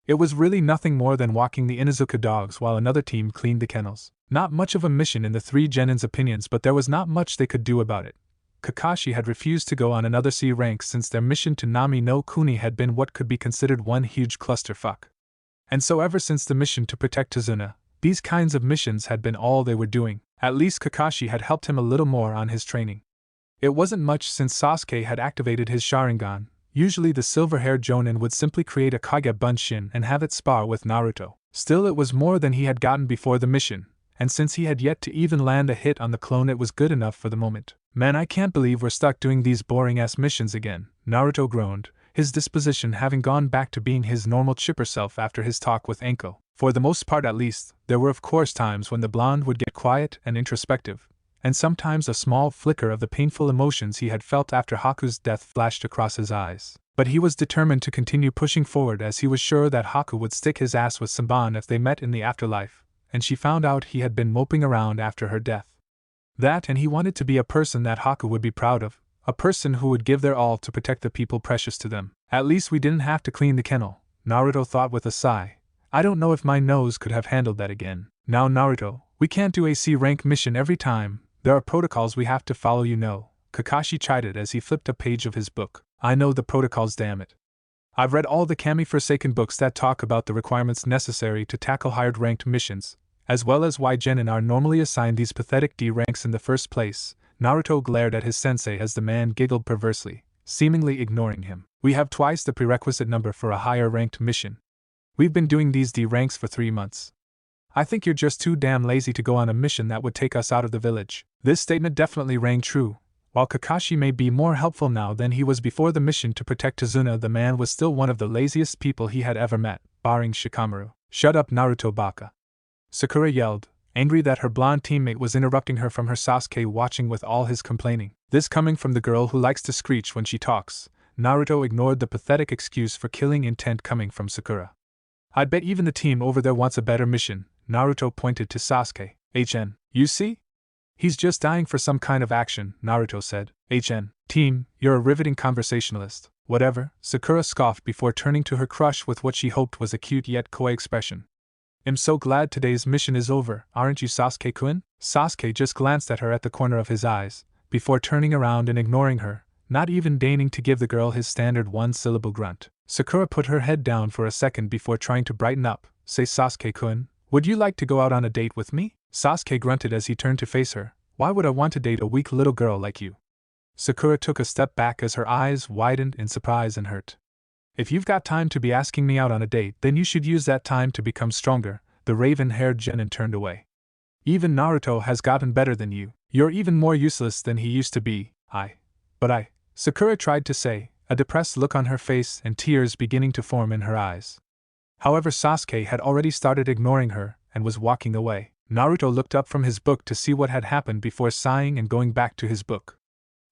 It was really nothing more than walking the Inuzuka dogs while another team cleaned the kennels. Not much of a mission in the three genins' opinions, but there was not much they could do about it. Kakashi had refused to go on another C rank since their mission to Nami no Kuni had been what could be considered one huge clusterfuck. And so ever since the mission to protect Tazuna, these kinds of missions had been all they were doing. At least Kakashi had helped him a little more on his training. It wasn't much since Sasuke had activated his Sharingan. Usually the silver-haired Jonin would simply create a Kage Bunshin and have it spar with Naruto. Still, it was more than he had gotten before the mission, and since he had yet to even land a hit on the clone, it was good enough for the moment. Man, I can't believe we're stuck doing these boring-ass missions again, Naruto groaned, his disposition having gone back to being his normal chipper self after his talk with Anko. For the most part at least, there were of course times when the blonde would get quiet and introspective, and sometimes a small flicker of the painful emotions he had felt after Haku's death flashed across his eyes. But he was determined to continue pushing forward as he was sure that Haku would stick his ass with Sanban if they met in the afterlife, and she found out he had been moping around after her death. That, and he wanted to be a person that Haku would be proud of, a person who would give their all to protect the people precious to them. At least we didn't have to clean the kennel, Naruto thought with a sigh. I don't know if my nose could have handled that again. Now Naruto, we can't do a C-rank mission every time, there are protocols we have to follow, you know, Kakashi chided as he flipped a page of his book. I know the protocols, damn it. I've read all the Kami Forsaken books that talk about the requirements necessary to tackle higher ranked missions, as well as why genin are normally assigned these pathetic D ranks in the first place. Naruto glared at his sensei as the man giggled perversely, seemingly ignoring him. We have twice the prerequisite number for a higher ranked mission. We've been doing these D ranks for 3 months. I think you're just too damn lazy to go on a mission that would take us out of the village. This statement definitely rang true. While Kakashi may be more helpful now than he was before the mission to protect Tazuna, the man was still one of the laziest people he had ever met, barring Shikamaru. Shut up, Naruto baka. Sakura yelled, angry that her blonde teammate was interrupting her from her Sasuke watching with all his complaining. This coming from the girl who likes to screech when she talks. Naruto ignored the pathetic excuse for killing intent coming from Sakura. I'd bet even the team over there wants a better mission, Naruto pointed to Sasuke. You see? He's just dying for some kind of action, Naruto said. Team, you're a riveting conversationalist. Whatever, Sakura scoffed before turning to her crush with what she hoped was a cute yet coy expression. I'm so glad today's mission is over, aren't you, Sasuke-kun? Sasuke just glanced at her at the corner of his eyes, before turning around and ignoring her, not even deigning to give the girl his standard one-syllable grunt. Sakura put her head down for a second before trying to brighten up. Say, Sasuke-kun, would you like to go out on a date with me? Sasuke grunted as he turned to face her. Why would I want to date a weak little girl like you? Sakura took a step back as her eyes widened in surprise and hurt. If you've got time to be asking me out on a date, then you should use that time to become stronger. The raven-haired genin turned away. Even Naruto has gotten better than you. You're even more useless than he used to be. Sakura tried to say, a depressed look on her face and tears beginning to form in her eyes. However, Sasuke had already started ignoring her and was walking away. Naruto looked up from his book to see what had happened before sighing and going back to his book.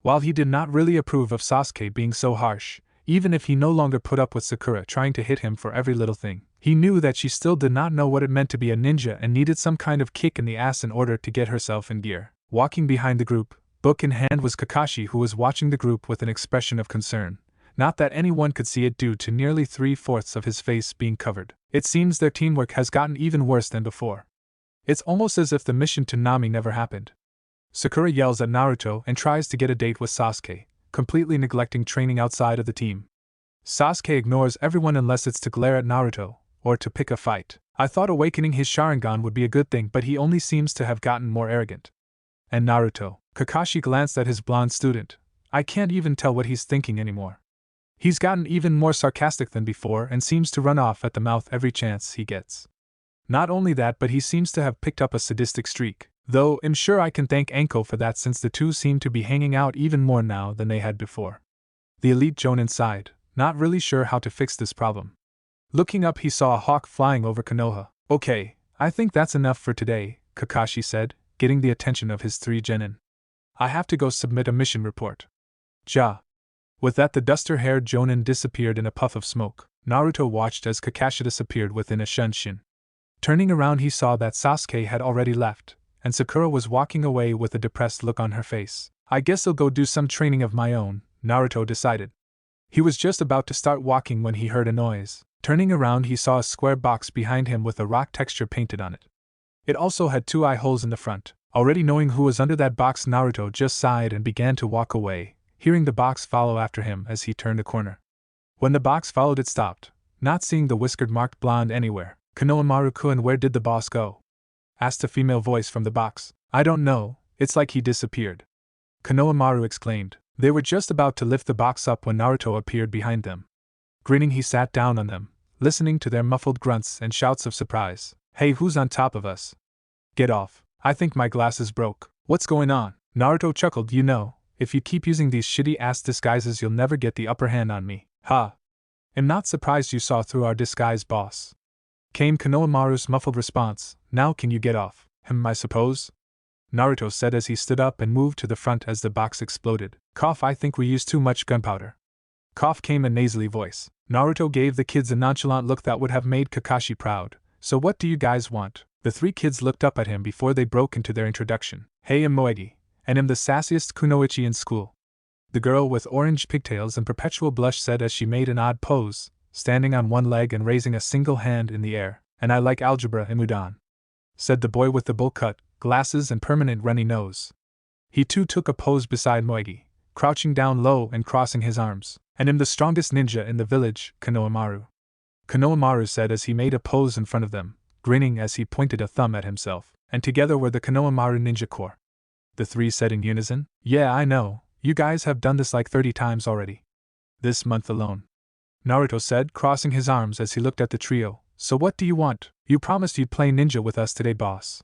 While he did not really approve of Sasuke being so harsh, even if he no longer put up with Sakura trying to hit him for every little thing, he knew that she still did not know what it meant to be a ninja and needed some kind of kick in the ass in order to get herself in gear. Walking behind the group, book in hand, was Kakashi, who was watching the group with an expression of concern. Not that anyone could see it due to nearly 3/4 of his face being covered. It seems their teamwork has gotten even worse than before. It's almost as if the mission to Nami never happened. Sakura yells at Naruto and tries to get a date with Sasuke, completely neglecting training outside of the team. Sasuke ignores everyone unless it's to glare at Naruto, or to pick a fight. I thought awakening his Sharingan would be a good thing, but he only seems to have gotten more arrogant. And Naruto. Kakashi glanced at his blonde student. I can't even tell what he's thinking anymore. He's gotten even more sarcastic than before and seems to run off at the mouth every chance he gets. Not only that, but he seems to have picked up a sadistic streak, though I'm sure I can thank Anko for that, since the two seem to be hanging out even more now than they had before. The elite Jonin sighed, not really sure how to fix this problem. Looking up, he saw a hawk flying over Konoha. Okay, I think that's enough for today, Kakashi said, getting the attention of his 3 genin. I have to go submit a mission report. Ja. With that, the duster-haired Jonin disappeared in a puff of smoke. Naruto watched as Kakashi disappeared within a shunshin. Turning around, he saw that Sasuke had already left, and Sakura was walking away with a depressed look on her face. I guess I'll go do some training of my own, Naruto decided. He was just about to start walking when he heard a noise. Turning around, he saw a square box behind him with a rock texture painted on it. It also had 2 eye holes in the front. Already knowing who was under that box, Naruto just sighed and began to walk away, hearing the box follow after him as he turned a corner. When the box followed, it stopped, not seeing the whiskered-marked blonde anywhere. Konohamaru-kun, where did the boss go? Asked a female voice from the box. I don't know, it's like he disappeared. Konohamaru exclaimed. They were just about to lift the box up when Naruto appeared behind them. Grinning, he sat down on them, listening to their muffled grunts and shouts of surprise. Hey, who's on top of us? Get off. I think my glasses broke. What's going on? Naruto chuckled. You know, if you keep using these shitty-ass disguises, you'll never get the upper hand on me. Ha! I'm not surprised you saw through our disguise, boss. Came Konohamaru's muffled response. Now can you get off? I suppose? Naruto said as he stood up and moved to the front as the box exploded. Cough, I think we used too much gunpowder. Cough, came a nasally voice. Naruto gave the kids a nonchalant look that would have made Kakashi proud. So what do you guys want? The 3 kids looked up at him before they broke into their introduction. Hey, I'm Moegi, and I'm the sassiest kunoichi in school. The girl with orange pigtails and perpetual blush said as she made an odd pose, standing on one leg and raising a single hand in the air. And I like algebra and udon, said the boy with the bowl cut, glasses and permanent runny nose. He too took a pose beside Moegi, crouching down low and crossing his arms. And I'm the strongest ninja in the village, Konohamaru. Konohamaru said as he made a pose in front of them, grinning as he pointed a thumb at himself. And together were the Konohamaru Ninja Corps. The 3 said in unison. Yeah, I know, you guys have done this like 30 times already. This month alone. Naruto said, crossing his arms as he looked at the trio. So what do you want? You promised you'd play ninja with us today, boss.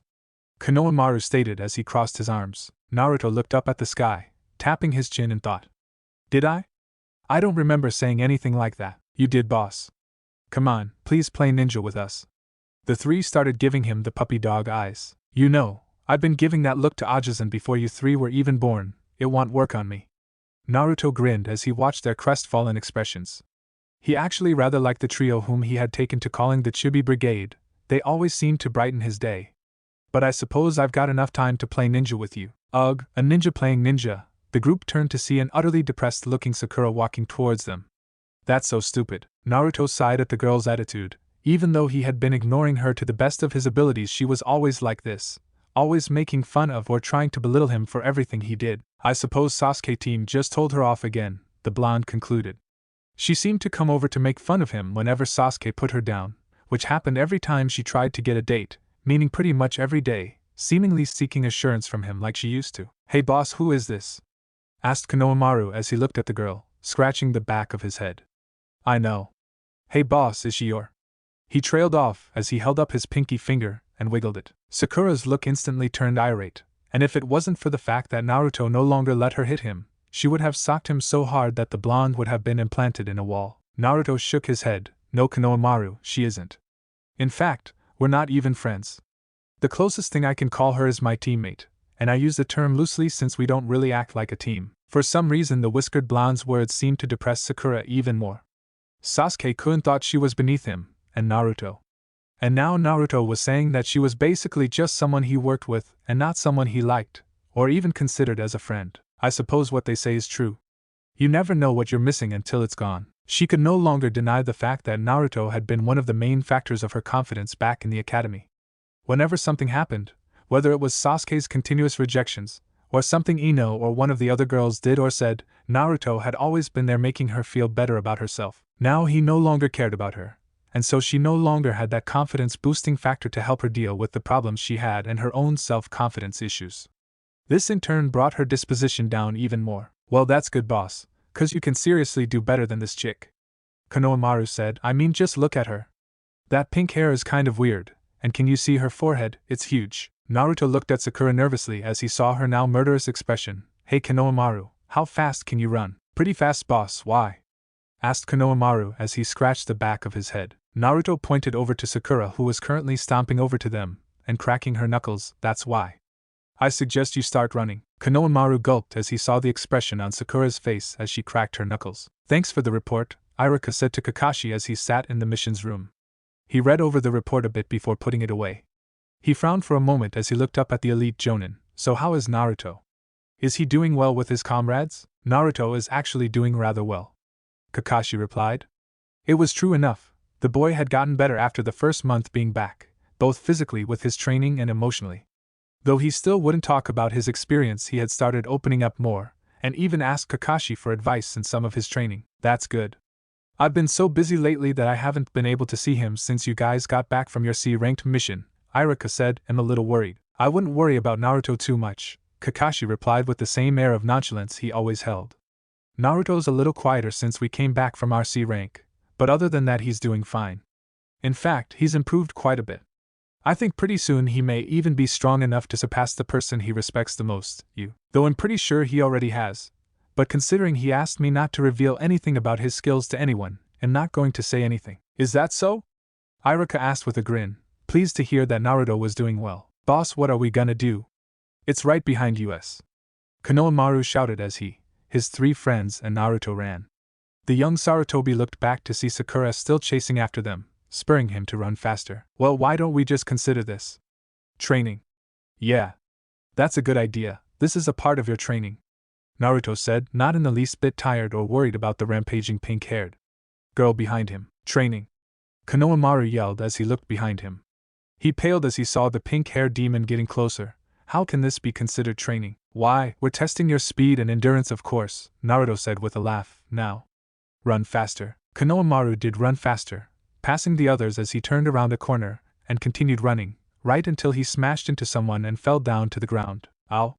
Konohamaru stated as he crossed his arms. Naruto looked up at the sky, tapping his chin in thought. Did I? I don't remember saying anything like that. You did, boss. Come on, please play ninja with us. The 3 started giving him the puppy dog eyes. You know, I've been giving that look to Ajisen before you 3 were even born. It won't work on me. Naruto grinned as he watched their crestfallen expressions. He actually rather liked the trio whom he had taken to calling the Chibi Brigade, They always seemed to brighten his day. But I suppose I've got enough time to play ninja with you. Ugh, a ninja playing ninja. The group turned to see an utterly depressed-looking Sakura walking towards them. That's so stupid. Naruto sighed at the girl's attitude. Even though he had been ignoring her to the best of his abilities, she was always like this, always making fun of or trying to belittle him for everything he did. I suppose Sasuke team just told her off again, the blonde concluded. She seemed to come over to make fun of him whenever Sasuke put her down, which happened every time she tried to get a date, meaning pretty much every day, seemingly seeking assurance from him like she used to. Hey boss, who is this? Asked Konohamaru as he looked at the girl, scratching the back of his head. I know. Hey boss, is she your? He trailed off as he held up his pinky finger and wiggled it. Sakura's look instantly turned irate, and if it wasn't for the fact that Naruto no longer let her hit him, she would have socked him so hard that the blonde would have been implanted in a wall. Naruto shook his head. No, Konohamaru, she isn't. In fact, we're not even friends. The closest thing I can call her is my teammate, and I use the term loosely since we don't really act like a team. For some reason the whiskered blonde's words seemed to depress Sakura even more. Sasuke-kun thought she was beneath him, and Naruto. And now Naruto was saying that she was basically just someone he worked with and not someone he liked, or even considered as a friend. I suppose what they say is true. You never know what you're missing until it's gone. She could no longer deny the fact that Naruto had been one of the main factors of her confidence back in the academy. Whenever something happened, whether it was Sasuke's continuous rejections, or something Ino or one of the other girls did or said, Naruto had always been there making her feel better about herself. Now he no longer cared about her, and so she no longer had that confidence-boosting factor to help her deal with the problems she had and her own self-confidence issues. This in turn brought her disposition down even more. Well, that's good, boss, 'cause you can seriously do better than this chick. Konohamaru said, I mean, just look at her. That pink hair is kind of weird, and can you see her forehead? It's huge. Naruto looked at Sakura nervously as he saw her now murderous expression. Hey Konohamaru, how fast can you run? Pretty fast, boss. Why? Asked Konohamaru as he scratched the back of his head. Naruto pointed over to Sakura, who was currently stomping over to them and cracking her knuckles. That's why. I suggest you start running. Konohamaru gulped as he saw the expression on Sakura's face as she cracked her knuckles. Thanks for the report, Iruka said to Kakashi as he sat in the missions room. He read over the report a bit before putting it away. He frowned for a moment as he looked up at the elite Jonin. So how is Naruto? Is he doing well with his comrades? Naruto is actually doing rather well, Kakashi replied. It was true enough. The boy had gotten better after the first month being back, both physically with his training and emotionally. Though he still wouldn't talk about his experience, he had started opening up more, and even asked Kakashi for advice in some of his training. That's good. I've been so busy lately that I haven't been able to see him since you guys got back from your C-ranked mission, Iruka said, I'm a little worried. I wouldn't worry about Naruto too much, Kakashi replied with the same air of nonchalance he always held. Naruto's a little quieter since we came back from our C rank, but other than that he's doing fine. In fact, he's improved quite a bit. I think pretty soon he may even be strong enough to surpass the person he respects the most, you. Though I'm pretty sure he already has. But considering he asked me not to reveal anything about his skills to anyone, I'm not going to say anything. Is that so? Iruka asked with a grin, pleased to hear that Naruto was doing well. Boss, what are we gonna do? It's right behind us. Konohamaru shouted as he, his three friends and Naruto ran. The young Sarutobi looked back to see Sakura still chasing after them, spurring him to run faster. Well, why don't we just consider this training? Yeah. That's a good idea. This is a part of your training, Naruto said, not in the least bit tired or worried about the rampaging pink-haired girl behind him. Training? Konohamaru yelled as he looked behind him. He paled as he saw the pink-haired demon getting closer. How can this be considered training? Why, we're testing your speed and endurance, of course, Naruto said with a laugh. Now, run faster. Konohamaru did run faster, passing the others as he turned around a corner and continued running, right until he smashed into someone and fell down to the ground. Ow!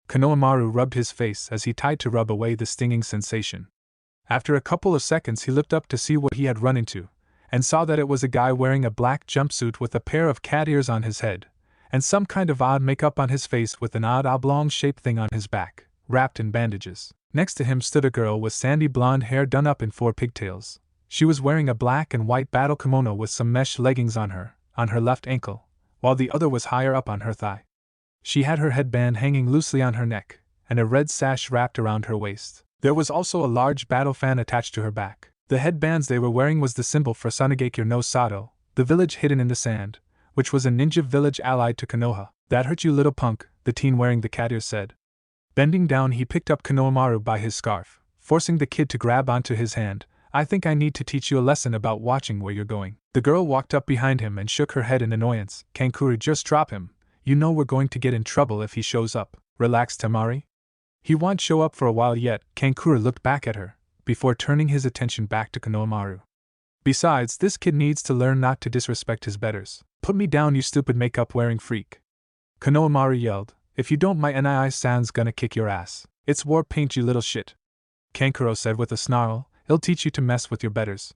Konohamaru rubbed his face as he tried to rub away the stinging sensation. After a couple of seconds he looked up to see what he had run into, and saw that it was a guy wearing a black jumpsuit with a pair of cat ears on his head, and some kind of odd makeup on his face with an odd oblong-shaped thing on his back, wrapped in bandages. Next to him stood a girl with sandy blonde hair done up in 4 pigtails. She was wearing a black and white battle kimono with some mesh leggings on her left ankle, while the other was higher up on her thigh. She had her headband hanging loosely on her neck, and a red sash wrapped around her waist. There was also a large battle fan attached to her back. The headbands they were wearing was the symbol for Sanagekyo no Sato, the village hidden in the sand, which was a ninja village allied to Konoha. That hurt you, little punk, the teen wearing the cat ear said. Bending down, he picked up Konohamaru by his scarf, forcing the kid to grab onto his hand. I think I need to teach you a lesson about watching where you're going. The girl walked up behind him and shook her head in annoyance. Kankuro, just drop him. You know we're going to get in trouble if he shows up. Relax, Temari. He won't show up for a while yet. Kankuro looked back at her, before turning his attention back to Konohamaru. Besides, this kid needs to learn not to disrespect his betters. Put me down, you stupid makeup-wearing freak. Konohamaru yelled. If you don't, my nii-san's gonna kick your ass. It's war paint, you little shit. Kankuro said with a snarl. He'll teach you to mess with your betters.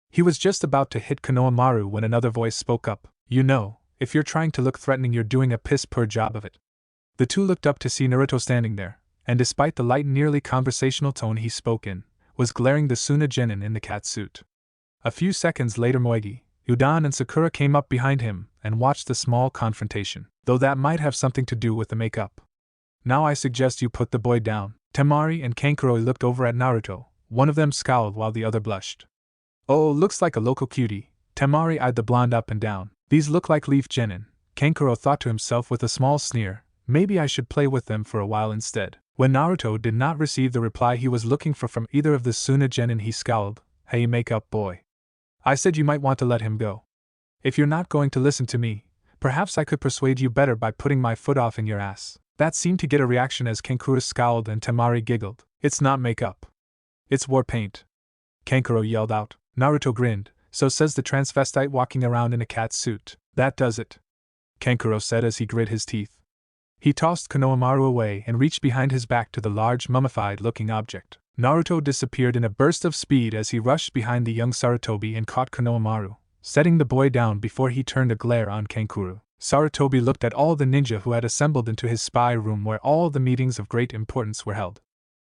He was just about to hit Konohamaru when another voice spoke up. You know, if you're trying to look threatening, you're doing a piss-poor job of it. The two looked up to see Naruto standing there, and despite the light, nearly conversational tone he spoke in, was glaring the Suna genin in the cat suit. A few seconds later, Moegi, Udan and Sakura came up behind him and watched the small confrontation, though that might have something to do with the makeup. Now I suggest you put the boy down. Temari and Kankuro looked over at Naruto. One of them scowled while the other blushed. Oh, looks like a local cutie. Temari eyed the blonde up and down. These look like leaf genin. Kankuro thought to himself with a small sneer. Maybe I should play with them for a while instead. When Naruto did not receive the reply he was looking for from either of the Suna genin, he scowled. Hey, makeup boy. I said you might want to let him go. If you're not going to listen to me, perhaps I could persuade you better by putting my foot off in your ass. That seemed to get a reaction as Kankuro scowled and Temari giggled. It's not makeup. It's war paint. Kankuro yelled out. Naruto grinned. So says the transvestite walking around in a cat suit. That does it, Kankuro said as he grit his teeth. He tossed Konohamaru away and reached behind his back to the large mummified-looking object. Naruto disappeared in a burst of speed as he rushed behind the young Sarutobi and caught Konohamaru, setting the boy down before he turned a glare on Kankuro. Sarutobi looked at all the ninja who had assembled into his spy room where all the meetings of great importance were held.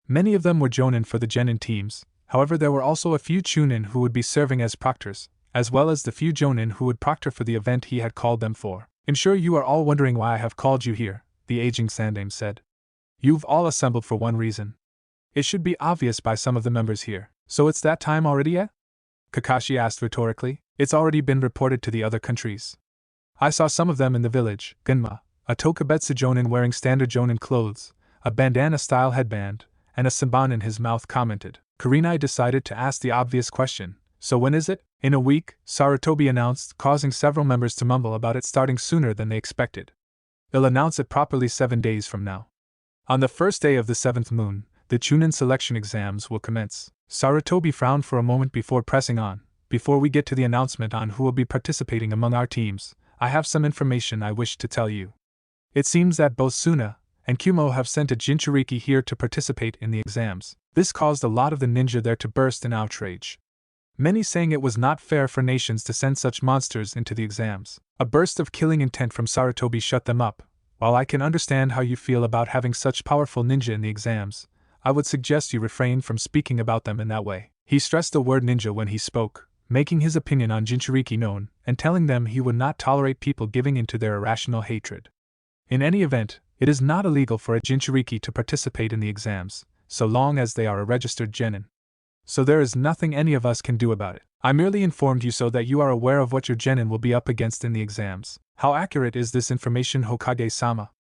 Many of them were jonin for the genin teams, however there were also a few chunin who would be serving as proctors, as well as the few jonin who would proctor for the event he had called them for. I'm sure you are all wondering why I have called you here, the aging Sandaime said. You've all assembled for one reason. It should be obvious by some of the members here. So it's that time already yet? Kakashi asked rhetorically. It's already been reported to the other countries. I saw some of them in the village. Gunma, a Tokubetsu jonin wearing standard jonin clothes, a bandana-style headband, and a samban in his mouth commented. Kurenai decided to ask the obvious question. So when is it? In a week, Sarutobi announced, causing several members to mumble about it starting sooner than they expected. They'll announce it properly 7 days from now. On the first day of the 7th moon, the Chunin selection exams will commence. Sarutobi frowned for a moment before pressing on. Before we get to the announcement on who will be participating among our teams, I have some information I wish to tell you. It seems that both Suna and Kumo have sent a Jinchuriki here to participate in the exams. This caused a lot of the ninja there to burst in outrage. Many saying it was not fair for nations to send such monsters into the exams. A burst of killing intent from Sarutobi shut them up. While I can understand how you feel about having such powerful ninja in the exams, I would suggest you refrain from speaking about them in that way. He stressed the word ninja when he spoke, making his opinion on Jinchuriki known, and telling them he would not tolerate people giving into their irrational hatred. In any event, it is not illegal for a Jinchuriki to participate in the exams, so long as they are a registered genin. So there is nothing any of us can do about it. I merely informed you so that you are aware of what your genin will be up against in the exams. How accurate is this information, Hokage-sama?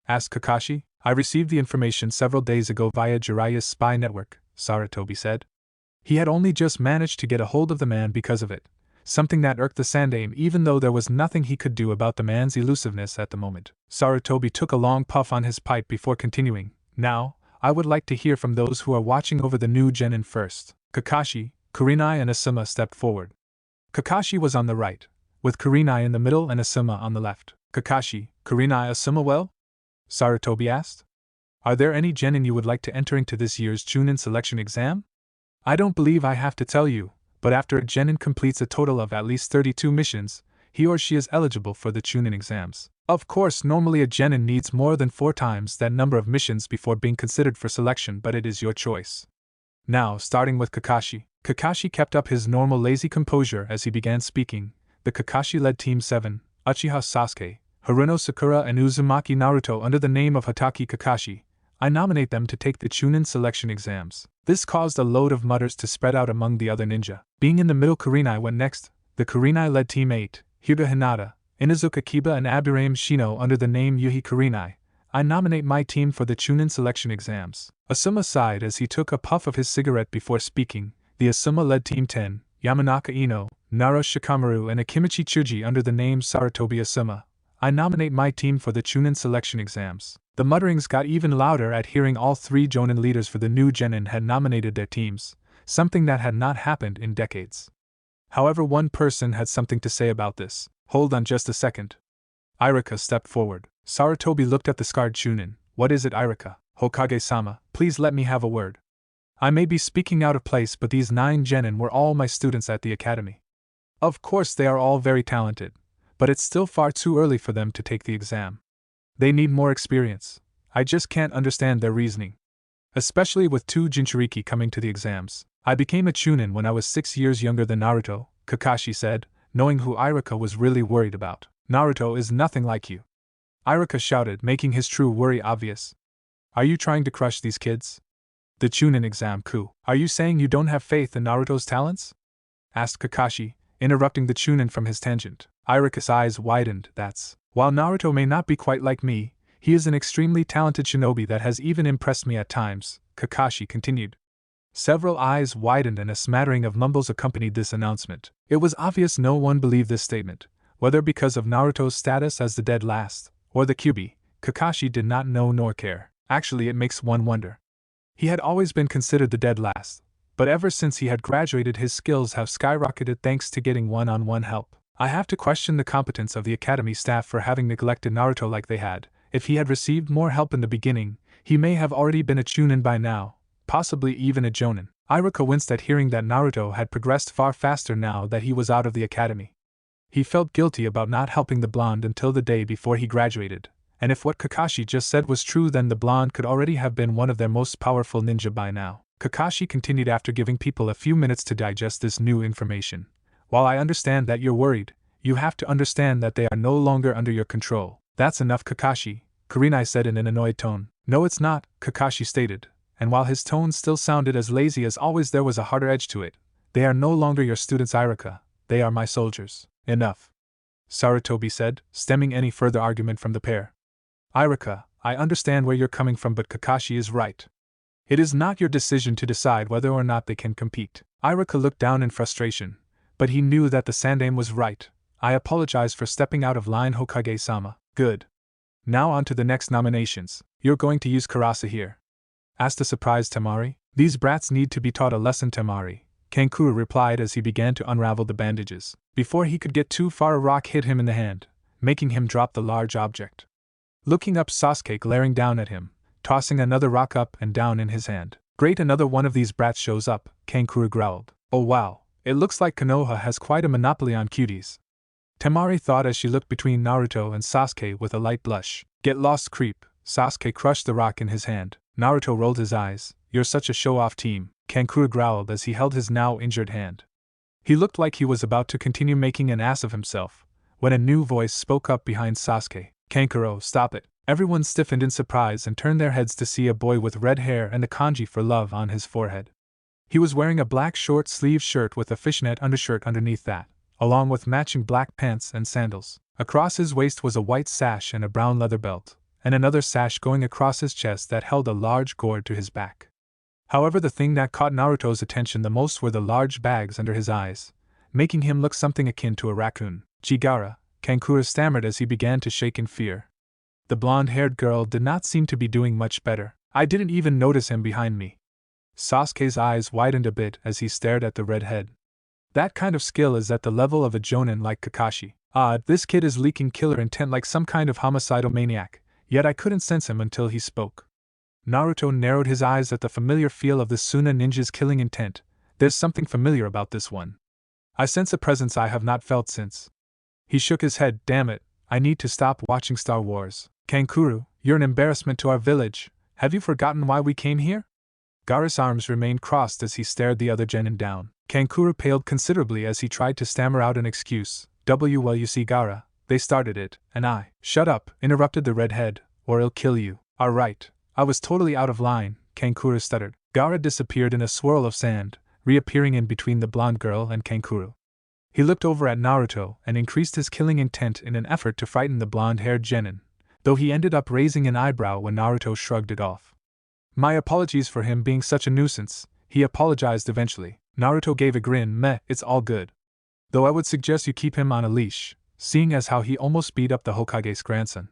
Asked Kakashi. I received the information several days ago via Jiraiya's spy network, Sarutobi said. He had only just managed to get a hold of the man because of it, something that irked the Sandaime even though there was nothing he could do about the man's elusiveness at the moment. Sarutobi took a long puff on his pipe before continuing. Now, I would like to hear from those who are watching over the new genin first. Kakashi, Kurenai and Asuma stepped forward. Kakashi was on the right, with Kurenai in the middle and Asuma on the left. Kakashi, Kurenai, Asuma, well? Sarutobi asked. Are there any genin you would like to enter into this year's Chunin selection exam? I don't believe I have to tell you, but after a genin completes a total of at least 32 missions, he or she is eligible for the Chunin exams. Of course, normally a genin needs more than 4 times that number of missions before being considered for selection, but it is your choice. Now, starting with Kakashi. Kakashi kept up his normal lazy composure as he began speaking. The Kakashi-led Team 7, Uchiha Sasuke, Haruno Sakura and Uzumaki Naruto under the name of Hatake Kakashi, I nominate them to take the Chunin selection exams. This caused a load of mutters to spread out among the other ninja. Being in the middle, Kurenai went next. The Kurenai-led Team 8, Hyuga Hinata, Inazuka Kiba and Aburaim Shino under the name Yuhi Kurenai. I nominate my team for the Chunin selection exams. Asuma sighed as he took a puff of his cigarette before speaking. The Asuma-led Team 10, Yamanaka Ino, Naro Shikamaru and Akimichi Chuji under the name Sarutobi Asuma. I nominate my team for the Chunin selection exams. The mutterings got even louder at hearing all three Jonin leaders for the new genin had nominated their teams, something that had not happened in decades. However, one person had something to say about this. Hold on just a second. Irika stepped forward. Sarutobi looked at the scarred Chunin. What is it, Irika? Hokage-sama, please let me have a word. I may be speaking out of place, but these 9 genin were all my students at the academy. Of course they are all very talented, but it's still far too early for them to take the exam. They need more experience. I just can't understand their reasoning. Especially with 2 Jinchuriki coming to the exams. I became a Chunin when I was 6 years younger than Naruto, Kakashi said, knowing who Irika was really worried about. Naruto is nothing like you. Irika shouted, making his true worry obvious. Are you trying to crush these kids? The Chunin exam coup. Are you saying you don't have faith in Naruto's talents? Asked Kakashi, interrupting the Chunin from his tangent. Irika's eyes widened. While Naruto may not be quite like me, he is an extremely talented shinobi that has even impressed me at times, Kakashi continued. Several eyes widened and a smattering of mumbles accompanied this announcement. It was obvious no one believed this statement, whether because of Naruto's status as the dead last, or the Kyuubi. Kakashi did not know nor care. Actually, it makes one wonder. He had always been considered the dead last, but ever since he had graduated his skills have skyrocketed thanks to getting one-on-one help. I have to question the competence of the academy staff for having neglected Naruto like they had. If he had received more help in the beginning, he may have already been a Chunin by now, possibly even a Jonin. Irika winced at hearing that Naruto had progressed far faster now that he was out of the academy. He felt guilty about not helping the blonde until the day before he graduated, and if what Kakashi just said was true, then the blonde could already have been one of their most powerful ninja by now. Kakashi continued after giving people a few minutes to digest this new information. While I understand that you're worried, you have to understand that they are no longer under your control. That's enough, Kakashi, Kurenai said in an annoyed tone. No, it's not, Kakashi stated, and while his tone still sounded as lazy as always, there was a harder edge to it. They are no longer your students, Irika. They are my soldiers. Enough, Sarutobi said, stemming any further argument from the pair. Irika, I understand where you're coming from, but Kakashi is right. It is not your decision to decide whether or not they can compete. Irika looked down in frustration, but he knew that the Sandaime was right. I apologize for stepping out of line, Hokage-sama. Good. Now on to the next nominations. You're going to use Karasa here? Asked the surprised Temari. These brats need to be taught a lesson, Temari, Kankuro replied as he began to unravel the bandages. Before he could get too far, a rock hit him in the hand, making him drop the large object. Looking up, Sasuke glaring down at him, tossing another rock up and down in his hand. Great, another one of these brats shows up, Kankuro growled. Oh wow, it looks like Konoha has quite a monopoly on cuties. Temari thought as she looked between Naruto and Sasuke with a light blush. Get lost, creep. Sasuke crushed the rock in his hand. Naruto rolled his eyes. You're such a show-off team, Kankuro growled as he held his now injured hand. He looked like he was about to continue making an ass of himself, when a new voice spoke up behind Sasuke. Kankuro, stop it. Everyone stiffened in surprise and turned their heads to see a boy with red hair and a kanji for love on his forehead. He was wearing a black short-sleeved shirt with a fishnet undershirt underneath that, along with matching black pants and sandals. Across his waist was a white sash and a brown leather belt, and another sash going across his chest that held a large gourd to his back. However, the thing that caught Naruto's attention the most were the large bags under his eyes, making him look something akin to a raccoon. Chigara, Kankuro stammered as he began to shake in fear. The blonde-haired girl did not seem to be doing much better. I didn't even notice him behind me. Sasuke's eyes widened a bit as he stared at the redhead. That kind of skill is at the level of a jonin like Kakashi. This kid is leaking killer intent like some kind of homicidal maniac, yet I couldn't sense him until he spoke. Naruto narrowed his eyes at the familiar feel of the Suna ninja's killing intent. There's something familiar about this one. I sense a presence I have not felt since. He shook his head. Damn it, I need to stop watching Star Wars. Kankuro, you're an embarrassment to our village. Have you forgotten why we came here? Gaara's arms remained crossed as he stared the other genin down. Kankuro paled considerably as he tried to stammer out an excuse. Well, you see, Gaara, they started it, and I. Shut up, interrupted the redhead, or I'll kill you. Alright, I was totally out of line, Kankuro stuttered. Gaara disappeared in a swirl of sand, reappearing in between the blonde girl and Kankuro. He looked over at Naruto and increased his killing intent in an effort to frighten the blonde-haired genin, though he ended up raising an eyebrow when Naruto shrugged it off. My apologies for him being such a nuisance, he apologized eventually. Naruto gave a grin. Meh, it's all good. Though I would suggest you keep him on a leash, seeing as how he almost beat up the Hokage's grandson.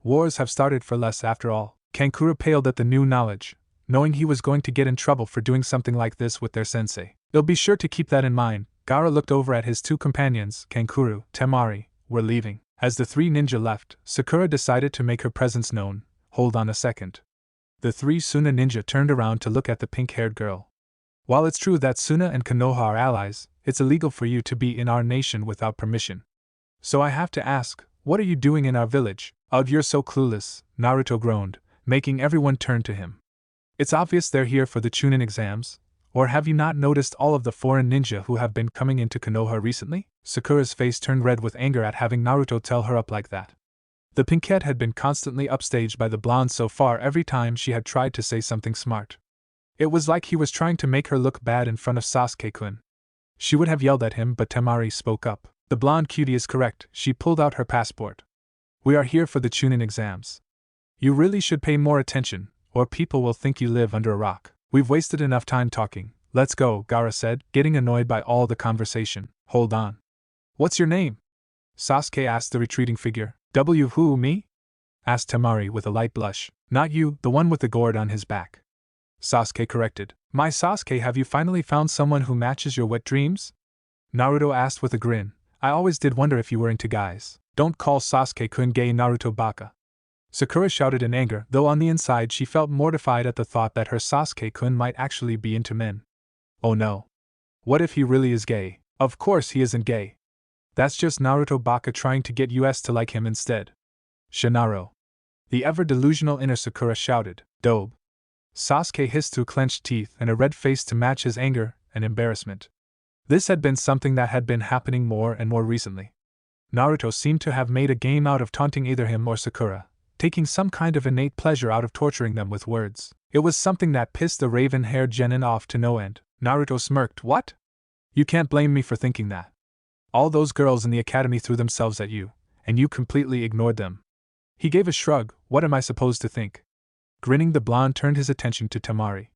Wars have started for less after all. Kankura paled at the new knowledge, knowing he was going to get in trouble for doing something like this with their sensei. They'll be sure to keep that in mind. Gaara looked over at his two companions, Kankuro, Temari, were leaving. As the three ninja left, Sakura decided to make her presence known. Hold on a second. The three Suna ninja turned around to look at the pink-haired girl. While it's true that Suna and Konoha are allies, it's illegal for you to be in our nation without permission. So I have to ask, what are you doing in our village? Ugh, you're so clueless, Naruto groaned, making everyone turn to him. It's obvious they're here for the Chunin exams. Or have you not noticed all of the foreign ninja who have been coming into Konoha recently? Sakura's face turned red with anger at having Naruto tell her up like that. The pinkette had been constantly upstaged by the blonde so far every time she had tried to say something smart. It was like he was trying to make her look bad in front of Sasuke-kun. She would have yelled at him, but Temari spoke up. The blonde cutie is correct. She pulled out her passport. We are here for the Chunin exams. You really should pay more attention, or people will think you live under a rock. We've wasted enough time talking. Let's go, Gaara said, getting annoyed by all the conversation. Hold on. What's your name? Sasuke asked the retreating figure. Who, me? Asked Temari with a light blush. Not you, the one with the gourd on his back. Sasuke corrected. My Sasuke, have you finally found someone who matches your wet dreams? Naruto asked with a grin. I always did wonder if you were into guys. Don't call Sasuke-kun gay, Naruto baka. Sakura shouted in anger, though on the inside she felt mortified at the thought that her Sasuke-kun might actually be into men. Oh no. What if he really is gay? Of course he isn't gay. That's just Naruto baka trying to get us to like him instead. Shinaro. The ever-delusional inner Sakura shouted. Dobe. Sasuke hissed through clenched teeth and a red face to match his anger and embarrassment. This had been something that had been happening more and more recently. Naruto seemed to have made a game out of taunting either him or Sakura, taking some kind of innate pleasure out of torturing them with words. It was something that pissed the raven-haired genin off to no end. Naruto smirked. What? You can't blame me for thinking that. All those girls in the academy threw themselves at you, and you completely ignored them. He gave a shrug. What am I supposed to think? Grinning, the blonde turned his attention to Temari.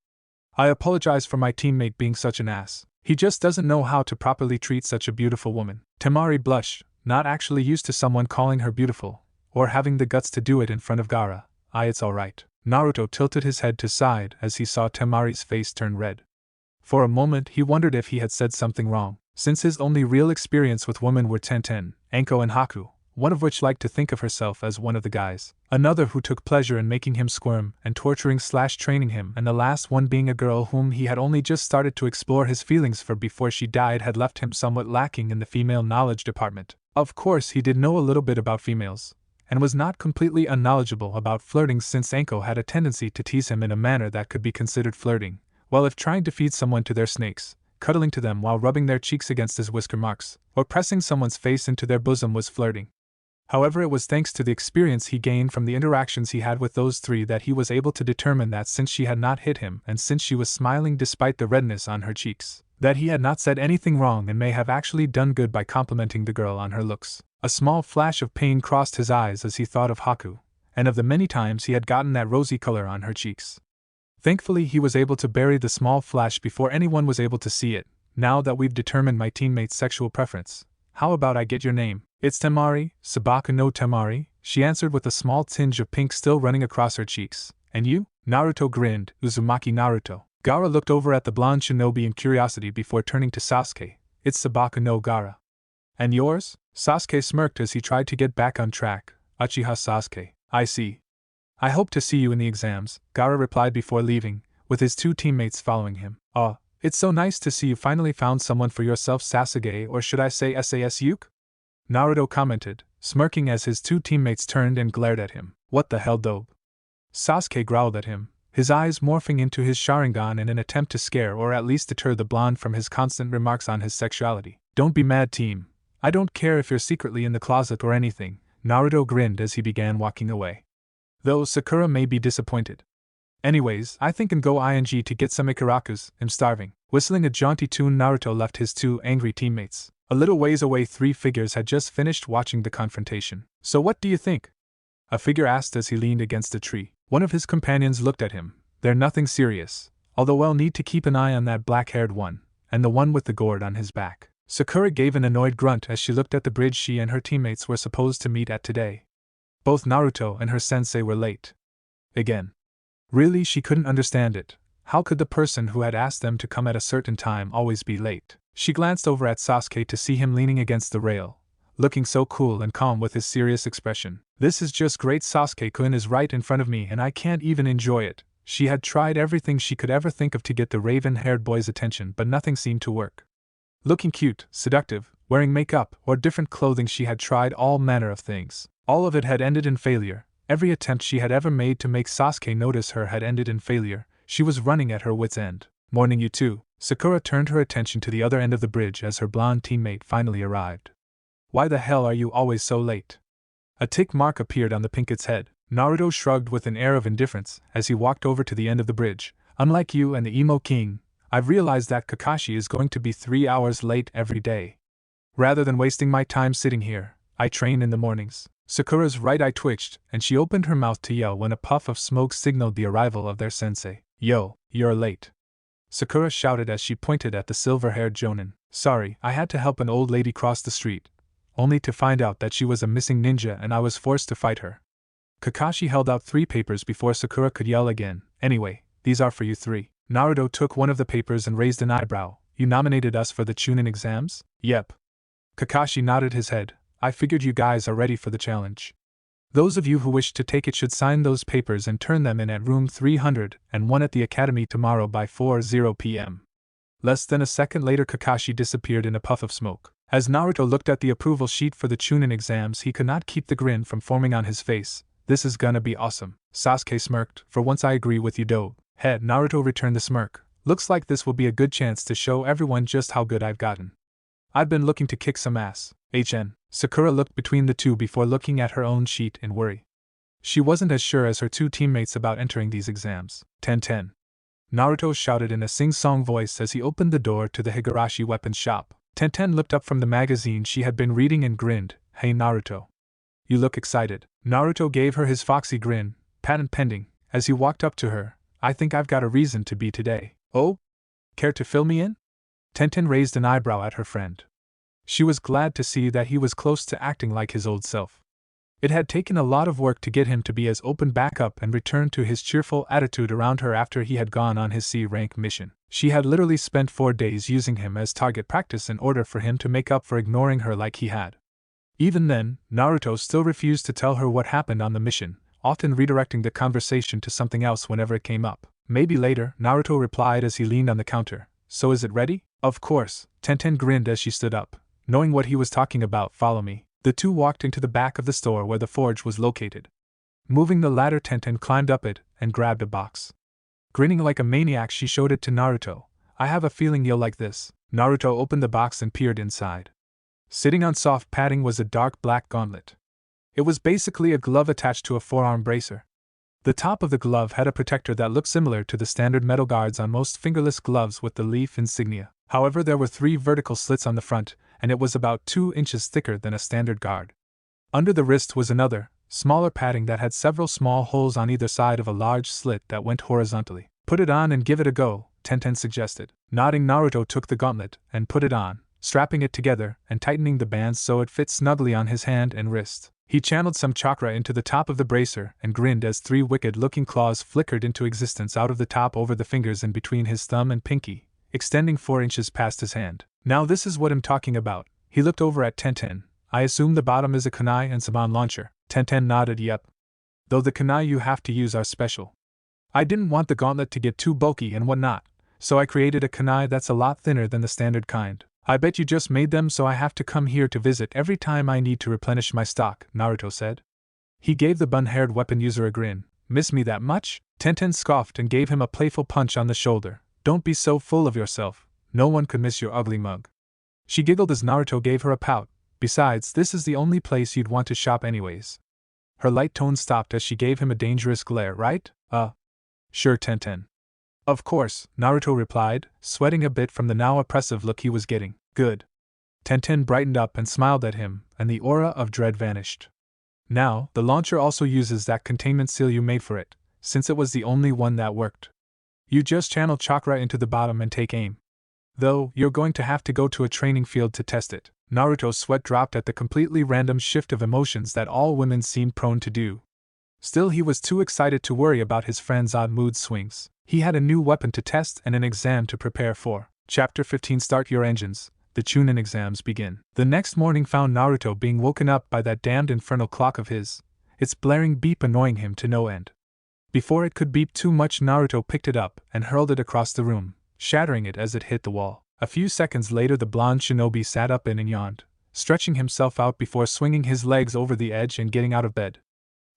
I apologize for my teammate being such an ass. He just doesn't know how to properly treat such a beautiful woman. Temari blushed, not actually used to someone calling her beautiful, or having the guts to do it in front of Gaara. It's alright. Naruto tilted his head to side as he saw Temari's face turn red. For a moment he wondered if he had said something wrong, since his only real experience with women were Tenten, Anko and Haku, one of which liked to think of herself as one of the guys, another who took pleasure in making him squirm and torturing/training him, and the last one being a girl whom he had only just started to explore his feelings for before she died had left him somewhat lacking in the female knowledge department. Of course he did know a little bit about females, and was not completely unknowledgeable about flirting since Anko had a tendency to tease him in a manner that could be considered flirting, while if trying to feed someone to their snakes, cuddling to them while rubbing their cheeks against his whisker marks, or pressing someone's face into their bosom was flirting. However, it was thanks to the experience he gained from the interactions he had with those three that he was able to determine that since she had not hit him and since she was smiling despite the redness on her cheeks, that he had not said anything wrong and may have actually done good by complimenting the girl on her looks. A small flash of pain crossed his eyes as he thought of Haku, and of the many times he had gotten that rosy color on her cheeks. Thankfully he was able to bury the small flash before anyone was able to see it. Now that we've determined my teammate's sexual preference, how about I get your name? It's Temari, Sabaka no Temari, she answered with a small tinge of pink still running across her cheeks. And you? Naruto grinned. Uzumaki Naruto. Gaara looked over at the blonde shinobi in curiosity before turning to Sasuke. It's Sabaka no Gaara. And yours? Sasuke smirked as he tried to get back on track. Uchiha Sasuke. I see. I hope to see you in the exams, Gaara replied before leaving, with his two teammates following him. It's so nice to see you finally found someone for yourself, Sasuke, or should I say Sasuke? Naruto commented, smirking as his two teammates turned and glared at him. What the hell, dope? Sasuke growled at him, his eyes morphing into his Sharingan in an attempt to scare or at least deter the blonde from his constant remarks on his sexuality. Don't be mad, team. I don't care if you're secretly in the closet or anything, Naruto grinned as he began walking away. Though Sakura may be disappointed. Anyways, I think and go ing to get some ikarakus, I'm starving. Whistling a jaunty tune, Naruto left his two angry teammates. A little ways away, three figures had just finished watching the confrontation. So what do you think? A figure asked as he leaned against a tree. One of his companions looked at him. They're nothing serious, although we'll need to keep an eye on that black-haired one, and the one with the gourd on his back. Sakura gave an annoyed grunt as she looked at the bridge she and her teammates were supposed to meet at today. Both Naruto and her sensei were late. Again. Really, she couldn't understand it. How could the person who had asked them to come at a certain time always be late? She glanced over at Sasuke to see him leaning against the rail, looking so cool and calm with his serious expression. This is just great. Sasuke-kun is right in front of me and I can't even enjoy it. She had tried everything she could ever think of to get the raven-haired boy's attention, but nothing seemed to work. Looking cute, seductive, wearing makeup, or different clothing, she had tried all manner of things. All of it had ended in failure. Every attempt she had ever made to make Sasuke notice her had ended in failure. She was running at her wits' end. Morning, you two. Sakura turned her attention to the other end of the bridge as her blonde teammate finally arrived. Why the hell are you always so late? A tick mark appeared on the pinket's head. Naruto shrugged with an air of indifference as he walked over to the end of the bridge. Unlike you and the emo king, I've realized that Kakashi is going to be 3 hours late every day. Rather than wasting my time sitting here, I train in the mornings. Sakura's right eye twitched, and she opened her mouth to yell when a puff of smoke signaled the arrival of their sensei. Yo, you're late. Sakura shouted as she pointed at the silver-haired jonin. Sorry, I had to help an old lady cross the street, only to find out that she was a missing ninja and I was forced to fight her. Kakashi held out 3 papers before Sakura could yell again. Anyway, these are for you 3. Naruto took one of the papers and raised an eyebrow. You nominated us for the Chunin exams? Yep. Kakashi nodded his head. I figured you guys are ready for the challenge. Those of you who wish to take it should sign those papers and turn them in at room 301 at the academy tomorrow by 4:00 p.m. Less than a second later, Kakashi disappeared in a puff of smoke. As Naruto looked at the approval sheet for the Chunin exams, he could not keep the grin from forming on his face. This is gonna be awesome. Sasuke smirked. For once I agree with you, Doe. Head. Naruto returned the smirk. Looks like this will be a good chance to show everyone just how good I've gotten. I've been looking to kick some ass. HN. Sakura looked between the two before looking at her own sheet in worry. She wasn't as sure as her 2 teammates about entering these exams. 10-10. Naruto shouted in a sing-song voice as he opened the door to the Higurashi weapons shop. 10-10 looked up from the magazine she had been reading and grinned. Hey Naruto. You look excited. Naruto gave her his foxy grin, patent pending, as he walked up to her. I think I've got a reason to be today. Oh? Care to fill me in? 10-10 raised an eyebrow at her friend. She was glad to see that he was close to acting like his old self. It had taken a lot of work to get him to be as open back up and return to his cheerful attitude around her after he had gone on his C-rank mission. She had literally spent 4 days using him as target practice in order for him to make up for ignoring her like he had. Even then, Naruto still refused to tell her what happened on the mission, often redirecting the conversation to something else whenever it came up. Maybe later, Naruto replied as he leaned on the counter. So is it ready? Of course. 10-10 grinned as she stood up. Knowing what he was talking about, follow me. The two walked into the back of the store where the forge was located. Moving the ladder, 10-10 climbed up it and grabbed a box. Grinning like a maniac, she showed it to Naruto. I have a feeling you'll like this. Naruto opened the box and peered inside. Sitting on soft padding was a dark black gauntlet. It was basically a glove attached to a forearm bracer. The top of the glove had a protector that looked similar to the standard metal guards on most fingerless gloves with the leaf insignia. However, there were 3 vertical slits on the front, and it was about 2 inches thicker than a standard guard. Under the wrist was another, smaller padding that had several small holes on either side of a large slit that went horizontally. Put it on and give it a go, 10-10 suggested. Nodding, Naruto took the gauntlet and put it on, strapping it together and tightening the bands so it fit snugly on his hand and wrist. He channeled some chakra into the top of the bracer and grinned as 3 wicked-looking claws flickered into existence out of the top over the fingers and between his thumb and pinky, extending 4 inches past his hand. Now this is what I'm talking about. He looked over at 10-10. I assume the bottom is a kunai and saban launcher. 10-10 nodded. Yep. Though the kunai you have to use are special. I didn't want the gauntlet to get too bulky and whatnot, so I created a kunai that's a lot thinner than the standard kind. I bet you just made them so I have to come here to visit every time I need to replenish my stock, Naruto said. He gave the bun-haired weapon user a grin. Miss me that much? 10-10 scoffed and gave him a playful punch on the shoulder. Don't be so full of yourself. No one could miss your ugly mug. She giggled as Naruto gave her a pout. Besides, this is the only place you'd want to shop anyways. Her light tone stopped as she gave him a dangerous glare. Right? Sure, 10-10. Of course, Naruto replied, sweating a bit from the now oppressive look he was getting. Good. Tenten brightened up and smiled at him, and the aura of dread vanished. Now, the launcher also uses that containment seal you made for it, since it was the only one that worked. You just channel chakra into the bottom and take aim. Though, you're going to have to go to a training field to test it. Naruto's sweat dropped at the completely random shift of emotions that all women seemed prone to do. Still, he was too excited to worry about his friend's odd mood swings. He had a new weapon to test and an exam to prepare for. Chapter 15. Start your engines. The Chunin exams begin. The next morning found Naruto being woken up by that damned infernal clock of his, its blaring beep annoying him to no end. Before it could beep too much, Naruto picked it up and hurled it across the room, shattering it as it hit the wall. A few seconds later, the blonde shinobi sat up and yawned, stretching himself out before swinging his legs over the edge and getting out of bed.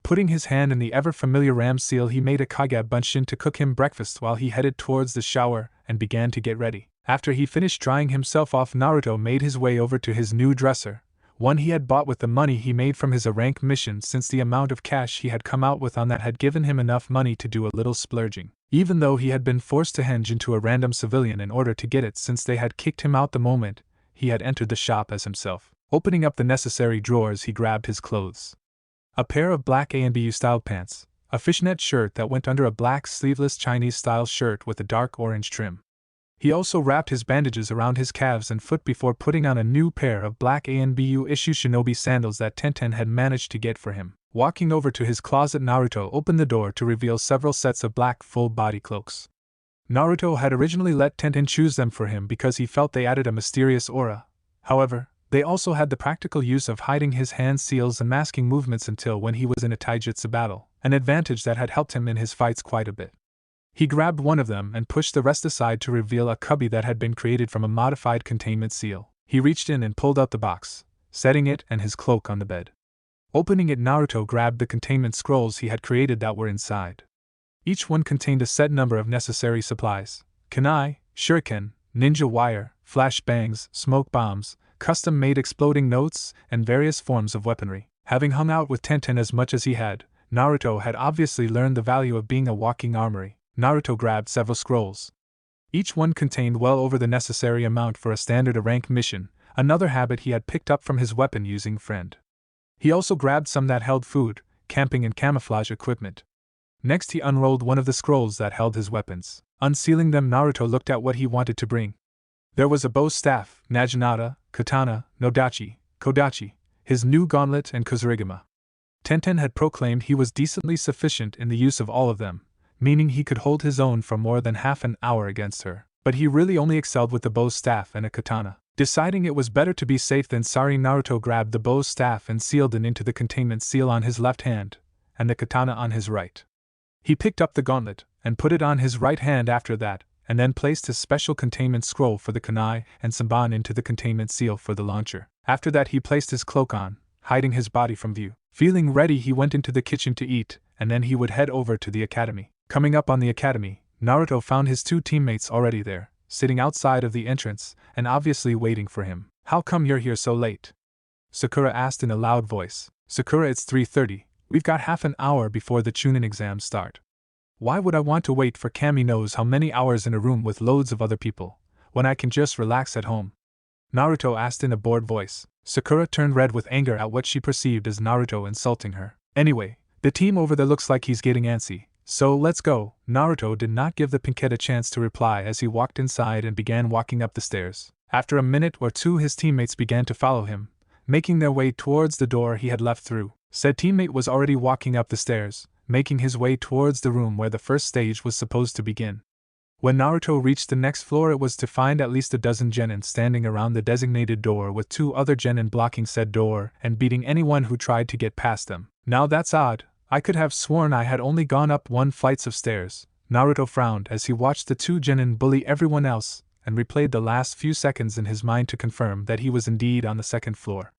Putting his hand in the ever-familiar ram seal, he made a Kage Bunshin to cook him breakfast while he headed towards the shower and began to get ready. After he finished drying himself off, Naruto made his way over to his new dresser, one he had bought with the money he made from his rank mission, since the amount of cash he had come out with on that had given him enough money to do a little splurging, even though he had been forced to henge into a random civilian in order to get it, since they had kicked him out the moment he had entered the shop as himself. Opening up the necessary drawers, he grabbed his clothes. A pair of black A&BU style pants, a fishnet shirt that went under a black sleeveless Chinese style shirt with a dark orange trim. He also wrapped his bandages around his calves and foot before putting on a new pair of black A&BU issue shinobi sandals that Tenten had managed to get for him. Walking over to his closet, Naruto opened the door to reveal several sets of black full-body cloaks. Naruto had originally let Tenten choose them for him because he felt they added a mysterious aura. However, they also had the practical use of hiding his hand seals and masking movements until when he was in a taijutsu battle, an advantage that had helped him in his fights quite a bit. He grabbed one of them and pushed the rest aside to reveal a cubby that had been created from a modified containment seal. He reached in and pulled out the box, setting it and his cloak on the bed. Opening it, Naruto grabbed the containment scrolls he had created that were inside. Each one contained a set number of necessary supplies: kunai, shuriken, ninja wire, flash bangs, smoke bombs, custom-made exploding notes, and various forms of weaponry. Having hung out with Tenten as much as he had, Naruto had obviously learned the value of being a walking armory. Naruto grabbed several scrolls. Each one contained well over the necessary amount for a standard rank mission, another habit he had picked up from his weapon-using friend. He also grabbed some that held food, camping and camouflage equipment. Next, he unrolled one of the scrolls that held his weapons. Unsealing them, Naruto looked at what he wanted to bring. There was a bow staff, naginata, katana, nodachi, kodachi, his new gauntlet, and kuzurigama. Tenten had proclaimed he was decently sufficient in the use of all of them, meaning he could hold his own for more than half an hour against her. But he really only excelled with the bow staff and a katana. Deciding it was better to be safe than sorry, Naruto grabbed the bow staff and sealed it into the containment seal on his left hand, and the katana on his right. He picked up the gauntlet, and put it on his right hand after that, and then placed his special containment scroll for the kunai and samban into the containment seal for the launcher. After that, he placed his cloak on, hiding his body from view. Feeling ready, he went into the kitchen to eat, and then he would head over to the academy. Coming up on the academy, Naruto found his two teammates already there, sitting outside of the entrance, and obviously waiting for him. "How come you're here so late?" Sakura asked in a loud voice. "Sakura, it's 3:30. We've got half an hour before the Chunin exams start." "Why would I want to wait for Kami knows how many hours in a room with loads of other people, when I can just relax at home?" Naruto asked in a bored voice. Sakura turned red with anger at what she perceived as Naruto insulting her. "Anyway, the team over there looks like he's getting antsy, so let's go." Naruto did not give the pinkette a chance to reply as he walked inside and began walking up the stairs. After a minute or two, his teammates began to follow him, making their way towards the door he had left through. Said teammate was already walking up the stairs, making his way towards the room where the first stage was supposed to begin. When Naruto reached the next floor, it was to find at least a dozen genin standing around the designated door, with two other genin blocking said door and beating anyone who tried to get past them. "Now that's odd. I could have sworn I had only gone up one flight of stairs." Naruto frowned as he watched the two genin bully everyone else, and replayed the last few seconds in his mind to confirm that he was indeed on the second floor.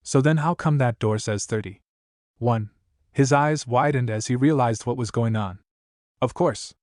"So then how come that door says 31? His eyes widened as he realized what was going on. "Of course.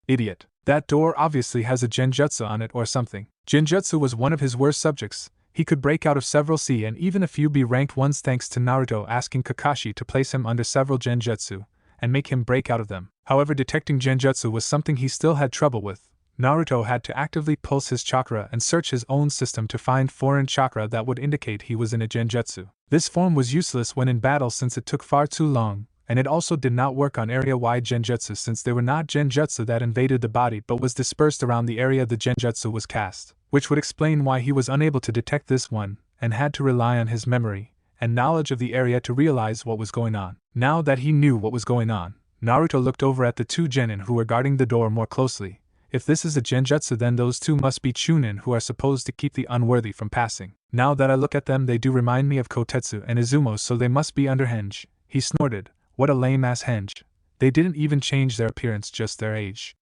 Idiot. That door obviously has a genjutsu on it or something." Genjutsu was one of his worst subjects. He could break out of several C and even a few B ranked ones thanks to Naruto asking Kakashi to place him under several genjutsu and make him break out of them. However, detecting genjutsu was something he still had trouble with, Naruto had to actively pulse his chakra and search his own system to find foreign chakra that would indicate he was in a genjutsu. This form was useless when in battle since it took far too long, and it also did not work on area-wide genjutsu since they were not genjutsu that invaded the body but was dispersed around the area the genjutsu was cast, which would explain why he was unable to detect this one, and had to rely on his memory and knowledge of the area to realize what was going on. Now that he knew what was going on, Naruto looked over at the two genin who were guarding the door more closely. If this is a genjutsu, then those two must be Chunin who are supposed to keep the unworthy from passing. Now that I look at them, they do remind me of Kotetsu and Izumo, so they must be under henge. He snorted. What a lame-ass henge. They didn't even change their appearance, just their age.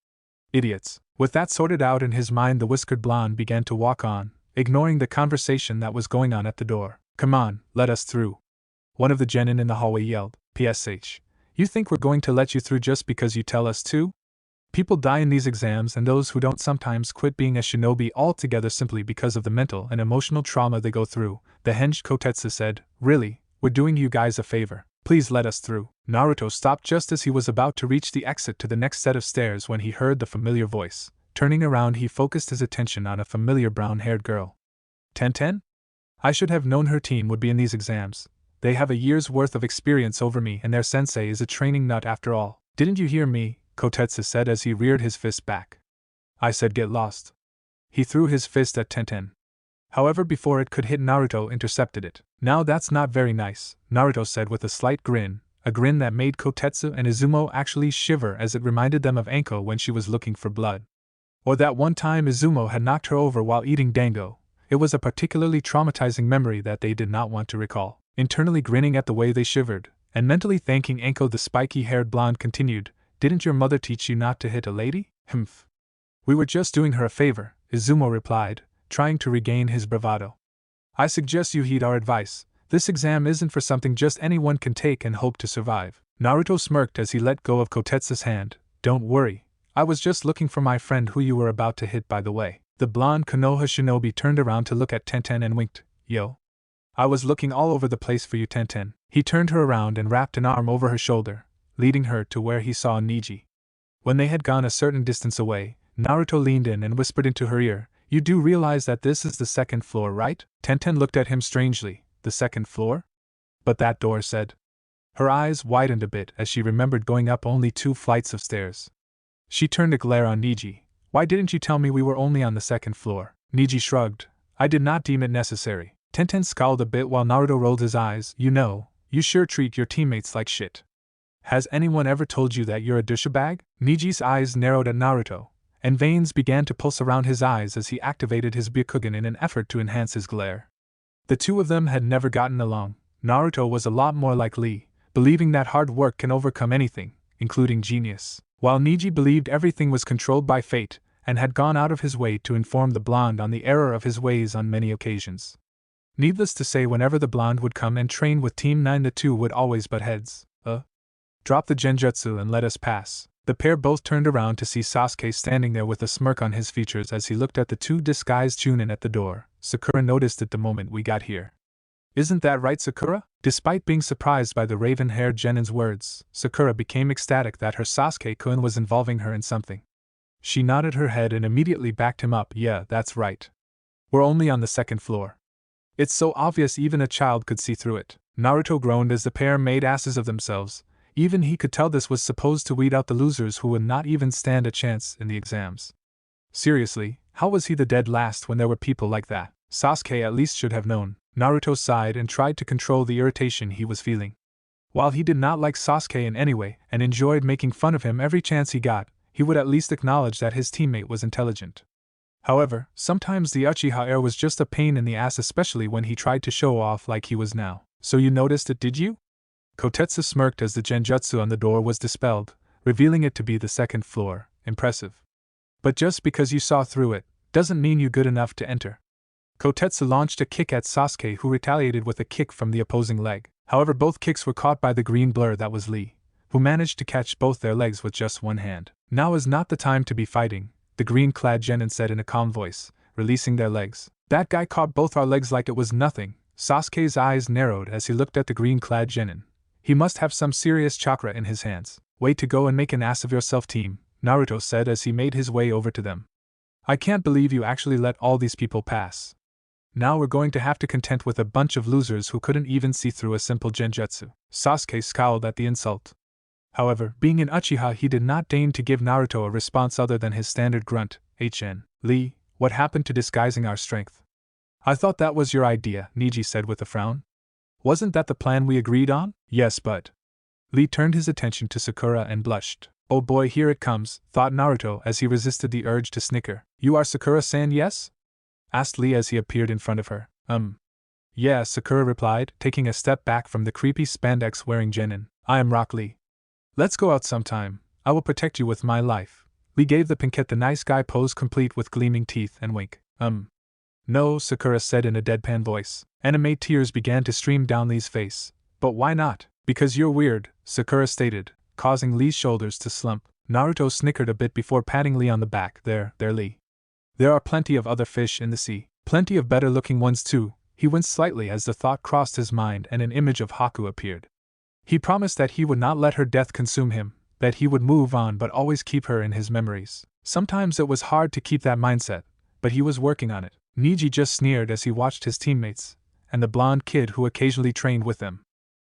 Idiots. With that sorted out in his mind, the whiskered blonde began to walk on, ignoring the conversation that was going on at the door. Come on, let us through. One of the genin in the hallway yelled. PSH. You think we're going to let you through just because you tell us to? People die in these exams, and those who don't sometimes quit being a shinobi altogether simply because of the mental and emotional trauma they go through, the henge Kotetsu said. Really, we're doing you guys a favor. Please let us through. Naruto stopped just as he was about to reach the exit to the next set of stairs when he heard the familiar voice. Turning around, he focused his attention on a familiar brown-haired girl. Tenten? I should have known her team would be in these exams. They have a year's worth of experience over me, and their sensei is a training nut after all. Didn't you hear me? Kotetsu said as he reared his fist back. I said get lost. He threw his fist at Tenten. However, before it could hit, Naruto intercepted it. Now that's not very nice, Naruto said with a slight grin, a grin that made Kotetsu and Izumo actually shiver as it reminded them of Anko when she was looking for blood. Or that one time Izumo had knocked her over while eating dango. It was a particularly traumatizing memory that they did not want to recall. Internally grinning at the way they shivered, and mentally thanking Anko, the spiky-haired blonde continued, Didn't your mother teach you not to hit a lady? Humph. We were just doing her a favor, Izumo replied, trying to regain his bravado. I suggest you heed our advice. This exam isn't for something just anyone can take and hope to survive. Naruto smirked as he let go of Kotetsu's hand. Don't worry. I was just looking for my friend who you were about to hit, by the way. The blonde Konoha shinobi turned around to look at Tenten and winked. Yo. I was looking all over the place for you, Tenten. He turned her around and wrapped an arm over her shoulder, leading her to where he saw Niji. When they had gone a certain distance away, Naruto leaned in and whispered into her ear, You do realize that this is the second floor, right? Tenten looked at him strangely. The second floor? But that door said. Her eyes widened a bit as she remembered going up only 2 flights of stairs. She turned to glare on Niji. Why didn't you tell me we were only on the second floor? Niji shrugged. I did not deem it necessary. Tenten scowled a bit while Naruto rolled his eyes. You know, you sure treat your teammates like shit. Has anyone ever told you that you're a douchebag? Niji's eyes narrowed at Naruto, and veins began to pulse around his eyes as he activated his Byakugan in an effort to enhance his glare. The two of them had never gotten along. Naruto was a lot more like Lee, believing that hard work can overcome anything, including genius, while Niji believed everything was controlled by fate, and had gone out of his way to inform the blonde on the error of his ways on many occasions. Needless to say, whenever the blonde would come and train with Team 9, the two would always butt heads. Drop the genjutsu and let us pass. The pair both turned around to see Sasuke standing there with a smirk on his features as he looked at the two disguised Chunin at the door. Sakura noticed it the moment we got here. Isn't that right, Sakura? Despite being surprised by the raven-haired genin's words, Sakura became ecstatic that her Sasuke-kun was involving her in something. She nodded her head and immediately backed him up. Yeah, that's right. We're only on the second floor. It's so obvious even a child could see through it. Naruto groaned as the pair made asses of themselves. Even he could tell this was supposed to weed out the losers who would not even stand a chance in the exams. Seriously, how was he the dead last when there were people like that? Sasuke at least should have known. Naruto sighed and tried to control the irritation he was feeling. While he did not like Sasuke in any way and enjoyed making fun of him every chance he got, he would at least acknowledge that his teammate was intelligent. However, sometimes the uchiha air was just a pain in the ass, especially when he tried to show off like he was now. So you noticed it, did you? Kotetsu smirked as the genjutsu on the door was dispelled, revealing it to be the second floor. Impressive. But just because you saw through it, doesn't mean you're good enough to enter. Kotetsu launched a kick at Sasuke, who retaliated with a kick from the opposing leg. However, both kicks were caught by the green blur that was Lee, who managed to catch both their legs with just one hand. Now is not the time to be fighting, the green-clad genin said in a calm voice, releasing their legs. That guy caught both our legs like it was nothing. Sasuke's eyes narrowed as he looked at the green-clad genin. He must have some serious chakra in his hands. Way to go and make an ass of yourself, team, Naruto said as he made his way over to them. I can't believe you actually let all these people pass. Now we're going to have to content with a bunch of losers who couldn't even see through a simple genjutsu. Sasuke scowled at the insult. However, being an uchiha, he did not deign to give Naruto a response other than his standard grunt, Lee, what happened to disguising our strength? I thought that was your idea, Neji said with a frown. Wasn't that the plan we agreed on? Yes, but... Lee turned his attention to Sakura and blushed. Oh boy, here it comes, thought Naruto as he resisted the urge to snicker. You are Sakura-san, yes? Asked Lee as he appeared in front of her. Yeah, Sakura replied, taking a step back from the creepy spandex-wearing genin. I am Rock Lee. Let's go out sometime. I will protect you with my life. Lee gave the pinkette the nice guy pose complete with gleaming teeth and wink. No, Sakura said in a deadpan voice. Anime tears began to stream down Lee's face. But why not? Because you're weird, Sakura stated, causing Lee's shoulders to slump. Naruto snickered a bit before patting Lee on the back. There, Lee. There are plenty of other fish in the sea. Plenty of better-looking ones too. He winced slightly as the thought crossed his mind and an image of Haku appeared. He promised that he would not let her death consume him, that he would move on but always keep her in his memories. Sometimes it was hard to keep that mindset, but he was working on it. Neji just sneered as he watched his teammates, and the blonde kid who occasionally trained with them.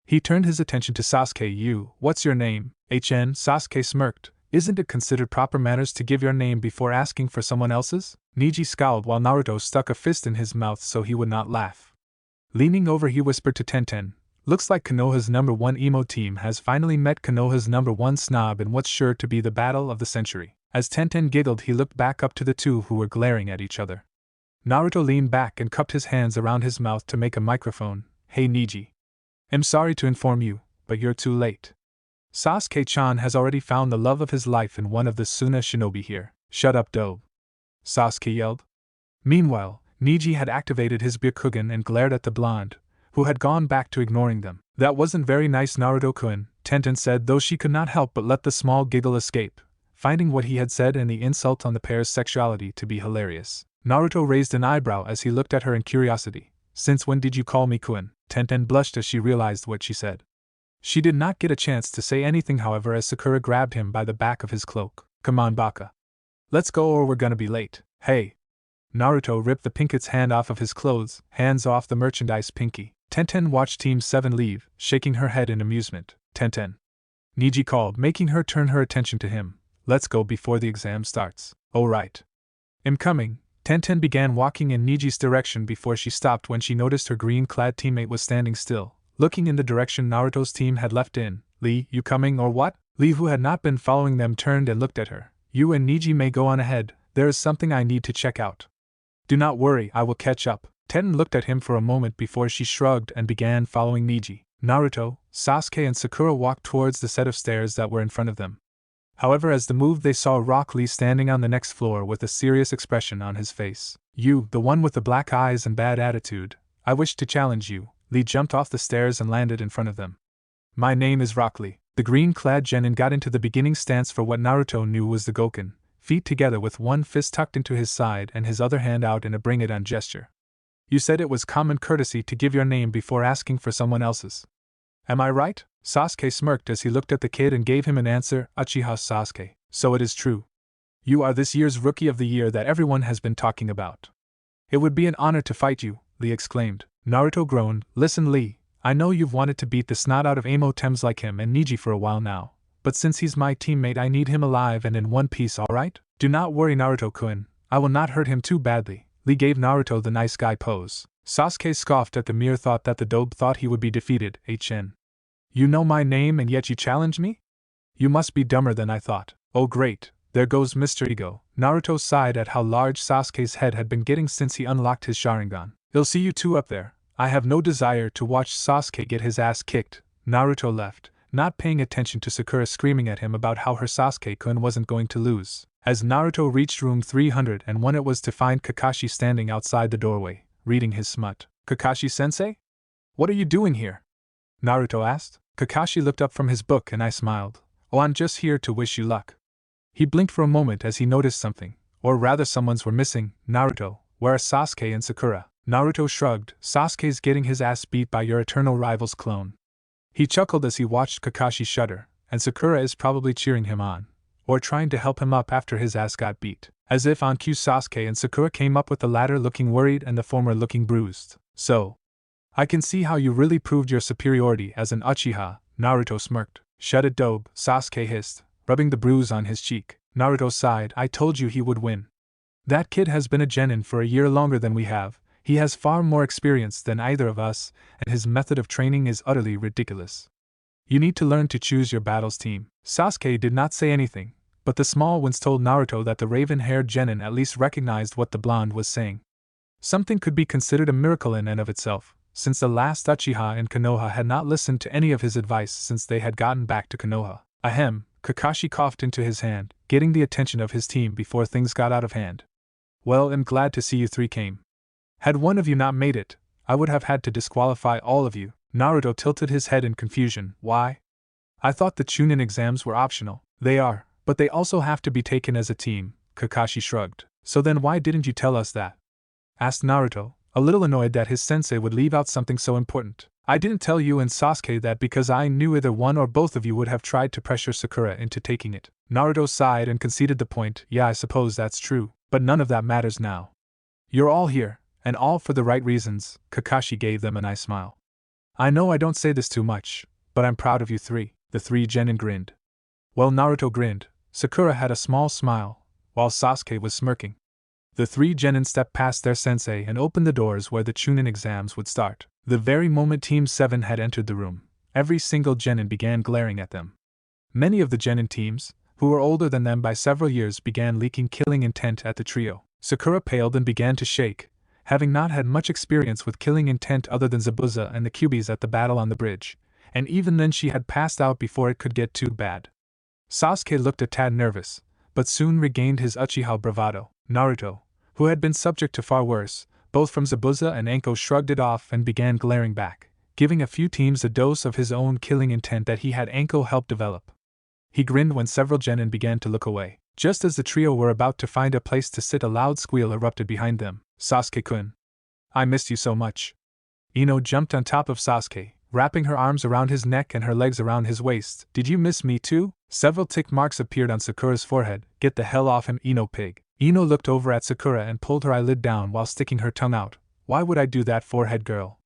He turned his attention to Sasuke. What's your name? Sasuke smirked. Isn't it considered proper manners to give your name before asking for someone else's? Neji scowled while Naruto stuck a fist in his mouth so he would not laugh. Leaning over, he whispered to Tenten, looks like Konoha's #1 emo team has finally met Konoha's #1 snob in what's sure to be the battle of the century. As Tenten giggled, he looked back up to the two who were glaring at each other. Naruto leaned back and cupped his hands around his mouth to make a microphone. Hey Neji. I'm sorry to inform you, but you're too late. Sasuke-chan has already found the love of his life in one of the Suna shinobi here. Shut up, dope. Sasuke yelled. Meanwhile, Neji had activated his Byakugan and glared at the blonde, who had gone back to ignoring them. That wasn't very nice, Naruto-kun, Tenten said, though she could not help but let the small giggle escape, finding what he had said and the insult on the pair's sexuality to be hilarious. Naruto raised an eyebrow as he looked at her in curiosity. Since when did you call me Kun? Tenten blushed as she realized what she said. She did not get a chance to say anything, however, as Sakura grabbed him by the back of his cloak. Come on, Baka. Let's go or we're gonna be late. Hey. Naruto ripped the pinkette's hand off of his clothes, hands off the merchandise, Pinky. Tenten watched Team 7 leave, shaking her head in amusement. Tenten. Neji called, making her turn her attention to him. Let's go before the exam starts. Oh right. I'm coming. Tenten began walking in Neji's direction before she stopped when she noticed her green-clad teammate was standing still, looking in the direction Naruto's team had left in. Lee, you coming or what? Lee, who had not been following them, turned and looked at her. You and Neji may go on ahead, there is something I need to check out. Do not worry, I will catch up. Tenten looked at him for a moment before she shrugged and began following Neji. Naruto, Sasuke and Sakura walked towards the set of stairs that were in front of them. However, as they moved, they saw Rock Lee standing on the next floor with a serious expression on his face. You, the one with the black eyes and bad attitude, I wish to challenge you. Lee jumped off the stairs and landed in front of them. My name is Rock Lee. The green-clad genin got into the beginning stance for what Naruto knew was the Goken, feet together with one fist tucked into his side and his other hand out in a bring-it-on gesture. You said it was common courtesy to give your name before asking for someone else's. Am I right? Sasuke smirked as he looked at the kid and gave him an answer. Uchiha Sasuke. So it is true. You are this year's Rookie of the Year that everyone has been talking about. It would be an honor to fight you, Lee exclaimed. Naruto groaned. Listen, Lee, I know you've wanted to beat the snot out of emo-tems like him and Neji for a while now, but since he's my teammate I need him alive and in one piece, alright? Do not worry, Naruto-kun, I will not hurt him too badly. Lee gave Naruto the nice guy pose. Sasuke scoffed at the mere thought that the dope thought he would be defeated. You know my name and yet you challenge me? You must be dumber than I thought. Oh great, there goes Mr. Ego. Naruto sighed at how large Sasuke's head had been getting since he unlocked his Sharingan. I'll see you two up there. I have no desire to watch Sasuke get his ass kicked. Naruto left, not paying attention to Sakura screaming at him about how her Sasuke-kun wasn't going to lose. As Naruto reached room 301, it was to find Kakashi standing outside the doorway, reading his smut. Kakashi-sensei? What are you doing here? Naruto asked. Kakashi looked up from his book and I smiled. Oh, I'm just here to wish you luck. He blinked for a moment as he noticed something, or rather someone's were missing. Naruto, where are Sasuke and Sakura? Naruto shrugged. Sasuke's getting his ass beat by your eternal rival's clone. He chuckled as he watched Kakashi shudder, and Sakura is probably cheering him on, or trying to help him up after his ass got beat. As if on cue, Sasuke and Sakura came up with the latter looking worried and the former looking bruised. So, I can see how you really proved your superiority as an uchiha, Naruto smirked. Shut it, dope, Sasuke hissed, rubbing the bruise on his cheek. Naruto sighed. I told you he would win. That kid has been a genin for a year longer than we have, he has far more experience than either of us, and his method of training is utterly ridiculous. You need to learn to choose your battles team. Sasuke did not say anything, but the small ones told Naruto that the raven-haired genin at least recognized what the blonde was saying. Something could be considered a miracle in and of itself, since the last Uchiha in Konoha had not listened to any of his advice since they had gotten back to Konoha. Ahem, Kakashi coughed into his hand, getting the attention of his team before things got out of hand. Well, I'm glad to see you three came. Had one of you not made it, I would have had to disqualify all of you. Naruto tilted his head in confusion. Why? I thought the Chunin exams were optional. They are, but they also have to be taken as a team, Kakashi shrugged. So then why didn't you tell us that? Asked Naruto, a little annoyed that his sensei would leave out something so important. I didn't tell you and Sasuke that because I knew either one or both of you would have tried to pressure Sakura into taking it. Naruto sighed and conceded the point. Yeah, I suppose that's true, but none of that matters now. You're all here, and all for the right reasons. Kakashi gave them a nice smile. I know I don't say this too much, but I'm proud of you three. The three genin grinned. Well, Naruto grinned, Sakura had a small smile, while Sasuke was smirking. The three genin stepped past their sensei and opened the doors where the Chunin exams would start. The very moment Team 7 had entered the room, every single genin began glaring at them. Many of the genin teams, who were older than them by several years, began leaking killing intent at the trio. Sakura paled and began to shake, having not had much experience with killing intent other than Zabuza and the Kyubis at the battle on the bridge, and even then she had passed out before it could get too bad. Sasuke looked a tad nervous, but soon regained his Uchiha bravado. Naruto, who had been subject to far worse, both from Zabuza and Anko, shrugged it off and began glaring back, giving a few teams a dose of his own killing intent that he had Anko help develop. He grinned when several genin began to look away. Just as the trio were about to find a place to sit, a loud squeal erupted behind them. Sasuke-kun. I missed you so much. Ino jumped on top of Sasuke, wrapping her arms around his neck and her legs around his waist. Did you miss me too? Several tick marks appeared on Sakura's forehead. Get the hell off him, Ino pig. Ino looked over at Sakura and pulled her eyelid down while sticking her tongue out. Why would I do that, forehead girl?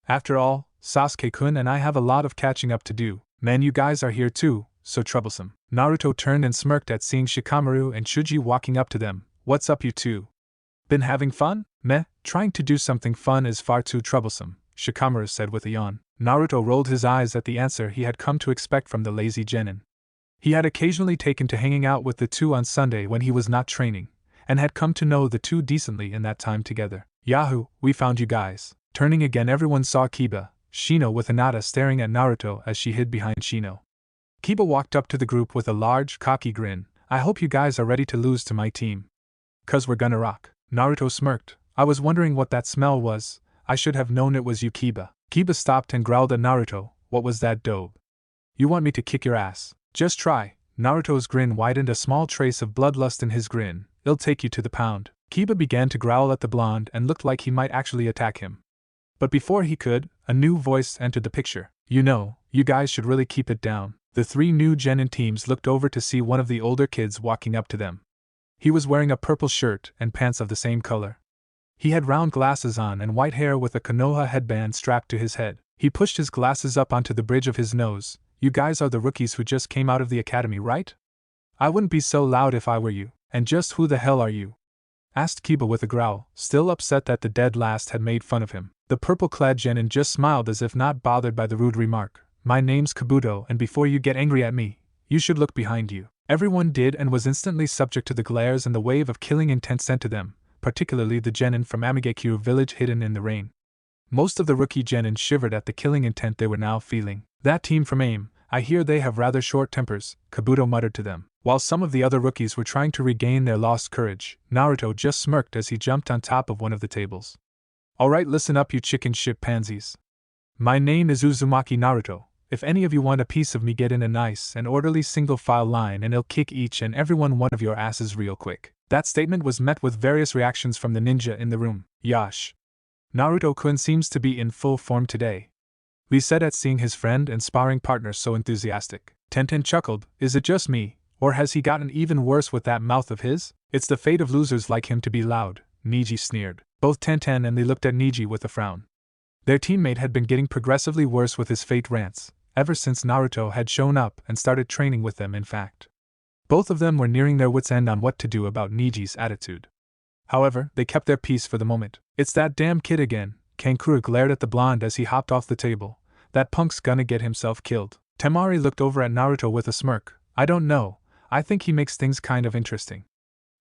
After all, Sasuke-kun and I have a lot of catching up to do. Man, you guys are here too, so troublesome. Naruto turned and smirked at seeing Shikamaru and Shuji walking up to them. What's up, you two? Been having fun? Meh, trying to do something fun is far too troublesome, Shikamaru said with a yawn. Naruto rolled his eyes at the answer he had come to expect from the lazy genin. He had occasionally taken to hanging out with the two on Sunday when he was not training, and had come to know the two decently in that time together. Yahoo, we found you guys. Turning again, everyone saw Kiba, Shino with Hinata staring at Naruto as she hid behind Shino. Kiba walked up to the group with a large, cocky grin. I hope you guys are ready to lose to my team. 'Cause we're gonna rock. Naruto smirked. I was wondering what that smell was. I should have known it was you, Kiba. Kiba stopped and growled at Naruto. What was that, dope? You want me to kick your ass? Just try. Naruto's grin widened, a small trace of bloodlust in his grin. It'll take you to the pound. Kiba began to growl at the blonde and looked like he might actually attack him. But before he could, a new voice entered the picture. You know, you guys should really keep it down. The three new genin teams looked over to see one of the older kids walking up to them. He was wearing a purple shirt and pants of the same color. He had round glasses on and white hair with a Konoha headband strapped to his head. He pushed his glasses up onto the bridge of his nose. You guys are the rookies who just came out of the academy, right? I wouldn't be so loud if I were you. And just who the hell are you? Asked Kiba with a growl, still upset that the dead last had made fun of him. The purple-clad genin just smiled as if not bothered by the rude remark. My name's Kabuto, and before you get angry at me, you should look behind you. Everyone did and was instantly subject to the glares and the wave of killing intent sent to them, particularly the genin from Amigekyo village hidden in the rain. Most of the rookie genin shivered at the killing intent they were now feeling. That team from AIM, I hear they have rather short tempers, Kabuto muttered to them. While some of the other rookies were trying to regain their lost courage, Naruto just smirked as he jumped on top of one of the tables. Alright, listen up, you chicken shit pansies. My name is Uzumaki Naruto. If any of you want a piece of me, get in a nice and orderly single-file line and I'll kick each and every one of your asses real quick. That statement was met with various reactions from the ninja in the room. Yash. Naruto-kun seems to be in full form today, Lee said at seeing his friend and sparring partner so enthusiastic. Tenten chuckled. Is it just me, Or has he gotten even worse with that mouth of his? It's the fate of losers like him to be loud, Niji sneered. Both Tenten and Lee looked at Niji with a frown. Their teammate had been getting progressively worse with his fate rants, ever since Naruto had shown up and started training with them in fact. Both of them were nearing their wits' end on what to do about Niji's attitude. However, they kept their peace for the moment. It's that damn kid again, Kankura glared at the blonde as he hopped off the table. That punk's gonna get himself killed. Temari looked over at Naruto with a smirk. I don't know, I think he makes things kind of interesting.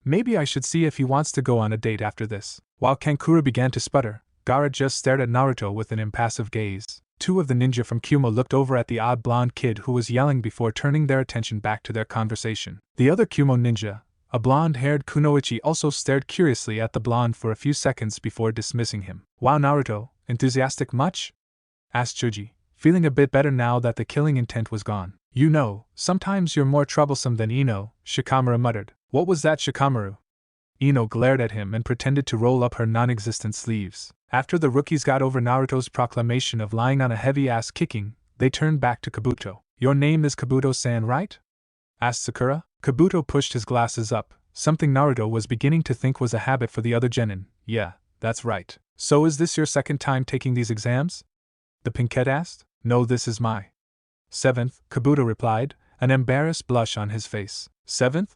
Maybe I should see if he wants to go on a date after this. While Kankura began to sputter, Gaara just stared at Naruto with an impassive gaze. Two of the ninja from Kumo looked over at the odd blonde kid who was yelling before turning their attention back to their conversation. The other Kumo ninja, a blonde-haired kunoichi, also stared curiously at the blonde for a few seconds before dismissing him. Wow, Naruto, enthusiastic much? Asked Chuji, feeling a bit better now that the killing intent was gone. You know, sometimes you're more troublesome than Ino, Shikamaru muttered. What was that, Shikamaru? Ino glared at him and pretended to roll up her non-existent sleeves. After the rookies got over Naruto's proclamation of lying on a heavy ass kicking, they turned back to Kabuto. Your name is Kabuto-san, right? Asked Sakura. Kabuto pushed his glasses up, something Naruto was beginning to think was a habit for the other genin. Yeah, that's right. So is this your second time taking these exams? The pinkette asked. No, this is my seventh, Kabuto replied, an embarrassed blush on his face. Seventh?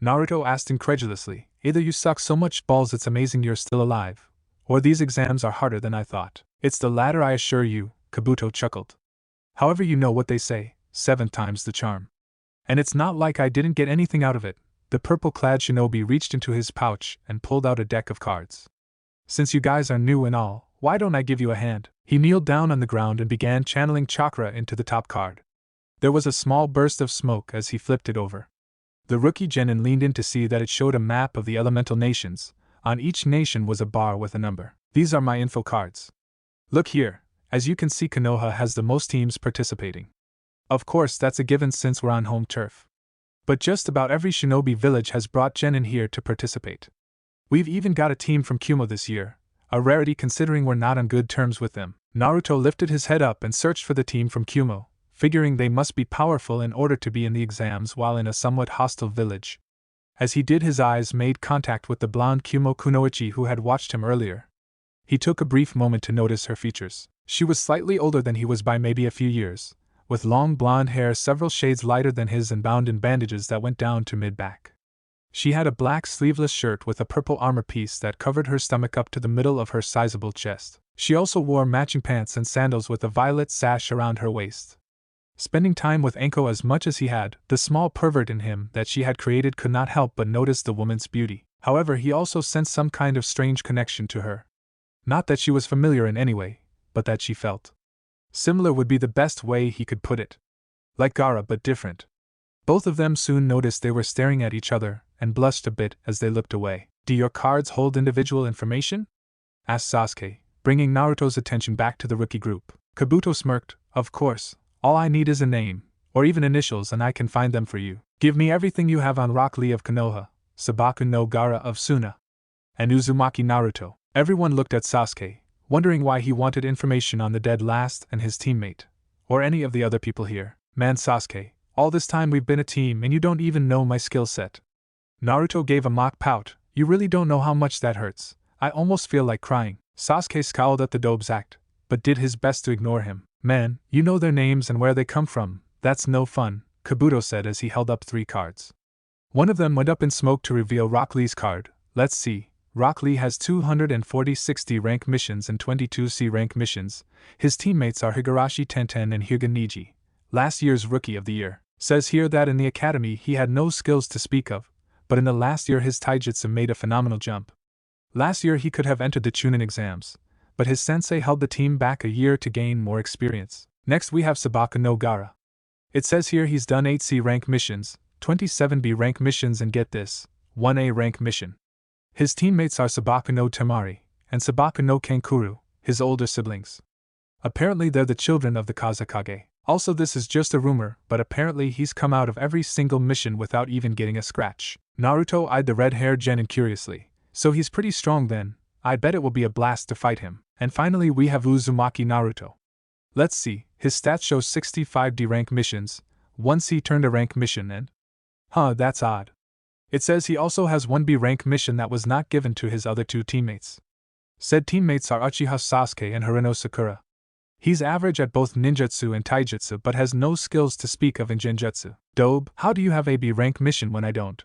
Naruto asked incredulously. Either you suck so much balls it's amazing you're still alive, or these exams are harder than I thought. It's the latter, I assure you, Kabuto chuckled. However, you know what they say, 7 times the charm. And it's not like I didn't get anything out of it. The purple-clad shinobi reached into his pouch and pulled out a deck of cards. Since you guys are new and all, why don't I give you a hand? He kneeled down on the ground and began channeling chakra into the top card. There was a small burst of smoke as he flipped it over. The rookie genin leaned in to see that it showed a map of the elemental nations. On each nation was a bar with a number. These are my info cards. Look here, as you can see, Konoha has the most teams participating. Of course, that's a given since we're on home turf. But just about every shinobi village has brought genin here to participate. We've even got a team from Kumo this year, a rarity considering we're not on good terms with them. Naruto lifted his head up and searched for the team from Kumo, figuring they must be powerful in order to be in the exams while in a somewhat hostile village. As he did, his eyes made contact with the blonde Kumo kunoichi who had watched him earlier. He took a brief moment to notice her features. She was slightly older than he was by maybe a few years, with long blonde hair several shades lighter than his and bound in bandages that went down to mid-back. She had a black sleeveless shirt with a purple armor piece that covered her stomach up to the middle of her sizable chest. She also wore matching pants and sandals with a violet sash around her waist. Spending time with Anko as much as he had, the small pervert in him that she had created could not help but notice the woman's beauty. However, he also sensed some kind of strange connection to her. Not that she was familiar in any way, but that she felt similar would be the best way he could put it. Like Gaara, but different. Both of them soon noticed they were staring at each other, and blushed a bit as they looked away. Do your cards hold individual information? Asked Sasuke, bringing Naruto's attention back to the rookie group. Kabuto smirked. Of course. All I need is a name, or even initials, and I can find them for you. Give me everything you have on Rock Lee of Konoha, Sabaku no Gaara of Suna, and Uzumaki Naruto. Everyone looked at Sasuke, wondering why he wanted information on the dead last and his teammate, or any of the other people here. Man, Sasuke, all this time we've been a team and you don't even know my skill set. Naruto gave a mock pout. You really don't know how much that hurts. I almost feel like crying. Sasuke scowled at the Dobes act, but did his best to ignore him. Man, you know their names and where they come from. That's no fun, Kabuto said as he held up 3 cards. One of them went up in smoke to reveal Rock Lee's card. Let's see. Rock Lee has 240 60 rank missions and 22 C rank missions. His teammates are Higurashi Tenten and Hyuga Niji, last year's Rookie of the Year. Says here that in the academy he had no skills to speak of, but in the last year his taijutsu made a phenomenal jump. Last year he could have entered the Chunin exams, but his sensei held the team back a year to gain more experience. Next we have Sabaku no Gaara. It says here he's done 8 C rank missions, 27 B rank missions, and get this, 1 A rank mission. His teammates are Sabaku no Temari and Sabaku no Kankuru, his older siblings. Apparently they're the children of the Kazekage. Also, this is just a rumor, but apparently he's come out of every single mission without even getting a scratch. Naruto eyed the red-haired genin curiously. So he's pretty strong then. I bet it will be a blast to fight him. And finally we have Uzumaki Naruto. Let's see, his stats show 65 D rank missions, 1 C turned a rank mission and... Huh, that's odd. It says he also has one B rank mission that was not given to his other two teammates. Said teammates are Uchiha Sasuke and Hirano Sakura. He's average at both ninjutsu and taijutsu but has no skills to speak of in genjutsu. Dobe, how do you have a B rank mission when I don't?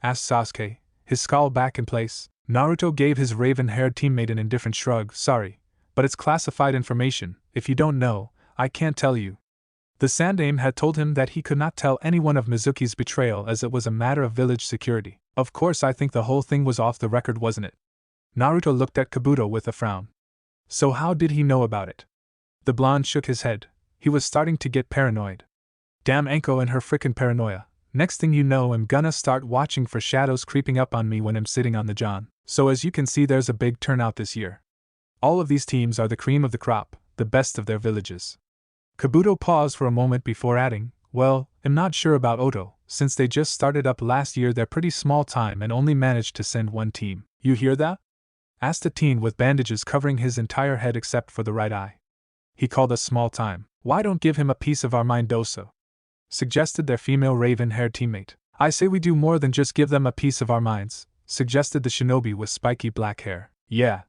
Asked Sasuke, his scowl back in place. Naruto gave his raven-haired teammate an indifferent shrug. Sorry, but it's classified information. If you don't know, I can't tell you. The Sandaime had told him that he could not tell anyone of Mizuki's betrayal as it was a matter of village security. Of course, I think the whole thing was off the record, wasn't it? Naruto looked at Kabuto with a frown. So how did he know about it? The blonde shook his head. He was starting to get paranoid. Damn Anko and her frickin' paranoia. Next thing you know, I'm gonna start watching for shadows creeping up on me when I'm sitting on the john. So as you can see, there's a big turnout this year. All of these teams are the cream of the crop, the best of their villages. Kabuto paused for a moment before adding, well, I'm not sure about Oto, since they just started up last year. They're pretty small time and only managed to send one team. You hear that? Asked a teen with bandages covering his entire head except for the right eye. He called us small time. Why don't give him a piece of our mind, Doso? Suggested their female raven-haired teammate. I say we do more than just give them a piece of our minds, suggested the shinobi with spiky black hair. Yeah.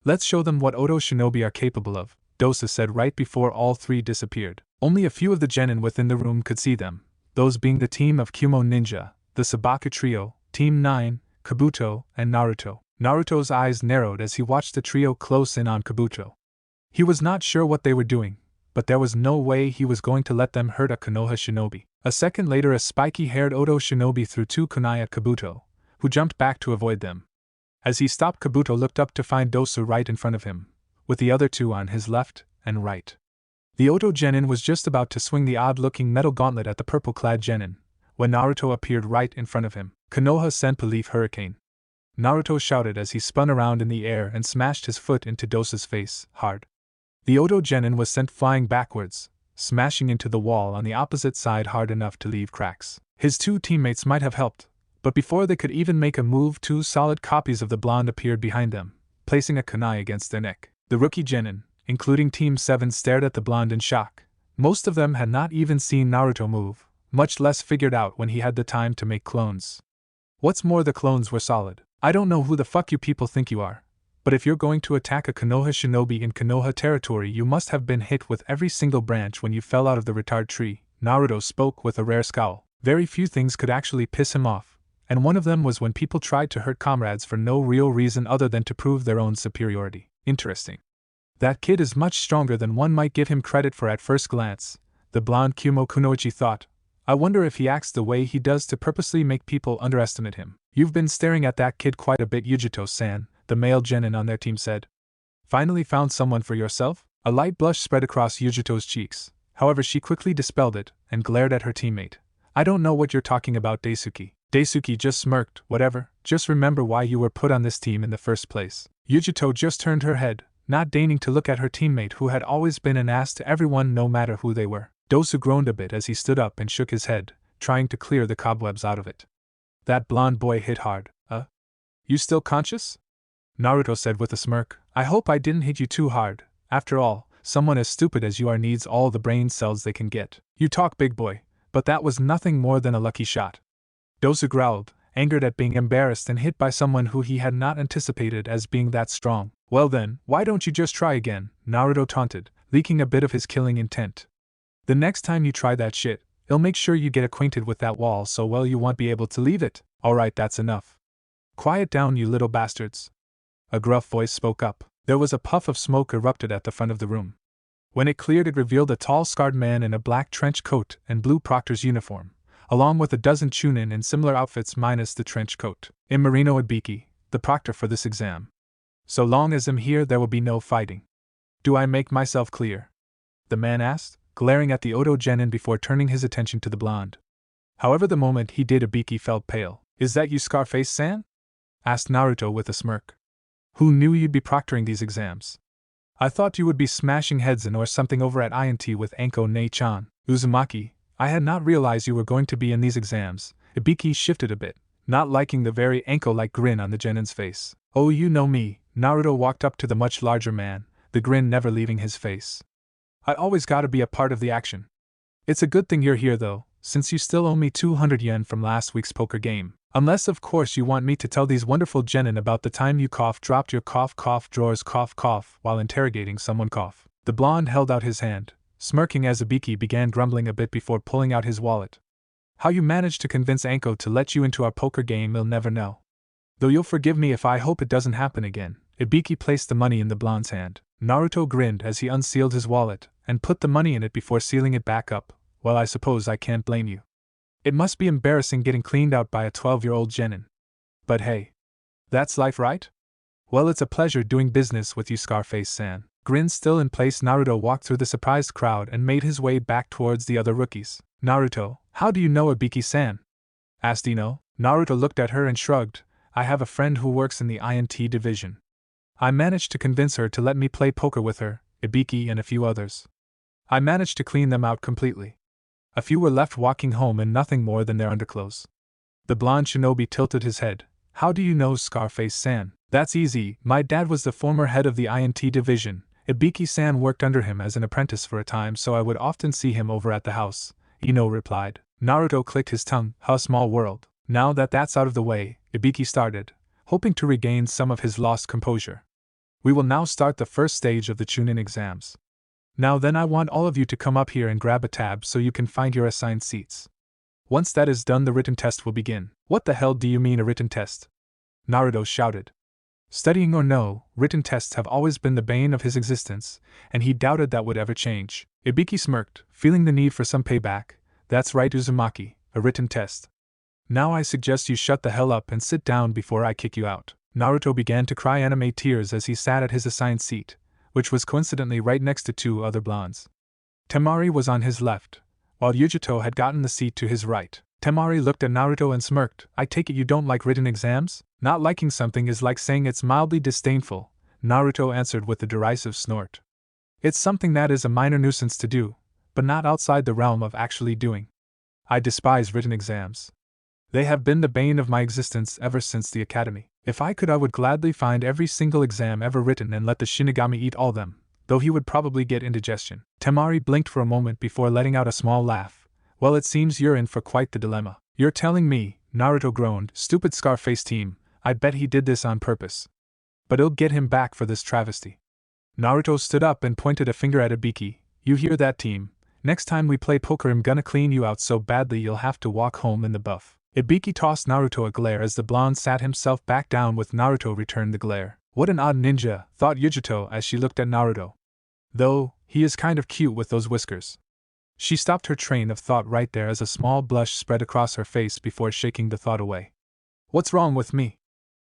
Let's show them what Oto shinobi are capable of, Dosa said right before all three disappeared. Only a few of the genin within the room could see them, those being the team of Kumo Ninja, the Sabaku trio, Team 9, Kabuto, and Naruto. Naruto's eyes narrowed as he watched the trio close in on Kabuto. He was not sure what they were doing, but there was no way he was going to let them hurt a Konoha shinobi. A second later, a spiky-haired Oto shinobi threw two kunai at Kabuto, who jumped back to avoid them. As he stopped, Kabuto looked up to find Dosu right in front of him, with the other two on his left and right. The Oto genin was just about to swing the odd-looking metal gauntlet at the purple-clad genin, when Naruto appeared right in front of him. Konoha Senpu Leaf Hurricane. Naruto shouted as he spun around in the air and smashed his foot into Dosa's face, hard. The Oto genin was sent flying backwards, smashing into the wall on the opposite side hard enough to leave cracks. His two teammates might have helped, but before they could even make a move, two solid copies of the blonde appeared behind them, placing a kunai against their neck. The rookie genin, including Team 7, stared at the blonde in shock. Most of them had not even seen Naruto move, much less figured out when he had the time to make clones. What's more, the clones were solid. I don't know who the fuck you people think you are, but if you're going to attack a Konoha shinobi in Konoha territory, you must have been hit with every single branch when you fell out of the retard tree. Naruto spoke with a rare scowl. Very few things could actually piss him off, and one of them was when people tried to hurt comrades for no real reason other than to prove their own superiority. Interesting. That kid is much stronger than one might give him credit for at first glance, the blonde Kumo Kunoichi thought. I wonder if he acts the way he does to purposely make people underestimate him. You've been staring at that kid quite a bit, Yujito-san, the male genin on their team said. Finally found someone for yourself? A light blush spread across Yujito's cheeks, however she quickly dispelled it and glared at her teammate. I don't know what you're talking about, Daisuke. Daisuke just smirked. Whatever, just remember why you were put on this team in the first place. Yujito just turned her head, not deigning to look at her teammate who had always been an ass to everyone no matter who they were. Dosu groaned a bit as he stood up and shook his head, trying to clear the cobwebs out of it. That blonde boy hit hard. You still conscious? Naruto said with a smirk. I hope I didn't hit you too hard. After all, someone as stupid as you are needs all the brain cells they can get. You talk big boy, but that was nothing more than a lucky shot. Dosu growled, angered at being embarrassed and hit by someone who he had not anticipated as being that strong. Well then, why don't you just try again? Naruto taunted, leaking a bit of his killing intent. The next time you try that shit, it'll make sure you get acquainted with that wall so well you won't be able to leave it. Alright, that's enough. Quiet down, you little bastards. A gruff voice spoke up. There was a puff of smoke erupted at the front of the room. When it cleared, it revealed a tall, scarred man in a black trench coat and blue proctor's uniform, along with a dozen chunin in similar outfits minus the trench coat. I'm Marino Ibiki, the proctor for this exam. So long as I'm here, there will be no fighting. Do I make myself clear? The man asked, glaring at the Oto genin before turning his attention to the blonde. However, the moment he did, Ibiki felt pale. Is that you, Scarface-san? Asked Naruto with a smirk. Who knew you'd be proctoring these exams? I thought you would be smashing heads in or something over at INT with Anko Nei-chan. Uzumaki, I had not realized you were going to be in these exams. Ibiki shifted a bit, not liking the very Anko-like grin on the genin's face. Oh, you know me. Naruto walked up to the much larger man, the grin never leaving his face. I always gotta be a part of the action. It's a good thing you're here though, since you still owe me 200 yen from last week's poker game. Unless, of course, you want me to tell these wonderful genin about the time you dropped your drawers while interrogating someone . The blonde held out his hand, smirking as Ibiki began grumbling a bit before pulling out his wallet. How you managed to convince Anko to let you into our poker game we'll never know. Though you'll forgive me if I hope it doesn't happen again. Ibiki placed the money in the blonde's hand. Naruto grinned as he unsealed his wallet and put the money in it before sealing it back up. Well, I suppose I can't blame you. It must be embarrassing getting cleaned out by a 12-year-old genin. But hey, that's life, right? Well, it's a pleasure doing business with you, Scarface-san. Grin still in place, Naruto walked through the surprised crowd and made his way back towards the other rookies. Naruto, how do you know Ibiki-san? Asked Ino. Naruto looked at her and shrugged. I have a friend who works in the INT division. I managed to convince her to let me play poker with her, Ibiki and a few others. I managed to clean them out completely. A few were left walking home in nothing more than their underclothes. The blonde shinobi tilted his head. How do you know Scarface-san? That's easy, my dad was the former head of the INT division. Ibiki-san worked under him as an apprentice for a time, so I would often see him over at the house, Ino replied. Naruto clicked his tongue. How small world. Now that that's out of the way, Ibiki started, hoping to regain some of his lost composure. We will now start the first stage of the Chunin exams. Now then, I want all of you to come up here and grab a tab so you can find your assigned seats. Once that is done, the written test will begin. What the hell do you mean a written test? Naruto shouted. Studying or no, written tests have always been the bane of his existence, and he doubted that would ever change. Ibiki smirked, feeling the need for some payback. That's right, Uzumaki, a written test. Now I suggest you shut the hell up and sit down before I kick you out. Naruto began to cry anime tears as he sat at his assigned seat, which was coincidentally right next to two other blondes. Temari was on his left, while Yujito had gotten the seat to his right. Temari looked at Naruto and smirked. I take it you don't like written exams? Not liking something is like saying it's mildly disdainful, Naruto answered with a derisive snort. It's something that is a minor nuisance to do, but not outside the realm of actually doing. I despise written exams. They have been the bane of my existence ever since the academy. If I could, I would gladly find every single exam ever written and let the Shinigami eat all them, though he would probably get indigestion. Temari blinked for a moment before letting out a small laugh. Well, it seems you're in for quite the dilemma. You're telling me, Naruto groaned, stupid Scarface team, I bet he did this on purpose. But it'll get him back for this travesty. Naruto stood up and pointed a finger at Ibiki. You hear that, team? Next time we play poker, I'm gonna clean you out so badly you'll have to walk home in the buff. Ibiki tossed Naruto a glare as the blonde sat himself back down with Naruto returned the glare. What an odd ninja, thought Yujito as she looked at Naruto. Though, he is kind of cute with those whiskers. She stopped her train of thought right there as a small blush spread across her face before shaking the thought away. What's wrong with me?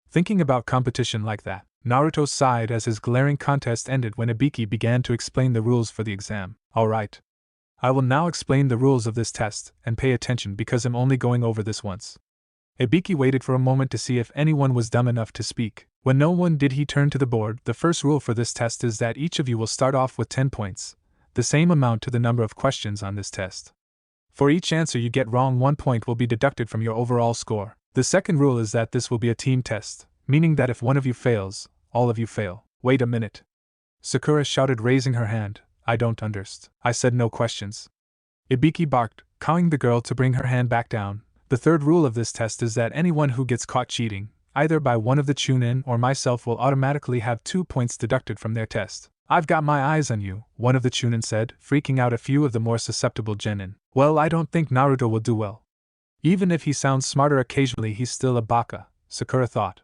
Thinking about competition like that. Naruto sighed as his glaring contest ended when Ibiki began to explain the rules for the exam. Alright. I will now explain the rules of this test, and pay attention because I'm only going over this once. Ibiki waited for a moment to see if anyone was dumb enough to speak. When no one did, he turned to the board. The first rule for this test is that each of you will start off with 10 points, the same amount to the number of questions on this test. For each answer you get wrong, 1 point will be deducted from your overall score. The second rule is that this will be a team test, meaning that if one of you fails, all of you fail. Wait a minute. Sakura shouted, raising her hand. I don't understand. I said no questions. Ibiki barked, cowing the girl to bring her hand back down. The third rule of this test is that anyone who gets caught cheating, either by one of the Chunin or myself, will automatically have 2 points deducted from their test. I've got my eyes on you, one of the Chunin said, freaking out a few of the more susceptible genin. Well, I don't think Naruto will do well. Even if he sounds smarter occasionally, he's still a baka, Sakura thought.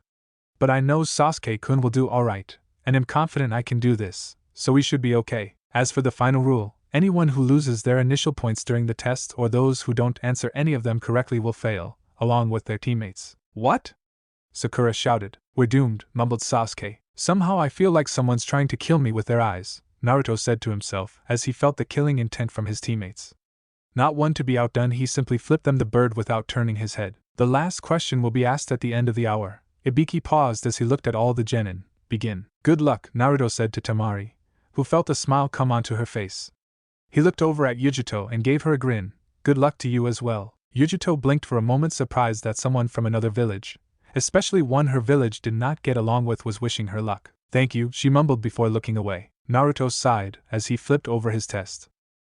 But I know Sasuke-kun will do alright, and am confident I can do this, so we should be okay. As for the final rule, anyone who loses their initial points during the test or those who don't answer any of them correctly will fail, along with their teammates. What? Sakura shouted. We're doomed, mumbled Sasuke. Somehow I feel like someone's trying to kill me with their eyes, Naruto said to himself as he felt the killing intent from his teammates. Not one to be outdone, he simply flipped them the bird without turning his head. The last question will be asked at the end of the hour. Ibiki paused as he looked at all the genin. Begin. Good luck, Naruto said to Temari, who felt a smile come onto her face. He looked over at Yujito and gave her a grin. Good luck to you as well. Yujito blinked for a moment, surprised that someone from another village, especially one her village did not get along with, was wishing her luck. Thank you, she mumbled before looking away. Naruto sighed as he flipped over his test.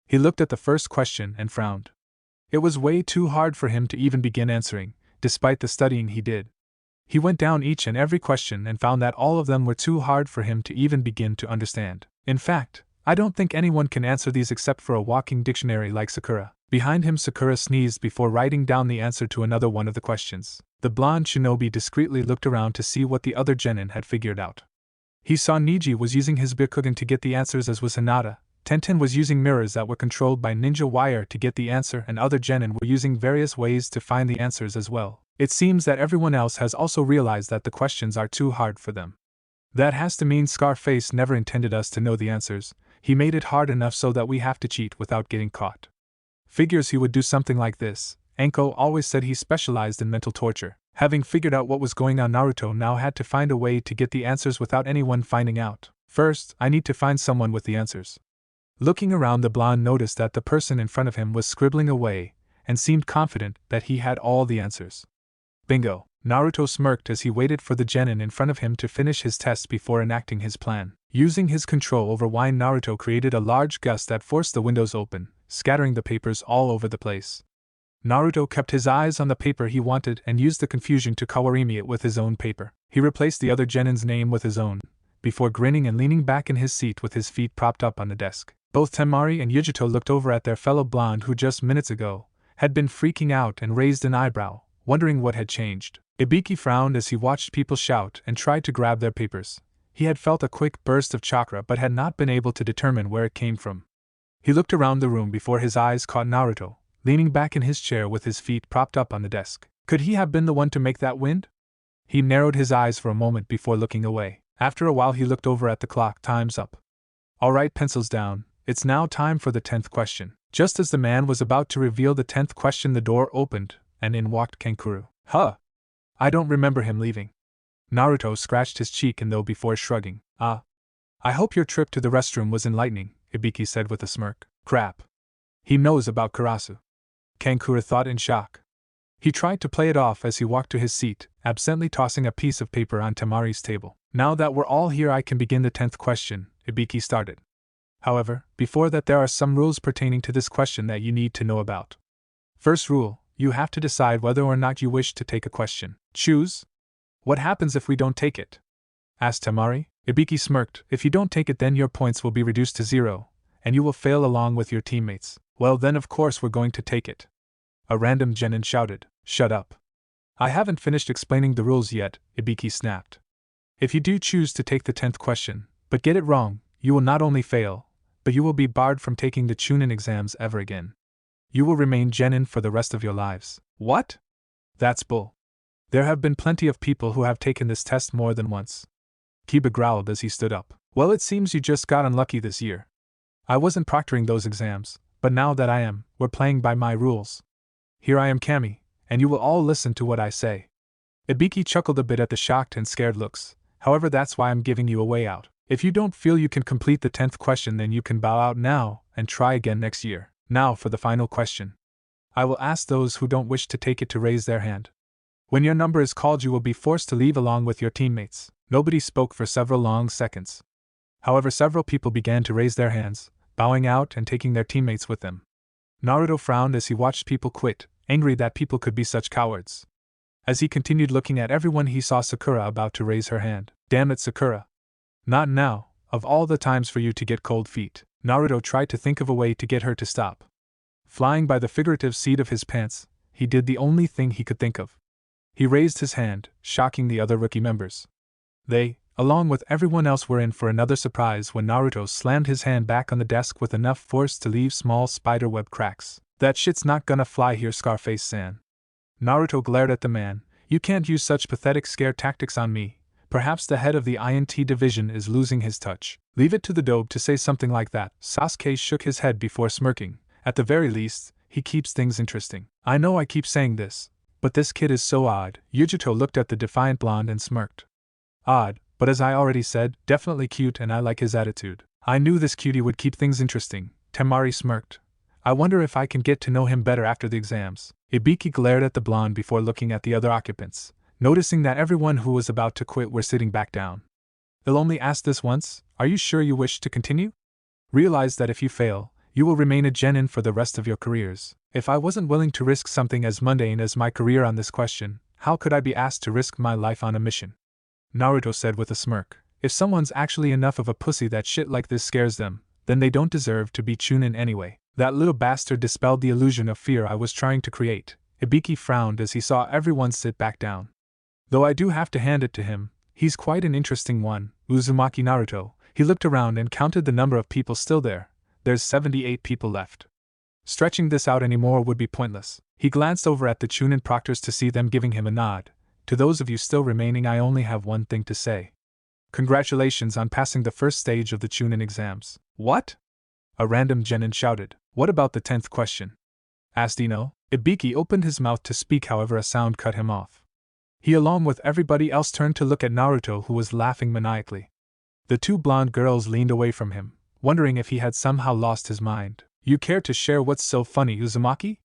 He looked at the first question and frowned. It was way too hard for him to even begin answering, despite the studying he did. He went down each and every question and found that all of them were too hard for him to even begin to understand. In fact, I don't think anyone can answer these except for a walking dictionary like Sakura. Behind him, Sakura sneezed before writing down the answer to another one of the questions. The blonde shinobi discreetly looked around to see what the other genin had figured out. He saw Niji was using his Byakugan to get the answers, as was Hinata. Tenten was using mirrors that were controlled by ninja wire to get the answer, and other genin were using various ways to find the answers as well. It seems that everyone else has also realized that the questions are too hard for them. That has to mean Scarface never intended us to know the answers. He made it hard enough so that we have to cheat without getting caught. Figures he would do something like this. Anko always said he specialized in mental torture. Having figured out what was going on, Naruto now had to find a way to get the answers without anyone finding out. First, I need to find someone with the answers. Looking around, the blonde noticed that the person in front of him was scribbling away, and seemed confident that he had all the answers. Bingo! Naruto smirked as he waited for the genin in front of him to finish his test before enacting his plan. Using his control over wine, Naruto created a large gust that forced the windows open, scattering the papers all over the place. Naruto kept his eyes on the paper he wanted and used the confusion to kawarimi it with his own paper. He replaced the other genin's name with his own, before grinning and leaning back in his seat with his feet propped up on the desk. Both Temari and Yujito looked over at their fellow blonde, who just minutes ago had been freaking out and raised an eyebrow, wondering what had changed. Ibiki frowned as he watched people shout and tried to grab their papers. He had felt a quick burst of chakra but had not been able to determine where it came from. He looked around the room before his eyes caught Naruto, leaning back in his chair with his feet propped up on the desk. Could he have been the one to make that wind? He narrowed his eyes for a moment before looking away. After a while he looked over at the clock. Time's up. Alright, pencils down. It's now time for the 10th question. Just as the man was about to reveal the 10th question, the door opened, and in walked Kankuro. Huh! I don't remember him leaving. Naruto scratched his cheek and though before shrugging. I hope your trip to the restroom was enlightening, Ibiki said with a smirk. Crap. He knows about Karasu. Kankuro thought in shock. He tried to play it off as he walked to his seat, absently tossing a piece of paper on Temari's table. Now that we're all here, I can begin the 10th question, Ibiki started. However, before that, there are some rules pertaining to this question that you need to know about. First rule, you have to decide whether or not you wish to take a question. Choose. What happens if we don't take it? Asked Temari. Ibiki smirked. If you don't take it, then your points will be reduced to 0, and you will fail along with your teammates. Well, then of course we're going to take it. A random genin shouted. Shut up. I haven't finished explaining the rules yet, Ibiki snapped. If you do choose to take the 10th question, but get it wrong, you will not only fail, but you will be barred from taking the Chunin exams ever again. You will remain genin for the rest of your lives. What? That's bull. There have been plenty of people who have taken this test more than once. Kiba growled as he stood up. Well, it seems you just got unlucky this year. I wasn't proctoring those exams, but now that I am, we're playing by my rules. Here I am, Kami, and you will all listen to what I say. Ibiki chuckled a bit at the shocked and scared looks. However, that's why I'm giving you a way out. If you don't feel you can complete the 10th question, then you can bow out now and try again next year. Now for the final question. I will ask those who don't wish to take it to raise their hand. When your number is called, you will be forced to leave along with your teammates. Nobody spoke for several long seconds. However, several people began to raise their hands, bowing out and taking their teammates with them. Naruto frowned as he watched people quit, angry that people could be such cowards. As he continued looking at everyone, he saw Sakura about to raise her hand. Damn it, Sakura. Not now, of all the times for you to get cold feet. Naruto tried to think of a way to get her to stop. Flying by the figurative seat of his pants, he did the only thing he could think of. He raised his hand, shocking the other rookie members. They, along with everyone else, were in for another surprise when Naruto slammed his hand back on the desk with enough force to leave small spiderweb cracks. That shit's not gonna fly here, Scarface-san. Naruto glared at the man. You can't use such pathetic scare tactics on me. Perhaps the head of the INT division is losing his touch. Leave it to the dope to say something like that. Sasuke shook his head before smirking. At the very least, he keeps things interesting. I know I keep saying this, but this kid is so odd. Yujito looked at the defiant blonde and smirked. Odd, but as I already said, definitely cute, and I like his attitude. I knew this cutie would keep things interesting. Temari smirked. I wonder if I can get to know him better after the exams. Ibiki glared at the blonde before looking at the other occupants, noticing that everyone who was about to quit were sitting back down. They'll only ask this once. Are you sure you wish to continue? Realize that if you fail, you will remain a genin for the rest of your careers. If I wasn't willing to risk something as mundane as my career on this question, how could I be asked to risk my life on a mission? Naruto said with a smirk. If someone's actually enough of a pussy that shit like this scares them, then they don't deserve to be Chunin anyway. That little bastard dispelled the illusion of fear I was trying to create. Hibiki frowned as he saw everyone sit back down. Though I do have to hand it to him, he's quite an interesting one, Uzumaki Naruto. He looked around and counted the number of people still there. There's 78 people left. Stretching this out anymore would be pointless. He glanced over at the Chunin proctors to see them giving him a nod. To those of you still remaining, I only have one thing to say. Congratulations on passing the first stage of the Chunin exams. What? A random genin shouted. What about the 10th question? Asked Ino. Ibiki opened his mouth to speak, however a sound cut him off. He along with everybody else turned to look at Naruto, who was laughing maniacally. The two blonde girls leaned away from him, wondering if he had somehow lost his mind. You care to share what's so funny, Uzumaki?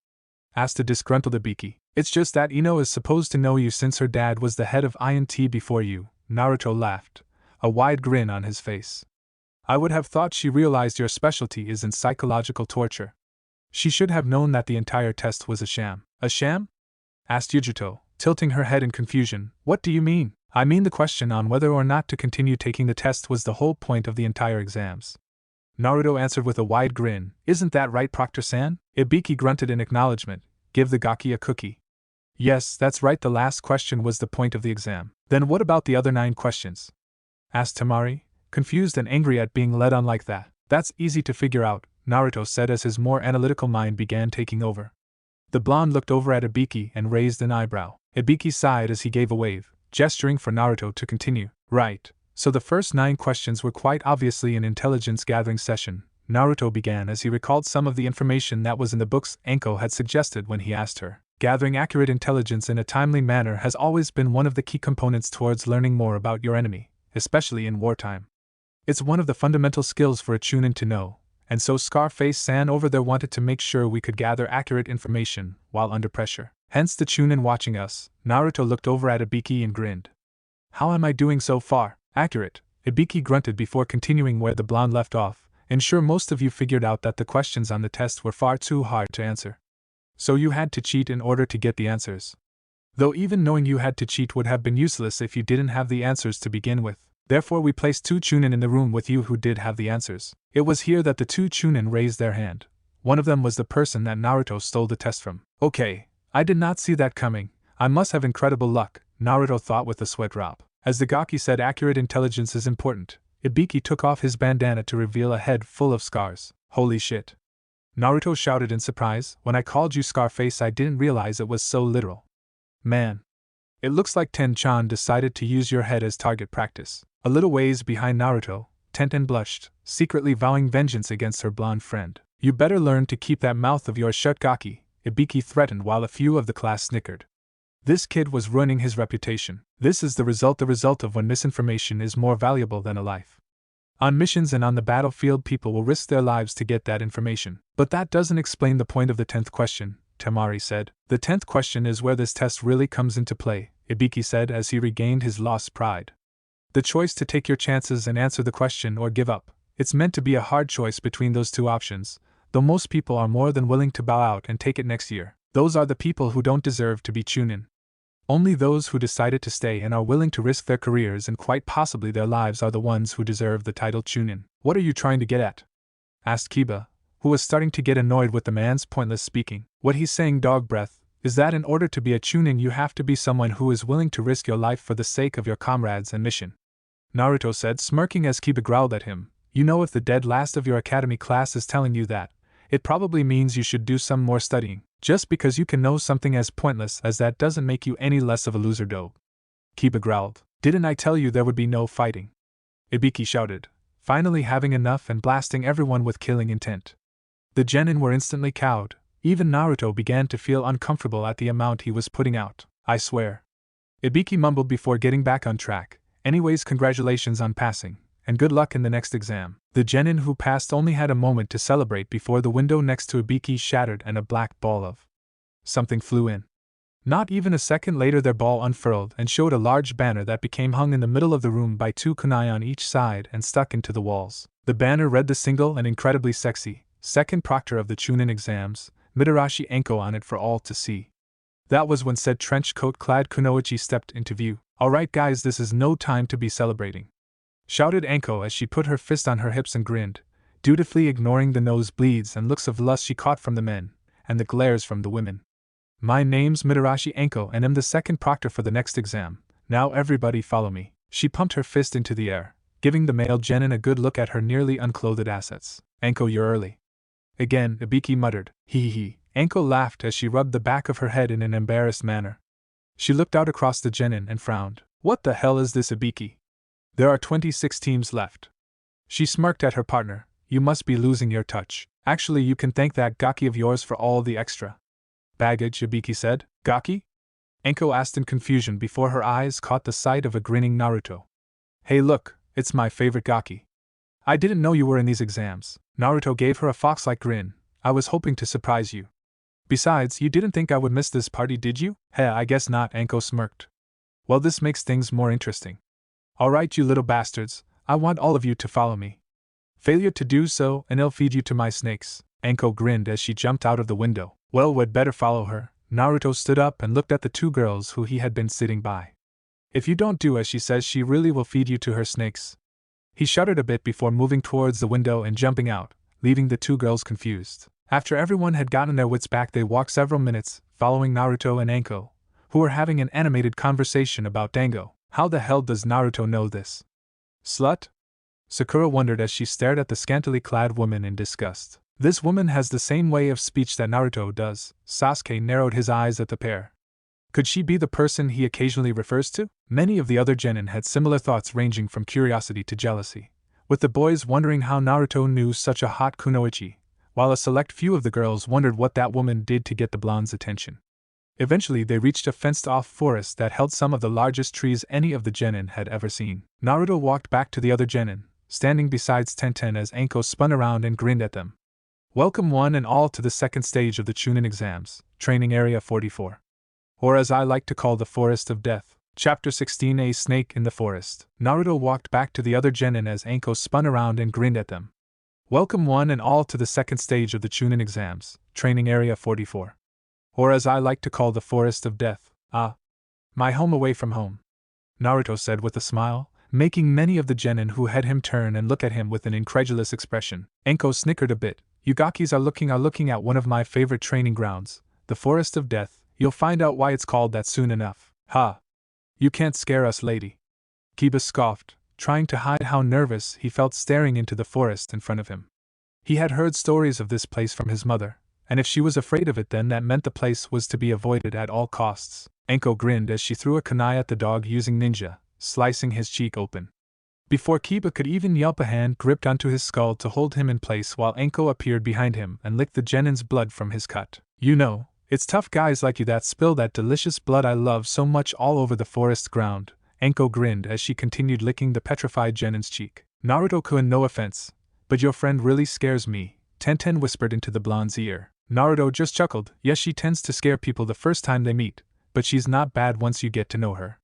Asked a disgruntled Ibiki. It's just that Ino is supposed to know you since her dad was the head of INT before you, Naruto laughed, a wide grin on his face. I would have thought she realized your specialty is in psychological torture. She should have known that the entire test was a sham. A sham? Asked Yujito, tilting her head in confusion. What do you mean? I mean the question on whether or not to continue taking the test was the whole point of the entire exams. Naruto answered with a wide grin. Isn't that right, Proctor-san? Ibiki grunted in acknowledgement. Give the gaki a cookie. Yes, that's right, the last question was the point of the exam. Then what about the other 9 questions? Asked Temari, confused and angry at being led on like that. That's easy to figure out, Naruto said as his more analytical mind began taking over. The blonde looked over at Ibiki and raised an eyebrow. Ibiki sighed as he gave a wave, gesturing for Naruto to continue. Right, so the first 9 questions were quite obviously an intelligence-gathering session, Naruto began as he recalled some of the information that was in the books Anko had suggested when he asked her. Gathering accurate intelligence in a timely manner has always been one of the key components towards learning more about your enemy, especially in wartime. It's one of the fundamental skills for a Chunin to know, and so Scarface-san over there wanted to make sure we could gather accurate information while under pressure. Hence the Chunin watching us. Naruto looked over at Ibiki and grinned. How am I doing so far? Accurate, Ibiki grunted before continuing where the blonde left off. And sure, most of you figured out that the questions on the test were far too hard to answer. So you had to cheat in order to get the answers. Though even knowing you had to cheat would have been useless if you didn't have the answers to begin with. Therefore we placed 2 Chunin in the room with you who did have the answers. It was here that the 2 Chunin raised their hand. One of them was the person that Naruto stole the test from. Okay, I did not see that coming. I must have incredible luck, Naruto thought with a sweat drop. As the gaki said, accurate intelligence is important. Ibiki took off his bandana to reveal a head full of scars. Holy shit. Naruto shouted in surprise. When I called you Scarface, I didn't realize it was so literal. Man. It looks like Ten-chan decided to use your head as target practice. A little ways behind Naruto, Tenten blushed, secretly vowing vengeance against her blonde friend. You better learn to keep that mouth of yours shut, gaki, Ibiki threatened while a few of the class snickered. This kid was ruining his reputation. This is the result of when misinformation is more valuable than a life. On missions and on the battlefield, people will risk their lives to get that information. But that doesn't explain the point of the 10th question, Temari said. The 10th question is where this test really comes into play, Ibiki said as he regained his lost pride. The choice to take your chances and answer the question or give up. It's meant to be a hard choice between those 2 options, though most people are more than willing to bow out and take it next year. Those are the people who don't deserve to be Chunin. Only those who decided to stay and are willing to risk their careers and quite possibly their lives are the ones who deserve the title Chunin. What are you trying to get at? Asked Kiba, who was starting to get annoyed with the man's pointless speaking. What he's saying, dog breath, is that in order to be a Chunin you have to be someone who is willing to risk your life for the sake of your comrades and mission. Naruto said, smirking as Kiba growled at him. You know, if the dead last of your academy class is telling you that, it probably means you should do some more studying. Just because you can know something as pointless as that doesn't make you any less of a loser, dog. Kiba growled. Didn't I tell you there would be no fighting? Ibiki shouted, finally having enough and blasting everyone with killing intent. The genin were instantly cowed. Even Naruto began to feel uncomfortable at the amount he was putting out. I swear. Ibiki mumbled before getting back on track. Anyways, congratulations on passing, and good luck in the next exam. The genin who passed only had a moment to celebrate before the window next to Ibiki shattered and a black ball of something flew in. Not even a second later their ball unfurled and showed a large banner that became hung in the middle of the room by 2 kunai on each side and stuck into the walls. The banner read the single and incredibly sexy, second proctor of the Chunin exams, Mitarashi Anko on it for all to see. That was when said trench coat-clad kunoichi stepped into view. "Alright guys, this is no time to be celebrating," shouted Anko as she put her fist on her hips and grinned, dutifully ignoring the nosebleeds and looks of lust she caught from the men, and the glares from the women. "My name's Mitarashi Anko and I'm the second proctor for the next exam. Now everybody follow me." She pumped her fist into the air, giving the male genin a good look at her nearly unclothed assets. "Anko, you're early." Again, Ibiki muttered, "Hee hee." Anko laughed as she rubbed the back of her head in an embarrassed manner. She looked out across the genin and frowned. "What the hell is this, Ibiki? There are 26 teams left." She smirked at her partner. "You must be losing your touch. Actually, you can thank that gaki of yours for all the extra baggage," Ibiki said. "Gaki?" Anko asked in confusion before her eyes caught the sight of a grinning Naruto. "Hey look, it's my favorite gaki. I didn't know you were in these exams." Naruto gave her a fox-like grin. "I was hoping to surprise you. Besides, you didn't think I would miss this party, did you?" "Heh, I guess not," Anko smirked. "Well, this makes things more interesting. Alright, you little bastards, I want all of you to follow me. Failure to do so, and I'll feed you to my snakes." Anko grinned as she jumped out of the window. "Well, we'd better follow her." Naruto stood up and looked at the two girls who he had been sitting by. "If you don't do as she says, she really will feed you to her snakes." He shuddered a bit before moving towards the window and jumping out, leaving the two girls confused. After everyone had gotten their wits back, they walked several minutes, following Naruto and Anko, who were having an animated conversation about Dango. How the hell does Naruto know this slut? Sakura wondered as she stared at the scantily clad woman in disgust. This woman has the same way of speech that Naruto does. Sasuke narrowed his eyes at the pair. Could she be the person he occasionally refers to? Many of the other genin had similar thoughts ranging from curiosity to jealousy, with the boys wondering how Naruto knew such a hot kunoichi, while a select few of the girls wondered what that woman did to get the blonde's attention. Eventually they reached a fenced-off forest that held some of the largest trees any of the genin had ever seen. Naruto walked back to the other genin, standing beside Tenten as Anko spun around and grinned at them. "Welcome one and all to the second stage of the Chunin Exams, Training Area 44. Or as I like to call the Forest of Death. Chapter 16, A Snake in the Forest." Naruto walked back to the other genin as Anko spun around and grinned at them. "Welcome one and all to the second stage of the Chunin Exams, Training Area 44. Or as I like to call the Forest of Death. Ah, my home away from home," Naruto said with a smile, making many of the genin who had him turn and look at him with an incredulous expression. Anko snickered a bit. "You gakis are looking at one of my favorite training grounds, the Forest of Death. You'll find out why it's called that soon enough." "Ha! You can't scare us, lady," Kiba scoffed, trying to hide how nervous he felt staring into the forest in front of him. He had heard stories of this place from his mother, and if she was afraid of it, then that meant the place was to be avoided at all costs. Anko grinned as she threw a kunai at the dog using ninja, slicing his cheek open. Before Kiba could even yelp, a hand gripped onto his skull to hold him in place while Anko appeared behind him and licked the genin's blood from his cut. "You know, it's tough guys like you that spill that delicious blood I love so much all over the forest ground." Anko grinned as she continued licking the petrified genin's cheek. "Naruto-kun, no offense, but your friend really scares me," Tenten whispered into the blonde's ear. Naruto just chuckled. "Yes, she tends to scare people the first time they meet, but she's not bad once you get to know her.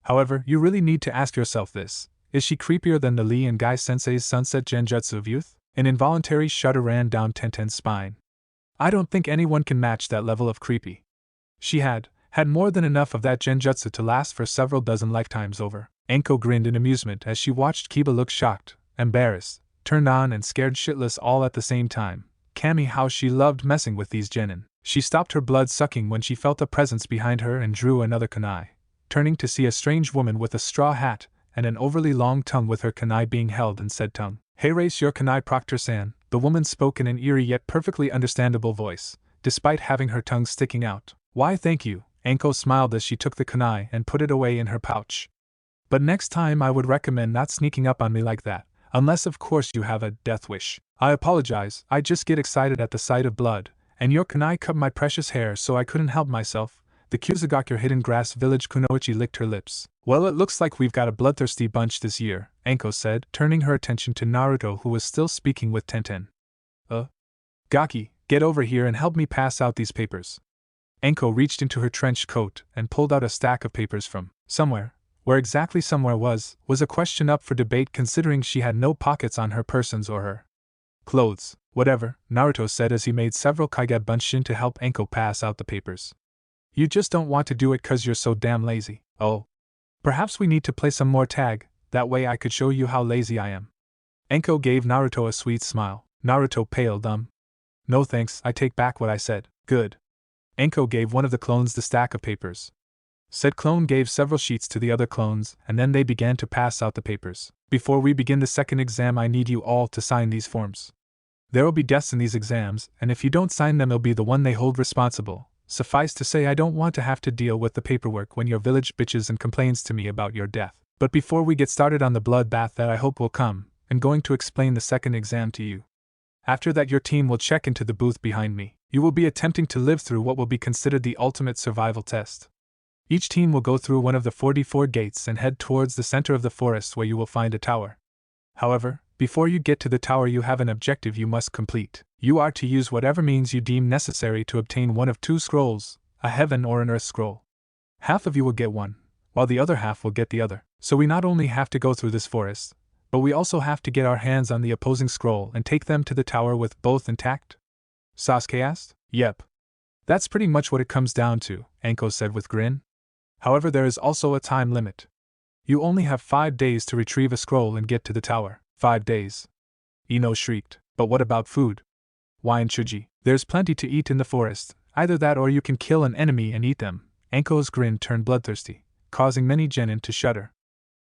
However, you really need to ask yourself this. Is she creepier than the Lee and Guy Sensei's sunset genjutsu of youth?" An involuntary shudder ran down Tenten's spine. "I don't think anyone can match that level of creepy. She had more than enough of that genjutsu to last for several dozen lifetimes over." Anko grinned in amusement as she watched Kiba look shocked, embarrassed, turned on and scared shitless all at the same time. Cammy, how she loved messing with these genin. She stopped her blood sucking when she felt a presence behind her and drew another kunai, turning to see a strange woman with a straw hat and an overly long tongue with her kunai being held in said tongue. "Hey, race your kunai, Proctor-san," the woman spoke in an eerie yet perfectly understandable voice, despite having her tongue sticking out. "Why, thank you," Anko smiled as she took the kunai and put it away in her pouch. "But next time I would recommend not sneaking up on me like that, unless of course you have a death wish." "I apologize, I just get excited at the sight of blood, and your kunai cut my precious hair so I couldn't help myself." The Kusagakure Hidden Grass Village kunoichi licked her lips. "Well, it looks like we've got a bloodthirsty bunch this year," Anko said, turning her attention to Naruto, who was still speaking with Tenten. Gaki, get over here and help me pass out these papers." Anko reached into her trench coat and pulled out a stack of papers from somewhere. Where exactly somewhere was a question up for debate considering she had no pockets on her persons or her clothes. Whatever, Naruto said as he made several kage bunshin to help Anko pass out the papers. You just don't want to do it cause you're so damn lazy. Oh. Perhaps we need to play some more tag, that way I could show you how lazy I am. Anko gave Naruto a sweet smile. Naruto paled. No thanks, I take back what I said. Good. Anko gave one of the clones the stack of papers. Said clone gave several sheets to the other clones, and then they began to pass out the papers. Before we begin the second exam, I need you all to sign these forms. There will be deaths in these exams, and if you don't sign them, it'll be the one they hold responsible. Suffice to say, I don't want to have to deal with the paperwork when your village bitches and complains to me about your death. But before we get started on the bloodbath that I hope will come, I'm going to explain the second exam to you. After that, your team will check into the booth behind me. You will be attempting to live through what will be considered the ultimate survival test. Each team will go through one of the 44 gates and head towards the center of the forest where you will find a tower. However, before you get to the tower, you have an objective you must complete. You are to use whatever means you deem necessary to obtain one of two scrolls, a heaven or an earth scroll. Half of you will get one, while the other half will get the other. So we not only have to go through this forest, but we also have to get our hands on the opposing scroll and take them to the tower with both intact? Sasuke asked. Yep. That's pretty much what it comes down to, Anko said with grin. However, there is also a time limit. You only have 5 days to retrieve a scroll and get to the tower. 5 days. Ino shrieked. But what about food? Whined Chuji. There's plenty to eat in the forest, either that or you can kill an enemy and eat them. Anko's grin turned bloodthirsty, causing many genin to shudder.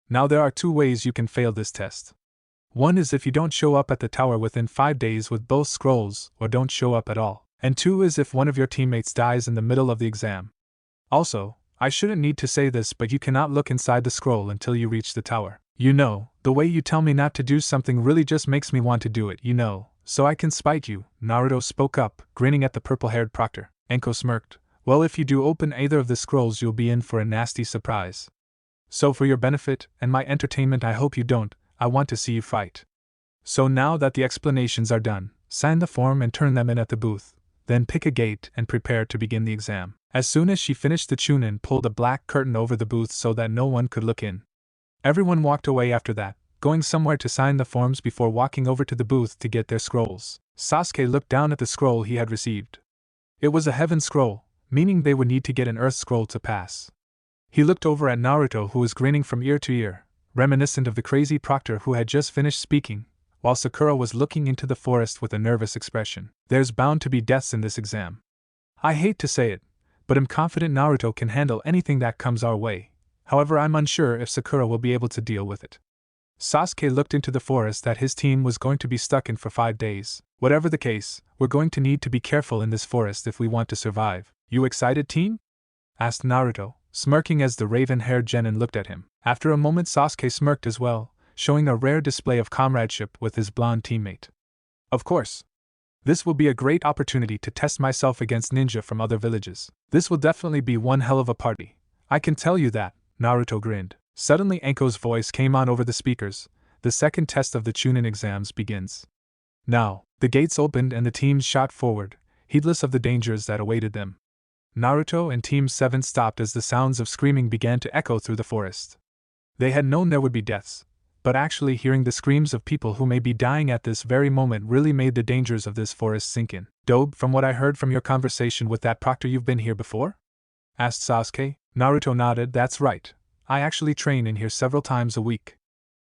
Now there are 2 ways you can fail this test. One is if you don't show up at the tower within 5 days with both scrolls, or don't show up at all. And 2 is if one of your teammates dies in the middle of the exam. Also, I shouldn't need to say this, but you cannot look inside the scroll until you reach the tower. You know, the way you tell me not to do something really just makes me want to do it, you know, so I can spite you, Naruto spoke up, grinning at the purple-haired proctor. Anko smirked. Well, if you do open either of the scrolls, you'll be in for a nasty surprise. So for your benefit, and my entertainment, I hope you don't. I want to see you fight. So now that the explanations are done, sign the form and turn them in at the booth. Then pick a gate and prepare to begin the exam. As soon as she finished, the Chunin pulled a black curtain over the booth so that no one could look in. Everyone walked away after that, going somewhere to sign the forms before walking over to the booth to get their scrolls. Sasuke looked down at the scroll he had received. It was a heaven scroll, meaning they would need to get an earth scroll to pass. He looked over at Naruto, who was grinning from ear to ear, reminiscent of the crazy proctor who had just finished speaking, while Sakura was looking into the forest with a nervous expression. There's bound to be deaths in this exam. I hate to say it, but I'm confident Naruto can handle anything that comes our way. However, I'm unsure if Sakura will be able to deal with it. Sasuke looked into the forest that his team was going to be stuck in for 5 days. Whatever the case, we're going to need to be careful in this forest if we want to survive. You excited, team? Asked Naruto, smirking as the raven-haired genin looked at him. After a moment, Sasuke smirked as well, showing a rare display of comradeship with his blonde teammate. Of course. This will be a great opportunity to test myself against ninja from other villages. This will definitely be one hell of a party. I can tell you that, Naruto grinned. Suddenly Anko's voice came on over the speakers. The second test of the Chunin exams begins. Now, the gates opened and the teams shot forward, heedless of the dangers that awaited them. Naruto and Team 7 stopped as the sounds of screaming began to echo through the forest. They had known there would be deaths, but actually hearing the screams of people who may be dying at this very moment really made the dangers of this forest sink in. Dobe, from what I heard from your conversation with that proctor, you've been here before? Asked Sasuke. Naruto nodded. That's right. I actually train in here several times a week.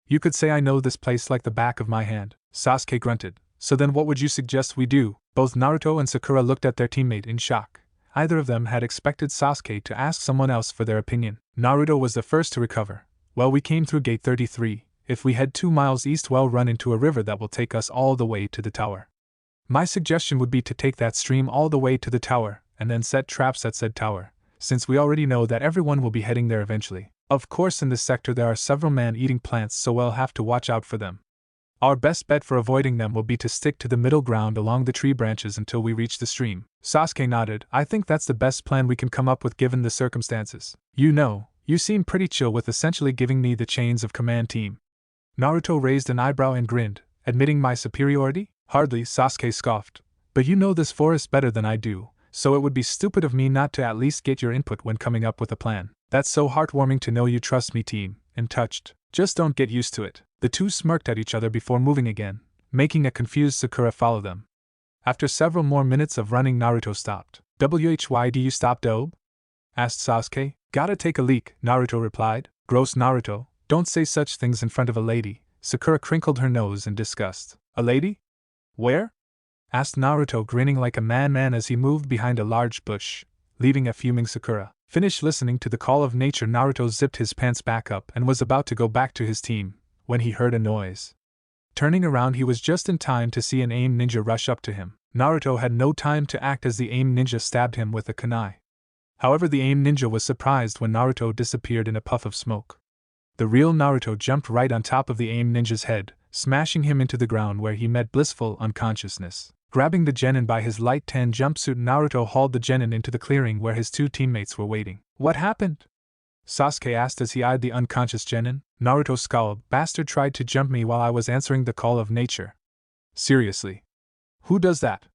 You could say I know this place like the back of my hand. Sasuke grunted. So then what would you suggest we do? Both Naruto and Sakura looked at their teammate in shock. Either of them had expected Sasuke to ask someone else for their opinion. Naruto was the first to recover. Well, we came through gate 33. If we head 2 miles east, we'll run into a river that will take us all the way to the tower. My suggestion would be to take that stream all the way to the tower, and then set traps at said tower, since we already know that everyone will be heading there eventually. Of course, in this sector there are several man-eating plants, so we'll have to watch out for them. Our best bet for avoiding them will be to stick to the middle ground along the tree branches until we reach the stream. Sasuke nodded. I think that's the best plan we can come up with given the circumstances. You know, you seem pretty chill with essentially giving me the chains of command, team. Naruto raised an eyebrow and grinned, admitting my superiority? Hardly, Sasuke scoffed. But you know this forest better than I do, so it would be stupid of me not to at least get your input when coming up with a plan. That's so heartwarming to know you trust me, team. I'm touched. Just don't get used to it. The two smirked at each other before moving again, making a confused Sakura follow them. After several more minutes of running, Naruto stopped. Why do you stop, Dobe? Asked Sasuke. Gotta take a leak, Naruto replied. Gross, Naruto, don't say such things in front of a lady. Sakura crinkled her nose in disgust. A lady? Where? Asked Naruto, grinning like a madman as he moved behind a large bush, leaving a fuming Sakura. Finished listening to the call of nature, Naruto zipped his pants back up and was about to go back to his team, when he heard a noise. Turning around, he was just in time to see an aim ninja rush up to him. Naruto had no time to act as the aim ninja stabbed him with a kunai. However, the aim ninja was surprised when Naruto disappeared in a puff of smoke. The real Naruto jumped right on top of the aim ninja's head, smashing him into the ground where he met blissful unconsciousness. Grabbing the genin by his light tan jumpsuit, Naruto hauled the genin into the clearing where his two teammates were waiting. What happened? Sasuke asked as he eyed the unconscious genin. Naruto scowled. Bastard tried to jump me while I was answering the call of nature. Seriously? Who does that?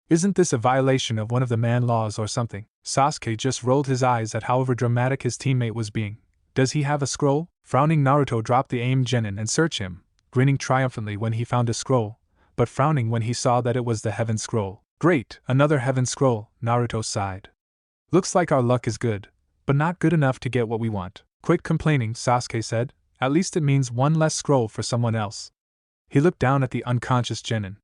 Isn't this a violation of one of the man laws or something? Sasuke just rolled his eyes at however dramatic his teammate was being. Does he have a scroll? Frowning, Naruto dropped the aim genin and searched him, grinning triumphantly when he found a scroll, but frowning when he saw that it was the Heaven Scroll. Great, another Heaven Scroll, Naruto sighed. Looks like our luck is good, but not good enough to get what we want. Quit complaining, Sasuke said. At least it means one less scroll for someone else. He looked down at the unconscious genin.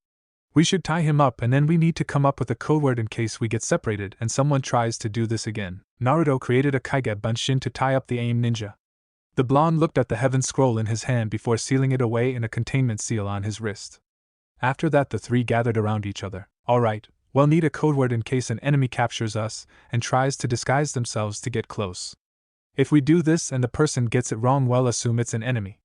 We should tie him up, and then we need to come up with a code word in case we get separated and someone tries to do this again. Naruto created a Kaige Bunshin to tie up the aim ninja. The blonde looked at the Heaven Scroll in his hand before sealing it away in a containment seal on his wrist. After that, the three gathered around each other. Alright, we'll need a code word in case an enemy captures us and tries to disguise themselves to get close. If we do this and the person gets it wrong, we'll assume it's an enemy.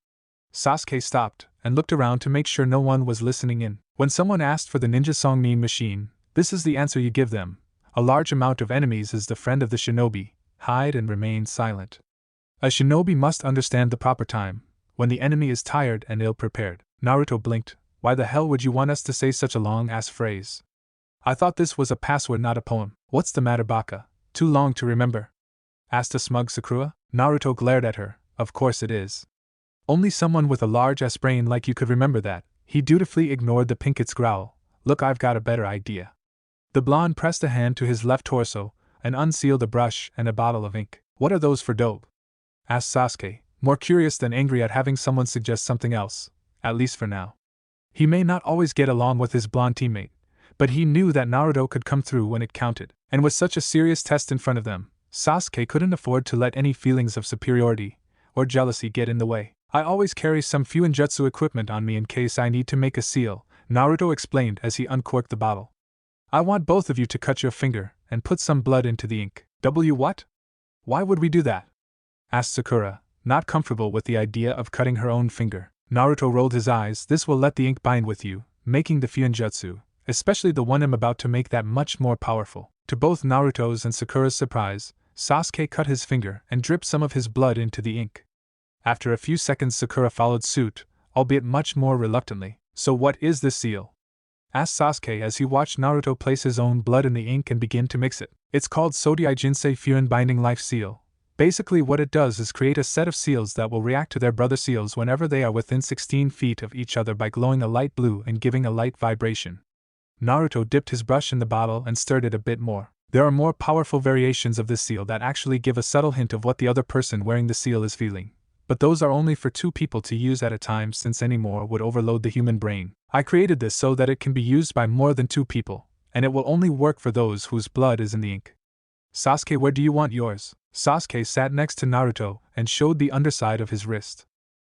Sasuke stopped and looked around to make sure no one was listening in. When someone asked for the ninja song meme machine, this is the answer you give them. A large amount of enemies is the friend of the shinobi. Hide and remain silent. A shinobi must understand the proper time, when the enemy is tired and ill-prepared. Naruto blinked. Why the hell would you want us to say such a long-ass phrase? I thought this was a password, not a poem. What's the matter, Baka? Too long to remember? Asked a smug Sakura. Naruto glared at her. Of course it is. Only someone with a large-ass brain like you could remember that. He dutifully ignored the pinket's growl. Look, I've got a better idea. The blonde pressed a hand to his left torso and unsealed a brush and a bottle of ink. What are those for, Dobe? Asked Sasuke, more curious than angry at having someone suggest something else, at least for now. He may not always get along with his blonde teammate, but he knew that Naruto could come through when it counted, and with such a serious test in front of them, Sasuke couldn't afford to let any feelings of superiority or jealousy get in the way. I always carry some Fuinjutsu equipment on me in case I need to make a seal, Naruto explained as he uncorked the bottle. I want both of you to cut your finger and put some blood into the ink. What? Why would we do that? Asked Sakura, not comfortable with the idea of cutting her own finger. Naruto rolled his eyes. This will let the ink bind with you, making the Fuinjutsu, especially the one I'm about to make, that much more powerful. To both Naruto's and Sakura's surprise, Sasuke cut his finger and dripped some of his blood into the ink. After a few seconds, Sakura followed suit, albeit much more reluctantly. So what is this seal? Asked Sasuke as he watched Naruto place his own blood in the ink and begin to mix it. It's called Sodai Jinsei Fuin Binding Life Seal. Basically what it does is create a set of seals that will react to their brother seals whenever they are within 16 feet of each other by glowing a light blue and giving a light vibration. Naruto dipped his brush in the bottle and stirred it a bit more. There are more powerful variations of this seal that actually give a subtle hint of what the other person wearing the seal is feeling. But those are only for 2 people to use at a time, since any more would overload the human brain. I created this so that it can be used by more than 2 people, and it will only work for those whose blood is in the ink. Sasuke, where do you want yours? Sasuke sat next to Naruto and showed the underside of his wrist.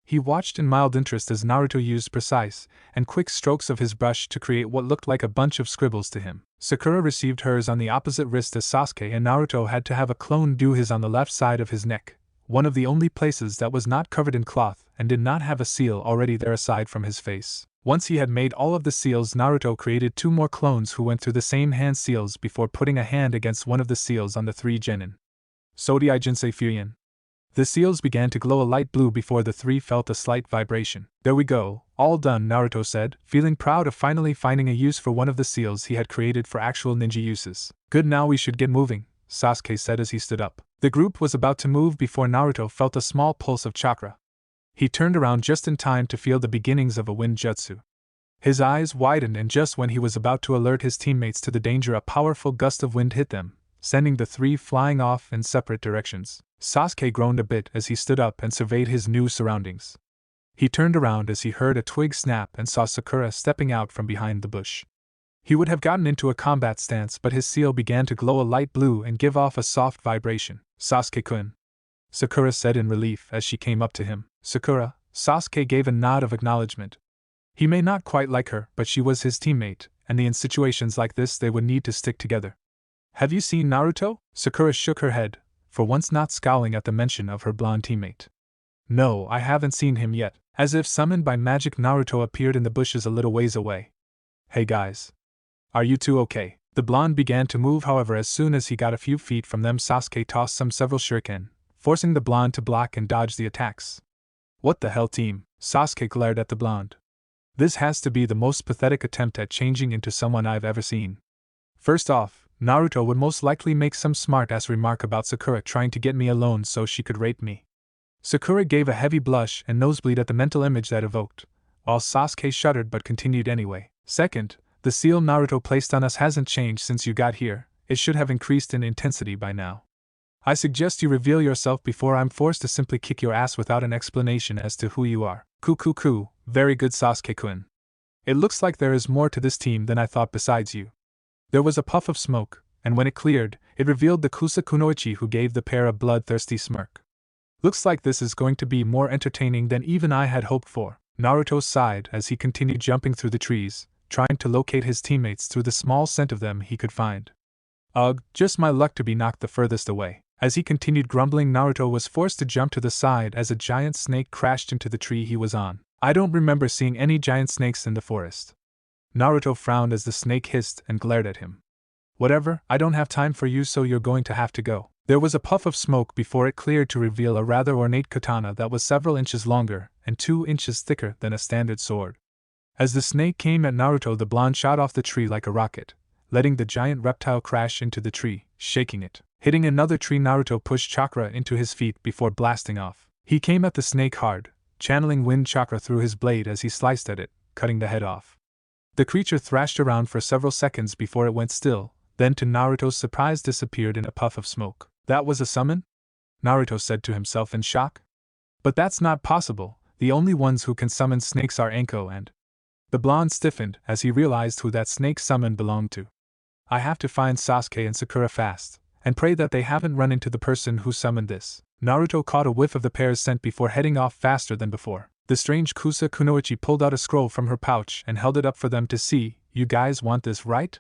He watched in mild interest as Naruto used precise and quick strokes of his brush to create what looked like a bunch of scribbles to him. Sakura received hers on the opposite wrist as Sasuke, and Naruto had to have a clone do his on the left side of his neck, one of the only places that was not covered in cloth and did not have a seal already there aside from his face. Once he had made all of the seals, Naruto created 2 more clones who went through the same hand seals before putting a hand against one of the seals on the 3 genin. Sodai Jinsei Fuin. The seals began to glow a light blue before the 3 felt a slight vibration. There we go, all done, Naruto said, feeling proud of finally finding a use for one of the seals he had created for actual ninja uses. Good, now we should get moving, Sasuke said as he stood up. The group was about to move before Naruto felt a small pulse of chakra. He turned around just in time to feel the beginnings of a wind jutsu. His eyes widened, and just when he was about to alert his teammates to the danger, a powerful gust of wind hit them, sending the three flying off in separate directions. Sasuke groaned a bit as he stood up and surveyed his new surroundings. He turned around as he heard a twig snap and saw Sakura stepping out from behind the bush. He would have gotten into a combat stance, but his seal began to glow a light blue and give off a soft vibration. Sasuke-kun, Sakura said in relief as she came up to him. Sakura, Sasuke gave a nod of acknowledgement. He may not quite like her, but she was his teammate, and in situations like this they would need to stick together. Have you seen Naruto? Sakura shook her head, for once not scowling at the mention of her blonde teammate. No, I haven't seen him yet. As if summoned by magic, Naruto appeared in the bushes a little ways away. Hey guys. Are you two okay? The blonde began to move, however, as soon as he got a few feet from them, Sasuke tossed several shuriken, forcing the blonde to block and dodge the attacks. What the hell, team? Sasuke glared at the blonde. This has to be the most pathetic attempt at changing into someone I've ever seen. First off, Naruto would most likely make some smart-ass remark about Sakura trying to get me alone so she could rape me. Sakura gave a heavy blush and nosebleed at the mental image that evoked, while Sasuke shuddered but continued anyway. Second, the seal Naruto placed on us hasn't changed since you got here. It should have increased in intensity by now. I suggest you reveal yourself before I'm forced to simply kick your ass without an explanation as to who you are. Ku. Very good, Sasuke-kun. It looks like there is more to this team than I thought besides you. There was a puff of smoke, and when it cleared, it revealed the Kusa Kunoichi, who gave the pair a bloodthirsty smirk. Looks like this is going to be more entertaining than even I had hoped for. Naruto sighed as he continued jumping through the trees, trying to locate his teammates through the small scent of them he could find. Ugh, just my luck to be knocked the furthest away. As he continued grumbling, Naruto was forced to jump to the side as a giant snake crashed into the tree he was on. I don't remember seeing any giant snakes in the forest. Naruto frowned as the snake hissed and glared at him. Whatever, I don't have time for you, so you're going to have to go. There was a puff of smoke before it cleared to reveal a rather ornate katana that was several inches longer and 2 inches thicker than a standard sword. As the snake came at Naruto, the blonde shot off the tree like a rocket, letting the giant reptile crash into the tree, shaking it. Hitting another tree, Naruto pushed chakra into his feet before blasting off. He came at the snake hard, channeling wind chakra through his blade as he sliced at it, cutting the head off. The creature thrashed around for several seconds before it went still, then to Naruto's surprise disappeared in a puff of smoke. That was a summon? Naruto said to himself in shock. But that's not possible. The only ones who can summon snakes are Anko and... The blonde stiffened as he realized who that snake summon belonged to. I have to find Sasuke and Sakura fast, and pray that they haven't run into the person who summoned this. Naruto caught a whiff of the pair's scent before heading off faster than before. The strange Kusa Kunoichi pulled out a scroll from her pouch and held it up for them to see. You guys want this, right?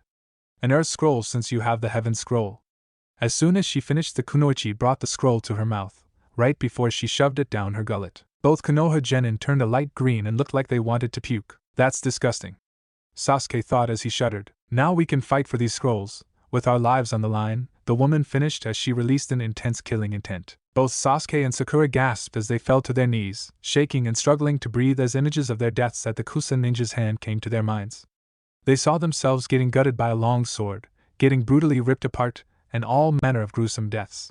An earth scroll, since you have the heaven scroll. As soon as she finished, the Kunoichi brought the scroll to her mouth, right before she shoved it down her gullet. Both Konoha genin turned a light green and looked like they wanted to puke. That's disgusting, Sasuke thought as he shuddered. Now we can fight for these scrolls, with our lives on the line, the woman finished as she released an intense killing intent. Both Sasuke and Sakura gasped as they fell to their knees, shaking and struggling to breathe as images of their deaths at the Kusa ninja's hand came to their minds. They saw themselves getting gutted by a long sword, getting brutally ripped apart, and all manner of gruesome deaths.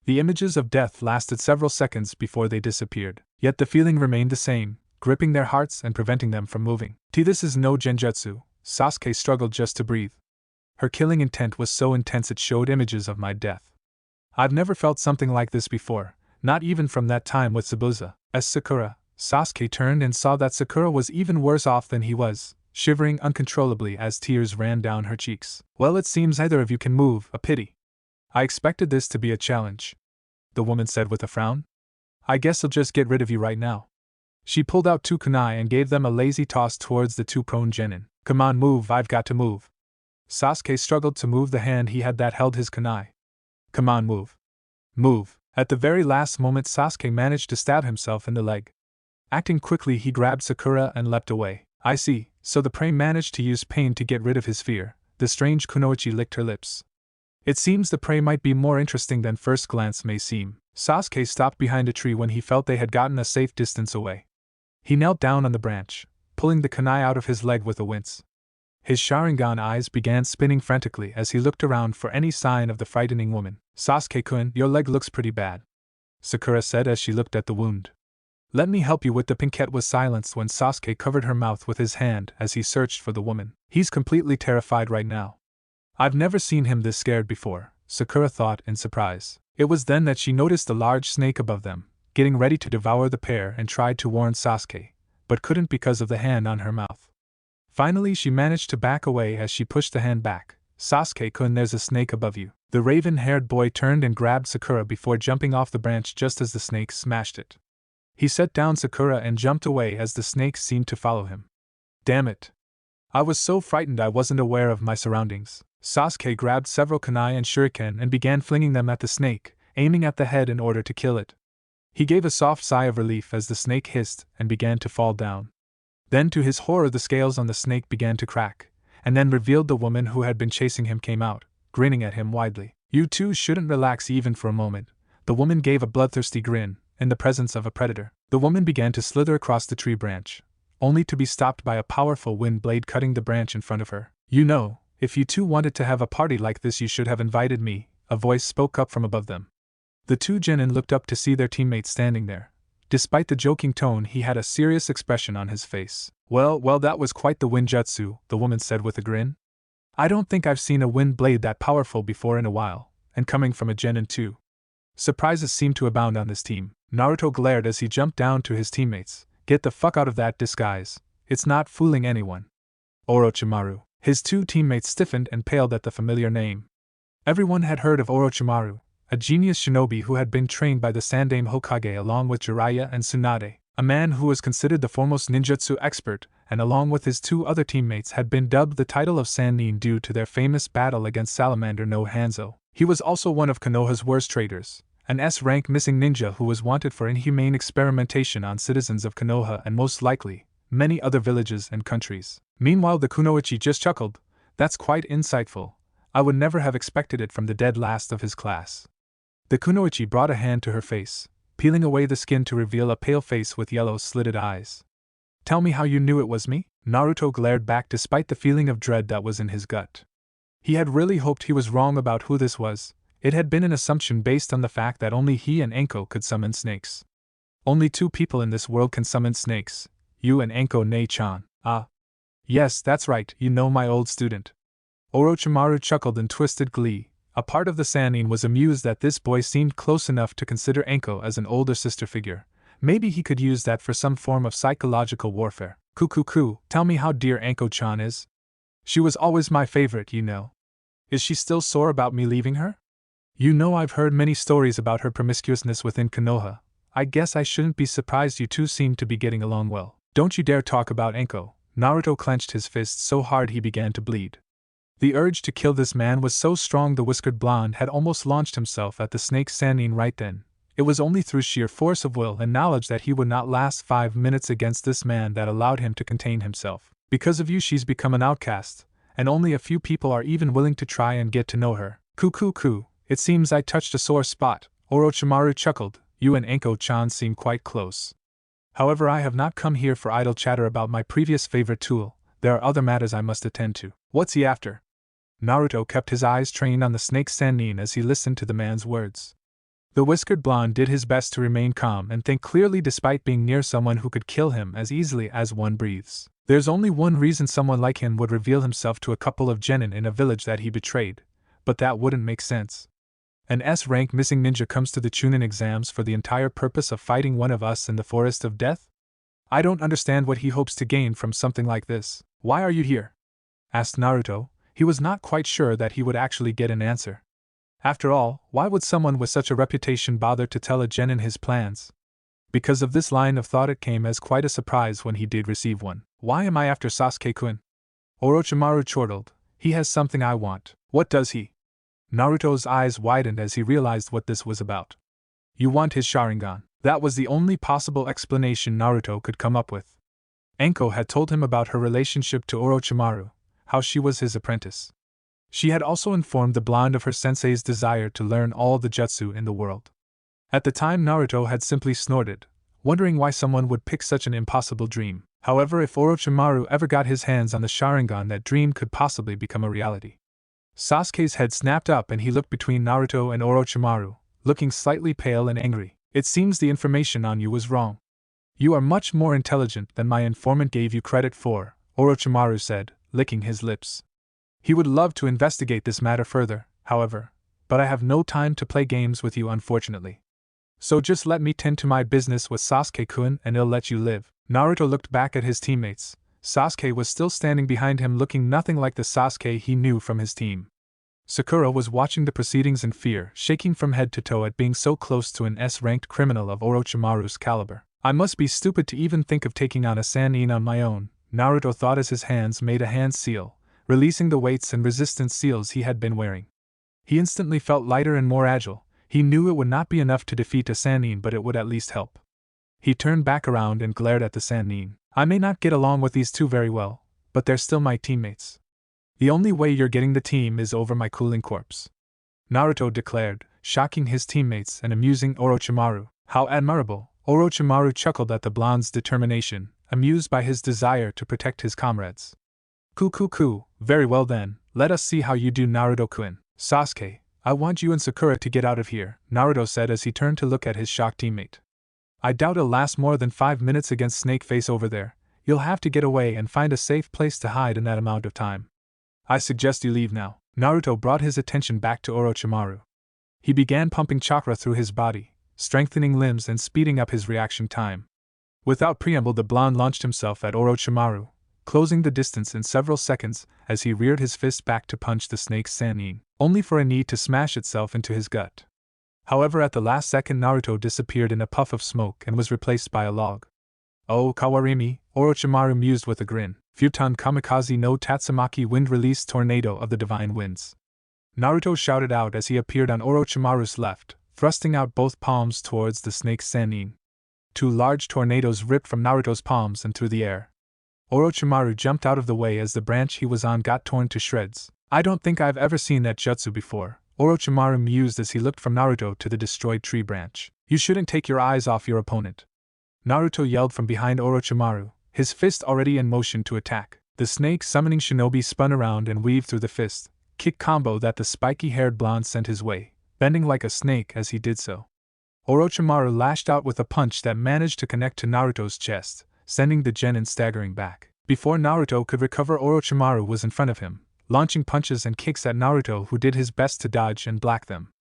The images of death lasted several seconds before they disappeared, yet the feeling remained the same, gripping their hearts and preventing them from moving. This is no genjutsu. Sasuke struggled just to breathe. Her killing intent was so intense it showed images of my death. I've never felt something like this before, not even from that time with Zabuza. As Sakura, Sasuke turned and saw that Sakura was even worse off than he was, shivering uncontrollably as tears ran down her cheeks. Well, it seems neither of you can move, a pity. I expected this to be a challenge, the woman said with a frown. I guess I'll just get rid of you right now. She pulled out 2 kunai and gave them a lazy toss towards the 2 prone genin. Come on, move, I've got to move. Sasuke struggled to move the hand he had that held his kunai. Come on, move. Move. At the very last moment, Sasuke managed to stab himself in the leg. Acting quickly, he grabbed Sakura and leapt away. I see, so the prey managed to use pain to get rid of his fear. The strange Kunoichi licked her lips. It seems the prey might be more interesting than first glance may seem. Sasuke stopped behind a tree when he felt they had gotten a safe distance away. He knelt down on the branch, pulling the kunai out of his leg with a wince. His Sharingan eyes began spinning frantically as he looked around for any sign of the frightening woman. Sasuke-kun, your leg looks pretty bad, Sakura said as she looked at the wound. Let me help you with the pinkette was silenced when Sasuke covered her mouth with his hand as he searched for the woman. He's completely terrified right now. I've never seen him this scared before, Sakura thought in surprise. It was then that she noticed the large snake above them, getting ready to devour the pair, and tried to warn Sasuke, but couldn't because of the hand on her mouth. Finally she managed to back away as she pushed the hand back. Sasuke-kun, there's a snake above you. The raven-haired boy turned and grabbed Sakura before jumping off the branch just as the snake smashed it. He set down Sakura and jumped away as the snake seemed to follow him. Damn it! I was so frightened I wasn't aware of my surroundings. Sasuke grabbed several kunai and shuriken and began flinging them at the snake, aiming at the head in order to kill it. He gave a soft sigh of relief as the snake hissed and began to fall down. Then to his horror the scales on the snake began to crack, and then revealed the woman who had been chasing him came out, grinning at him widely. You two shouldn't relax even for a moment. The woman gave a bloodthirsty grin. In the presence of a predator, the woman began to slither across the tree branch, only to be stopped by a powerful wind blade cutting the branch in front of her. You know, if you two wanted to have a party like this you should have invited me, a voice spoke up from above them. The two genin looked up to see their teammate standing there. Despite the joking tone, he had a serious expression on his face. Well, that was quite the windjutsu, the woman said with a grin. I don't think I've seen a wind blade that powerful before in a while, and coming from a genin too. Surprises seemed to abound on this team. Naruto glared as he jumped down to his teammates. Get the fuck out of that disguise. It's not fooling anyone. Orochimaru. His two teammates stiffened and paled at the familiar name. Everyone had heard of Orochimaru, a genius shinobi who had been trained by the Sandaime Hokage along with Jiraiya and Tsunade, a man who was considered the foremost ninjutsu expert, and along with his two other teammates had been dubbed the title of Sannin due to their famous battle against Salamander no Hanzo. He was also one of Konoha's worst traitors, an S-rank missing ninja who was wanted for inhumane experimentation on citizens of Konoha and most likely, many other villages and countries. Meanwhile the kunoichi just chuckled. That's quite insightful. I would never have expected it from the dead last of his class. The kunoichi brought a hand to her face, peeling away the skin to reveal a pale face with yellow slitted eyes. Tell me how you knew it was me? Naruto glared back despite the feeling of dread that was in his gut. He had really hoped he was wrong about who this was. It had been an assumption based on the fact that only he and Anko could summon snakes. Only two people in this world can summon snakes, you and Anko Ne-chan. Ah. Yes, that's right, you know, my old student. Orochimaru chuckled in twisted glee. A part of the Sannin was amused that this boy seemed close enough to consider Anko as an older sister figure. Maybe he could use that for some form of psychological warfare. Kukuku, tell me how dear Anko-chan is. She was always my favorite, you know. Is she still sore about me leaving her? You know, I've heard many stories about her promiscuousness within Konoha. I guess I shouldn't be surprised you two seem to be getting along well. Don't you dare talk about Anko. Naruto clenched his fist so hard he began to bleed. The urge to kill this man was so strong the whiskered blonde had almost launched himself at the snake Sannin right then. It was only through sheer force of will and knowledge that he would not last 5 minutes against this man that allowed him to contain himself. Because of you she's become an outcast, and only a few people are even willing to try and get to know her. Kukuku, it seems I touched a sore spot. Orochimaru chuckled. You and Anko-chan seem quite close. However, I have not come here for idle chatter about my previous favorite tool. There are other matters I must attend to. What's he after? Naruto kept his eyes trained on the snake Sannin as he listened to the man's words. The whiskered blonde did his best to remain calm and think clearly despite being near someone who could kill him as easily as one breathes. There's only one reason someone like him would reveal himself to a couple of genin in a village that he betrayed, but that wouldn't make sense. An S-rank missing ninja comes to the Chunin exams for the entire purpose of fighting one of us in the forest of death? I don't understand what he hopes to gain from something like this. Why are you here? Asked Naruto. He was not quite sure that he would actually get an answer. After all, why would someone with such a reputation bother to tell a genin his plans? Because of this line of thought it came as quite a surprise when he did receive one. Why am I after Sasuke-kun? Orochimaru chortled. He has something I want. What does he? Naruto's eyes widened as he realized what this was about. You want his Sharingan. That was the only possible explanation Naruto could come up with. Anko had told him about her relationship to Orochimaru, how she was his apprentice. She had also informed the blonde of her sensei's desire to learn all the jutsu in the world. At the time Naruto had simply snorted, wondering why someone would pick such an impossible dream. However, if Orochimaru ever got his hands on the Sharingan, that dream could possibly become a reality. Sasuke's head snapped up and he looked between Naruto and Orochimaru, looking slightly pale and angry. It seems the information on you was wrong. You are much more intelligent than my informant gave you credit for, Orochimaru said, licking his lips. He would love to investigate this matter further, however, but I have no time to play games with you unfortunately. So just let me tend to my business with Sasuke-kun and I'll let you live. Naruto looked back at his teammates. Sasuke was still standing behind him looking nothing like the Sasuke he knew from his team. Sakura was watching the proceedings in fear, shaking from head to toe at being so close to an S-ranked criminal of Orochimaru's caliber. I must be stupid to even think of taking on a Sannin on my own, Naruto thought as his hands made a hand seal, releasing the weights and resistance seals he had been wearing. He instantly felt lighter and more agile. He knew it would not be enough to defeat a Sannin, but it would at least help. He turned back around and glared at the Sannin. I may not get along with these two very well, but they're still my teammates. The only way you're getting the team is over my cooling corpse, Naruto declared, shocking his teammates and amusing Orochimaru. How admirable! Orochimaru chuckled at the blonde's determination, amused by his desire to protect his comrades. Ku, very well then, let us see how you do, Naruto-kun. Sasuke, I want you and Sakura to get out of here, Naruto said as he turned to look at his shocked teammate. I doubt it'll last more than 5 minutes against Snakeface over there. You'll have to get away and find a safe place to hide in that amount of time. I suggest you leave now. Naruto brought his attention back to Orochimaru. He began pumping chakra through his body, strengthening limbs and speeding up his reaction time. Without preamble, the blonde launched himself at Orochimaru, closing the distance in several seconds as he reared his fist back to punch the snake's Sannin, only for a knee to smash itself into his gut. However, at the last second, Naruto disappeared in a puff of smoke and was replaced by a log. Oh, Kawarimi, Orochimaru mused with a grin. Futon Kamikaze no Tatsumaki wind-release tornado of the divine winds. Naruto shouted out as he appeared on Orochimaru's left, thrusting out both palms towards the snake's Sannin. 2 large tornadoes ripped from Naruto's palms and through the air. Orochimaru jumped out of the way as the branch he was on got torn to shreds. I don't think I've ever seen that jutsu before, Orochimaru mused as he looked from Naruto to the destroyed tree branch. You shouldn't take your eyes off your opponent, Naruto yelled from behind Orochimaru, his fist already in motion to attack. The snake summoning shinobi spun around and weaved through the fist kick combo that the spiky-haired blonde sent his way, bending like a snake as he did so. Orochimaru lashed out with a punch that managed to connect to Naruto's chest, sending the genin staggering back. Before Naruto could recover, Orochimaru was in front of him, launching punches and kicks at Naruto, who did his best to dodge and block them.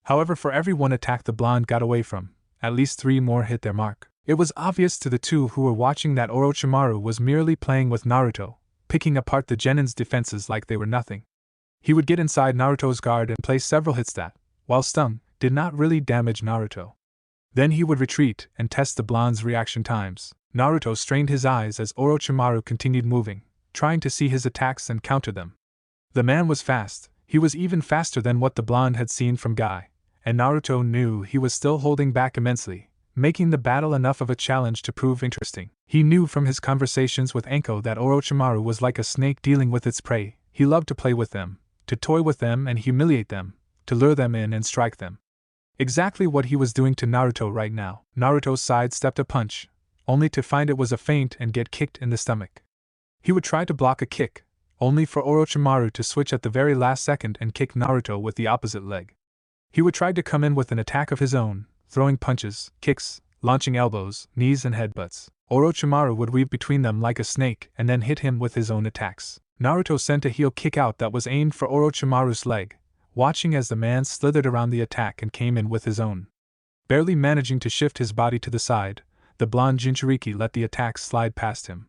However, for every one attack the blonde got away from, at least 3 more hit their mark. It was obvious to the two who were watching that Orochimaru was merely playing with Naruto, picking apart the genin's defenses like they were nothing. He would get inside Naruto's guard and place several hits that, while stung, did not really damage Naruto. Then he would retreat and test the blonde's reaction times. Naruto strained his eyes as Orochimaru continued moving, trying to see his attacks and counter them. The man was fast, he was even faster than what the blonde had seen from Guy, and Naruto knew he was still holding back immensely, making the battle enough of a challenge to prove interesting. He knew from his conversations with Anko that Orochimaru was like a snake dealing with its prey. He loved to play with them, to toy with them and humiliate them, to lure them in and strike them. Exactly what he was doing to Naruto right now. Naruto sidestepped a punch, only to find it was a feint and get kicked in the stomach. He would try to block a kick, only for Orochimaru to switch at the very last second and kick Naruto with the opposite leg. He would try to come in with an attack of his own, throwing punches, kicks, launching elbows, knees and headbutts. Orochimaru would weave between them like a snake and then hit him with his own attacks. Naruto sent a heel kick out that was aimed for Orochimaru's leg, watching as the man slithered around the attack and came in with his own. Barely managing to shift his body to the side, the blonde Jinchuriki let the attack slide past him.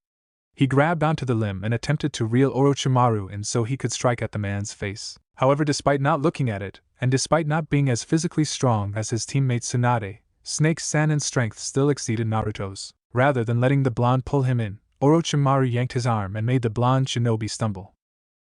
He grabbed onto the limb and attempted to reel Orochimaru in so he could strike at the man's face. However, despite not looking at it, and despite not being as physically strong as his teammate Tsunade, Snake's Sannin strength still exceeded Naruto's. Rather than letting the blonde pull him in, Orochimaru yanked his arm and made the blonde shinobi stumble.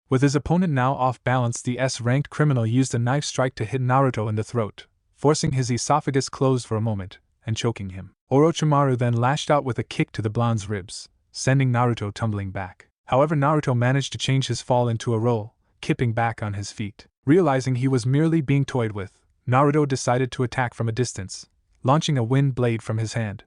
With his opponent now off balance, the S-ranked criminal used a knife strike to hit Naruto in the throat, forcing his esophagus closed for a moment, and choking him. Orochimaru then lashed out with a kick to the blonde's ribs, sending Naruto tumbling back. However, Naruto managed to change his fall into a roll, kipping back on his feet. Realizing he was merely being toyed with, Naruto decided to attack from a distance, launching a wind blade from his hand.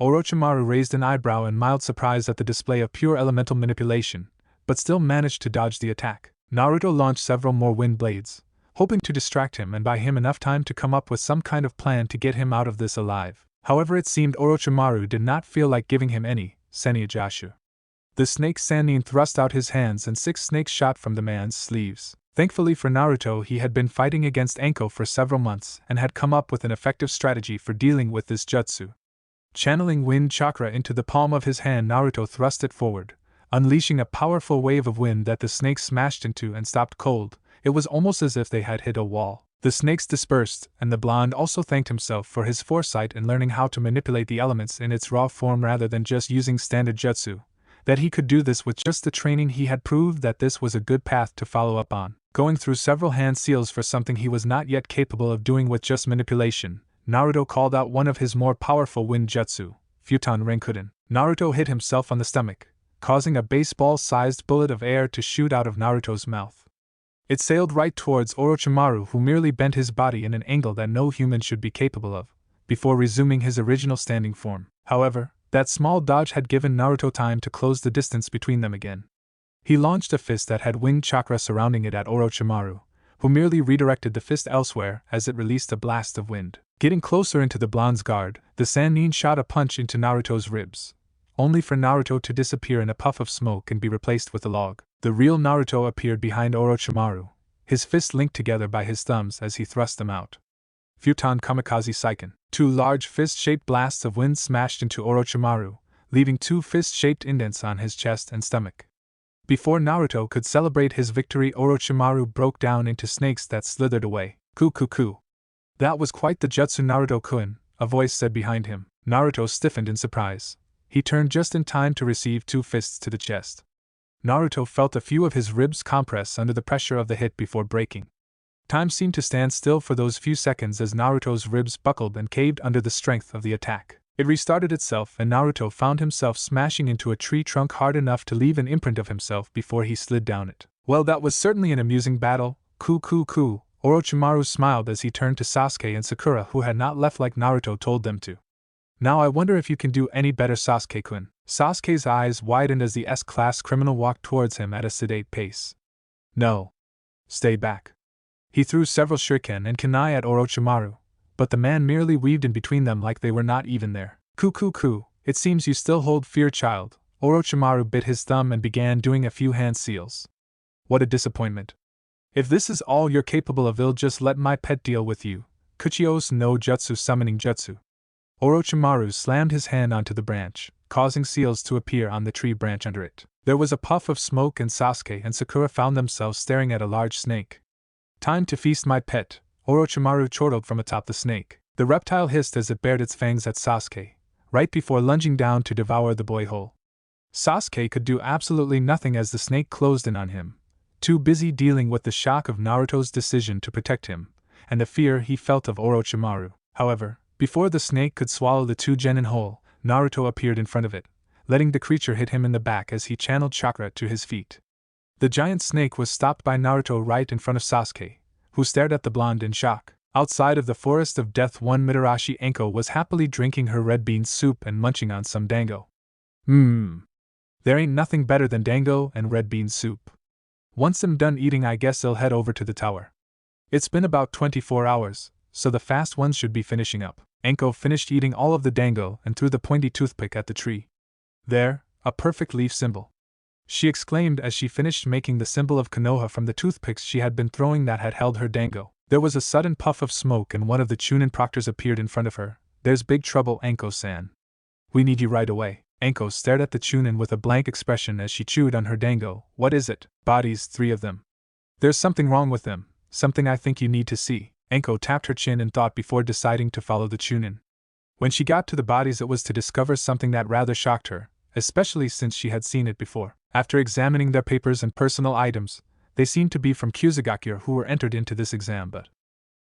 Orochimaru raised an eyebrow in mild surprise at the display of pure elemental manipulation, but still managed to dodge the attack. Naruto launched several more wind blades, hoping to distract him and buy him enough time to come up with some kind of plan to get him out of this alive. However, it seemed Orochimaru did not feel like giving him any senjutsu. The snake Sannin thrust out his hands and 6 snakes shot from the man's sleeves. Thankfully for Naruto, he had been fighting against Anko for several months and had come up with an effective strategy for dealing with this jutsu. Channeling wind chakra into the palm of his hand, Naruto thrust it forward, unleashing a powerful wave of wind that the snakes smashed into and stopped cold. It was almost as if they had hit a wall. The snakes dispersed, and the blonde also thanked himself for his foresight in learning how to manipulate the elements in its raw form rather than just using standard jutsu. That he could do this with just the training he had proved that this was a good path to follow up on. Going through several hand seals for something he was not yet capable of doing with just manipulation, Naruto called out one of his more powerful wind jutsu, Futon Renkuden. Naruto hit himself on the stomach, causing a baseball-sized bullet of air to shoot out of Naruto's mouth. It sailed right towards Orochimaru, who merely bent his body in an angle that no human should be capable of, before resuming his original standing form. However, that small dodge had given Naruto time to close the distance between them again. He launched a fist that had wind chakra surrounding it at Orochimaru, who merely redirected the fist elsewhere as it released a blast of wind. Getting closer into the blonde's guard, the Sannin shot a punch into Naruto's ribs, only for Naruto to disappear in a puff of smoke and be replaced with a log. The real Naruto appeared behind Orochimaru, his fists linked together by his thumbs as he thrust them out. Futon Kamikaze Seiken. 2 large fist-shaped blasts of wind smashed into Orochimaru, leaving 2 fist-shaped indents on his chest and stomach. Before Naruto could celebrate his victory, Orochimaru broke down into snakes that slithered away. Ku. That was quite the jutsu, Naruto-kun, a voice said behind him. Naruto stiffened in surprise. He turned just in time to receive 2 fists to the chest. Naruto felt a few of his ribs compress under the pressure of the hit before breaking. Time seemed to stand still for those few seconds as Naruto's ribs buckled and caved under the strength of the attack. It restarted itself and Naruto found himself smashing into a tree trunk hard enough to leave an imprint of himself before he slid down it. Well, that was certainly an amusing battle. Ku. Orochimaru smiled as he turned to Sasuke and Sakura, who had not left like Naruto told them to. Now I wonder if you can do any better, Sasuke-kun. Sasuke's eyes widened as the S-class criminal walked towards him at a sedate pace. No. Stay back. He threw several shuriken and kunai at Orochimaru, but the man merely weaved in between them like they were not even there. Ku. It seems you still hold fear, child. Orochimaru bit his thumb and began doing a few hand seals. What a disappointment. If this is all you're capable of, I'll just let my pet deal with you. Kuchios no Jutsu Summoning Jutsu. Orochimaru slammed his hand onto the branch, causing seals to appear on the tree branch under it. There was a puff of smoke and Sasuke and Sakura found themselves staring at a large snake. Time to feast, my pet, Orochimaru chortled from atop the snake. The reptile hissed as it bared its fangs at Sasuke, right before lunging down to devour the boy whole. Sasuke could do absolutely nothing as the snake closed in on him, too busy dealing with the shock of Naruto's decision to protect him, and the fear he felt of Orochimaru. However, before the snake could swallow the 2 genin whole, Naruto appeared in front of it, letting the creature hit him in the back as he channeled chakra to his feet. The giant snake was stopped by Naruto right in front of Sasuke, who stared at the blonde in shock. Outside of the Forest of Death, one Mitarashi Anko was happily drinking her red bean soup and munching on some dango. There ain't nothing better than dango and red bean soup. Once I'm done eating, I guess I'll head over to the tower. It's been about 24 hours, so the fast ones should be finishing up. Anko finished eating all of the dango and threw the pointy toothpick at the tree. There, a perfect leaf symbol. She exclaimed as she finished making the symbol of Konoha from the toothpicks she had been throwing that had held her dango. There was a sudden puff of smoke and one of the Chunin proctors appeared in front of her. There's big trouble, Anko-san. We need you right away. Anko stared at the Chunin with a blank expression as she chewed on her dango. What is it? Bodies, 3 of them. There's something wrong with them, something I think you need to see. Anko tapped her chin in thought before deciding to follow the Chunin. When she got to the bodies, it was to discover something that rather shocked her, especially since she had seen it before. After examining their papers and personal items, they seemed to be from Kusugakure who were entered into this exam, but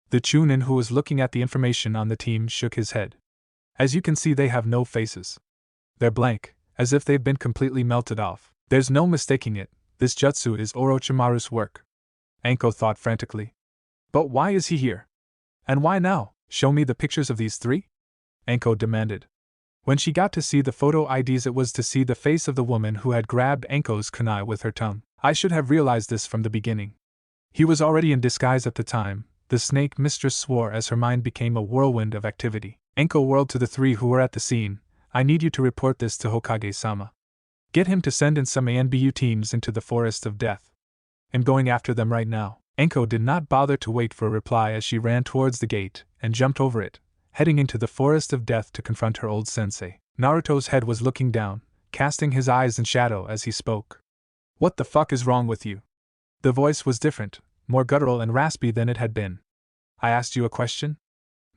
the Chunin who was looking at the information on the team shook his head. As you can see, they have no faces. They're blank, as if they've been completely melted off. There's no mistaking it, this jutsu is Orochimaru's work. Anko thought frantically. But why is he here? And why now? Show me the pictures of these 3? Anko demanded. When she got to see the photo IDs, it was to see the face of the woman who had grabbed Anko's kunai with her tongue. I should have realized this from the beginning. He was already in disguise at the time, the snake mistress swore as her mind became a whirlwind of activity. Anko whirled to the three who were at the scene. I need you to report this to Hokage-sama. Get him to send in some ANBU teams into the Forest of Death. I'm going after them right now. Anko did not bother to wait for a reply as she ran towards the gate and jumped over it, heading into the Forest of Death to confront her old sensei. Naruto's head was looking down, casting his eyes in shadow as he spoke. What the fuck is wrong with you? The voice was different, more guttural and raspy than it had been. I asked you a question?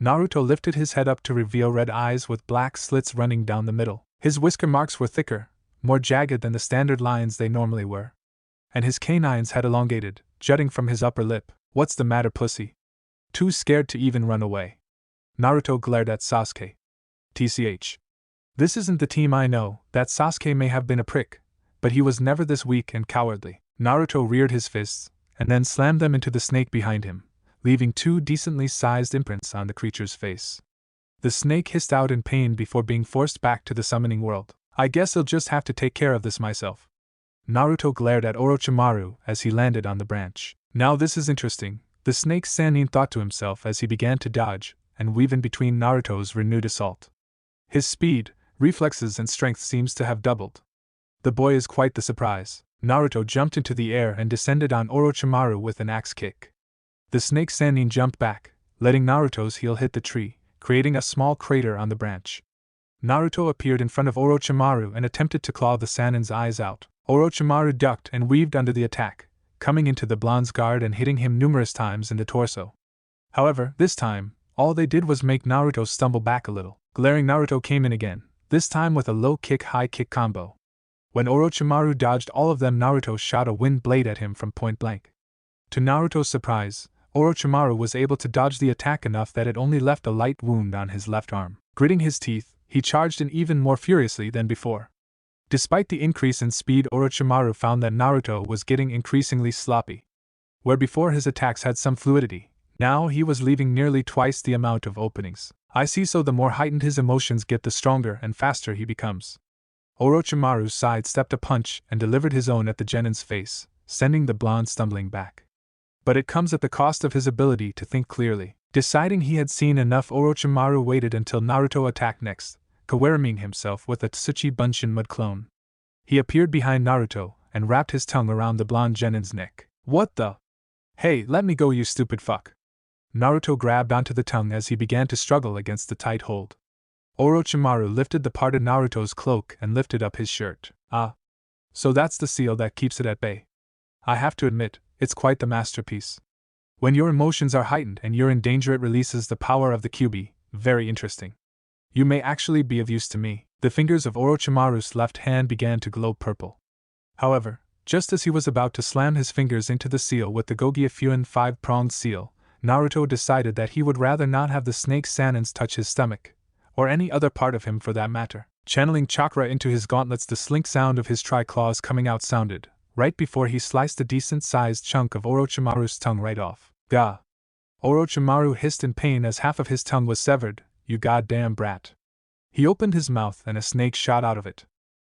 Naruto lifted his head up to reveal red eyes with black slits running down the middle. His whisker marks were thicker, more jagged than the standard lines they normally were. And his canines had elongated, jutting from his upper lip. What's the matter, pussy? Too scared to even run away. Naruto glared at Sasuke. TCH. This isn't the team I know. That Sasuke may have been a prick, but he was never this weak and cowardly. Naruto reared his fists, and then slammed them into the snake behind him, leaving 2 decently sized imprints on the creature's face. The snake hissed out in pain before being forced back to the summoning world. I guess I'll just have to take care of this myself. Naruto glared at Orochimaru as he landed on the branch. Now this is interesting, the snake Sannin thought to himself as he began to dodge and weave in between Naruto's renewed assault. His speed, reflexes and strength seems to have doubled. The boy is quite the surprise. Naruto jumped into the air and descended on Orochimaru with an axe kick. The snake Sannin jumped back, letting Naruto's heel hit the tree, creating a small crater on the branch. Naruto appeared in front of Orochimaru and attempted to claw the Sannin's eyes out. Orochimaru ducked and weaved under the attack, coming into the blonde's guard and hitting him numerous times in the torso. However, this time, all they did was make Naruto stumble back a little. Glaring Naruto came in again, this time with a low kick high kick combo. When Orochimaru dodged all of them, Naruto shot a wind blade at him from point blank. To Naruto's surprise, Orochimaru was able to dodge the attack enough that it only left a light wound on his left arm. Gritting his teeth, he charged in even more furiously than before. Despite the increase in speed, Orochimaru found that Naruto was getting increasingly sloppy. Where before his attacks had some fluidity, now he was leaving nearly twice the amount of openings. I see, so the more heightened his emotions get, the stronger and faster he becomes. Orochimaru sidestepped a punch and delivered his own at the genin's face, sending the blonde stumbling back. But it comes at the cost of his ability to think clearly. Deciding he had seen enough, Orochimaru waited until Naruto attacked next, kawaraming himself with a Tsuchi Bunshin mud clone. He appeared behind Naruto and wrapped his tongue around the blonde genin's neck. What the? Hey, let me go, you stupid fuck. Naruto grabbed onto the tongue as he began to struggle against the tight hold. Orochimaru lifted the part of Naruto's cloak and lifted up his shirt. Ah. So that's the seal that keeps it at bay. I have to admit, it's quite the masterpiece. When your emotions are heightened and you're in danger, it releases the power of the Kyuubi. Very interesting. You may actually be of use to me. The fingers of Orochimaru's left hand began to glow purple. However, just as he was about to slam his fingers into the seal with the Gogyufuin 5-pronged seal, Naruto decided that he would rather not have the snake Sannins touch his stomach, or any other part of him for that matter. Channeling chakra into his gauntlets, the slink sound of his tri-claws coming out sounded, right before he sliced a decent-sized chunk of Orochimaru's tongue right off. Gah! Orochimaru hissed in pain as half of his tongue was severed. You goddamn brat. He opened his mouth and a snake shot out of it.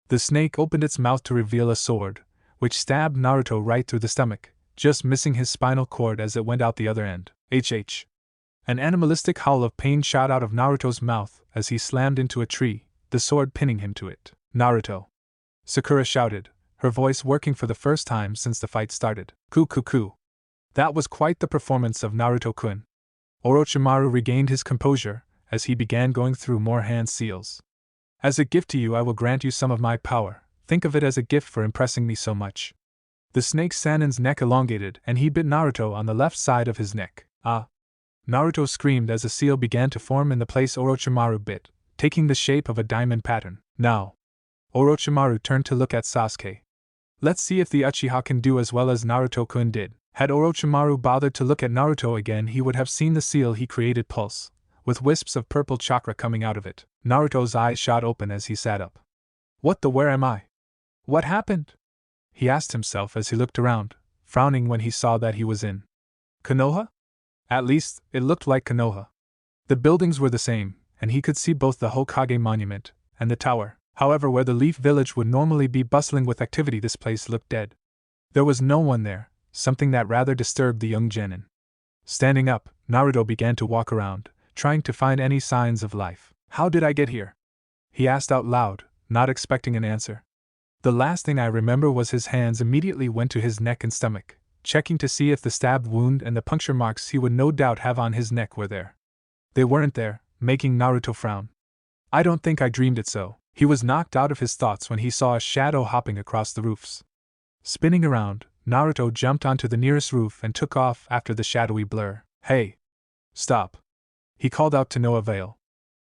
The snake opened its mouth to reveal a sword, which stabbed Naruto right through the stomach, just missing his spinal cord as it went out the other end. HH. An animalistic howl of pain shot out of Naruto's mouth as he slammed into a tree, the sword pinning him to it. Naruto! Sakura shouted, her voice working for the first time since the fight started. Ku. That was quite the performance of Naruto-kun. Orochimaru regained his composure as he began going through more hand seals. As a gift to you, I will grant you some of my power. Think of it as a gift for impressing me so much. The snake Sannin's neck elongated and he bit Naruto on the left side of his neck. Ah! Naruto screamed as a seal began to form in the place Orochimaru bit, taking the shape of a diamond pattern. Now, Orochimaru turned to look at Sasuke. Let's see if the Uchiha can do as well as Naruto-kun did. Had Orochimaru bothered to look at Naruto again, he would have seen the seal he created pulse, with wisps of purple chakra coming out of it. Naruto's eyes shot open as he sat up. What the where am I? What happened? He asked himself as he looked around, frowning when he saw that he was in Konoha? At least, it looked like Konoha. The buildings were the same, and he could see both the Hokage monument and the tower. However, where the Leaf Village would normally be bustling with activity, this place looked dead. There was no one there, something that rather disturbed the young genin. Standing up, Naruto began to walk around, trying to find any signs of life. How did I get here? He asked out loud, not expecting an answer. The last thing I remember was his hands immediately went to his neck and stomach, checking to see if the stab wound and the puncture marks he would no doubt have on his neck were there. They weren't there, making Naruto frown. I don't think I dreamed it so. He was knocked out of his thoughts when he saw a shadow hopping across the roofs. Spinning around, Naruto jumped onto the nearest roof and took off after the shadowy blur. Hey! Stop! He called out to no avail.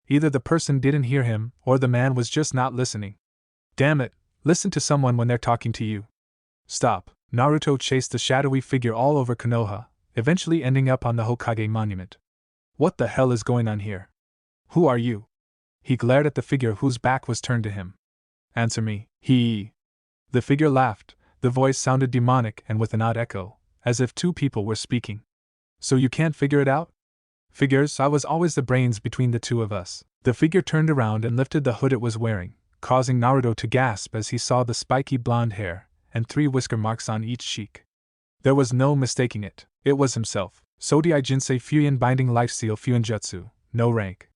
Either the person didn't hear him, or the man was just not listening. Damn it, listen to someone when they're talking to you. Stop! Naruto chased the shadowy figure all over Konoha, eventually ending up on the Hokage monument. What the hell is going on here? Who are you? He glared at the figure whose back was turned to him. Answer me, he. The figure laughed, the voice sounded demonic and with an odd echo, as if two people were speaking. So you can't figure it out? Figures, I was always the brains between the two of us. The figure turned around and lifted the hood it was wearing, causing Naruto to gasp as he saw the spiky blonde hair and 3 whisker marks on each cheek. There was no mistaking it. It was himself. Sodai Jinsei Fuyin Binding Life Seal Fuinjutsu, no rank.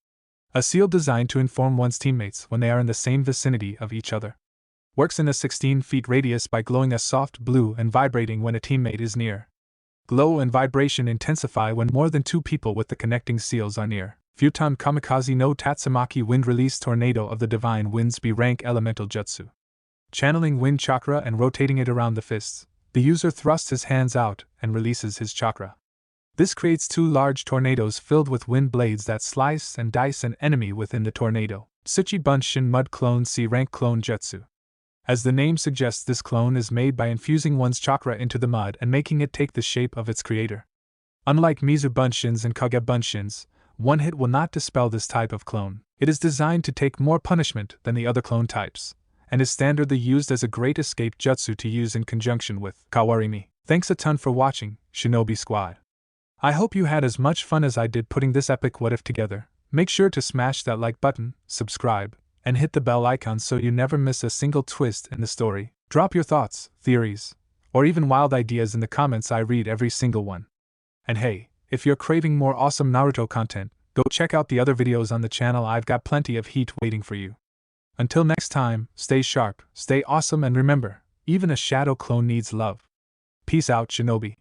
A seal designed to inform one's teammates when they are in the same vicinity of each other. Works in a 16-feet radius by glowing a soft blue and vibrating when a teammate is near. Glow and vibration intensify when more than 2 people with the connecting seals are near. Futon Kamikaze no Tatsumaki Wind Release Tornado of the Divine Winds B rank Elemental Jutsu. Channeling wind chakra and rotating it around the fists, the user thrusts his hands out and releases his chakra. This creates 2 large tornadoes filled with wind blades that slice and dice an enemy within the tornado. Tsuchi Bunshin Mud Clone C rank Clone Jutsu. As the name suggests, this clone is made by infusing one's chakra into the mud and making it take the shape of its creator. Unlike Mizu Bunshins and Kage Bunshins, one hit will not dispel this type of clone. It is designed to take more punishment than the other clone types, and is standardly used as a great escape jutsu to use in conjunction with Kawarimi. Thanks a ton for watching, Shinobi Squad. I hope you had as much fun as I did putting this epic what if together. Make sure to smash that like button, subscribe, and hit the bell icon so you never miss a single twist in the story. Drop your thoughts, theories, or even wild ideas in the comments. I read every single one. And hey, if you're craving more awesome Naruto content, go check out the other videos on the channel. I've got plenty of heat waiting for you. Until next time, stay sharp, stay awesome, and remember, even a shadow clone needs love. Peace out, Shinobi.